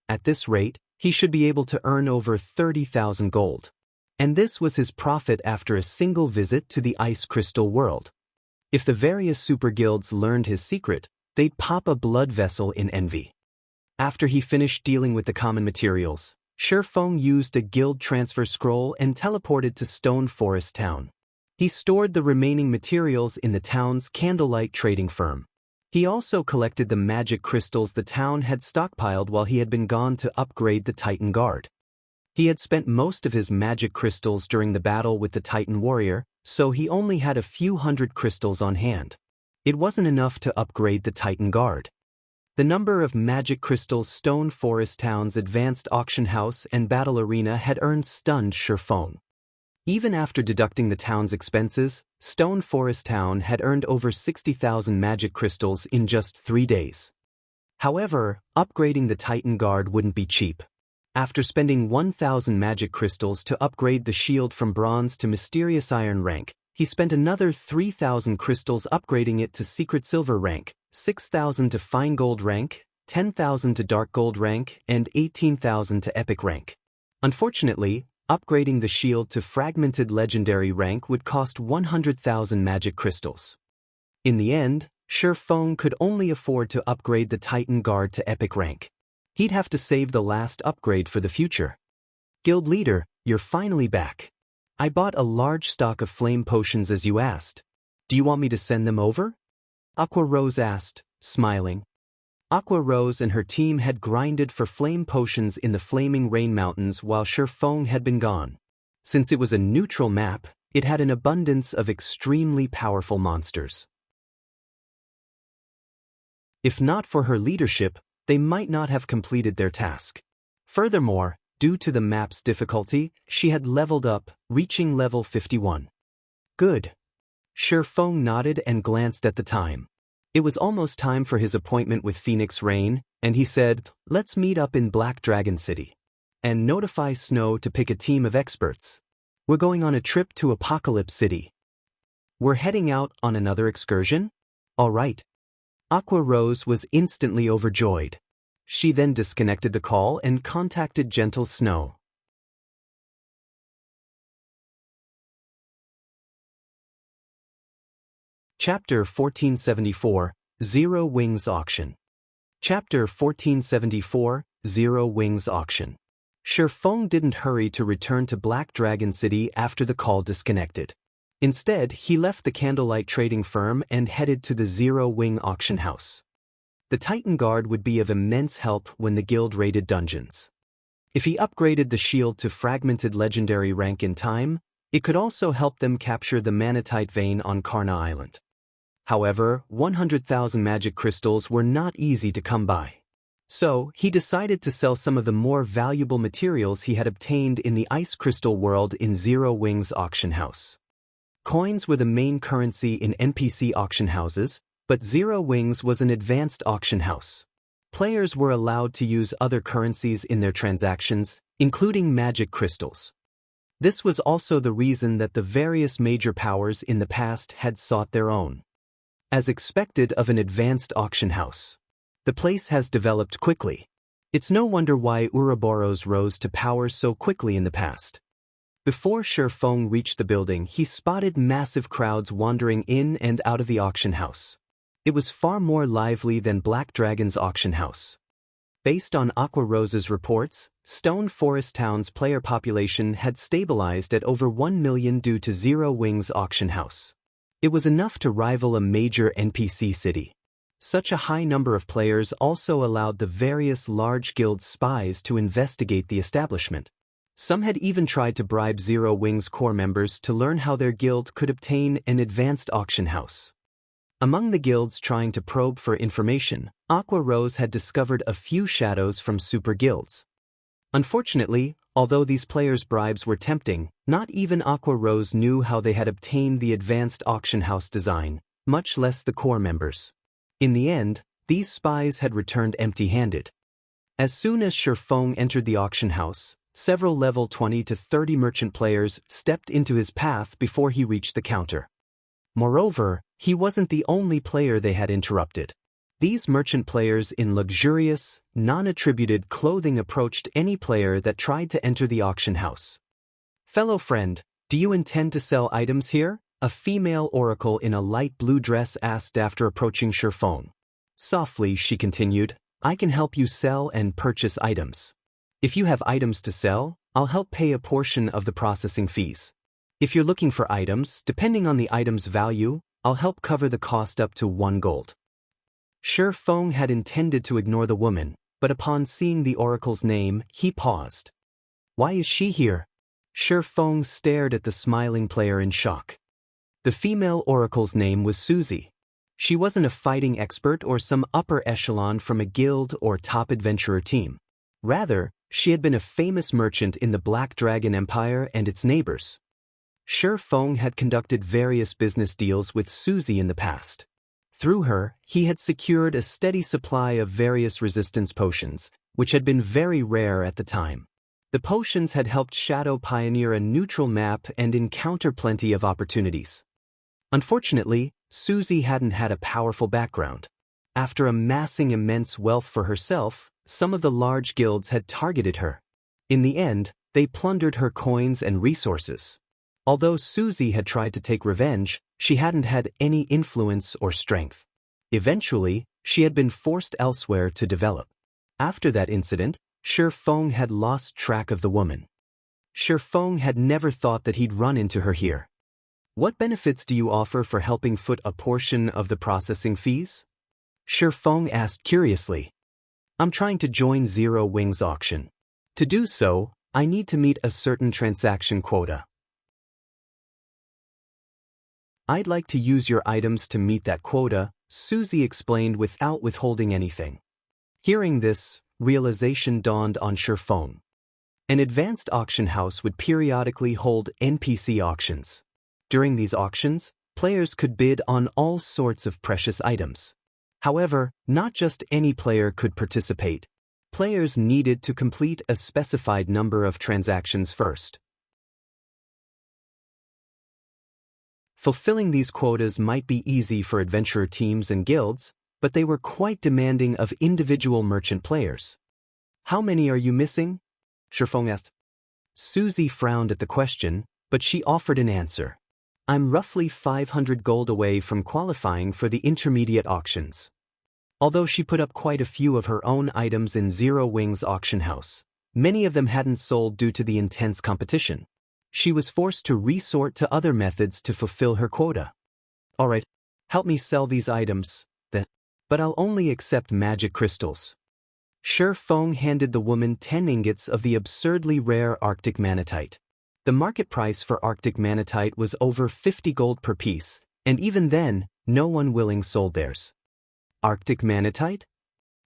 At this rate, he should be able to earn over 30,000 gold. And this was his profit after a single visit to the ice crystal world. If the various super guilds learned his secret, they'd pop a blood vessel in envy. After he finished dealing with the common materials, Shi Feng used a guild transfer scroll and teleported to Stone Forest Town. He stored the remaining materials in the town's candlelight trading firm. He also collected the magic crystals the town had stockpiled while he had been gone to upgrade the Titan Guard. He had spent most of his magic crystals during the battle with the Titan Warrior, so he only had a few hundred crystals on hand. It wasn't enough to upgrade the Titan Guard. The number of magic crystals Stone Forest Town's advanced auction house and battle arena had earned stunned Shi Feng. Even after deducting the town's expenses, Stone Forest Town had earned over 60,000 magic crystals in just 3 days. However, upgrading the Titan Guard wouldn't be cheap. After spending 1,000 magic crystals to upgrade the shield from bronze to mysterious iron rank, he spent another 3,000 crystals upgrading it to secret silver rank, 6,000 to fine gold rank, 10,000 to dark gold rank, and 18,000 to epic rank. Unfortunately, upgrading the shield to fragmented legendary rank would cost 100,000 magic crystals. In the end, Shi Feng could only afford to upgrade the Titan Guard to epic rank. He'd have to save the last upgrade for the future. Guild leader, you're finally back. I bought a large stock of flame potions as you asked. Do you want me to send them over? Aqua Rose asked, smiling. Aqua Rose and her team had grinded for flame potions in the Flaming Rain Mountains while Shi Feng had been gone. Since it was a neutral map, it had an abundance of extremely powerful monsters. If not for her leadership, they might not have completed their task. Furthermore, due to the map's difficulty, she had leveled up, reaching level 51. Good. Shi Feng nodded and glanced at the time. It was almost time for his appointment with Phoenix Rain, and he said, let's meet up in Black Dragon City. And notify Snow to pick a team of experts. We're going on a trip to Apocalypse City. We're heading out on another excursion? All right. Aqua Rose was instantly overjoyed. She then disconnected the call and contacted Gentle Snow. Chapter 1474, Zero Wings Auction. Chapter 1474, Zero Wings Auction. Shi Feng didn't hurry to return to Black Dragon City after the call disconnected. Instead, he left the candlelight trading firm and headed to the Zero Wing auction house. The Titan Guard would be of immense help when the guild raided dungeons. If he upgraded the shield to fragmented legendary rank in time, it could also help them capture the manatite vein on Karna Island. However, 100,000 magic crystals were not easy to come by. So, he decided to sell some of the more valuable materials he had obtained in the ice crystal world in Zero Wing's auction house. Coins were the main currency in NPC auction houses, but Zero Wings was an advanced auction house. Players were allowed to use other currencies in their transactions, including magic crystals. This was also the reason that the various major powers in the past had sought their own. As expected of an advanced auction house, the place has developed quickly. It's no wonder why Ouroboros rose to power so quickly in the past. Before Shi Feng reached the building, he spotted massive crowds wandering in and out of the auction house. It was far more lively than Black Dragon's auction house. Based on Aqua Rose's reports, Stone Forest Town's player population had stabilized at over 1 million due to Zero Wings auction house. It was enough to rival a major NPC city. Such a high number of players also allowed the various large guild spies to investigate the establishment. Some had even tried to bribe Zero Wings core members to learn how their guild could obtain an advanced auction house. Among the guilds trying to probe for information, Aqua Rose had discovered a few shadows from super guilds. Unfortunately, although these players' bribes were tempting, not even Aqua Rose knew how they had obtained the advanced auction house design, much less the core members. In the end, these spies had returned empty-handed. As soon as Shifeng entered the auction house, several level 20 to 30 merchant players stepped into his path before he reached the counter. Moreover, he wasn't the only player they had interrupted. These merchant players in luxurious, non-attributed clothing approached any player that tried to enter the auction house. "Fellow friend, do you intend to sell items here?" a female oracle in a light blue dress asked after approaching Shifeng. Softly, she continued, "I can help you sell and purchase items. If you have items to sell, I'll help pay a portion of the processing fees. If you're looking for items, depending on the item's value, I'll help cover the cost up to 1 gold. Shifeng had intended to ignore the woman, but upon seeing the oracle's name, he paused. "Why is she here?" Shifeng stared at the smiling player in shock. The female oracle's name was Susie. She wasn't a fighting expert or some upper echelon from a guild or top adventurer team. Rather, she had been a famous merchant in the Black Dragon Empire and its neighbors. Shifeng had conducted various business deals with Susie in the past. Through her, he had secured a steady supply of various resistance potions, which had been very rare at the time. The potions had helped Shadow pioneer a neutral map and encounter plenty of opportunities. Unfortunately, Susie hadn't had a powerful background. After amassing immense wealth for herself, some of the large guilds had targeted her. In the end, they plundered her coins and resources. Although Susie had tried to take revenge, she hadn't had any influence or strength. Eventually, she had been forced elsewhere to develop. After that incident, Shifeng had lost track of the woman. Shifeng had never thought that he'd run into her here. "What benefits do you offer for helping foot a portion of the processing fees?" Shifeng asked curiously. "I'm trying to join Zero Wings auction. To do so, I need to meet a certain transaction quota. I'd like to use your items to meet that quota," Susie explained without withholding anything. Hearing this, realization dawned on Shifeng. An advanced auction house would periodically hold NPC auctions. During these auctions, players could bid on all sorts of precious items. However, not just any player could participate. Players needed to complete a specified number of transactions first. Fulfilling these quotas might be easy for adventurer teams and guilds, but they were quite demanding of individual merchant players. "How many are you missing?" Shifeng asked. Susie frowned at the question, but she offered an answer. "I'm roughly 500 gold away from qualifying for the intermediate auctions." Although she put up quite a few of her own items in Zero Wings auction house, many of them hadn't sold due to the intense competition. She was forced to resort to other methods to fulfill her quota. "All right, help me sell these items, then. But I'll only accept magic crystals." Shifeng handed the woman 10 ingots of the absurdly rare Arctic manatite. The market price for Arctic manatite was over 50 gold per piece, and even then, no one willing sold theirs. Arctic manatite?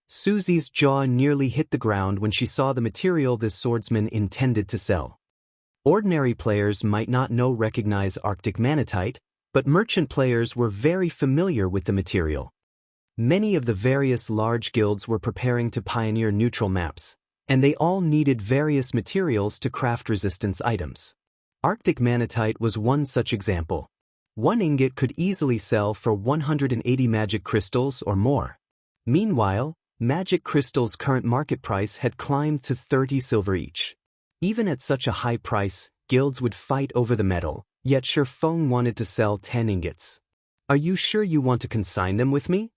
Susie's jaw nearly hit the ground when she saw the material this swordsman intended to sell. Ordinary players might not recognize Arctic manatite, but merchant players were very familiar with the material. Many of the various large guilds were preparing to pioneer neutral maps, and they all needed various materials to craft resistance items. Arctic manatite was one such example. 1 ingot could easily sell for 180 magic crystals or more. Meanwhile, magic crystals' current market price had climbed to 30 silver each. Even at such a high price, guilds would fight over the metal, yet Shifeng wanted to sell 10 ingots. "Are you sure you want to consign them with me?"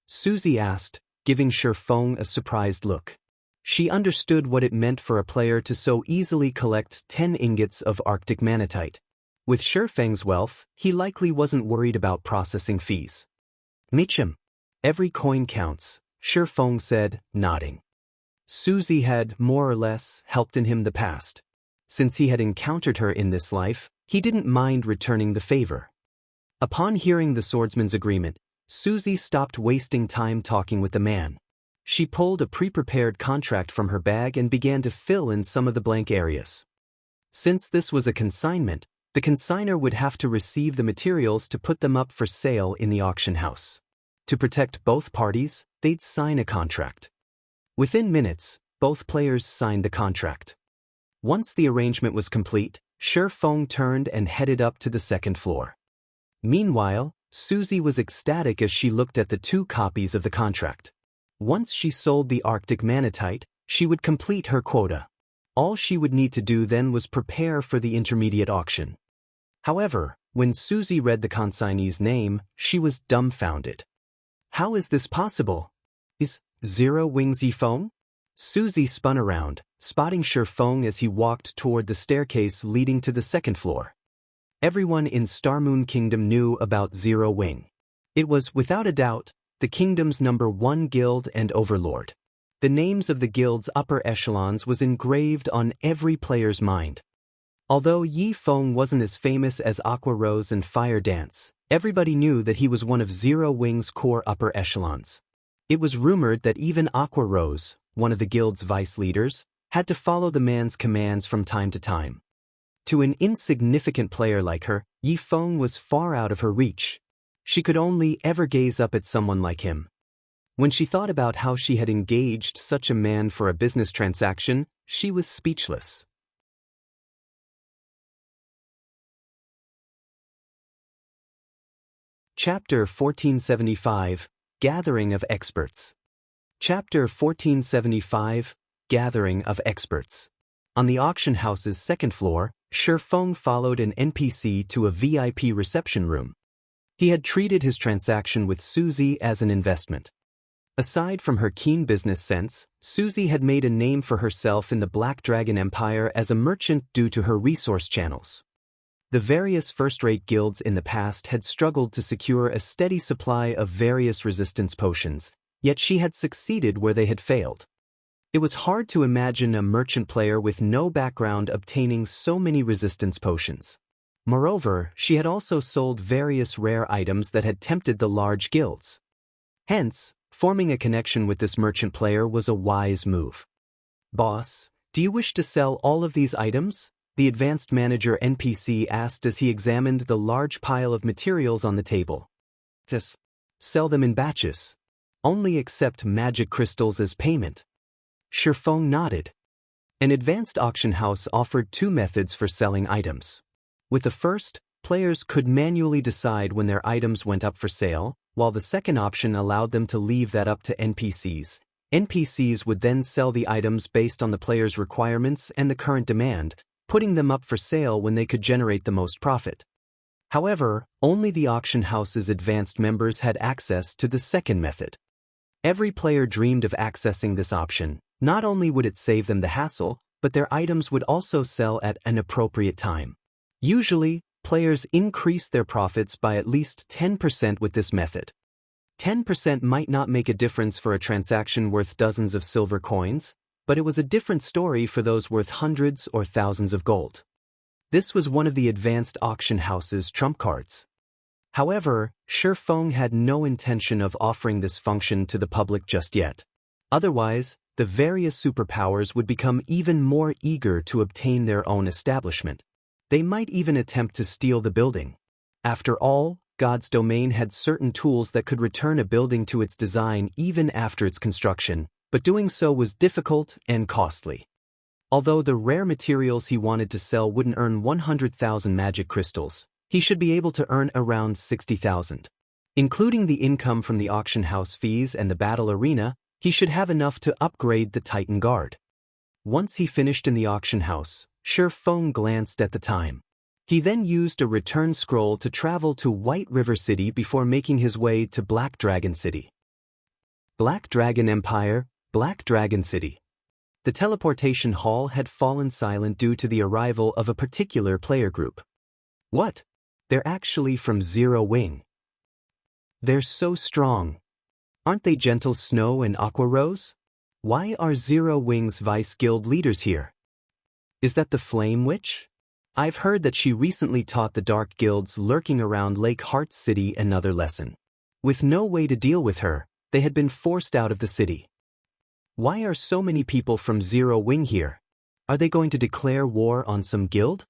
Susie asked, giving Shifeng a surprised look. She understood what it meant for a player to so easily collect 10 ingots of Arctic manatite. With Shifeng's wealth, he likely wasn't worried about processing fees. Meacham. Every coin counts, Shifeng said, nodding. Susie had, more or less, helped in him the past. Since he had encountered her in this life, he didn't mind returning the favor. Upon hearing the swordsman's agreement, Susie stopped wasting time talking with the man. She pulled a pre-prepared contract from her bag and began to fill in some of the blank areas. Since this was a consignment, the consignor would have to receive the materials to put them up for sale in the auction house. To protect both parties, they'd sign a contract. Within minutes, both players signed the contract. Once the arrangement was complete, Shifeng turned and headed up to the second floor. Meanwhile, Susie was ecstatic as she looked at the 2 copies of the contract. Once she sold the Arctic manatite, she would complete her quota. All she would need to do then was prepare for the intermediate auction. However, when Susie read the consignee's name, she was dumbfounded. How is this possible? Is Zero Wings Yifeng? Susie spun around, spotting Shifeng as he walked toward the staircase leading to the second floor. Everyone in Starmoon Kingdom knew about Zero Wing. It was, without a doubt, the kingdom's #1 guild and overlord. The names of the guild's upper echelons was engraved on every player's mind. Although Yifeng wasn't as famous as Aqua Rose and Fire Dance, everybody knew that he was one of Zero Wing's core upper echelons. It was rumored that even Aqua Rose, one of the guild's vice leaders, had to follow the man's commands from time to time. To an insignificant player like her, Yifeng was far out of her reach. She could only ever gaze up at someone like him. When she thought about how she had engaged such a man for a business transaction, she was speechless. Chapter 1475, Gathering of Experts. Chapter 1475, Gathering of Experts. On the auction house's second floor, Shifeng followed an NPC to a VIP reception room. He had treated his transaction with Susie as an investment. Aside from her keen business sense, Susie had made a name for herself in the Black Dragon Empire as a merchant due to her resource channels. The various first-rate guilds in the past had struggled to secure a steady supply of various resistance potions, yet she had succeeded where they had failed. It was hard to imagine a merchant player with no background obtaining so many resistance potions. Moreover, she had also sold various rare items that had tempted the large guilds. Hence, forming a connection with this merchant player was a wise move. "Boss, do you wish to sell all of these items?" the advanced manager NPC asked as he examined the large pile of materials on the table. "Yes. Sell them in batches. Only accept magic crystals as payment." Shifeng nodded. An advanced auction house offered 2 methods for selling items. With the first, players could manually decide when their items went up for sale, while the second option allowed them to leave that up to NPCs. NPCs would then sell the items based on the player's requirements and the current demand, putting them up for sale when they could generate the most profit. However, only the auction house's advanced members had access to the second method. Every player dreamed of accessing this option. Not only would it save them the hassle, but their items would also sell at an appropriate time. Usually, players increase their profits by at least 10% with this method. 10% might not make a difference for a transaction worth dozens of silver coins, but it was a different story for those worth hundreds or thousands of gold. This was one of the advanced auction house's trump cards. However, Shifeng had no intention of offering this function to the public just yet. Otherwise, the various superpowers would become even more eager to obtain their own establishment. They might even attempt to steal the building. After all, God's domain had certain tools that could return a building to its design even after its construction, but doing so was difficult and costly. Although the rare materials he wanted to sell wouldn't earn 100,000 magic crystals, he should be able to earn around 60,000. Including the income from the auction house fees and the battle arena, he should have enough to upgrade the Titan Guard. Once he finished in the auction house, Shifeng glanced at the time. He then used a return scroll to travel to White River City before making his way to Black Dragon City. Black Dragon Empire, Black Dragon City. The teleportation hall had fallen silent due to the arrival of a particular player group. What? They're actually from Zero Wing. They're so strong. Aren't they Gentle Snow and Aqua Rose? Why are Zero Wing's Vice Guild leaders here? Is that the Flame Witch? I've heard that she recently taught the Dark Guilds lurking around Lake Heart City another lesson. With no way to deal with her, they had been forced out of the city. Why are so many people from Zero Wing here? Are they going to declare war on some guild?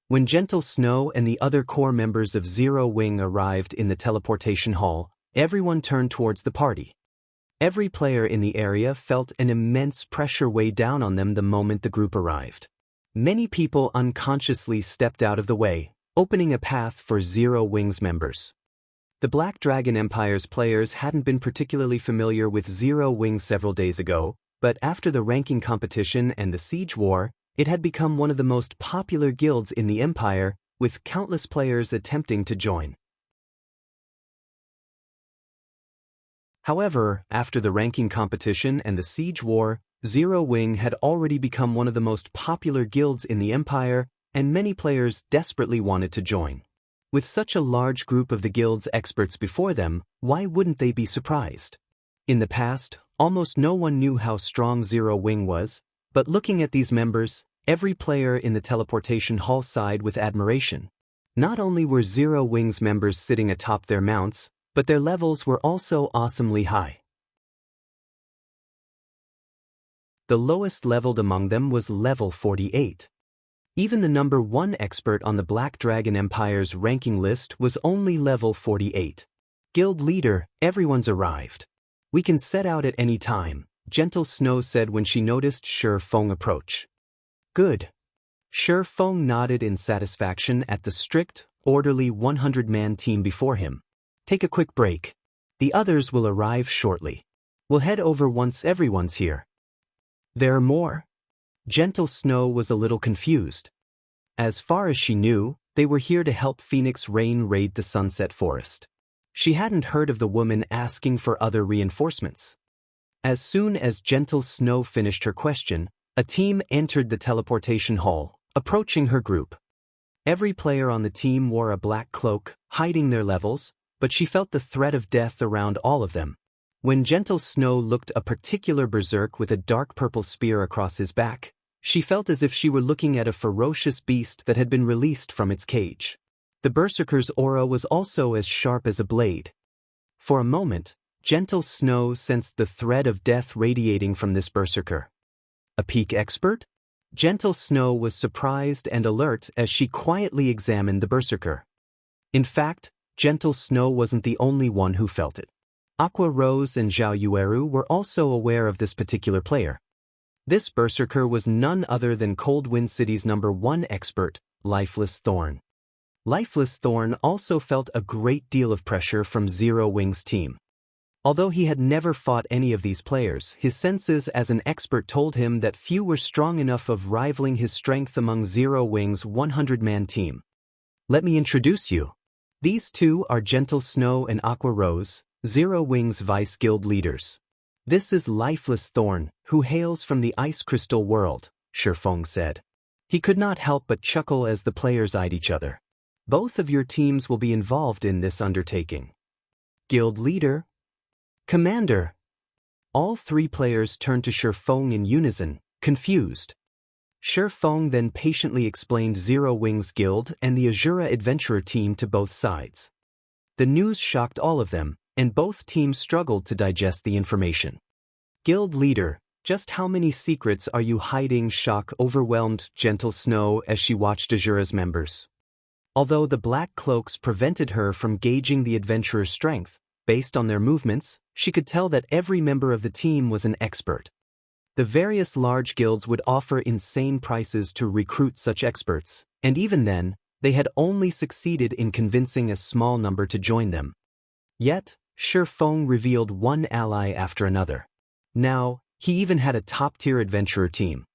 When Gentle Snow and the other core members of Zero Wing arrived in the teleportation hall, everyone turned towards the party. Every player in the area felt an immense pressure weigh down on them the moment the group arrived. Many people unconsciously stepped out of the way, opening a path for Zero Wing's members. The Black Dragon Empire's players hadn't been particularly familiar with Zero Wing several days ago, but after the ranking competition and the siege war, it had become one of the most popular guilds in the Empire, with countless players attempting to join. However, after the ranking competition and the siege war, Zero Wing had already become one of the most popular guilds in the Empire, and many players desperately wanted to join. With such a large group of the guild's experts before them, why wouldn't they be surprised? In the past, almost no one knew how strong Zero Wing was, but looking at these members, every player in the teleportation hall sighed with admiration. Not only were Zero Wing's members sitting atop their mounts, but their levels were also awesomely high. The lowest leveled among them was level 48. Even the number 1 expert on the Black Dragon Empire's ranking list was only level 48. Guild leader, everyone's arrived. We can set out at any time, Gentle Snow said when she noticed Shi Feng approach. Good. Shi Feng nodded in satisfaction at the strict, orderly 100-man team before him. Take a quick break. The others will arrive shortly. We'll head over once everyone's here. There are more? Gentle Snow was a little confused. As far as she knew, they were here to help Phoenix Rain raid the Sunset Forest. She hadn't heard of the woman asking for other reinforcements. As soon as Gentle Snow finished her question, a team entered the teleportation hall, approaching her group. Every player on the team wore a black cloak, hiding their levels, but she felt the threat of death around all of them. When Gentle Snow looked a particular berserk with a dark purple spear across his back, she felt as if she were looking at a ferocious beast that had been released from its cage. The berserker's aura was also as sharp as a blade. For a moment, Gentle Snow sensed the threat of death radiating from this berserker. A peak expert? Gentle Snow was surprised and alert as she quietly examined the berserker. In fact, Gentle Snow wasn't the only one who felt it. Aqua Rose and Zhao Yueru were also aware of this particular player. This berserker was none other than Cold Wind City's number 1 expert, Lifeless Thorn. Lifeless Thorn also felt a great deal of pressure from Zero Wing's team. Although he had never fought any of these players, his senses as an expert told him that few were strong enough of rivaling his strength among Zero Wing's 100-man team. Let me introduce you. These two are Gentle Snow and Aqua Rose, Zero Wing's Vice Guild leaders. This is Lifeless Thorn, who hails from the Ice Crystal world, Shi Feng said. He could not help but chuckle as the players eyed each other. Both of your teams will be involved in this undertaking. Guild leader. Commander. All 3 players turned to Shi Feng in unison, confused. Shi Feng then patiently explained Zero Wing's guild and the Azura Adventurer team to both sides. The news shocked all of them, and both teams struggled to digest the information. Guild leader, just how many secrets are you hiding? Shock overwhelmed Gentle Snow as she watched Azura's members. Although the black cloaks prevented her from gauging the adventurer's strength, based on their movements, she could tell that every member of the team was an expert. The various large guilds would offer insane prices to recruit such experts, and even then, they had only succeeded in convincing a small number to join them. Yet, Shi Feng revealed one ally after another. Now, he even had a top-tier adventurer team.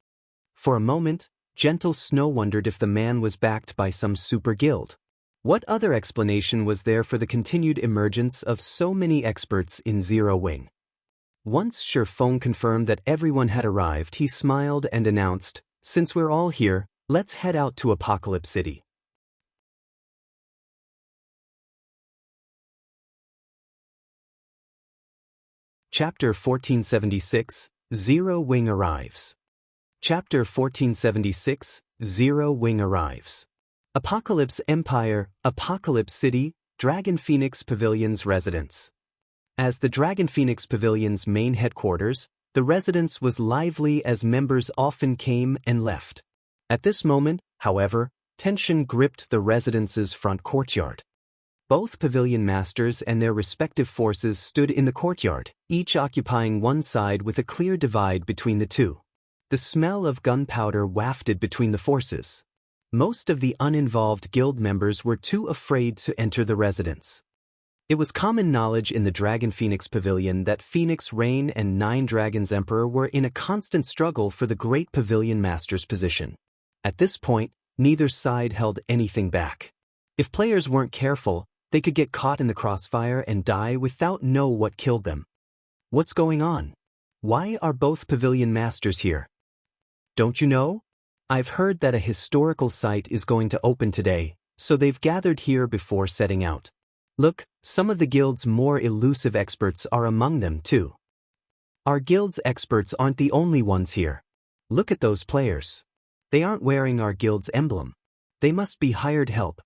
For a moment, Gentle Snow wondered if the man was backed by some super guild. What other explanation was there for the continued emergence of so many experts in Zero Wing? Once Feng confirmed that everyone had arrived, he smiled and announced, "Since we're all here, let's head out to Apocalypse City." Chapter 1476, Zero Wing Arrives. Chapter 1476, Zero Wing Arrives. Apocalypse Empire, Apocalypse City, Dragon Phoenix Pavilion's residence. As the Dragon Phoenix Pavilion's main headquarters, the residence was lively as members often came and left. At this moment, however, tension gripped the residence's front courtyard. Both pavilion masters and their respective forces stood in the courtyard, each occupying one side with a clear divide between the two. The smell of gunpowder wafted between the forces. Most of the uninvolved guild members were too afraid to enter the residence. It was common knowledge in the Dragon Phoenix Pavilion that Phoenix Rain and Nine Dragons Emperor were in a constant struggle for the Great Pavilion Master's position. At this point, neither side held anything back. If players weren't careful, they could get caught in the crossfire and die without knowing what killed them. What's going on? Why are both pavilion masters here? Don't you know? I've heard that a historical site is going to open today, so they've gathered here before setting out. Look, some of the guild's more elusive experts are among them too. Our guild's experts aren't the only ones here. Look at those players. They aren't wearing our guild's emblem. They must be hired help.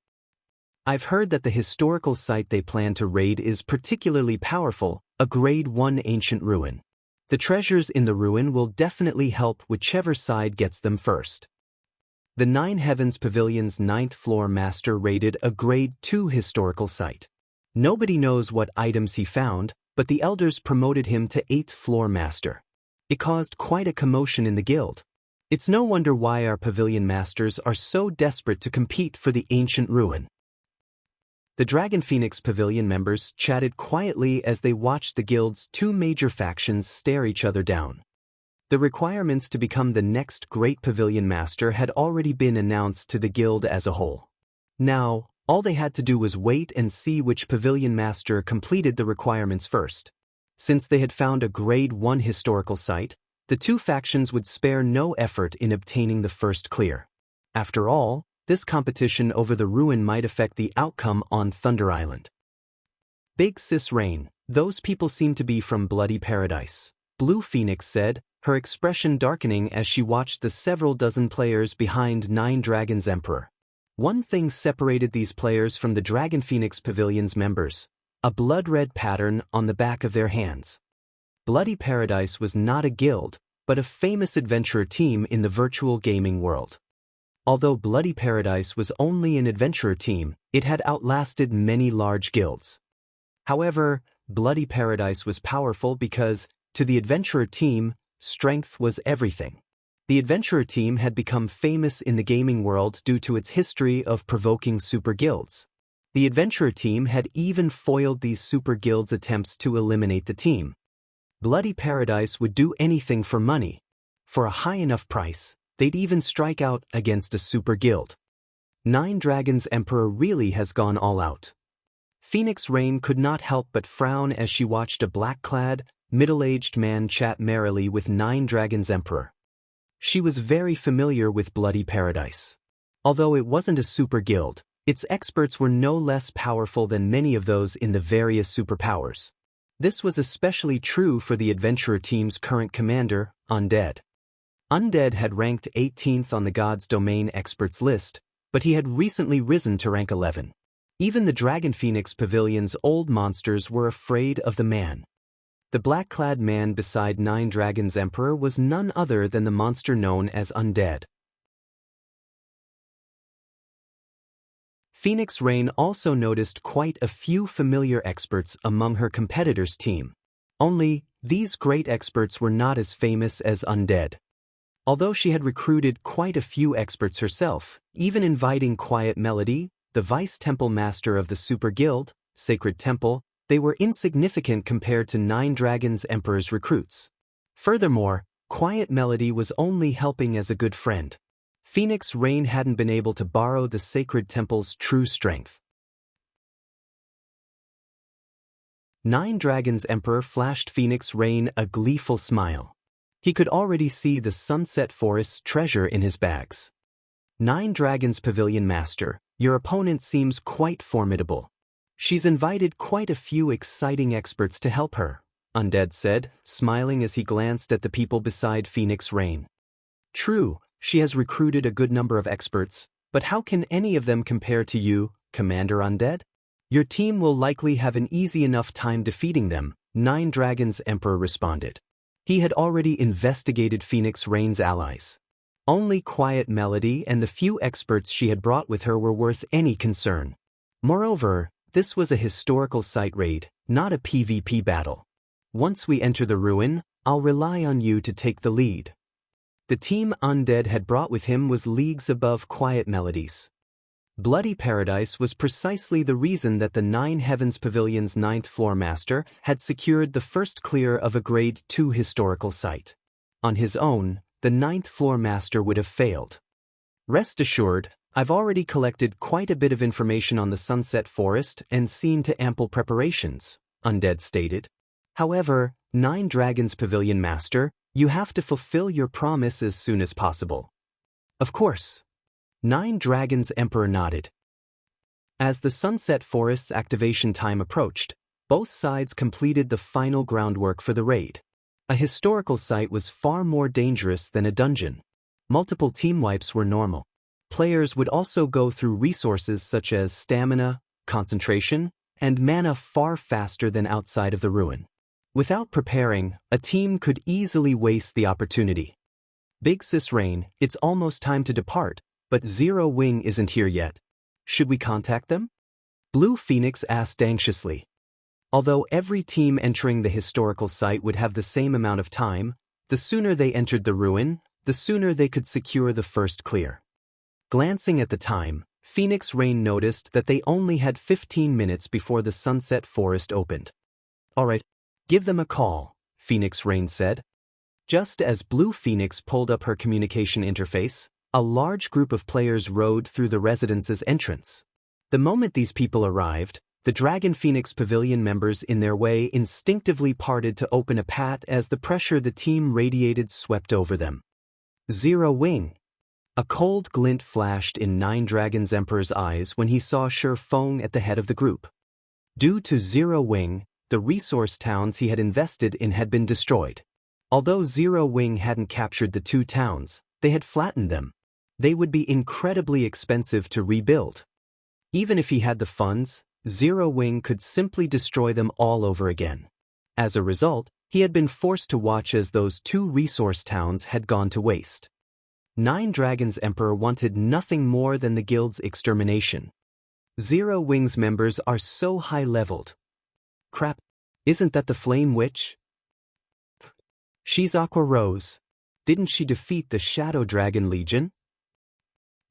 I've heard that the historical site they plan to raid is particularly powerful, a Grade 1 ancient ruin. The treasures in the ruin will definitely help whichever side gets them first. The Nine Heavens Pavilion's 9th floor master raided a Grade 2 historical site. Nobody knows what items he found, but the elders promoted him to 8th floor master. It caused quite a commotion in the guild. It's no wonder why our pavilion masters are so desperate to compete for the ancient ruin. The Dragon Phoenix Pavilion members chatted quietly as they watched the guild's two major factions stare each other down. The requirements to become the next great pavilion master had already been announced to the guild as a whole. Now, all they had to do was wait and see which pavilion master completed the requirements first. Since they had found a Grade 1 historical site, the two factions would spare no effort in obtaining the first clear. After all, this competition over the ruin might affect the outcome on Thunder Island. Big Sis Rain, those people seem to be from Bloody Paradise, Blue Phoenix said, her expression darkening as she watched the several dozen players behind Nine Dragons Emperor. One thing separated these players from the Dragon Phoenix Pavilion's members: a blood-red pattern on the back of their hands. Bloody Paradise was not a guild, but a famous adventurer team in the virtual gaming world. Although Bloody Paradise was only an adventurer team, it had outlasted many large guilds. However, Bloody Paradise was powerful because, to the adventurer team, strength was everything. The adventurer team had become famous in the gaming world due to its history of provoking super guilds. The adventurer team had even foiled these super guilds' attempts to eliminate the team. Bloody Paradise would do anything for money. For a high enough price, they'd even strike out against a super guild. Nine Dragons Emperor really has gone all out. Phoenix Rain could not help but frown as she watched a black-clad, middle-aged man chat merrily with Nine Dragons Emperor. She was very familiar with Bloody Paradise. Although it wasn't a super guild, its experts were no less powerful than many of those in the various superpowers. This was especially true for the adventurer team's current commander, Undead. Undead had ranked 18th on the God's Domain experts list, but he had recently risen to rank 11. Even the Dragon Phoenix Pavilion's old monsters were afraid of the man. The black-clad man beside Nine Dragons Emperor was none other than the monster known as Undead. Phoenix Rain also noticed quite a few familiar experts among her competitors' team. Only, these great experts were not as famous as Undead. Although she had recruited quite a few experts herself, even inviting Quiet Melody, the Vice Temple Master of the Super Guild, Sacred Temple, they were insignificant compared to Nine Dragons Emperor's recruits. Furthermore, Quiet Melody was only helping as a good friend. Phoenix Rain hadn't been able to borrow the Sacred Temple's true strength. Nine Dragons Emperor flashed Phoenix Rain a gleeful smile. He could already see the Sunset Forest's treasure in his bags. Nine Dragons Pavilion Master, your opponent seems quite formidable. She's invited quite a few exciting experts to help her, Undead said, smiling as he glanced at the people beside Phoenix Rain. True, she has recruited a good number of experts, but how can any of them compare to you, Commander Undead? Your team will likely have an easy enough time defeating them, Nine Dragons Emperor responded. He had already investigated Phoenix Rain's allies. Only Quiet Melody and the few experts she had brought with her were worth any concern. Moreover, this was a historical site raid, not a PvP battle. Once we enter the ruin, I'll rely on you to take the lead. The team Undead had brought with him was leagues above Quiet Melody's. Bloody Paradise was precisely the reason that the Nine Heavens Pavilion's 9th floor master had secured the first clear of a Grade 2 historical site. On his own, the 9th floor master would have failed. Rest assured, I've already collected quite a bit of information on the Sunset Forest and seen to ample preparations, Undead stated. However, Nine Dragons Pavilion Master, you have to fulfill your promise as soon as possible. Of course. Nine Dragons Emperor nodded. As the Sunset Forest's activation time approached, both sides completed the final groundwork for the raid. A historical site was far more dangerous than a dungeon. Multiple team wipes were normal. Players would also go through resources such as stamina, concentration, and mana far faster than outside of the ruin. Without preparing, a team could easily waste the opportunity. Big Sis Rain, it's almost time to depart, but Zero Wing isn't here yet. Should we contact them? Blue Phoenix asked anxiously. Although every team entering the historical site would have the same amount of time, the sooner they entered the ruin, the sooner they could secure the first clear. Glancing at the time, Phoenix Rain noticed that they only had 15 minutes before the Sunset Forest opened. Alright, give them a call, Phoenix Rain said. Just as Blue Phoenix pulled up her communication interface, a large group of players rode through the residence's entrance. The moment these people arrived, the Dragon Phoenix Pavilion members in their way instinctively parted to open a path as the pressure the team radiated swept over them. Zero Wing. A cold glint flashed in Nine Dragons Emperor's eyes when he saw Shi Feng at the head of the group. Due to Zero Wing, the resource towns he had invested in had been destroyed. Although Zero Wing hadn't captured the two towns, they had flattened them. They would be incredibly expensive to rebuild. Even if he had the funds, Zero Wing could simply destroy them all over again. As a result, he had been forced to watch as those two resource towns had gone to waste. Nine Dragons Emperor wanted nothing more than the guild's extermination. Zero Wing's members are so high-leveled. Crap, isn't that the Flame Witch? She's Aqua Rose. Didn't she defeat the Shadow Dragon Legion?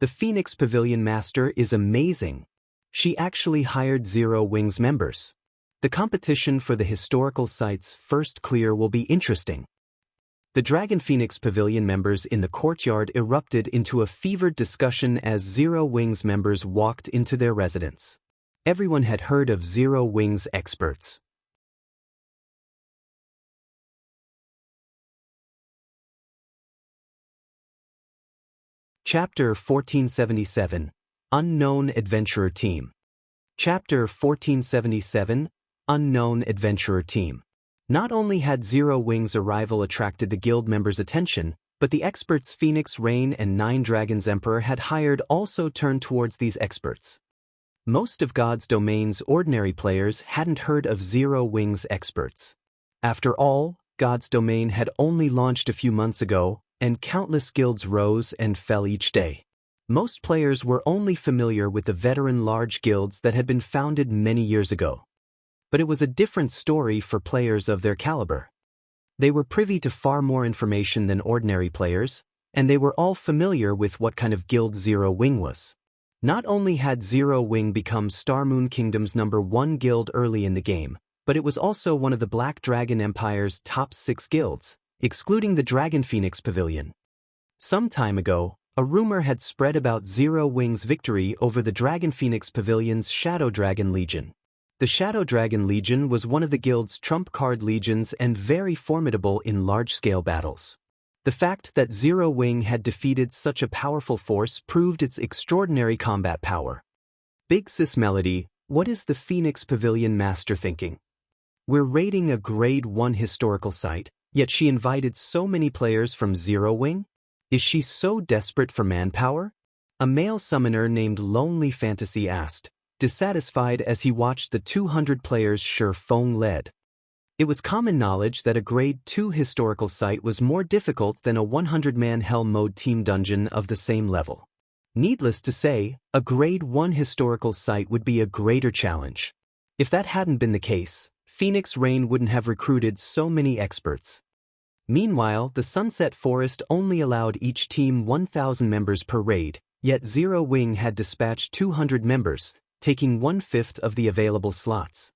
The Phoenix Pavilion Master is amazing. She actually hired Zero Wing's members. The competition for the historical site's first clear will be interesting. The Dragon Phoenix Pavilion members in the courtyard erupted into a fevered discussion as Zero Wing's members walked into their residence. Everyone had heard of Zero Wing's experts. Chapter 1477, Unknown Adventurer Team. Chapter 1477, Unknown Adventurer Team. Not only had Zero Wing's arrival attracted the guild members' attention, but the experts Phoenix Rain and Nine Dragons Emperor had hired also turned towards these experts. Most of God's Domain's ordinary players hadn't heard of Zero Wing's experts. After all, God's Domain had only launched a few months ago, and countless guilds rose and fell each day. Most players were only familiar with the veteran large guilds that had been founded many years ago. But it was a different story for players of their caliber. They were privy to far more information than ordinary players, and they were all familiar with what kind of guild Zero Wing was. Not only had Zero Wing become Star Moon Kingdom's #1 guild early in the game, but it was also one of the Black Dragon Empire's top 6 guilds, excluding the Dragon Phoenix Pavilion. Some time ago, a rumor had spread about Zero Wing's victory over the Dragon Phoenix Pavilion's Shadow Dragon Legion. The Shadow Dragon Legion was one of the guild's trump card legions and very formidable in large-scale battles. The fact that Zero Wing had defeated such a powerful force proved its extraordinary combat power. Big Sis Melody, what is the Phoenix Pavilion Master thinking? We're raiding a Grade 1 historical site, yet she invited so many players from Zero Wing? Is she so desperate for manpower? A male summoner named Lonely Fantasy asked, dissatisfied as he watched the 200 players Shi Feng led. It was common knowledge that a Grade 2 historical site was more difficult than a 100-man Hell Mode team dungeon of the same level. Needless to say, a Grade 1 historical site would be a greater challenge. If that hadn't been the case, Phoenix Rain wouldn't have recruited so many experts. Meanwhile, the Sunset Forest only allowed each team 1,000 members per raid, yet Zero Wing had dispatched 200 members, taking 1/5 of the available slots.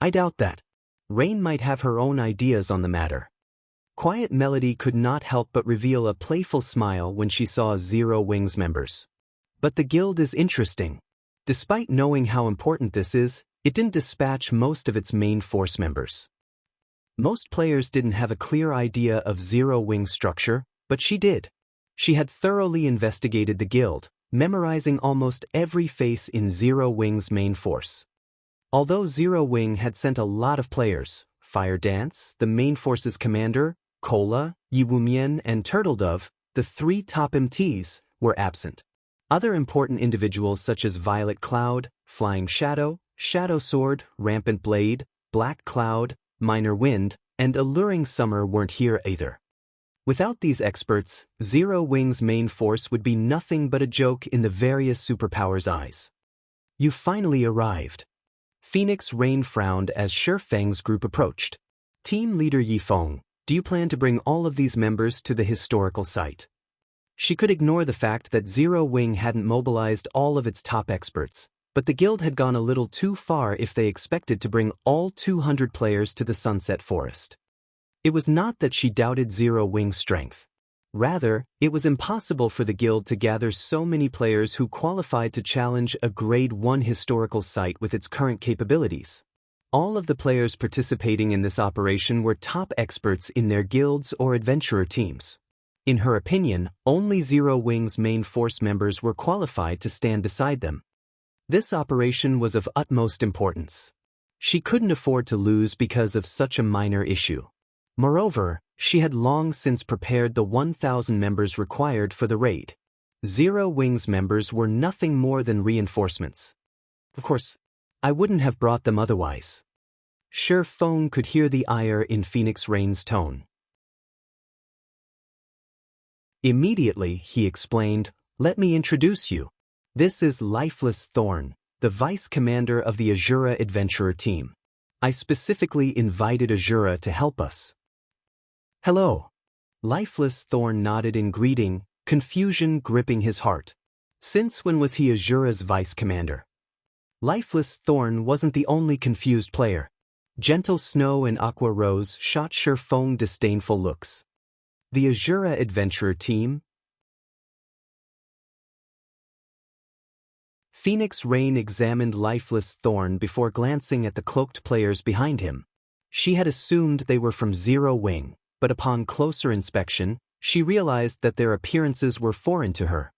I doubt that. Rain might have her own ideas on the matter. Quiet Melody could not help but reveal a playful smile when she saw Zero Wing's members. But the guild is interesting. Despite knowing how important this is, it didn't dispatch most of its main force members. Most players didn't have a clear idea of Zero Wing's structure, but she did. She had thoroughly investigated the guild, memorizing almost every face in Zero Wing's main force. Although Zero Wing had sent a lot of players, Fire Dance, the main force's commander, Cola, Yiwumian, and Turtledove, the 3 top MTs, were absent. Other important individuals such as Violet Cloud, Flying Shadow, Shadow Sword, Rampant Blade, Black Cloud, Minor Wind, and Alluring Summer weren't here either. Without these experts, Zero Wing's main force would be nothing but a joke in the various superpowers' eyes. You finally arrived. Phoenix Rain frowned as Shi Feng's group approached. Team leader Yifeng, do you plan to bring all of these members to the historical site? She could ignore the fact that Zero Wing hadn't mobilized all of its top experts, but the guild had gone a little too far if they expected to bring all 200 players to the Sunset Forest. It was not that she doubted Zero Wing's strength. Rather, it was impossible for the guild to gather so many players who qualified to challenge a Grade 1 historical site with its current capabilities. All of the players participating in this operation were top experts in their guilds or adventurer teams. In her opinion, only Zero Wing's main force members were qualified to stand beside them. This operation was of utmost importance. She couldn't afford to lose because of such a minor issue. Moreover, she had long since prepared the 1,000 members required for the raid. Zero Wing's members were nothing more than reinforcements. Of course, I wouldn't have brought them otherwise. Shi Feng could hear the ire in Phoenix Rain's tone. Immediately, he explained, let me introduce you. This is Lifeless Thorn, the vice commander of the Azura Adventurer team. I specifically invited Azura to help us. Hello. Lifeless Thorn nodded in greeting, confusion gripping his heart. Since when was he Azura's vice commander? Lifeless Thorn wasn't the only confused player. Gentle Snow and Aqua Rose shot Shi Feng disdainful looks. The Azura Adventurer team? Phoenix Rain examined Lifeless Thorn before glancing at the cloaked players behind him. She had assumed they were from Zero Wing, but upon closer inspection, she realized that their appearances were foreign to her.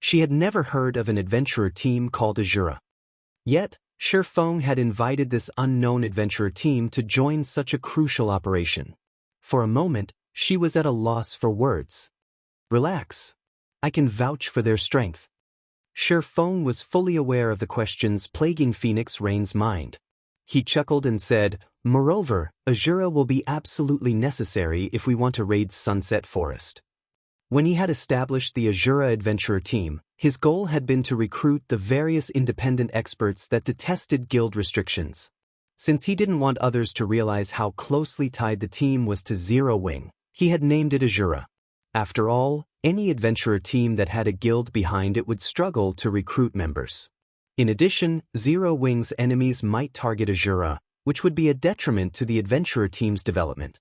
She had never heard of an adventurer team called Azura. Yet, Shi Feng had invited this unknown adventurer team to join such a crucial operation. For a moment, she was at a loss for words. Relax. I can vouch for their strength. Shi Feng was fully aware of the questions plaguing Phoenix Rain's mind. He chuckled and said, moreover, Azura will be absolutely necessary if we want to raid Sunset Forest. When he had established the Azura Adventurer team, his goal had been to recruit the various independent experts that detested guild restrictions. Since he didn't want others to realize how closely tied the team was to Zero Wing, he had named it Azura. After all, any adventurer team that had a guild behind it would struggle to recruit members. In addition, Zero Wing's enemies might target Azura, which would be a detriment to the adventurer team's development.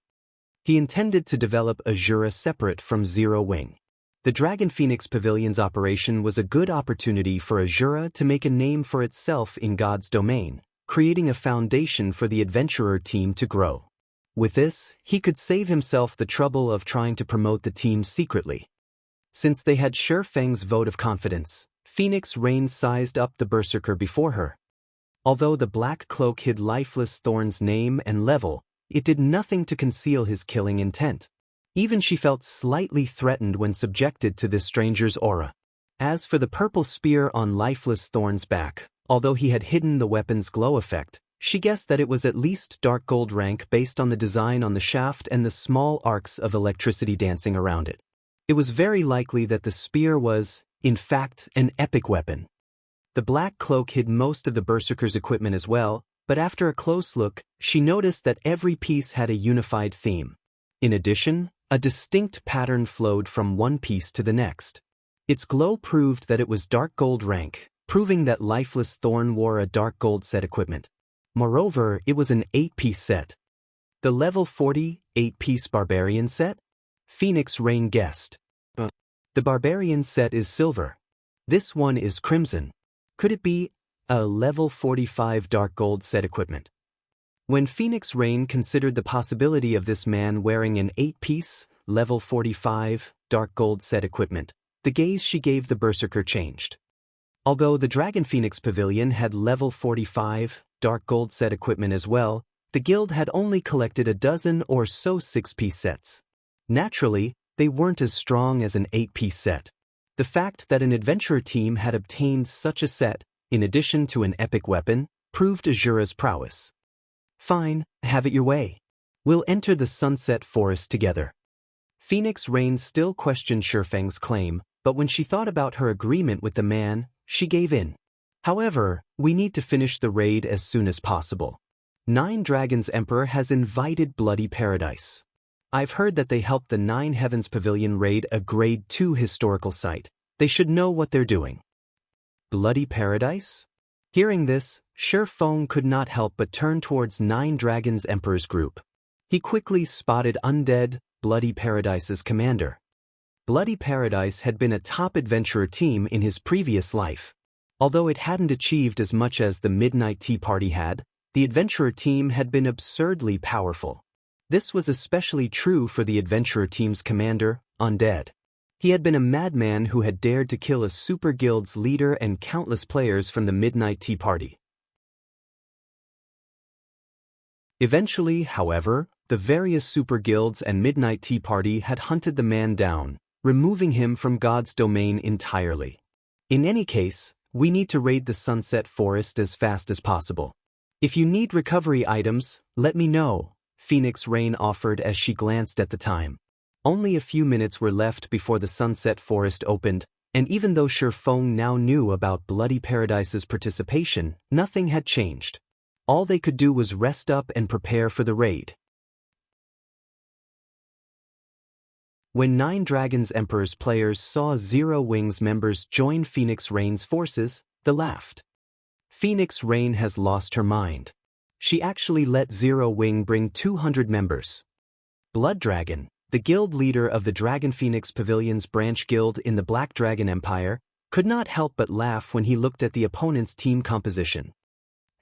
He intended to develop Azura separate from Zero Wing. The Dragon Phoenix Pavilion's operation was a good opportunity for Azura to make a name for itself in God's domain, creating a foundation for the adventurer team to grow. With this, he could save himself the trouble of trying to promote the team secretly. Since they had Shifeng's vote of confidence, Phoenix Rain sized up the berserker before her. Although the black cloak hid Lifeless Thorn's name and level, it did nothing to conceal his killing intent. Even she felt slightly threatened when subjected to this stranger's aura. As for the purple spear on Lifeless Thorn's back, although he had hidden the weapon's glow effect, she guessed that it was at least dark gold rank based on the design on the shaft and the small arcs of electricity dancing around it. It was very likely that the spear was, in fact, an epic weapon. The black cloak hid most of the berserker's equipment as well, but after a close look, she noticed that every piece had a unified theme. In addition, a distinct pattern flowed from one piece to the next. Its glow proved that it was dark gold rank, proving that Lifeless Thorn wore a dark gold set equipment. Moreover, it was an 8-piece set. The level 40, 8-piece barbarian set? Phoenix Rain guessed. The barbarian set is silver. This one is crimson. Could it be a level 45 dark gold set equipment? When Phoenix Rain considered the possibility of this man wearing an 8-piece, level 45, dark gold set equipment, the gaze she gave the berserker changed. Although the Dragon Phoenix Pavilion had level 45, dark gold set equipment as well, the guild had only collected a dozen or so 6-piece sets. Naturally, they weren't as strong as an 8-piece set. The fact that an adventurer team had obtained such a set, in addition to an epic weapon, proved Azura's prowess. Fine, have it your way. We'll enter the Sunset Forest together. Phoenix Rain still questioned Shifeng's claim, but when she thought about her agreement with the man, she gave in. However, we need to finish the raid as soon as possible. 9 Dragons Emperor has invited Bloody Paradise. I've heard that they helped the 9 Heavens Pavilion raid a Grade 2 historical site. They should know what they're doing. Bloody Paradise? Hearing this, Shifeng could not help but turn towards 9 Dragons Emperor's group. He quickly spotted undead Bloody Paradise's commander. Bloody Paradise had been a top adventurer team in his previous life. Although it hadn't achieved as much as the Midnight Tea Party had, the adventurer team had been absurdly powerful. This was especially true for the adventurer team's commander, Undead. He had been a madman who had dared to kill a super guild's leader and countless players from the Midnight Tea Party. Eventually, however, the various super guilds and Midnight Tea Party had hunted the man down, removing him from God's domain entirely. In any case, we need to raid the Sunset Forest as fast as possible. If you need recovery items, let me know, Phoenix Rain offered as she glanced at the time. Only a few minutes were left before the Sunset Forest opened, and even though Shifeng now knew about Bloody Paradise's participation, nothing had changed. All they could do was rest up and prepare for the raid. When 9 Dragons Emperor's players saw Zero Wings members join Phoenix Rain's forces, they laughed. Phoenix Rain has lost her mind. She actually let Zero Wing bring 200 members. Blood Dragon, the guild leader of the Dragon Phoenix Pavilion's branch guild in the Black Dragon Empire, could not help but laugh when he looked at the opponent's team composition.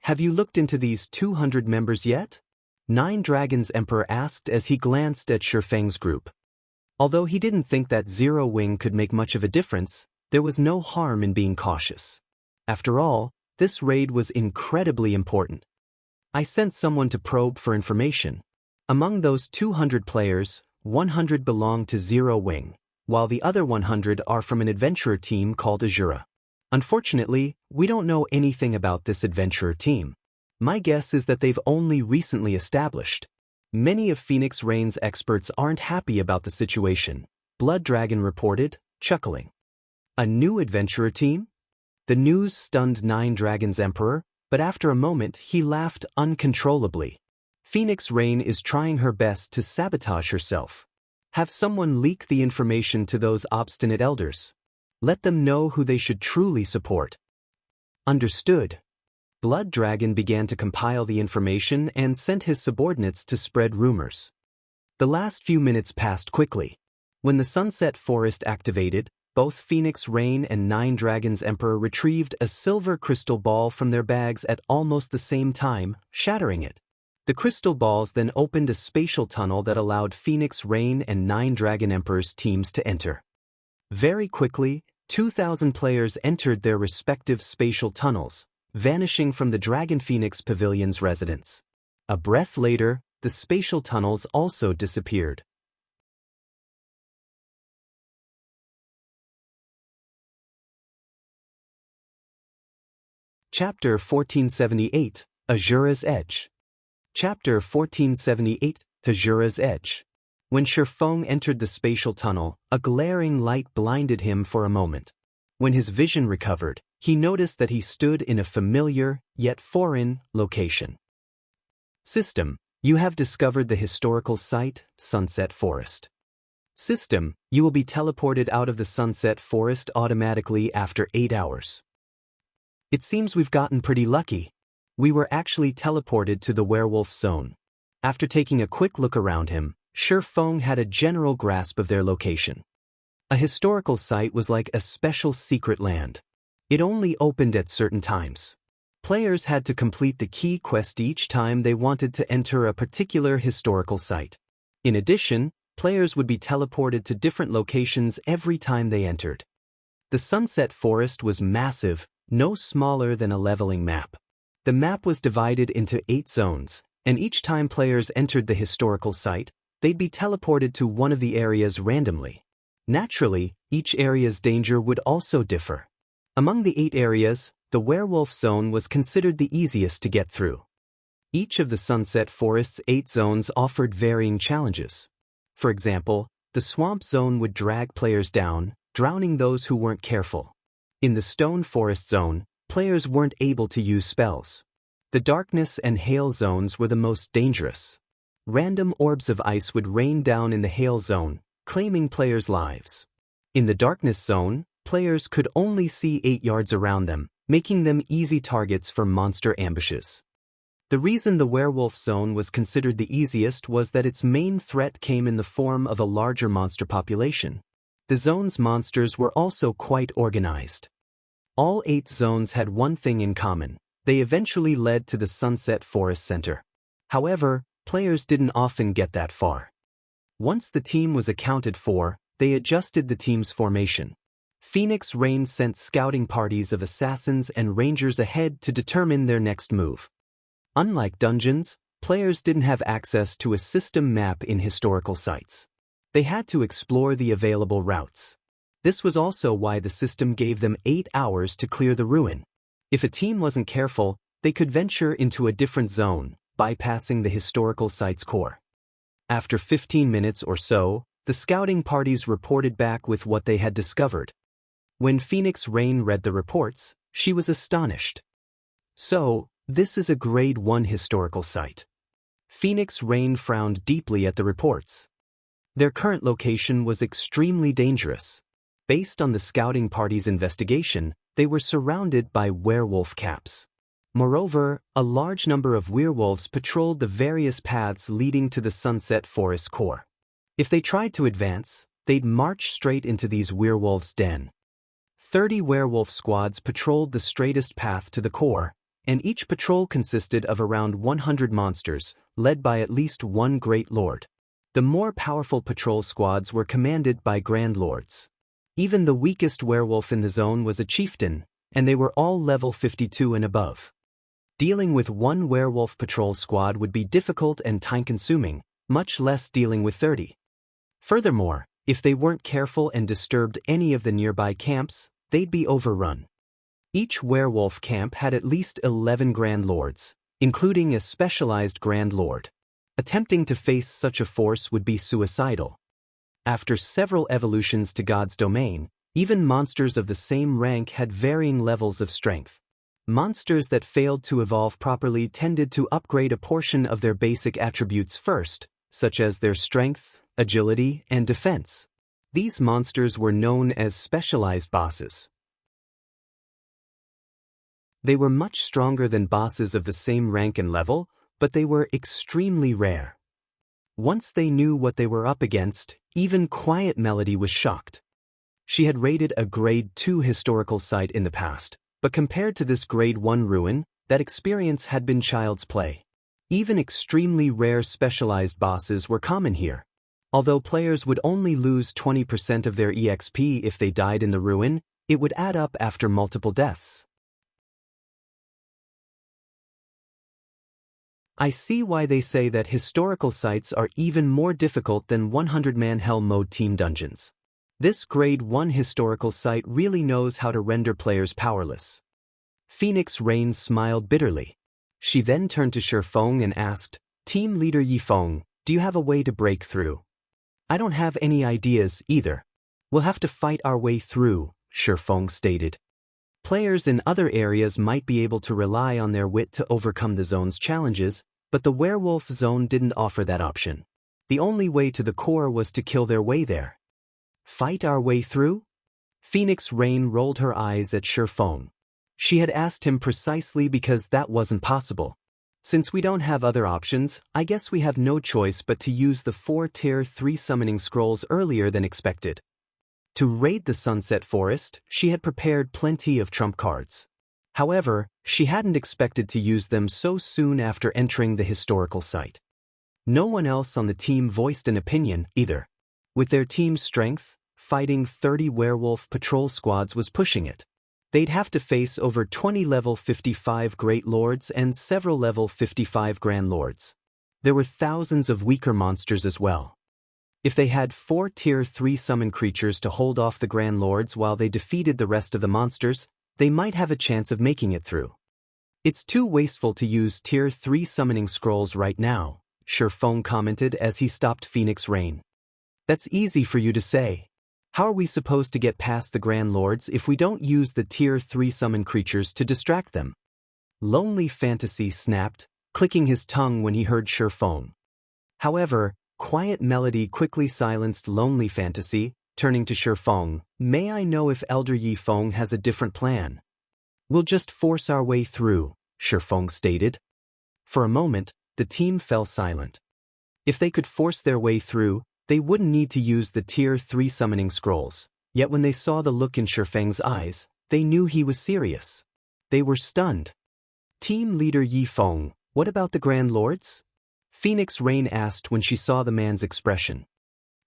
Have you looked into these 200 members yet? 9 Dragons Emperor asked as he glanced at Shifeng's group. Although he didn't think that Zero Wing could make much of a difference, there was no harm in being cautious. After all, this raid was incredibly important. I sent someone to probe for information. Among those 200 players, 100 belong to Zero Wing, while the other 100 are from an adventurer team called Azura. Unfortunately, we don't know anything about this adventurer team. My guess is that they've only recently established. Many of Phoenix Rain's experts aren't happy about the situation, Blood Dragon reported, chuckling. A new adventurer team? The news stunned 9 Dragons Emperor, but after a moment he laughed uncontrollably. Phoenix Rain is trying her best to sabotage herself. Have someone leak the information to those obstinate elders. Let them know who they should truly support. Understood. Blood Dragon began to compile the information and sent his subordinates to spread rumors. The last few minutes passed quickly. When the Sunset Forest activated, both Phoenix Rain and Nine Dragons Emperor retrieved a silver crystal ball from their bags at almost the same time, shattering it. The crystal balls then opened a spatial tunnel that allowed Phoenix Rain and Nine Dragon Emperor's teams to enter. Very quickly, 2,000 players entered their respective spatial tunnels, vanishing from the Dragon Phoenix Pavilion's residence. A breath later, the spatial tunnels also disappeared. Chapter 1478, Azura's Edge. Chapter 1478, Azura's Edge. When Shifeng entered the spatial tunnel, a glaring light blinded him for a moment. When his vision recovered, he noticed that he stood in a familiar, yet foreign, location. System: you have discovered the historical site, Sunset Forest. System: you will be teleported out of the Sunset Forest automatically after 8 hours. It seems we've gotten pretty lucky. We were actually teleported to the werewolf zone. After taking a quick look around him, Shifeng had a general grasp of their location. A historical site was like a special secret land. It only opened at certain times. Players had to complete the key quest each time they wanted to enter a particular historical site. In addition, players would be teleported to different locations every time they entered. The Sunset Forest was massive, no smaller than a leveling map. The map was divided into 8 zones, and each time players entered the historical site, they'd be teleported to one of the areas randomly. Naturally, each area's danger would also differ. Among the 8 areas, the werewolf zone was considered the easiest to get through. Each of the Sunset Forest's 8 zones offered varying challenges. For example, the swamp zone would drag players down, drowning those who weren't careful. In the Stone Forest Zone, players weren't able to use spells. The Darkness and Hail Zones were the most dangerous. Random orbs of ice would rain down in the Hail Zone, claiming players' lives. In the Darkness Zone, players could only see 8 yards around them, making them easy targets for monster ambushes. The reason the Werewolf Zone was considered the easiest was that its main threat came in the form of a larger monster population. The zone's monsters were also quite organized. All 8 zones had one thing in common: they eventually led to the Sunset Forest Center. However, players didn't often get that far. Once the team was accounted for, they adjusted the team's formation. Phoenix Rain sent scouting parties of assassins and rangers ahead to determine their next move. Unlike dungeons, players didn't have access to a system map in historical sites. They had to explore the available routes. This was also why the system gave them 8 hours to clear the ruin. If a team wasn't careful, they could venture into a different zone, bypassing the historical site's core. After 15 minutes or so, the scouting parties reported back with what they had discovered. When Phoenix Rain read the reports, she was astonished. So, this is a Grade 1 historical site. Phoenix Rain frowned deeply at the reports. Their current location was extremely dangerous. Based on the scouting party's investigation, they were surrounded by werewolf caps. Moreover, a large number of werewolves patrolled the various paths leading to the Sunset Forest core. If they tried to advance, they'd march straight into these werewolves' den. 30 werewolf squads patrolled the straightest path to the core, and each patrol consisted of around 100 monsters, led by at least one Great Lord. The more powerful patrol squads were commanded by Grand Lords. Even the weakest werewolf in the zone was a chieftain, and they were all level 52 and above. Dealing with one werewolf patrol squad would be difficult and time-consuming, much less dealing with 30. Furthermore, if they weren't careful and disturbed any of the nearby camps, they'd be overrun. Each werewolf camp had at least 11 Grand Lords, including a specialized Grand Lord. Attempting to face such a force would be suicidal. After several evolutions to God's domain, even monsters of the same rank had varying levels of strength. Monsters that failed to evolve properly tended to upgrade a portion of their basic attributes first, such as their strength, agility, and defense. These monsters were known as specialized bosses. They were much stronger than bosses of the same rank and level, but they were extremely rare. Once they knew what they were up against, even Quiet Melody was shocked. She had raided a Grade 2 historical site in the past, but compared to this Grade 1 ruin, that experience had been child's play. Even extremely rare specialized bosses were common here. Although players would only lose 20% of their EXP if they died in the ruin, it would add up after multiple deaths. I see why they say that historical sites are even more difficult than 100-man Hell mode team dungeons. This Grade 1 historical site really knows how to render players powerless. Phoenix Rain smiled bitterly. She then turned to Shifeng and asked, Team Leader Yifeng, do you have a way to break through? I don't have any ideas either. We'll have to fight our way through, Shifeng stated. Players in other areas might be able to rely on their wit to overcome the zone's challenges, but the werewolf zone didn't offer that option. The only way to the core was to kill their way there. Fight our way through? Phoenix Rain rolled her eyes at Shifeng. She had asked him precisely because that wasn't possible. Since we don't have other options, I guess we have no choice but to use the 4 Tier 3 summoning scrolls earlier than expected. To raid the Sunset Forest, she had prepared plenty of trump cards. However, she hadn't expected to use them so soon after entering the historical site. No one else on the team voiced an opinion, either. With their team's strength, fighting 30 werewolf patrol squads was pushing it. They'd have to face over 20 level 55 Great Lords and several level 55 Grand Lords. There were thousands of weaker monsters as well. If they had 4 Tier 3 summon creatures to hold off the Grand Lords while they defeated the rest of the monsters, they might have a chance of making it through. It's too wasteful to use Tier 3 summoning scrolls right now, Shifeng commented as he stopped Phoenix Rain. That's easy for you to say. How are we supposed to get past the Grand Lords if we don't use the Tier 3 summon creatures to distract them? Lonely Fantasy snapped, clicking his tongue when he heard Shifeng. However, Quiet Melody quickly silenced Lonely Fantasy, turning to Shifeng. May I know if Elder Yifeng has a different plan? We'll just force our way through, Shifeng stated. For a moment, the team fell silent. If they could force their way through, they wouldn't need to use the Tier 3 summoning scrolls, yet when they saw the look in Shifeng's eyes, they knew he was serious. They were stunned. Team Leader Yifeng, what about the Grand Lords? Phoenix Rain asked when she saw the man's expression.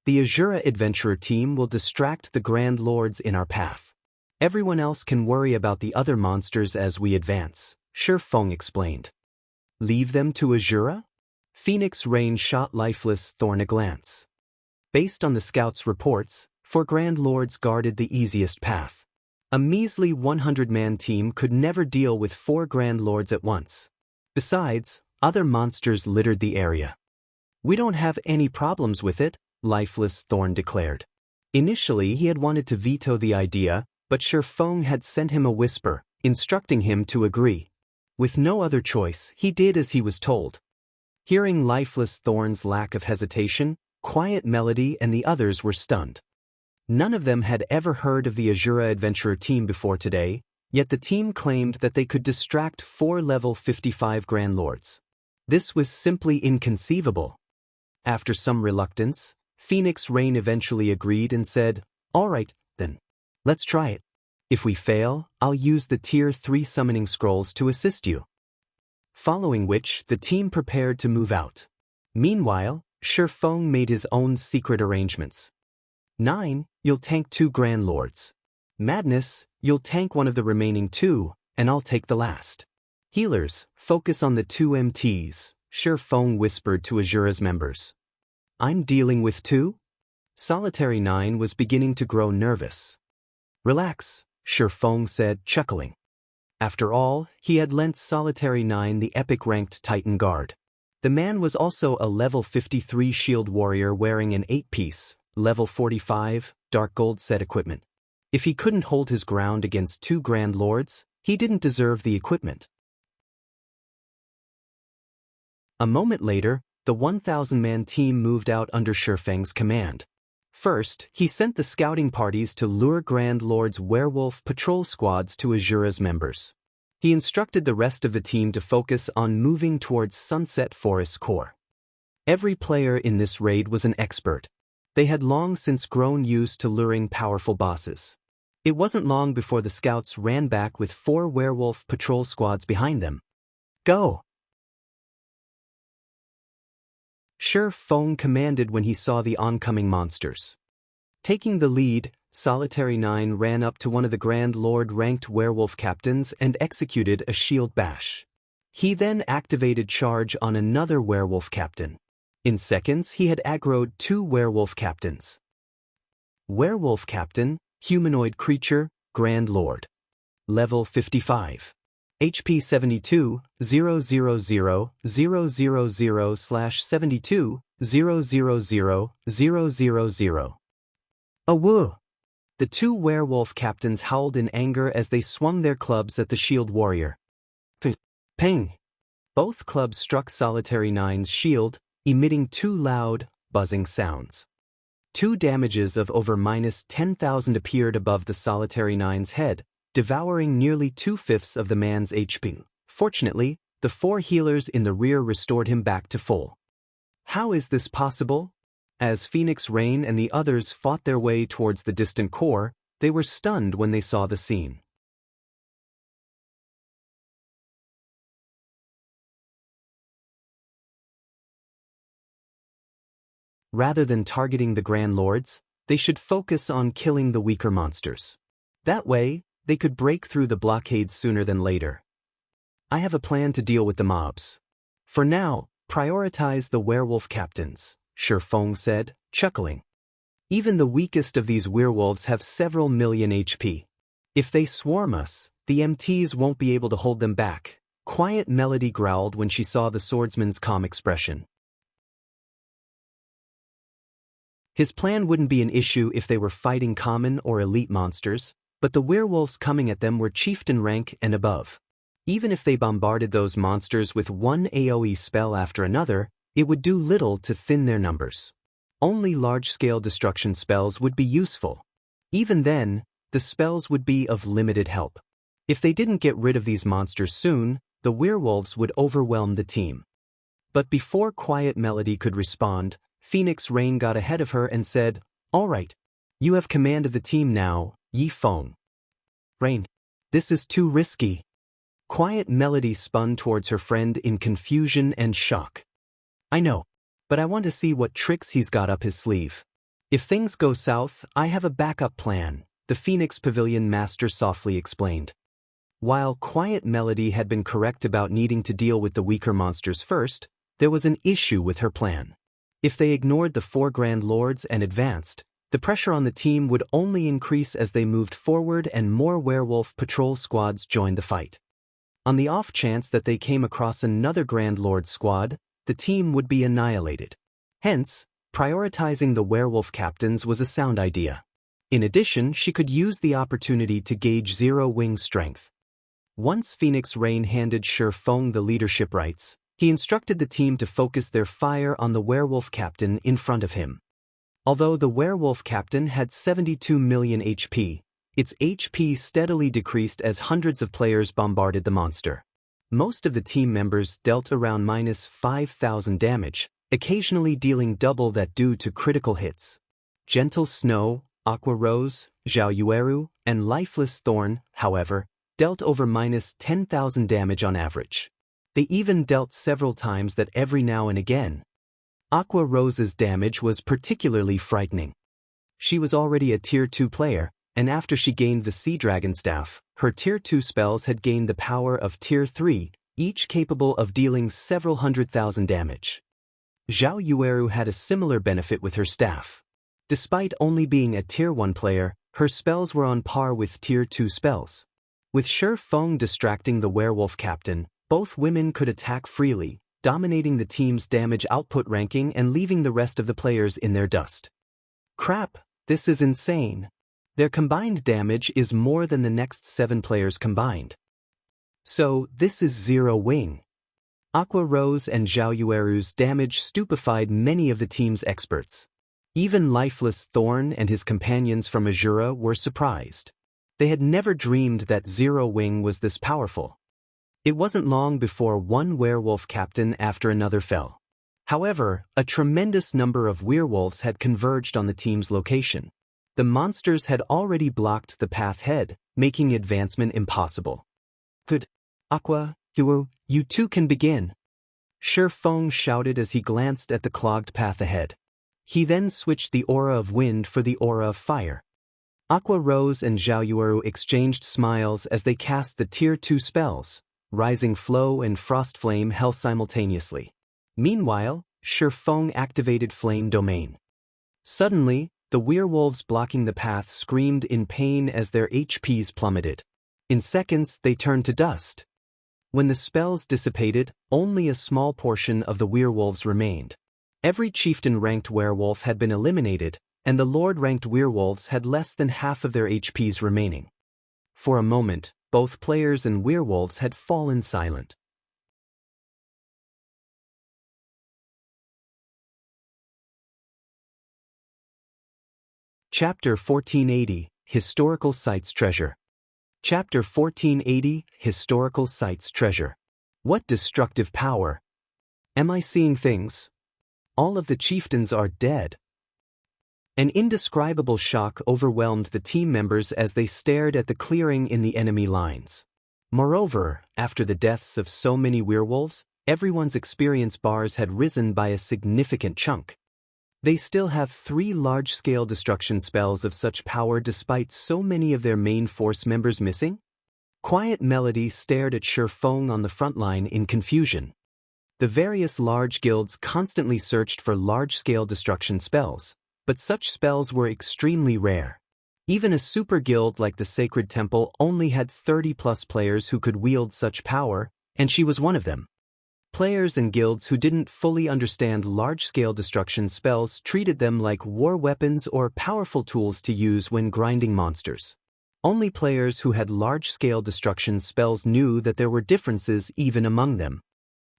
The Azura Adventurer team will distract the Grand Lords in our path. Everyone else can worry about the other monsters as we advance, Shifeng explained. Leave them to Azura? Phoenix Rain shot Lifeless Thorn a glance. Based on the scouts' reports, 4 Grand Lords guarded the easiest path. A measly 100-man team could never deal with 4 Grand Lords at once. Besides, other monsters littered the area. We don't have any problems with it, Lifeless Thorn declared. Initially he had wanted to veto the idea, but Shifeng had sent him a whisper, instructing him to agree. With no other choice, he did as he was told. Hearing Lifeless Thorn's lack of hesitation, Quiet Melody and the others were stunned. None of them had ever heard of the Azura Adventurer team before today, yet the team claimed that they could distract 4 level 55 Grand Lords. This was simply inconceivable. After some reluctance, Phoenix Rain eventually agreed and said, All right, then. Let's try it. If we fail, I'll use the Tier 3 summoning scrolls to assist you. Following which, the team prepared to move out. Meanwhile, Shifeng made his own secret arrangements. 9, you'll tank 2 Grand Lords. Madness, you'll tank one of the remaining 2, and I'll take the last. Healers, focus on the 2 MTs, Shifeng whispered to Azura's members. I'm dealing with 2? Solitary 9 was beginning to grow nervous. Relax, Shifeng said, chuckling. After all, he had lent Solitary 9 the epic-ranked Titan Guard. The man was also a level 53 shield warrior wearing an 8-piece, level 45, dark gold set equipment. If he couldn't hold his ground against 2 Grand Lords, he didn't deserve the equipment. A moment later, the 1,000-man team moved out under Shifeng's command. First, he sent the scouting parties to lure Grand Lord's werewolf patrol squads to Azura's members. He instructed the rest of the team to focus on moving towards Sunset Forest's core. Every player in this raid was an expert. They had long since grown used to luring powerful bosses. It wasn't long before the scouts ran back with 4 werewolf patrol squads behind them. Go! Shi Feng commanded when he saw the oncoming monsters. Taking the lead, Solitary 9 ran up to one of the Grand Lord-ranked werewolf captains and executed a shield bash. He then activated charge on another werewolf captain. In seconds, he had aggroed 2 werewolf captains. Werewolf captain, humanoid creature, Grand Lord. Level 55. HP 72, 000/72, 000/000. Awoo! The 2 werewolf captains howled in anger as they swung their clubs at the shield warrior. Ping! Both clubs struck Solitary 9's shield, emitting 2 loud, buzzing sounds. 2 damages of over -10,000 appeared above the Solitary 9's head, devouring nearly 2/5 of the man's HP. Fortunately, the 4 healers in the rear restored him back to full. How is this possible? As Phoenix Rain and the others fought their way towards the distant core, they were stunned when they saw the scene. Rather than targeting the Grand Lords, they should focus on killing the weaker monsters. That way, they could break through the blockade sooner than later. I have a plan to deal with the mobs. For now, prioritize the werewolf captains, Shi Feng said, chuckling. Even the weakest of these werewolves have several million HP. If they swarm us, the MTs won't be able to hold them back. Quiet Melody growled when she saw the swordsman's calm expression. His plan wouldn't be an issue if they were fighting common or elite monsters, but the werewolves coming at them were chieftain rank and above. Even if they bombarded those monsters with one AoE spell after another, it would do little to thin their numbers. Only large-scale destruction spells would be useful. Even then, the spells would be of limited help. If they didn't get rid of these monsters soon, the werewolves would overwhelm the team. But before Quiet Melody could respond, Phoenix Rain got ahead of her and said, "All right, you have command of the team now, Yi Feng." "Rain, this is too risky." Quiet Melody spun towards her friend in confusion and shock. "I know, but I want to see what tricks he's got up his sleeve. If things go south, I have a backup plan," the Phoenix Pavilion Master softly explained. While Quiet Melody had been correct about needing to deal with the weaker monsters first, there was an issue with her plan. If they ignored the 4 Grand Lords and advanced, the pressure on the team would only increase as they moved forward and more werewolf patrol squads joined the fight. On the off chance that they came across another Grand Lord squad, the team would be annihilated. Hence, prioritizing the werewolf captains was a sound idea. In addition, she could use the opportunity to gauge Zero Wing's strength. Once Phoenix Rain handed Shi Feng the leadership rights, he instructed the team to focus their fire on the werewolf captain in front of him. Although the werewolf captain had 72 million HP, its HP steadily decreased as hundreds of players bombarded the monster. Most of the team members dealt around -5,000 damage, occasionally dealing double that due to critical hits. Gentle Snow, Aqua Rose, Xiaoyueru, and Lifeless Thorn, however, dealt over -10,000 damage on average. They even dealt several times that every now and again. Aqua Rose's damage was particularly frightening. She was already a Tier 2 player, and after she gained the Sea Dragon Staff, her Tier 2 spells had gained the power of Tier 3, each capable of dealing several 100,000 damage. Xiaoyueru had a similar benefit with her staff. Despite only being a Tier 1 player, her spells were on par with Tier 2 spells. With Shi Feng distracting the werewolf captain, both women could attack freely, dominating the team's damage output ranking and leaving the rest of the players in their dust. Crap, this is insane. Their combined damage is more than the next 7 players combined. So, this is Zero Wing. Aqua Rose and Xiaoyueru's damage stupefied many of the team's experts. Even Lifeless Thorn and his companions from Azura were surprised. They had never dreamed that Zero Wing was this powerful. It wasn't long before one werewolf captain after another fell. However, a tremendous number of werewolves had converged on the team's location. The monsters had already blocked the path ahead, making advancement impossible. Good. Aqua, you two can begin. Shi Feng shouted as he glanced at the clogged path ahead. He then switched the aura of wind for the aura of fire. Aqua Rose and Zhao Yueru exchanged smiles as they cast the Tier 2 spells. Rising Flow and Frost Flame held simultaneously. Meanwhile, Shi Feng activated Flame Domain. Suddenly, the werewolves blocking the path screamed in pain as their HPs plummeted. In seconds, they turned to dust. When the spells dissipated, only a small portion of the werewolves remained. Every chieftain-ranked werewolf had been eliminated, and the lord-ranked werewolves had less than half of their HPs remaining. For a moment, both players and werewolves had fallen silent. Chapter 1480, Historical Sites Treasure. Chapter 1480, Historical Sites Treasure. What destructive power! Am I seeing things? All of the chieftains are dead. An indescribable shock overwhelmed the team members as they stared at the clearing in the enemy lines. Moreover, after the deaths of so many werewolves, everyone's experience bars had risen by a significant chunk. They still have 3 large-scale destruction spells of such power despite so many of their main force members missing? Quiet Melody stared at Shi Feng on the front line in confusion. The various large guilds constantly searched for large-scale destruction spells, but such spells were extremely rare. Even a super guild like the Sacred Temple only had 30-plus players who could wield such power, and she was one of them. Players and guilds who didn't fully understand large-scale destruction spells treated them like war weapons or powerful tools to use when grinding monsters. Only players who had large-scale destruction spells knew that there were differences even among them.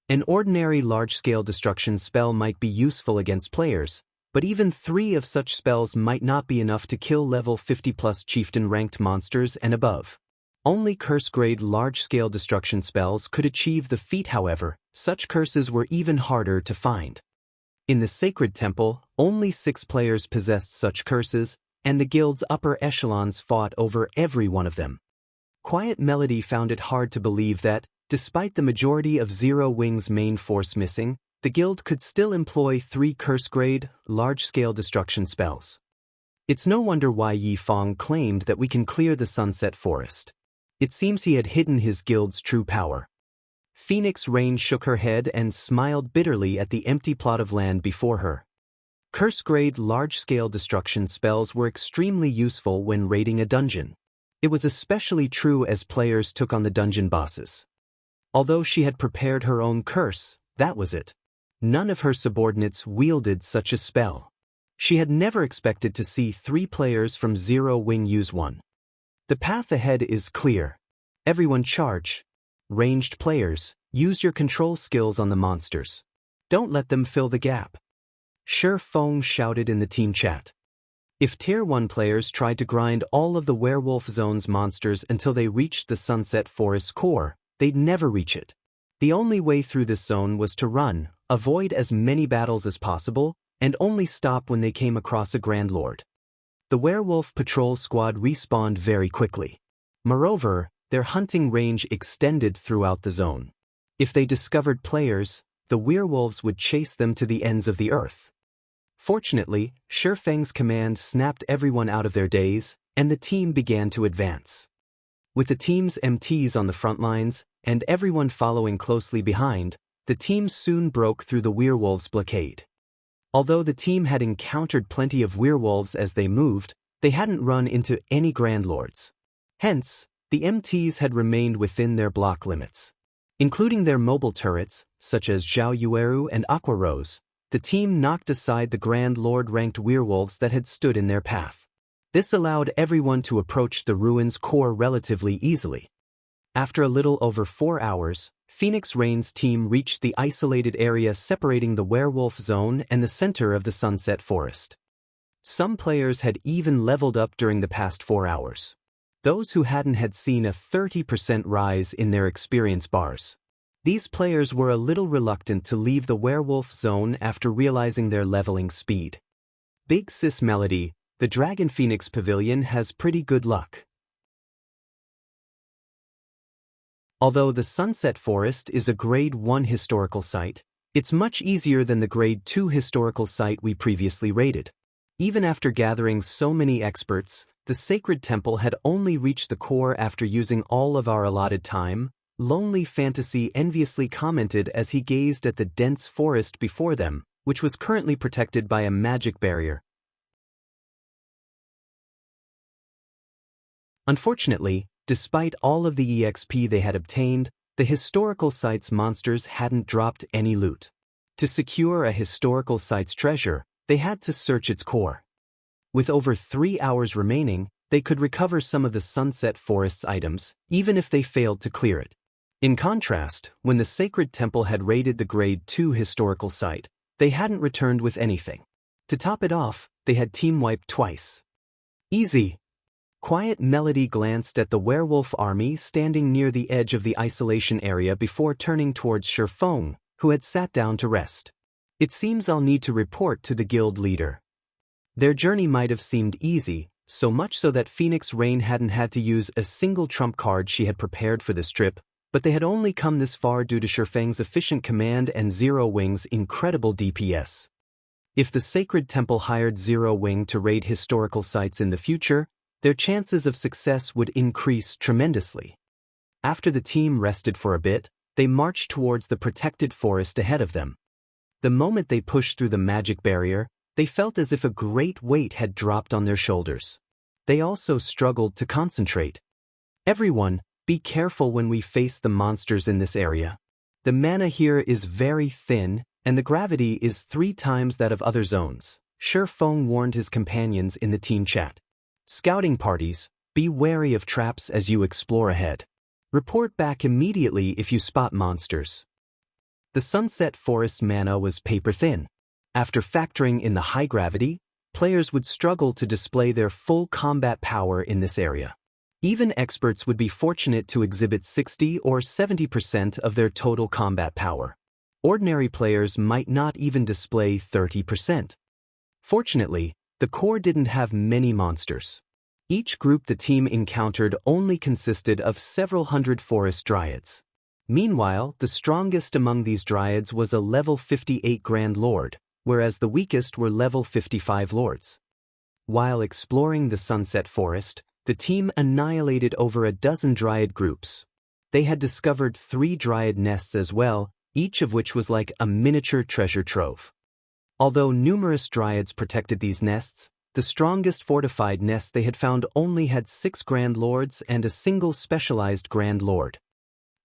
An ordinary large-scale destruction spell might be useful against players, but even 3 of such spells might not be enough to kill level 50-plus chieftain-ranked monsters and above. Only curse-grade large-scale destruction spells could achieve the feat. However, such curses were even harder to find. In the Sacred Temple, only 6 players possessed such curses, and the guild's upper echelons fought over every one of them. Quiet Melody found it hard to believe that, despite the majority of Zero Wing's main force missing, the guild could still employ 3 curse-grade, large-scale destruction spells. It's no wonder why Yi Feng claimed that we can clear the Sunset Forest. It seems he had hidden his guild's true power. Phoenix Rain shook her head and smiled bitterly at the empty plot of land before her. Curse-grade large-scale destruction spells were extremely useful when raiding a dungeon. It was especially true as players took on the dungeon bosses. Although she had prepared her own curse, that was it. None of her subordinates wielded such a spell. She had never expected to see 3 players from Zero Wing use one. The path ahead is clear. Everyone charge. Ranged players, use your control skills on the monsters. Don't let them fill the gap. Shi Feng shouted in the team chat. If Tier 1 players tried to grind all of the Werewolf Zone's monsters until they reached the Sunset Forest core, they'd never reach it. The only way through this zone was to run, avoid as many battles as possible, and only stop when they came across a Grand Lord. The werewolf patrol squad respawned very quickly. Moreover, their hunting range extended throughout the zone. If they discovered players, the werewolves would chase them to the ends of the earth. Fortunately, Shi Feng's command snapped everyone out of their daze, and the team began to advance. With the team's MTs on the front lines, and everyone following closely behind, the team soon broke through the werewolves' blockade. Although the team had encountered plenty of werewolves as they moved, they hadn't run into any Grand Lords. Hence, the MTs had remained within their block limits. Including their mobile turrets, such as Zhao Yueru and Aqua Rose, the team knocked aside the Grand Lord-ranked werewolves that had stood in their path. This allowed everyone to approach the ruins' core relatively easily. After a little over 4 hours, Phoenix Rain's team reached the isolated area separating the werewolf zone and the center of the Sunset Forest. Some players had even leveled up during the past 4 hours. Those who hadn't had seen a 30% rise in their experience bars. These players were a little reluctant to leave the werewolf zone after realizing their leveling speed. Big Sis Melody, the Dragon Phoenix Pavilion has pretty good luck. Although the Sunset Forest is a Grade 1 historical site, it's much easier than the Grade 2 historical site we previously rated. Even after gathering so many experts, the Sacred Temple had only reached the core after using all of our allotted time. Lonely Fantasy enviously commented as he gazed at the dense forest before them, which was currently protected by a magic barrier. Unfortunately, despite all of the EXP they had obtained, the historical site's monsters hadn't dropped any loot. To secure a historical site's treasure, they had to search its core. With over 3 hours remaining, they could recover some of the Sunset Forest's items, even if they failed to clear it. In contrast, when the Sacred Temple had raided the Grade 2 historical site, they hadn't returned with anything. To top it off, they had team wiped twice. Easy. Quiet Melody glanced at the werewolf army standing near the edge of the isolation area before turning towards Shifeng, who had sat down to rest. It seems I'll need to report to the guild leader. Their journey might have seemed easy, so much so that Phoenix Rain hadn't had to use a single trump card she had prepared for this trip, but they had only come this far due to Shifeng's efficient command and Zero Wing's incredible DPS. If the Sacred Temple hired Zero Wing to raid historical sites in the future, their chances of success would increase tremendously. After the team rested for a bit, they marched towards the protected forest ahead of them. The moment they pushed through the magic barrier, they felt as if a great weight had dropped on their shoulders. They also struggled to concentrate. Everyone, be careful when we face the monsters in this area. The mana here is very thin, and the gravity is 3 times that of other zones, Shifeng warned his companions in the team chat. Scouting parties, be wary of traps as you explore ahead. Report back immediately if you spot monsters. The Sunset Forest mana was paper thin. After factoring in the high gravity, players would struggle to display their full combat power in this area. Even experts would be fortunate to exhibit 60 or 70% of their total combat power. Ordinary players might not even display 30%. Fortunately, the core didn't have many monsters. Each group the team encountered only consisted of several hundred forest dryads. Meanwhile, the strongest among these dryads was a level 58 Grand Lord, whereas the weakest were level 55 lords. While exploring the Sunset Forest, the team annihilated over a dozen dryad groups. They had discovered 3 dryad nests as well, each of which was like a miniature treasure trove. Although numerous dryads protected these nests, the strongest fortified nest they had found only had 6 Grand Lords and a single specialized Grand Lord.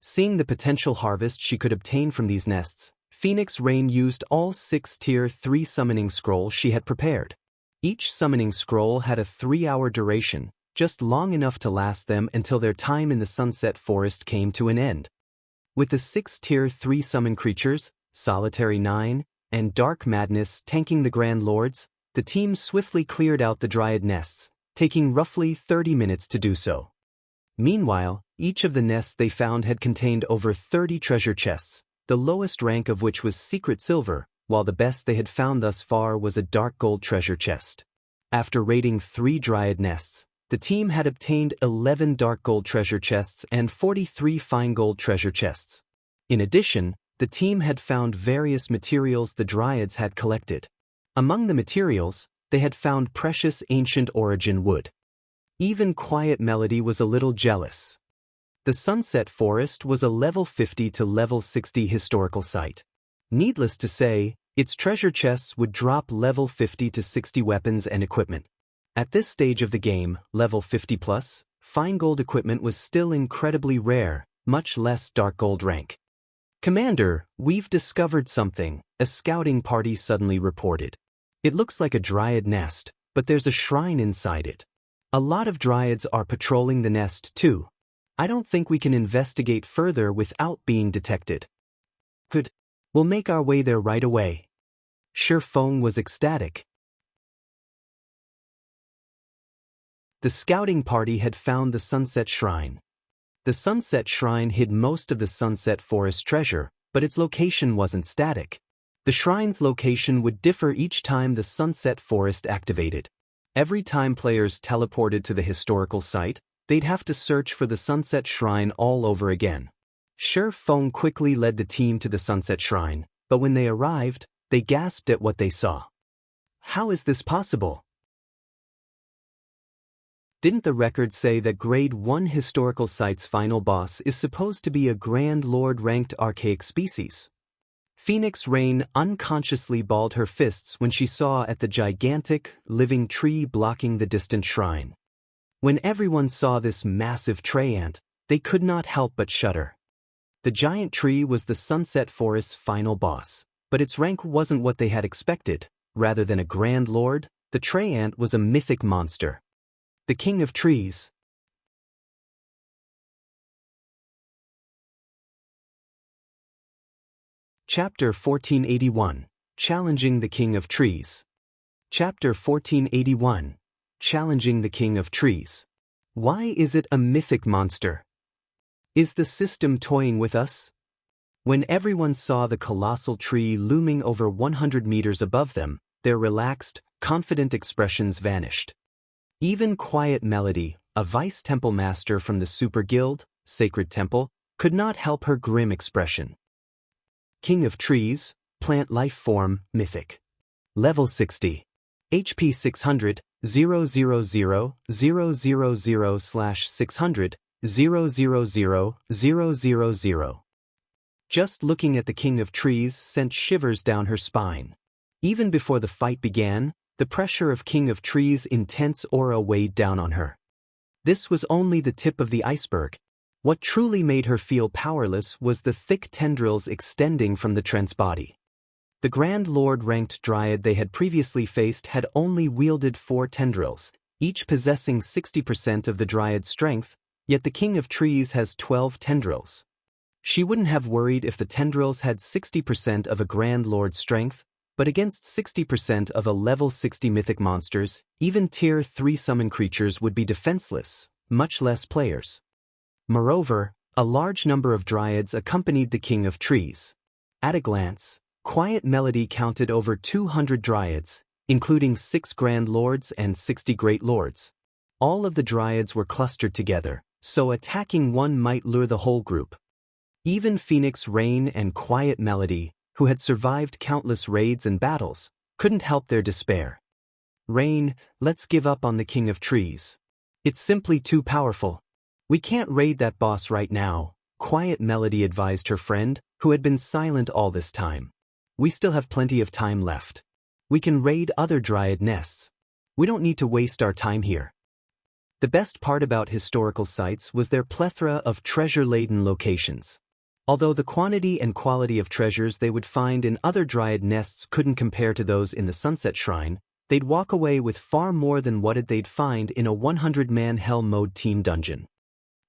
Seeing the potential harvest she could obtain from these nests, Phoenix Rain used all 6 Tier 3 summoning scrolls she had prepared. Each summoning scroll had a 3-hour duration, just long enough to last them until their time in the Sunset Forest came to an end. With the 6 Tier 3 summon creatures, Solitary 9, and Dark Madness tanking the Grand Lords, the team swiftly cleared out the dryad nests, taking roughly 30 minutes to do so. Meanwhile, each of the nests they found had contained over 30 treasure chests, the lowest rank of which was Secret Silver, while the best they had found thus far was a Dark Gold treasure chest. After raiding 3 dryad nests, the team had obtained 11 Dark Gold treasure chests and 43 Fine Gold treasure chests. In addition, the team had found various materials the dryads had collected. Among the materials, they had found precious ancient origin wood. Even Quiet Melody was a little jealous. The Sunset Forest was a level 50 to level 60 historical site. Needless to say, its treasure chests would drop level 50 to 60 weapons and equipment. At this stage of the game, level 50 plus, fine gold equipment was still incredibly rare, much less dark gold rank. Commander, we've discovered something, a scouting party suddenly reported. It looks like a dryad nest, but there's a shrine inside it. A lot of dryads are patrolling the nest too. I don't think we can investigate further without being detected. Good. We'll make our way there right away. Shifeng was ecstatic. The scouting party had found the Sunset Shrine. The Sunset Shrine hid most of the Sunset Forest treasure, but its location wasn't static. The shrine's location would differ each time the Sunset Forest activated. Every time players teleported to the historical site, they'd have to search for the Sunset Shrine all over again. Shi Feng quickly led the team to the Sunset Shrine, but when they arrived, they gasped at what they saw. How is this possible? Didn't the record say that Grade 1 historical site's final boss is supposed to be a Grand Lord-ranked archaic species? Phoenix Rain unconsciously balled her fists when she saw at the gigantic, living tree blocking the distant shrine. When everyone saw this massive tree ant, they could not help but shudder. The giant tree was the Sunset Forest's final boss, but its rank wasn't what they had expected. Rather than a Grand Lord, the tree ant was a mythic monster. The King of Trees. Chapter 1481, Challenging the King of Trees. Chapter 1481, Challenging the King of Trees. Why is it a mythic monster? Is the system toying with us? When everyone saw the colossal tree looming over 100 meters above them, their relaxed, confident expressions vanished. Even Quiet Melody, a vice temple master from the Super Guild, Sacred Temple, could not help her grim expression. King of Trees, Plant Life Form, Mythic. Level 60. HP 600, 000/600, 000/000. Just looking at the King of Trees sent shivers down her spine. Even before the fight began, the pressure of King of Trees' intense aura weighed down on her. This was only the tip of the iceberg. What truly made her feel powerless was the thick tendrils extending from the Trent's body. The Grand Lord-ranked Dryad they had previously faced had only wielded 4 tendrils, each possessing 60% of the Dryad's strength, yet the King of Trees has 12 tendrils. She wouldn't have worried if the tendrils had 60% of a Grand Lord's strength, but against 60% of a level 60 mythic monsters, even tier 3 summon creatures would be defenseless, much less players. Moreover, a large number of Dryads accompanied the King of Trees. At a glance, Quiet Melody counted over 200 Dryads, including 6 Grand Lords and 60 Great Lords. All of the Dryads were clustered together, so attacking one might lure the whole group. Even Phoenix Rain and Quiet Melody, who had survived countless raids and battles, couldn't help their despair. Rain, let's give up on the King of Trees. It's simply too powerful. We can't raid that boss right now, Quiet Melody advised her friend, who had been silent all this time. We still have plenty of time left. We can raid other Dryad nests. We don't need to waste our time here. The best part about historical sites was their plethora of treasure-laden locations. Although the quantity and quality of treasures they would find in other Dryad nests couldn't compare to those in the Sunset Shrine, they'd walk away with far more than what they'd find in a 100-man Hell Mode team dungeon.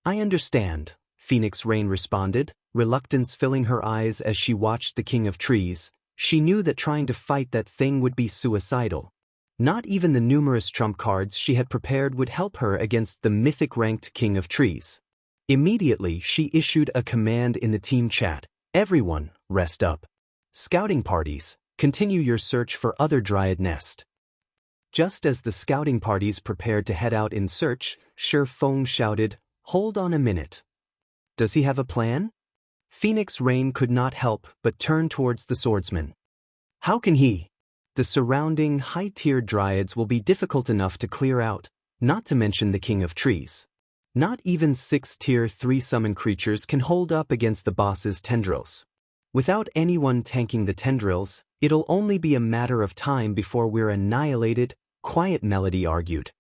I understand, Phoenix Rain responded, reluctance filling her eyes as she watched the King of Trees. She knew that trying to fight that thing would be suicidal. Not even the numerous trump cards she had prepared would help her against the mythic-ranked King of Trees. Immediately, she issued a command in the team chat. Everyone, rest up. Scouting parties, continue your search for other Dryad nest. Just as the scouting parties prepared to head out in search, Shi Feng shouted, "Hold on a minute. Does he have a plan?" Phoenix Rain could not help but turn towards the swordsman. How can he? The surrounding high-tiered Dryads will be difficult enough to clear out, not to mention the King of Trees. Not even 6 tier 3 summon creatures can hold up against the boss's tendrils. Without anyone tanking the tendrils, it'll only be a matter of time before we're annihilated, Quiet Melody argued.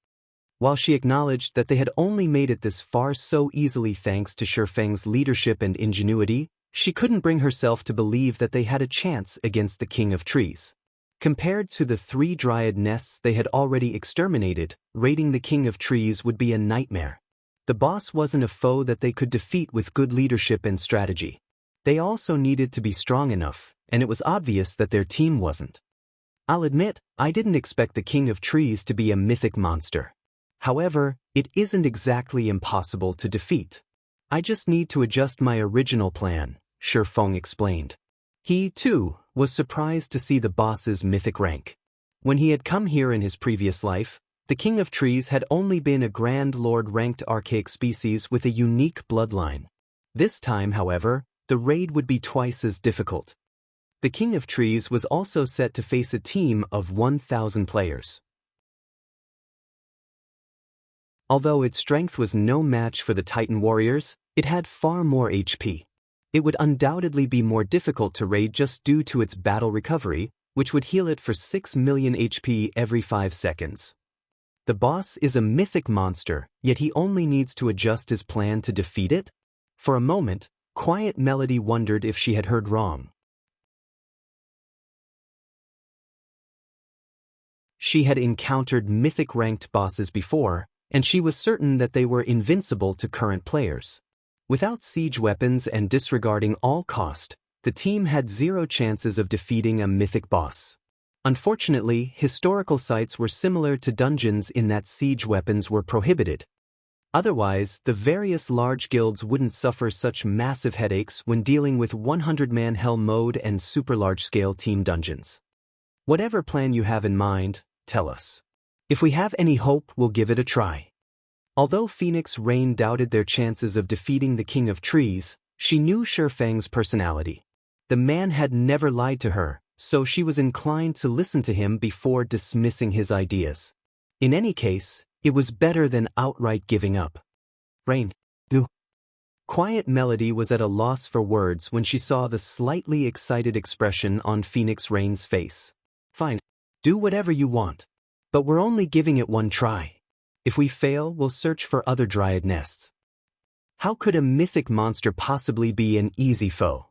While she acknowledged that they had only made it this far so easily thanks to Shi Feng's leadership and ingenuity, she couldn't bring herself to believe that they had a chance against the King of Trees. Compared to the 3 Dryad nests they had already exterminated, raiding the King of Trees would be a nightmare. The boss wasn't a foe that they could defeat with good leadership and strategy. They also needed to be strong enough, and it was obvious that their team wasn't. I'll admit, I didn't expect the King of Trees to be a mythic monster. However, it isn't exactly impossible to defeat. I just need to adjust my original plan, Shifeng explained. He, too, was surprised to see the boss's mythic rank. When he had come here in his previous life, the King of Trees had only been a Grand Lord-ranked archaic species with a unique bloodline. This time, however, the raid would be twice as difficult. The King of Trees was also set to face a team of 1,000 players. Although its strength was no match for the Titan warriors, it had far more HP. It would undoubtedly be more difficult to raid just due to its battle recovery, which would heal it for 6 million HP every 5 seconds. The boss is a mythic monster, yet he only needs to adjust his plan to defeat it? For a moment, Quiet Melody wondered if she had heard wrong. She had encountered mythic-ranked bosses before, and she was certain that they were invincible to current players. Without siege weapons and disregarding all cost, the team had 0 chances of defeating a mythic boss. Unfortunately, historical sites were similar to dungeons in that siege weapons were prohibited. Otherwise, the various large guilds wouldn't suffer such massive headaches when dealing with 100-man hell mode and super large-scale team dungeons. Whatever plan you have in mind, tell us. If we have any hope, we'll give it a try. Although Phoenix Rain doubted their chances of defeating the King of Trees, she knew Shifeng's personality. The man had never lied to her, so she was inclined to listen to him before dismissing his ideas. In any case, it was better than outright giving up. Rain. Do. Quiet Melody was at a loss for words when she saw the slightly excited expression on Phoenix Rain's face. Fine. Do whatever you want. But we're only giving it one try. If we fail, we'll search for other dryad nests. How could a mythic monster possibly be an easy foe?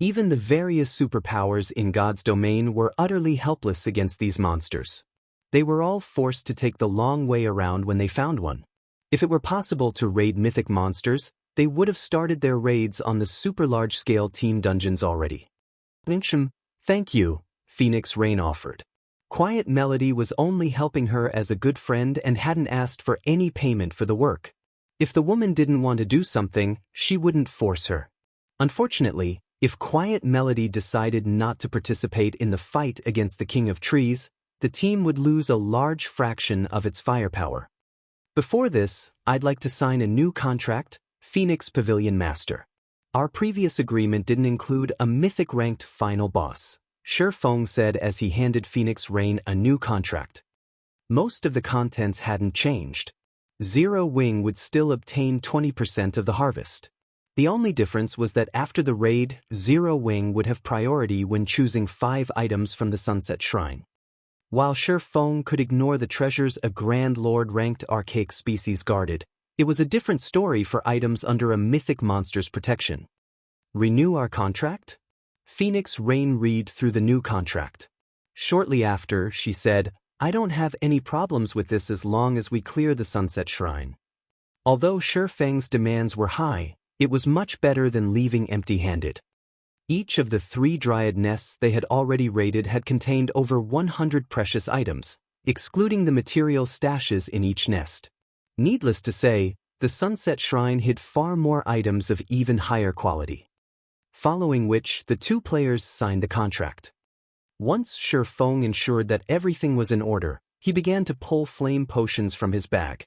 Even the various superpowers in God's domain were utterly helpless against these monsters. They were all forced to take the long way around when they found one. If it were possible to raid mythic monsters, they would have started their raids on the super large-scale team dungeons already. Thank you, Phoenix Rain offered. Quiet Melody was only helping her as a good friend and hadn't asked for any payment for the work. If the woman didn't want to do something, she wouldn't force her. Unfortunately, if Quiet Melody decided not to participate in the fight against the King of Trees, the team would lose a large fraction of its firepower. Before this, I'd like to sign a new contract, Phoenix Pavilion Master. Our previous agreement didn't include a mythic-ranked final boss, Shifeng said as he handed Phoenix Rain a new contract. Most of the contents hadn't changed. Zero Wing would still obtain 20% of the harvest. The only difference was that after the raid, Zero Wing would have priority when choosing 5 items from the Sunset Shrine. While Shifeng could ignore the treasures a Grand Lord-ranked archaic species guarded, it was a different story for items under a mythic monster's protection. Renew our contract? Phoenix Rain read through the new contract. Shortly after, she said, I don't have any problems with this as long as we clear the Sunset Shrine. Although Shifeng's demands were high, it was much better than leaving empty-handed. Each of the 3 dryad nests they had already raided had contained over 100 precious items, excluding the material stashes in each nest. Needless to say, the Sunset Shrine hid far more items of even higher quality. Following which, the 2 players signed the contract. Once Shifeng ensured that everything was in order, he began to pull flame potions from his bag.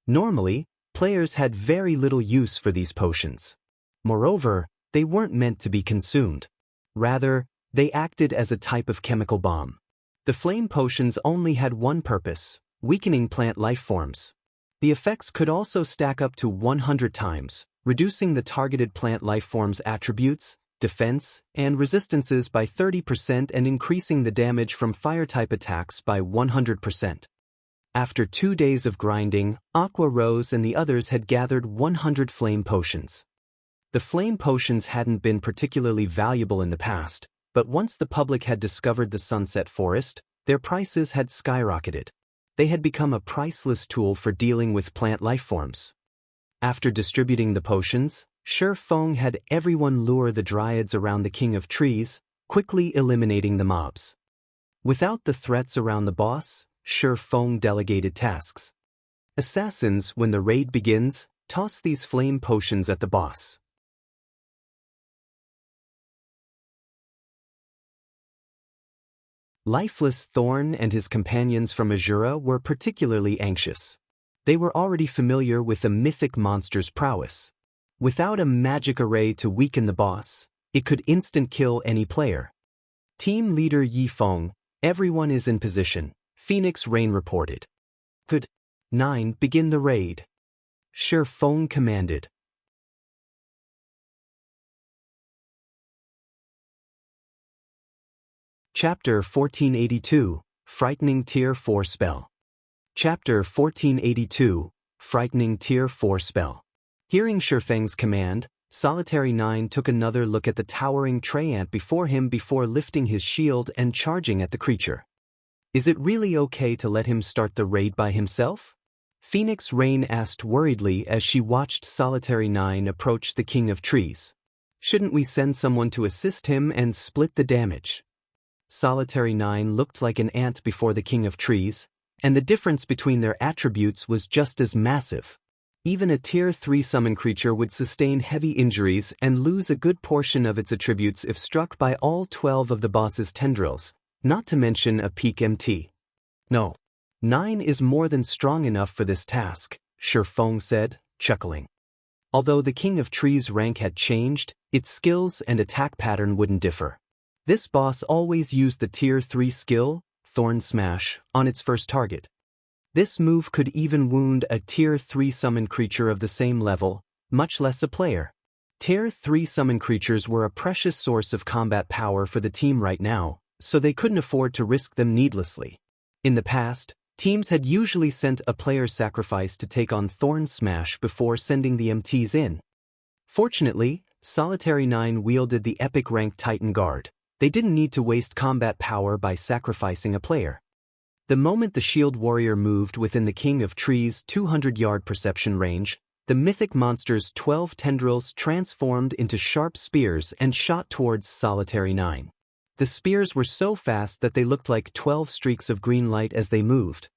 Normally, players had very little use for these potions. Moreover, they weren't meant to be consumed. Rather, they acted as a type of chemical bomb. The flame potions only had one purpose, weakening plant life forms. The effects could also stack up to 100 times, reducing the targeted plant life form's attributes, defense, and resistances by 30% and increasing the damage from fire-type attacks by 100%. After 2 days of grinding, Aqua Rose and the others had gathered 100 flame potions. The flame potions hadn't been particularly valuable in the past, but once the public had discovered the Sunset Forest, their prices had skyrocketed. They had become a priceless tool for dealing with plant life forms. After distributing the potions, Shifeng had everyone lure the dryads around the King of Trees, quickly eliminating the mobs. Without the threats around the boss, Shifeng delegated tasks. Assassins, when the raid begins, Toss these flame potions at the boss. Lifeless Thorn and his companions from Azura were particularly anxious. They were already familiar with the mythic monster's prowess. Without a magic array to weaken the boss, it could instant kill any player. Team leader Yi Feng, everyone is in position, Phoenix Rain reported. Could 9 begin the raid? Shi Feng commanded. Chapter 1482, Frightening Tier 4 Spell. Chapter 1482, Frightening Tier 4 Spell. Hearing Shi Feng's command, Solitary 9 took another look at the towering Treant before him before lifting his shield and charging at the creature. Is it really okay to let him start the raid by himself? Phoenix Rain asked worriedly as she watched Solitary 9 approach the King of Trees. Shouldn't we send someone to assist him and split the damage? Solitary 9 looked like an ant before the King of Trees, and the difference between their attributes was just as massive. Even a Tier 3 summon creature would sustain heavy injuries and lose a good portion of its attributes if struck by all 12 of the boss's tendrils, not to mention a peak MT. No. 9 is more than strong enough for this task, Shi Feng said, chuckling. Although the King of Trees' rank had changed, its skills and attack pattern wouldn't differ. This boss always used the Tier 3 skill, Thorn Smash, on its first target. This move could even wound a Tier 3 summon creature of the same level, much less a player. Tier 3 summon creatures were a precious source of combat power for the team right now, so they couldn't afford to risk them needlessly. In the past, teams had usually sent a player's sacrifice to take on Thorn Smash before sending the MTs in. Fortunately, Solitary 9 wielded the epic rank Titan Guard. They didn't need to waste combat power by sacrificing a player. The moment the Shield Warrior moved within the King of Trees' 200-yard perception range, the mythic monster's 12 tendrils transformed into sharp spears and shot towards Solitary 9. The spears were so fast that they looked like 12 streaks of green light as they moved.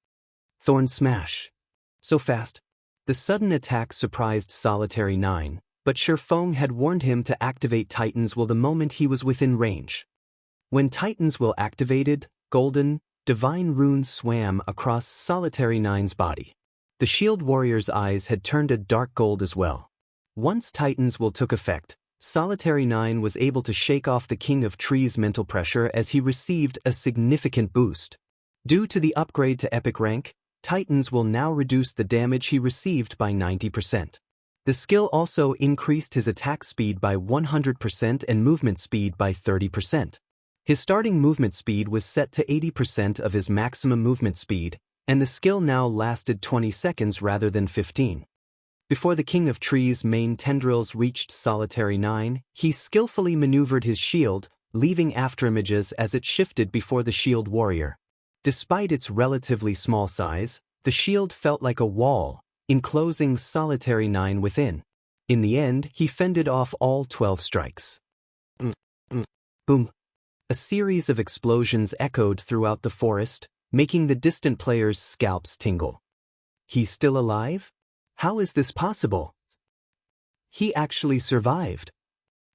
Thorn Smash. So fast. The sudden attack surprised Solitary 9, but Shi Feng had warned him to activate Titan's Will the moment he was within range. When Titan's Will activated, golden, divine runes swam across Solitary 9's body. The Shield Warrior's eyes had turned a dark gold as well. Once Titan's Will took effect, Solitary 9 was able to shake off the King of Trees' mental pressure as he received a significant boost. Due to the upgrade to epic rank, Titan's Will now reduce the damage he received by 90%. The skill also increased his attack speed by 100% and movement speed by 30%. His starting movement speed was set to 80% of his maximum movement speed, and the skill now lasted 20 seconds rather than 15. Before the King of Trees' main tendrils reached Solitary 9, he skillfully maneuvered his shield, leaving afterimages as it shifted before the Shield Warrior. Despite its relatively small size, the shield felt like a wall, enclosing Solitary 9 within. In the end, he fended off all 12 strikes. Boom. A series of explosions echoed throughout the forest, making the distant players' scalps tingle. He's still alive? How is this possible? He actually survived.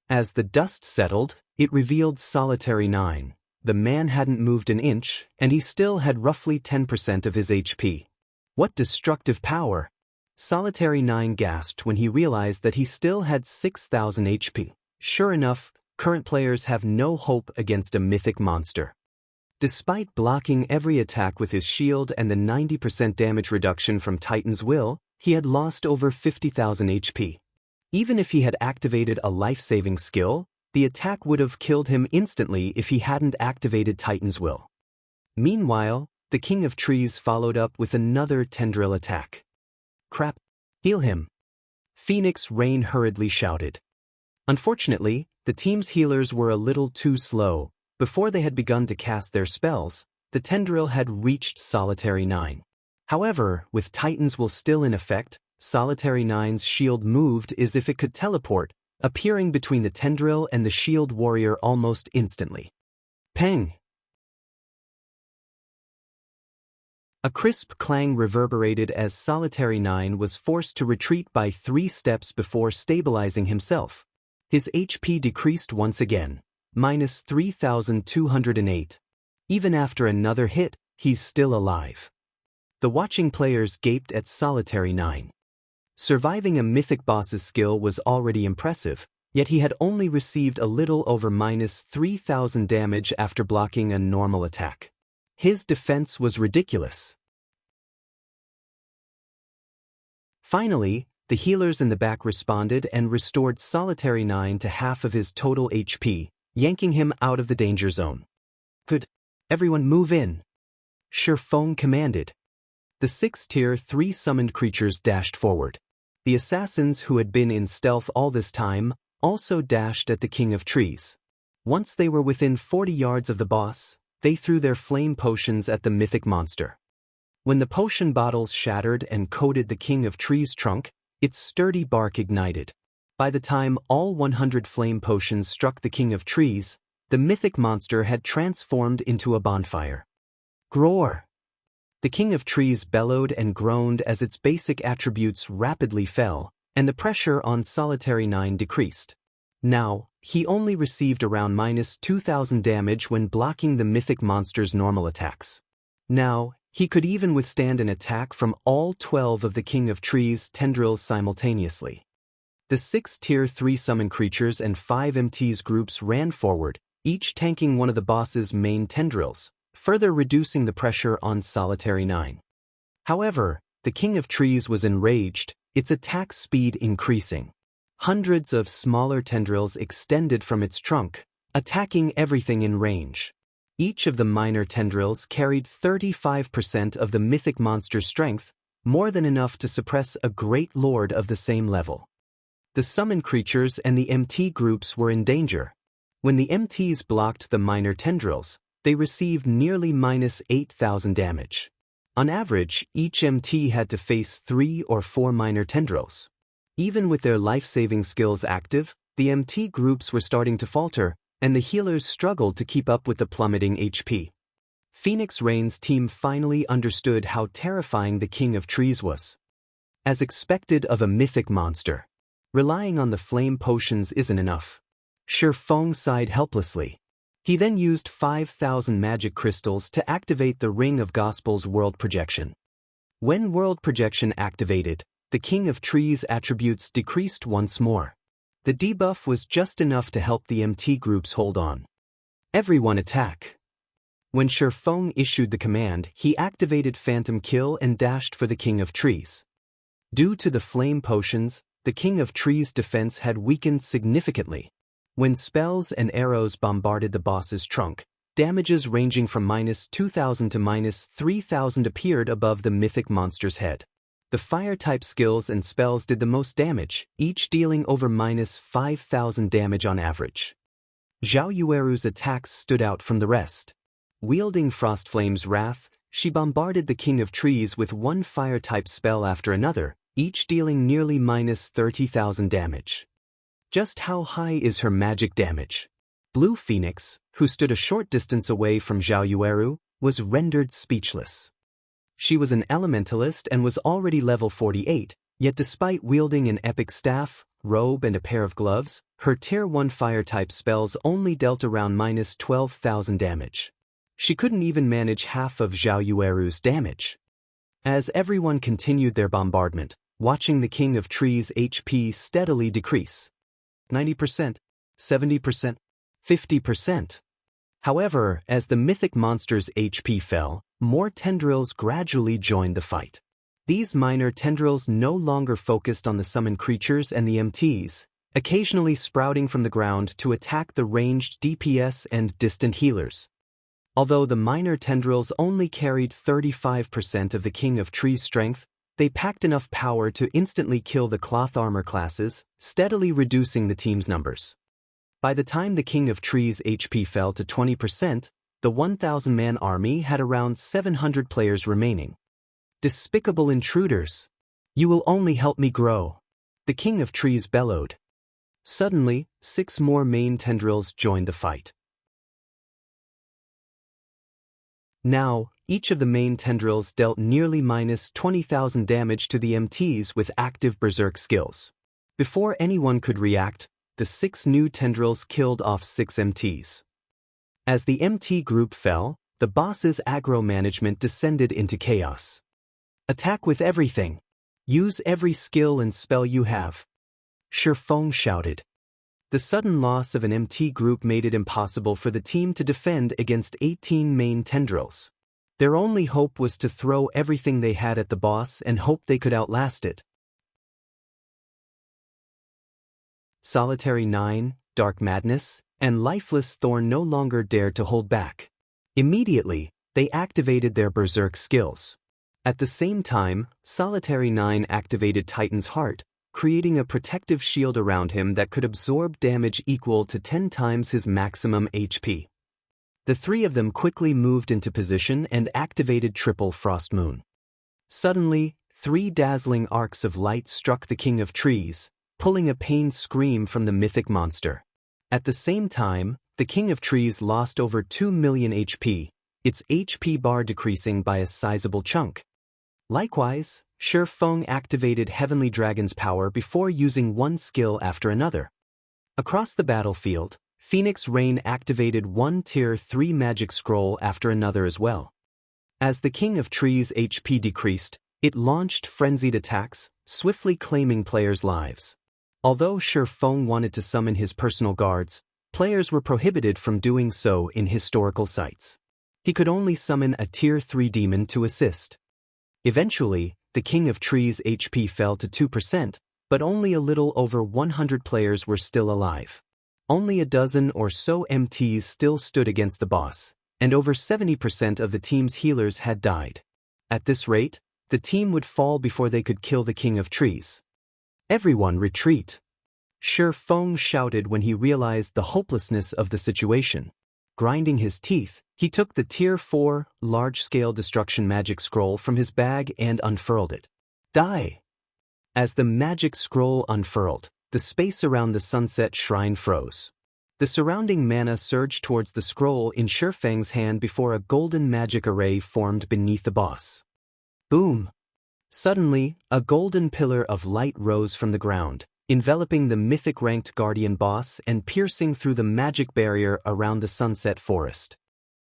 As the dust settled, it revealed Solitary 9. The man hadn't moved an inch, and he still had roughly 10% of his HP. What destructive power! Solitary 9 gasped when he realized that he still had 6,000 HP. Sure enough, current players have no hope against a mythic monster. Despite blocking every attack with his shield and the 90% damage reduction from Titan's Will, he had lost over 50,000 HP. Even if he had activated a life-saving skill, the attack would have killed him instantly if he hadn't activated Titan's Will. Meanwhile, the King of Trees followed up with another tendril attack. Crap! Heal him! Phoenix Rain hurriedly shouted. Unfortunately, the team's healers were a little too slow. Before they had begun to cast their spells, the tendril had reached Solitary 9. However, with Titan's Will still in effect, Solitary 9's shield moved as if it could teleport, appearing between the tendril and the Shield Warrior almost instantly. Peng! A crisp clang reverberated as Solitary 9 was forced to retreat by 3 steps before stabilizing himself. His HP decreased once again, minus 3,208. Even after another hit, he's still alive. The watching players gaped at Solitary 9. Surviving a mythic boss's skill was already impressive, yet he had only received a little over minus 3,000 damage after blocking a normal attack. His defense was ridiculous. Finally, the healers in the back responded and restored Solitary 9 to half of his total HP, yanking him out of the danger zone. Good. Everyone move in. Shifeng commanded. The 6 Tier 3 summoned creatures dashed forward. The assassins who had been in stealth all this time also dashed at the King of Trees. Once they were within 40 yards of the boss, they threw their flame potions at the mythic monster. When the potion bottles shattered and coated the King of Trees' trunk, its sturdy bark ignited. By the time all 100 flame potions struck the King of Trees, the mythic monster had transformed into a bonfire. Groar! The King of Trees bellowed and groaned as its basic attributes rapidly fell, and the pressure on Solitary 9 decreased. Now, he only received around minus 2,000 damage when blocking the mythic monster's normal attacks. Now, he could even withstand an attack from all 12 of the King of Trees' tendrils simultaneously. The 6 Tier 3 summon creatures and 5 MTs groups ran forward, each tanking one of the boss's main tendrils, further reducing the pressure on Solitary 9. However, the King of Trees was enraged, its attack speed increasing. Hundreds of smaller tendrils extended from its trunk, attacking everything in range. Each of the minor tendrils carried 35% of the mythic monster's strength, more than enough to suppress a great lord of the same level. The summon creatures and the MT groups were in danger. When the MTs blocked the minor tendrils, they received nearly minus 8,000 damage. On average, each MT had to face 3 or 4 minor tendrils. Even with their life-saving skills active, the MT groups were starting to falter, and the healers struggled to keep up with the plummeting HP. Phoenix Rain's team finally understood how terrifying the King of Trees was. As expected of a mythic monster, relying on the flame potions isn't enough. Shifeng sighed helplessly. He then used 5,000 magic crystals to activate the Ring of Gospel's world projection. When world projection activated, the King of Trees' attributes decreased once more. The debuff was just enough to help the MT groups hold on. Everyone attack! When Shifeng issued the command, he activated Phantom Kill and dashed for the King of Trees. Due to the flame potions, the King of Trees' defense had weakened significantly. When spells and arrows bombarded the boss's trunk, damages ranging from minus 2,000 to minus 3,000 appeared above the mythic monster's head. The fire-type skills and spells did the most damage, each dealing over minus 5,000 damage on average. Zhao Yueru's attacks stood out from the rest. Wielding Frostflame's Wrath, she bombarded the King of Trees with one fire-type spell after another, each dealing nearly minus 30,000 damage. Just how high is her magic damage? Blue Phoenix, who stood a short distance away from Zhao Yueru, was rendered speechless. She was an elementalist and was already level 48, yet despite wielding an epic staff, robe and a pair of gloves, her Tier 1 fire-type spells only dealt around minus 12,000 damage. She couldn't even manage half of Zhao Yueru's damage. As everyone continued their bombardment, watching the King of Trees' HP steadily decrease. 90%, 70%, 50%. However, as the mythic monster's HP fell, more tendrils gradually joined the fight. These minor tendrils no longer focused on the summoned creatures and the MTs, occasionally sprouting from the ground to attack the ranged DPS and distant healers. Although the minor tendrils only carried 35% of the King of Trees' strength, they packed enough power to instantly kill the cloth armor classes, steadily reducing the team's numbers. By the time the King of Trees' HP fell to 20%, the 1,000-man army had around 700 players remaining. Despicable intruders! You will only help me grow, the King of Trees bellowed. Suddenly, 6 more main tendrils joined the fight. Now, each of the main tendrils dealt nearly minus 20,000 damage to the MTs with active berserk skills. Before anyone could react, the 6 new tendrils killed off 6 MTs. As the MT group fell, the boss's aggro management descended into chaos. Attack with everything. Use every skill and spell you have. Shifeng shouted. The sudden loss of an MT group made it impossible for the team to defend against 18 main tendrils. Their only hope was to throw everything they had at the boss and hope they could outlast it. Solitary 9, Dark Madness, and Lifeless Thorn no longer dared to hold back. Immediately, they activated their berserk skills. At the same time, Solitary 9 activated Titan's Heart, creating a protective shield around him that could absorb damage equal to 10 times his maximum HP. The 3 of them quickly moved into position and activated Triple Frost Moon. Suddenly, 3 dazzling arcs of light struck the King of Trees, pulling a pained scream from the mythic monster. At the same time, the King of Trees lost over 2 million HP, its HP bar decreasing by a sizable chunk. Likewise, Shifeng activated Heavenly Dragon's power before using one skill after another. Across the battlefield, Phoenix Rain activated one Tier 3 magic scroll after another as well. As the King of Trees' HP decreased, it launched frenzied attacks, swiftly claiming players' lives. Although Shifeng wanted to summon his personal guards, players were prohibited from doing so in historical sites. He could only summon a Tier 3 demon to assist. Eventually, the King of Trees' HP fell to 2%, but only a little over 100 players were still alive. Only a dozen or so MTs still stood against the boss, and over 70% of the team's healers had died. At this rate, the team would fall before they could kill the King of Trees. Everyone retreat! Shifeng shouted when he realized the hopelessness of the situation. Grinding his teeth, he took the Tier 4 large-scale destruction magic scroll from his bag and unfurled it. Die! As the magic scroll unfurled, the space around the sunset shrine froze. The surrounding mana surged towards the scroll in Shifeng's hand before a golden magic array formed beneath the boss. Boom! Suddenly, a golden pillar of light rose from the ground, enveloping the mythic-ranked guardian boss and piercing through the magic barrier around the sunset forest.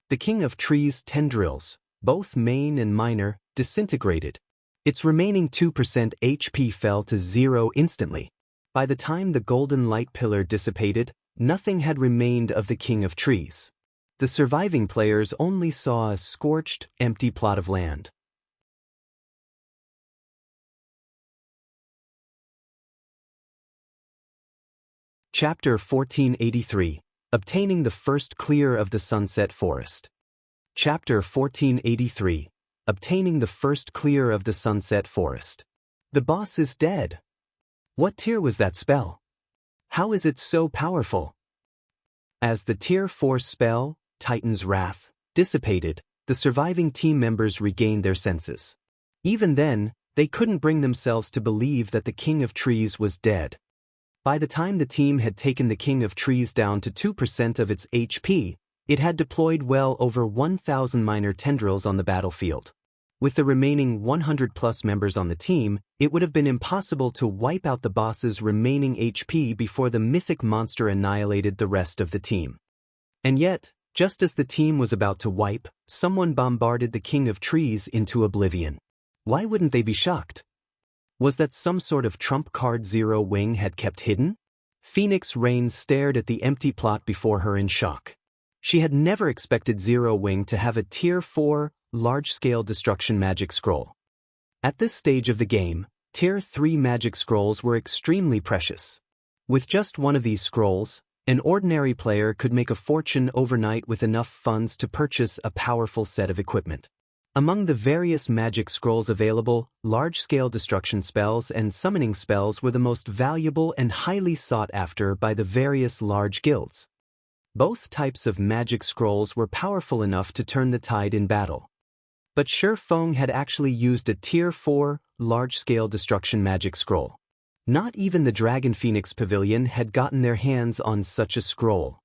The King of Trees' tendrils, both main and minor, disintegrated. Its remaining 2% HP fell to 0 instantly. By the time the golden light pillar dissipated, nothing had remained of the King of Trees. The surviving players only saw a scorched, empty plot of land. Chapter 1483, Obtaining the First Clear of the Sunset Forest. Chapter 1483, Obtaining the First Clear of the Sunset Forest. The boss is dead. What tier was that spell? How is it so powerful? As the Tier 4 spell, Titan's Wrath, dissipated, the surviving team members regained their senses. Even then, they couldn't bring themselves to believe that the King of Trees was dead. By the time the team had taken the King of Trees down to 2% of its HP, it had deployed well over 1,000 minor tendrils on the battlefield. With the remaining 100+ members on the team, it would have been impossible to wipe out the boss's remaining HP before the mythic monster annihilated the rest of the team. And yet, just as the team was about to wipe, someone bombarded the King of Trees into oblivion. Why wouldn't they be shocked? Was that some sort of trump card Zero Wing had kept hidden? Phoenix Rain stared at the empty plot before her in shock. She had never expected Zero Wing to have a Tier 4, large-scale destruction magic scroll. At this stage of the game, Tier 3 magic scrolls were extremely precious. With just one of these scrolls, an ordinary player could make a fortune overnight with enough funds to purchase a powerful set of equipment. Among the various magic scrolls available, large-scale destruction spells and summoning spells were the most valuable and highly sought after by the various large guilds. Both types of magic scrolls were powerful enough to turn the tide in battle. But Shifeng had actually used a Tier 4, large-scale destruction magic scroll. Not even the Dragon Phoenix Pavilion had gotten their hands on such a scroll.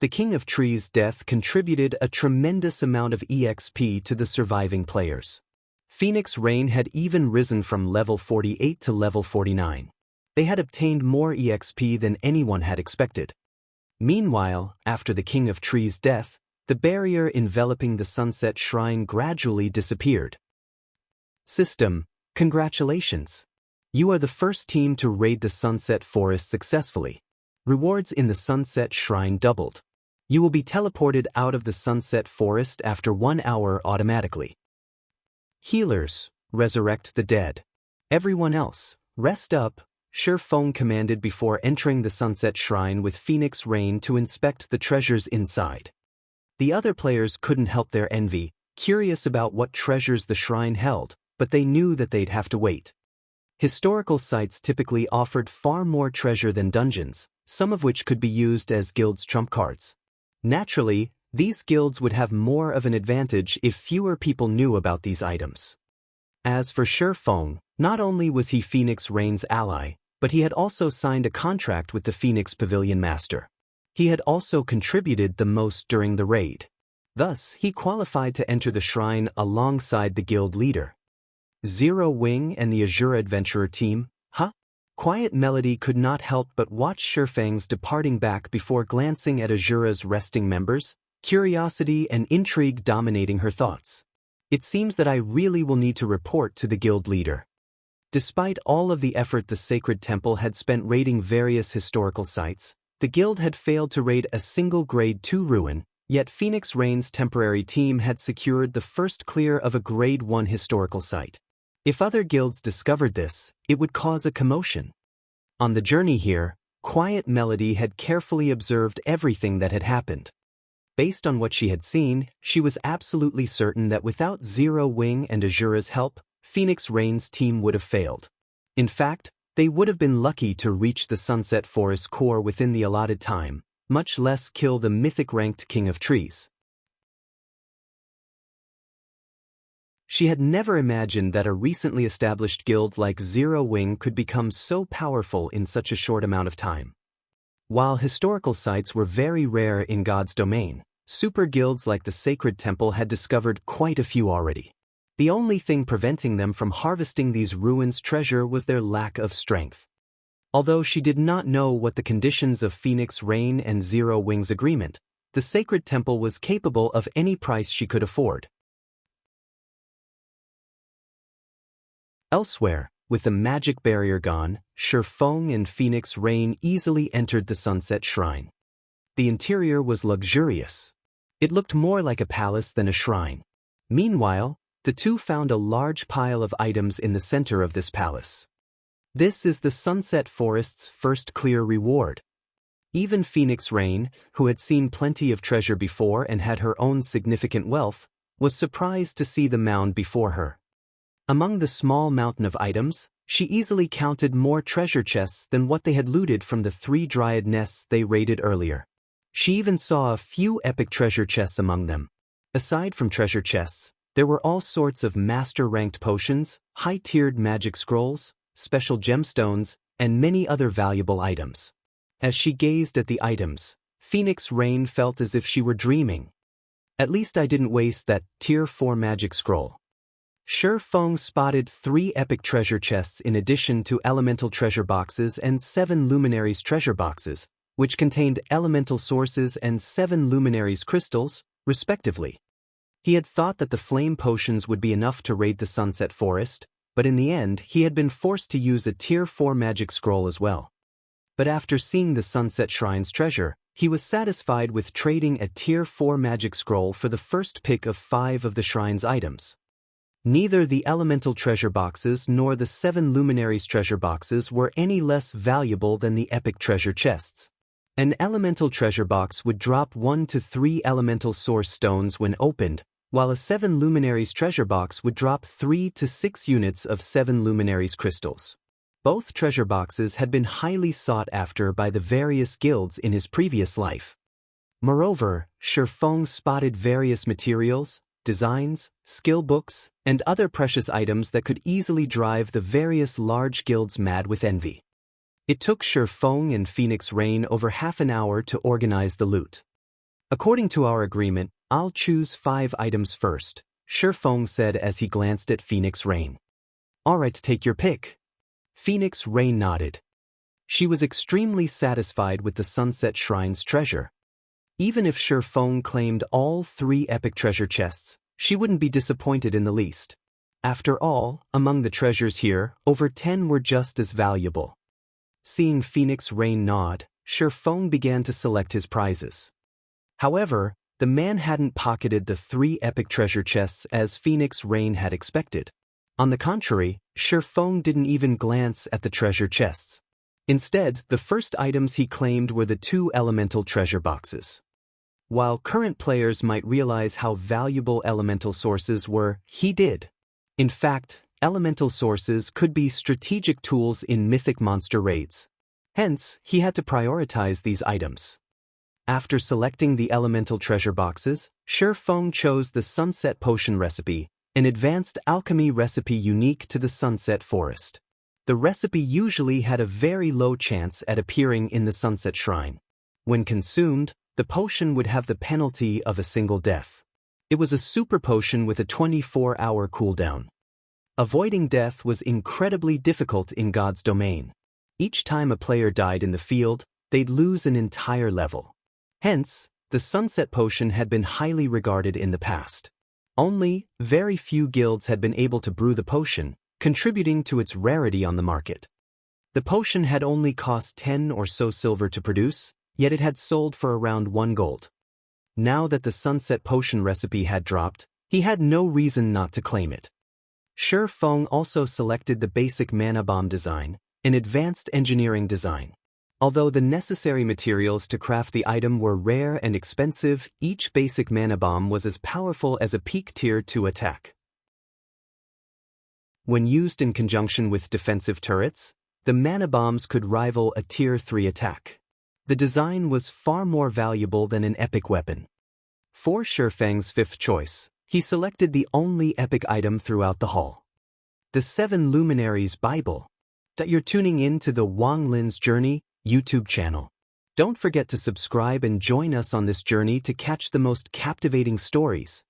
The King of Trees' death contributed a tremendous amount of EXP to the surviving players. Phoenix Rain had even risen from level 48 to level 49. They had obtained more EXP than anyone had expected. Meanwhile, after the King of Trees' death, the barrier enveloping the Sunset Shrine gradually disappeared. System, congratulations! You are the first team to raid the Sunset Forest successfully. Rewards in the Sunset Shrine doubled. You will be teleported out of the Sunset Forest after 1 hour automatically. Healers, resurrect the dead. Everyone else, rest up, Shi Feng commanded before entering the Sunset Shrine with Phoenix Rain to inspect the treasures inside. The other players couldn't help their envy, curious about what treasures the shrine held, but they knew that they'd have to wait. Historical sites typically offered far more treasure than dungeons, some of which could be used as guilds' trump cards. Naturally, these guilds would have more of an advantage if fewer people knew about these items. As for Shi Feng, not only was he Phoenix Rain's ally, but he had also signed a contract with the Phoenix Pavilion Master. He had also contributed the most during the raid. Thus, he qualified to enter the shrine alongside the guild leader. Zero Wing and the Azure Adventurer team, huh? Quiet Melody could not help but watch Shi Feng's departing back before glancing at Azura's resting members, curiosity and intrigue dominating her thoughts. It seems that I really will need to report to the guild leader. Despite all of the effort the Sacred Temple had spent raiding various historical sites, the guild had failed to raid a single Grade 2 ruin, yet Phoenix Rain's temporary team had secured the first clear of a Grade 1 historical site. If other guilds discovered this, it would cause a commotion. On the journey here, Quiet Melody had carefully observed everything that had happened. Based on what she had seen, she was absolutely certain that without Zero Wing and Azura's help, Phoenix Rain's team would have failed. In fact, they would have been lucky to reach the Sunset Forest core within the allotted time, much less kill the mythic-ranked King of Trees. She had never imagined that a recently established guild like Zero Wing could become so powerful in such a short amount of time. While historical sites were very rare in God's domain, super guilds like the Sacred Temple had discovered quite a few already. The only thing preventing them from harvesting these ruins' treasure was their lack of strength. Although she did not know what the conditions of Phoenix Rain and Zero Wing's agreement, the Sacred Temple was capable of any price she could afford. Elsewhere, with the magic barrier gone, Shi Feng and Phoenix Rain easily entered the Sunset Shrine. The interior was luxurious. It looked more like a palace than a shrine. Meanwhile, the two found a large pile of items in the center of this palace. This is the Sunset Forest's first clear reward. Even Phoenix Rain, who had seen plenty of treasure before and had her own significant wealth, was surprised to see the mound before her. Among the small mountain of items, she easily counted more treasure chests than what they had looted from the 3 dryad nests they raided earlier. She even saw a few epic treasure chests among them. Aside from treasure chests, there were all sorts of master-ranked potions, high-tiered magic scrolls, special gemstones, and many other valuable items. As she gazed at the items, Phoenix Rain felt as if she were dreaming. At least I didn't waste that Tier 4 magic scroll. Shi Feng spotted 3 epic treasure chests in addition to elemental treasure boxes and 7 luminaries treasure boxes, which contained elemental sources and 7 luminaries crystals, respectively. He had thought that the flame potions would be enough to raid the Sunset Forest, but in the end he had been forced to use a Tier 4 magic scroll as well. But after seeing the Sunset Shrine's treasure, he was satisfied with trading a Tier 4 magic scroll for the first pick of 5 of the shrine's items. Neither the elemental treasure boxes nor the 7 luminaries treasure boxes were any less valuable than the epic treasure chests. An elemental treasure box would drop 1 to 3 elemental source stones when opened, while a 7 luminaries treasure box would drop 3 to 6 units of 7 luminaries crystals. Both treasure boxes had been highly sought after by the various guilds in his previous life. Moreover, Shi Feng spotted various materials, designs, skill books, and other precious items that could easily drive the various large guilds mad with envy. It took Shi Feng and Phoenix Rain over half an hour to organize the loot. According to our agreement, I'll choose 5 items first, Shifeng said as he glanced at Phoenix Rain. Alright, take your pick. Phoenix Rain nodded. She was extremely satisfied with the Sunset Shrine's treasure. Even if Shifeng claimed all 3 epic treasure chests, she wouldn't be disappointed in the least. After all, among the treasures here, over 10 were just as valuable. Seeing Phoenix Rain nod, Shifeng began to select his prizes. However, the man hadn't pocketed the 3 epic treasure chests as Phoenix Rain had expected. On the contrary, Shifeng didn't even glance at the treasure chests. Instead, the first items he claimed were the 2 elemental treasure boxes. While current players might realize how valuable elemental sources were, he did. In fact, elemental sources could be strategic tools in mythic monster raids. Hence, he had to prioritize these items. After selecting the elemental treasure boxes, Shifeng chose the Sunset Potion recipe, an advanced alchemy recipe unique to the Sunset Forest. The recipe usually had a very low chance at appearing in the Sunset Shrine. When consumed, the potion would have the penalty of a single death. It was a super potion with a 24-hour cooldown. Avoiding death was incredibly difficult in God's domain. Each time a player died in the field, they'd lose an entire level. Hence, the Sunset Potion had been highly regarded in the past. Only very few guilds had been able to brew the potion, contributing to its rarity on the market. The potion had only cost 10 or so silver to produce, yet it had sold for around 1 gold. Now that the Sunset Potion recipe had dropped, he had no reason not to claim it. Shifeng also selected the basic mana bomb design, an advanced engineering design. Although the necessary materials to craft the item were rare and expensive, each basic mana bomb was as powerful as a peak tier 2 attack. When used in conjunction with defensive turrets, the mana bombs could rival a tier 3 attack. The design was far more valuable than an epic weapon. For Shifeng's 5th choice, he selected the only epic item throughout the hall. The 7 Luminaries Bible. That you're tuning in to the Wang Lin's Journey YouTube channel. Don't forget to subscribe and join us on this journey to catch the most captivating stories.